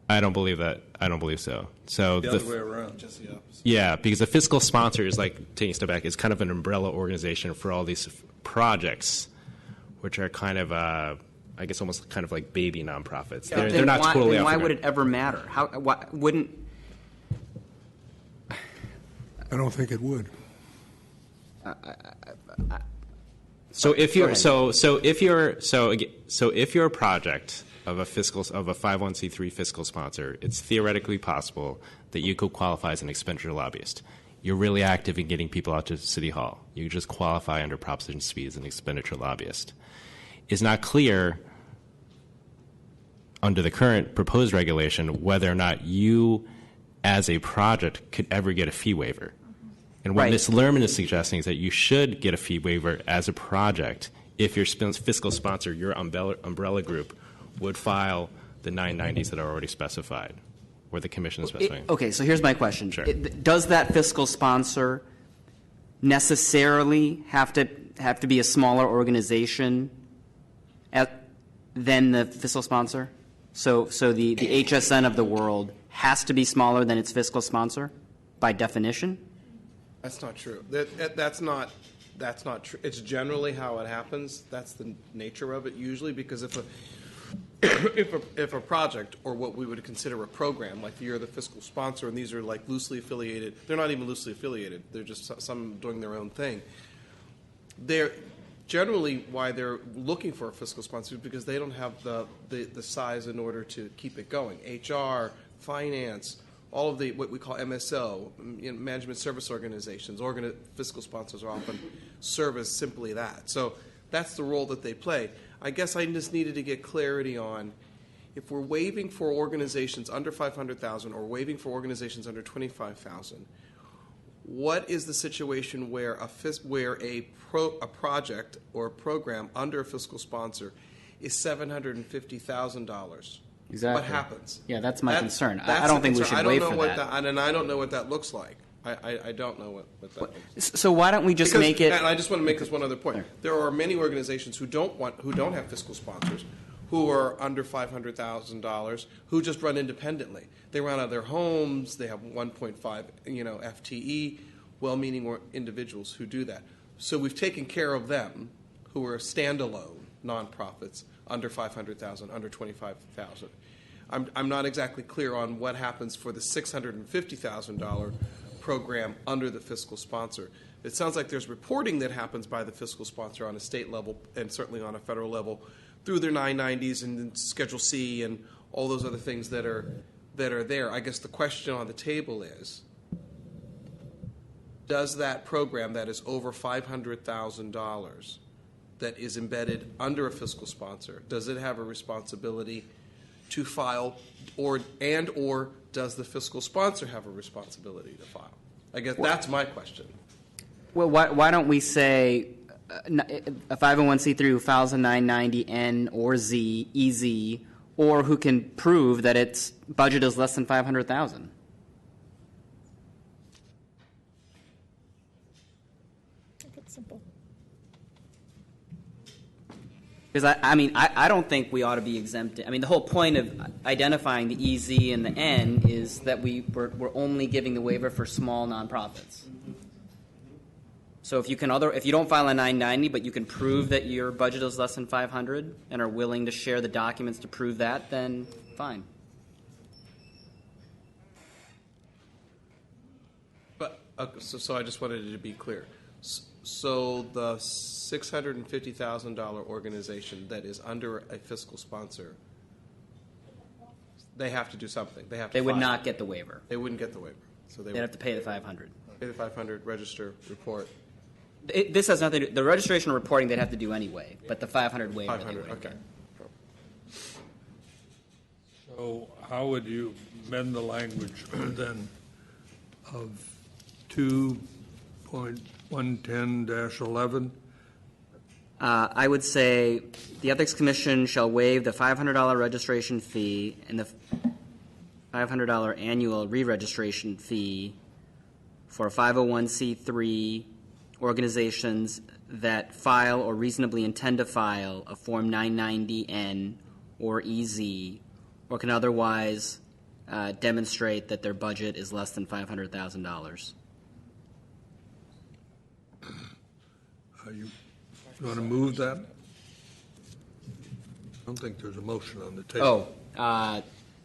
I don't believe that. I don't believe so. So The other way around. Just the opposite. yeah, because the fiscal sponsor is like, taking a step back, is kind of an umbrella organization for all these projects, which are kind of, I guess, almost kind of like baby nonprofits. Yeah, They're not totally then off why the would ground. it ever matter? Why wouldn't? I don't think it would. So if Go you're ahead. so if you're a project of a 501c3 fiscal sponsor, it's theoretically possible that you could qualify as an expenditure lobbyist. You're really active in getting people out to City Hall. You just qualify under Proposition C as an expenditure lobbyist. It's not clear under the current proposed regulation whether or not you, as a project, could ever get a fee waiver. And what Right. Ms. Lerman is suggesting is that you should get a fee waiver as a project if your fiscal sponsor, your umbrella group, would file the 990s that are already specified, or the commission is specifying. Okay, so here's my question. Sure. Does that fiscal sponsor necessarily have to be a smaller organization than the fiscal sponsor? So the HSN of the world has to be smaller than its fiscal sponsor by definition? That's not true. That's not true. It's generally how it happens. That's the nature of it usually, because if a project, or what we would consider a program, like you're the fiscal sponsor and these are like loosely affiliated, they're not even loosely affiliated. They're just some doing their own thing. They're generally, why they're looking for a fiscal sponsor is because they don't have the size in order to keep it going. HR, finance, all of the what we call MSO, management service organizations, fiscal sponsors are often serve as simply that. So that's the role that they play. I guess I just needed to get clarity on if we're waiving for organizations under 500,000 or waiving for organizations under 25,000. What is the situation where a project or a program under a fiscal sponsor is $750,000? Exactly. What happens? Yeah, that's my concern. That's I don't the think we concern. should wait for what that. and I don't know what that looks like. I don't know what that looks like. So why don't we just make it? And I just want to make this one other point. There are many organizations who don't have fiscal sponsors, who are under $500,000, who just run independently. They run out of their homes. They have 1.5, FTE, well-meaning individuals who do that. So we've taken care of them, who are standalone nonprofits under 500,000, under 25,000. I'm not exactly clear on what happens for the $650,000 program under the fiscal sponsor. It sounds like there's reporting that happens by the fiscal sponsor on a state level and certainly on a federal level through their 990s and Schedule C and all those other things that are there. I guess the question on the table is, does that program that is over $500,000 that is embedded under a fiscal sponsor, does it have a responsibility to file, or does the fiscal sponsor have a responsibility to file? I guess that's my question. Well, why don't we say a 501c3 who files a 990N or Z, EZ, or who can prove that its budget is less than $500,000? It's simple. Because I don't think we ought to be exempted. I mean, the whole point of identifying the EZ and the N is that we're only giving the waiver for small nonprofits. So if you don't file a 990, but you can prove that your budget is less than 500 and are willing to share the documents to prove that, then fine. But so I just wanted it to be clear. So the $650,000 organization that is under a fiscal sponsor, they have to do something. They would not get the waiver. They wouldn't get the waiver. So They'd have to pay the 500. Pay the 500, register, report. This has nothing to do. The registration and reporting they'd have to do anyway, but the 500 waiver. 500, okay. So how would you amend the language then of 2.110-11? I would say the Ethics Commission shall waive the $500 registration fee and the $500 annual re-registration fee for 501c3 organizations that file or reasonably intend to file a Form 990N or EZ or can otherwise demonstrate that their budget is less than $500,000. You want to move that? I don't think there's a motion on the table.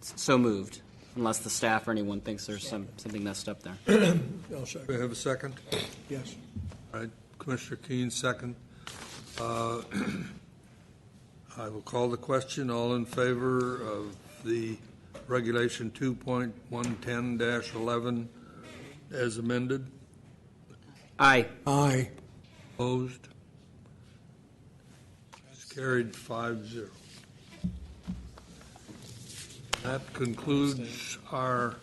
So moved, unless the staff or anyone thinks there's something messed up there. I'll second. Do we have a second? Yes. All right, Commissioner Keen, second. I will call the question. All in favor of the Regulation 2.110-11 as amended? Aye. Aye. Opposed? It's carried 5-0. That concludes our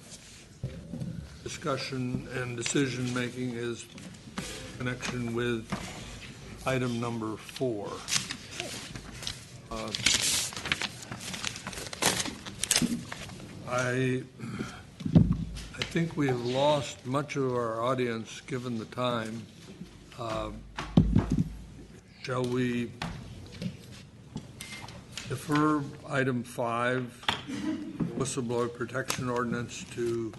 discussion and decision-making in connection with item number 4. I think we have lost much of our audience given the time. Shall we defer item 5, whistleblower protection ordinance, to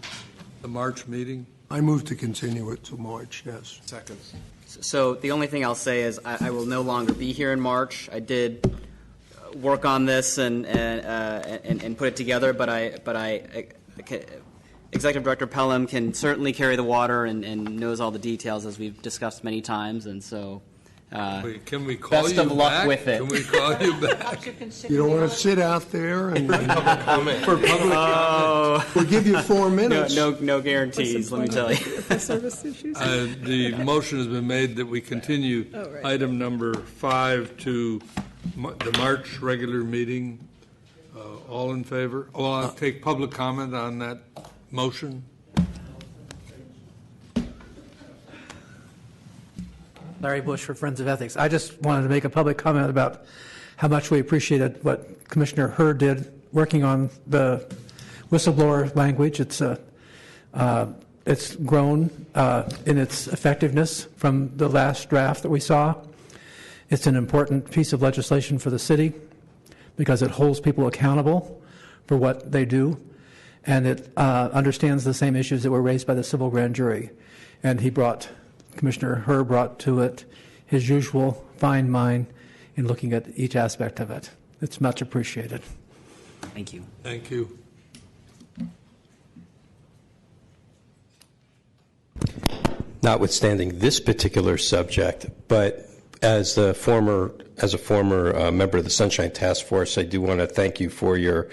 the March meeting? I move to continue it to March, yes. Second. So the only thing I'll say is I will no longer be here in March. I did work on this and put it together, but Executive Director Pelham can certainly carry the water and knows all the details, as we've discussed many times, and so can we call best you of luck back? with it. Can we call you back? You don't want to sit out there and for public comment. We'll give you 4 minutes. No guarantees, let me tell you. Service issues? The motion has been made that we continue item number 5 to the March regular meeting. All in favor? Well, I'll take public comment on that motion. Larry Bush for Friends of Ethics. I just wanted to make a public comment about how much we appreciated what Commissioner Herr did working on the whistleblower language. It's grown in its effectiveness from the last draft that we saw. It's an important piece of legislation for the city because it holds people accountable for what they do, and it understands the same issues that were raised by the civil grand jury. And Commissioner Herr brought to it his usual fine mind in looking at each aspect of it. It's much appreciated. Thank you. Thank you. Notwithstanding this particular subject, but as a former member of the Sunshine Task Force, I do want to thank you for your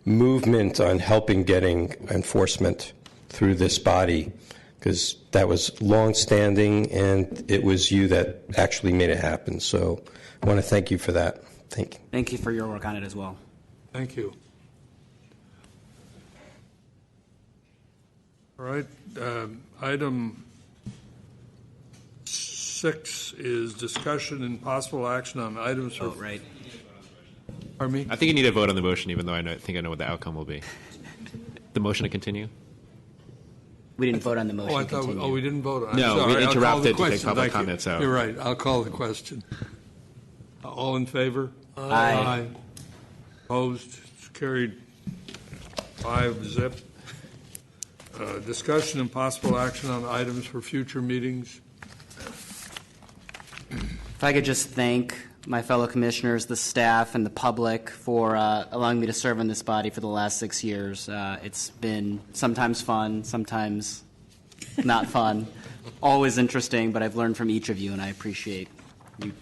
movement on helping getting enforcement through this body, because that was long-standing, and it was you that actually made it happen. So I want to thank you for that. Thank you. Thank you for your work on it as well. Thank you. All right. Item 6 is discussion and possible action on items for... right. Pardon me? I think you need to vote on the motion, even though I think I know what the outcome will be. The motion to continue? We didn't vote on the motion. We didn't vote on it. No, Sorry, we interrupted to take question. public Thank you. comment. So you're right. I'll call the question. All in favor? Aye. Opposed? It's carried 5-0. Discussion and possible action on items for future meetings. If I could just thank my fellow commissioners, the staff, and the public for allowing me to serve in this body for the last 6 years. It's been sometimes fun, sometimes not fun, always interesting, but I've learned from each of you, and I appreciate you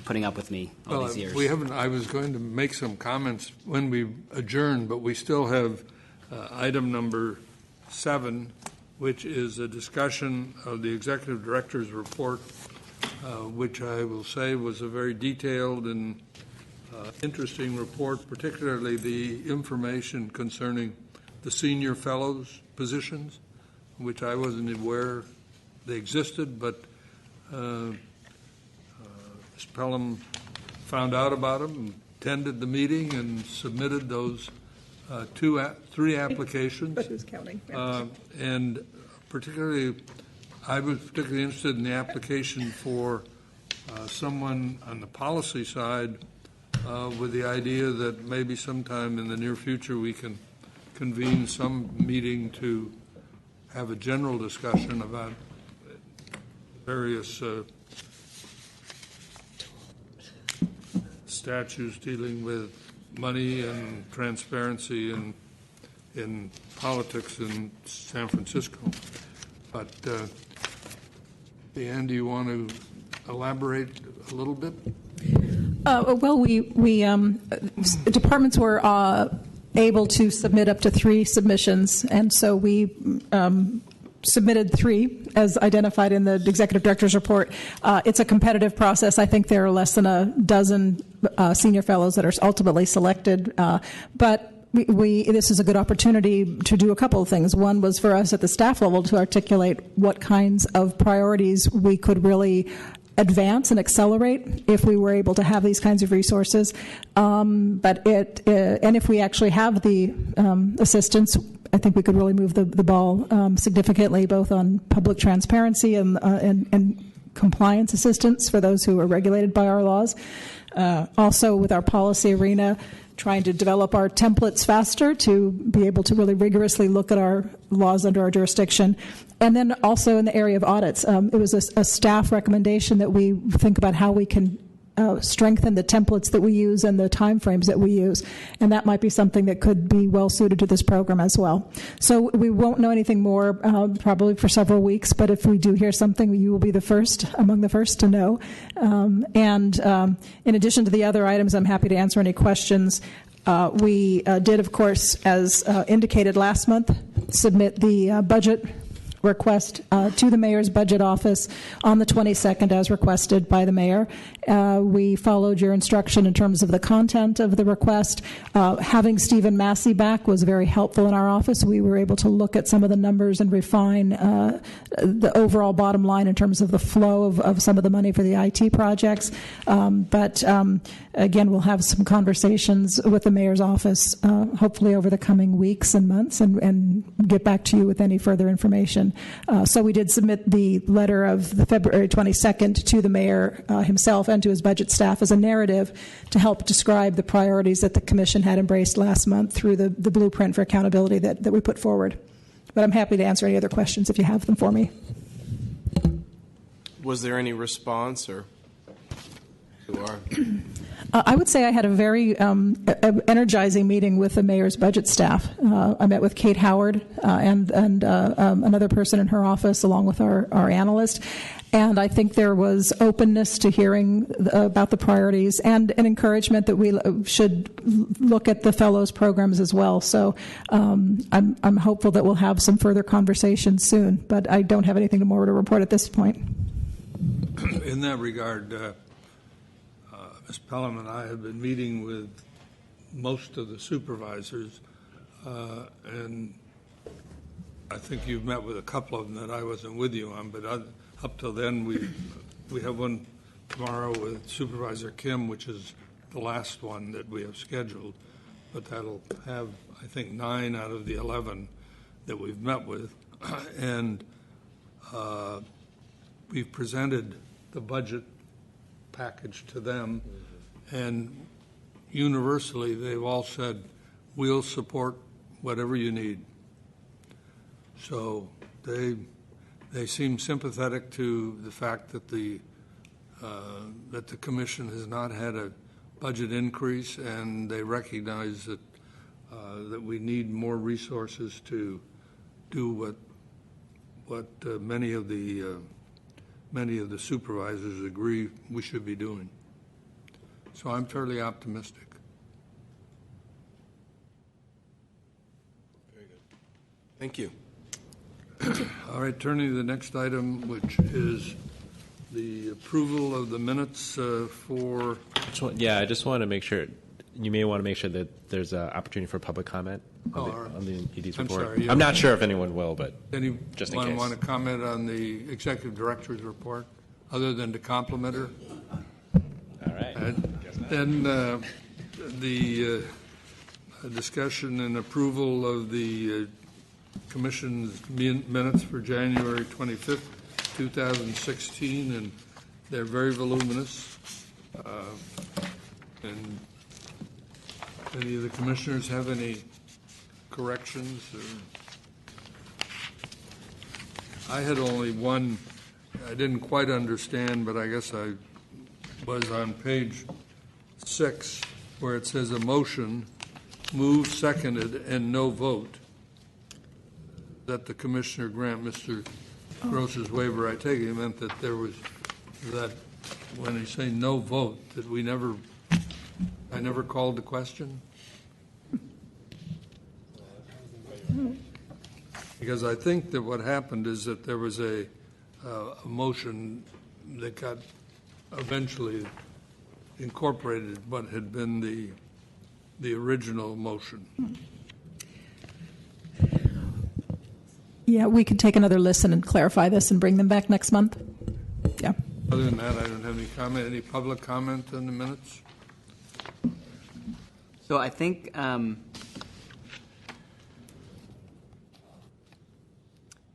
putting up with me all these years. I was going to make some comments when we adjourn, but we still have item number 7, which is a discussion of the Executive Director's report, which I will say was a very detailed and interesting report, particularly the information concerning the senior fellows positions, which I wasn't aware they existed, but Ms. Pelham found out about them, attended the meeting, and submitted those 3 applications. But who's counting? And particularly, I was particularly interested in the application for someone on the policy side with the idea that maybe sometime in the near future we can convene some meeting to have a general discussion about various statutes dealing with money and transparency in politics in San Francisco. But Deanne, do you want to elaborate a little bit? Well, departments were able to submit up to 3 submissions, and so we submitted 3 as identified in the executive director's report. It's a competitive process. I think there are less than a dozen senior fellows that are ultimately selected, but this is a good opportunity to do a couple of things. One was for us at the staff level to articulate what kinds of priorities we could really advance and accelerate if we were able to have these kinds of resources. And if we actually have the assistance, I think we could really move the ball significantly, both on public transparency and compliance assistance for those who are regulated by our laws. Also, with our policy arena, trying to develop our templates faster to be able to really rigorously look at our laws under our jurisdiction. And then also in the area of audits, it was a staff recommendation that we think about how we can strengthen the templates that we use and the timeframes that we use. And that might be something that could be well suited to this program as well. So we won't know anything more probably for several weeks, but if we do hear something, you will be among the first to know. And in addition to the other items, I'm happy to answer any questions. We did, of course, as indicated last month, submit the budget request to the mayor's budget office on the 22nd as requested by the mayor. We followed your instruction in terms of the content of the request. Having Stephen Massey back was very helpful in our office. We were able to look at some of the numbers and refine the overall bottom line in terms of the flow of some of the money for the IT projects. But again, we'll have some conversations with the mayor's office hopefully over the coming weeks and months and get back to you with any further information. So we did submit the letter of the February 22nd to the mayor himself and to his budget staff as a narrative to help describe the priorities that the commission had embraced last month through the blueprint for accountability that we put forward. But I'm happy to answer any other questions if you have them for me. Was there any response, or who are? I would say I had a very energizing meeting with the mayor's budget staff. I met with Kate Howard and another person in her office, along with our analyst. And I think there was openness to hearing about the priorities and an encouragement that we should look at the fellows programs as well. So I'm hopeful that we'll have some further conversations soon, but I don't have anything more to report at this point. In that regard, Ms. Pelham and I have been meeting with most of the supervisors, and I think you've met with a couple of them that I wasn't with you on, but up till then, we have one tomorrow with Supervisor Kim, which is the last one that we have scheduled, but that'll have, I think, 9 out of the 11 that we've met with, and we've presented the budget package to them, and universally they've all said, we'll support whatever you need. So they seem sympathetic to the fact that the commission has not had a budget increase, and they recognize that that we need more resources to do what many of the supervisors agree we should be doing. So I'm fairly optimistic. Very good. Thank you. All right, turning to the next item, which is the approval of the minutes for... I just want to make sure, you may want to make sure that there's an opportunity for public comment on the ED's report. Sorry, yeah. I'm not sure if anyone will, but just in Anyone case. want to comment on the executive director's report, other than to compliment her? All right. Then the discussion and approval of the Commission's minutes for January 25th, 2016, and They're very voluminous. And any of the commissioners have any corrections? I had only one I didn't quite understand, but I guess I was on page 6, where it says a motion, moved, seconded, and no vote, that the commissioner grant Mr. Gross's waiver. I take it he meant that there was that when he say no vote, that I never called the question? Because I think that what happened is that there was a motion that got eventually incorporated what had been the original motion. Yeah, we could take another listen and clarify this and bring them back next month. Yeah. Other than that, I don't have any comment. Any public comment on the minutes? So I think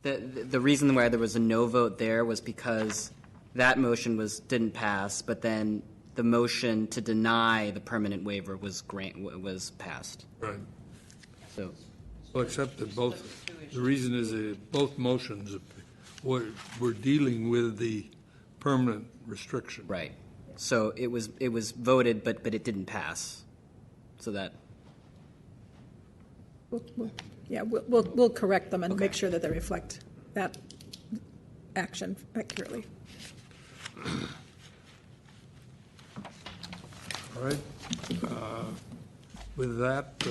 the reason why there was a no vote there was because that motion didn't pass, but then the motion to deny the permanent waiver was passed. Right. So, well, except that the reason is that both motions were dealing with the permanent restriction. Right. So it was voted, but it didn't pass. So that. We'll correct them and make sure that they reflect that action accurately. All right. With that,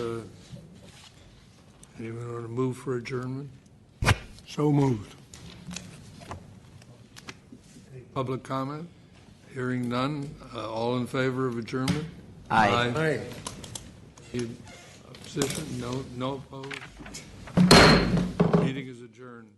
anyone want to move for adjournment? So moved. Any public comment? Hearing none. All in favor of adjournment? Aye. Aye. Any opposition? No opposed? Meeting is adjourned.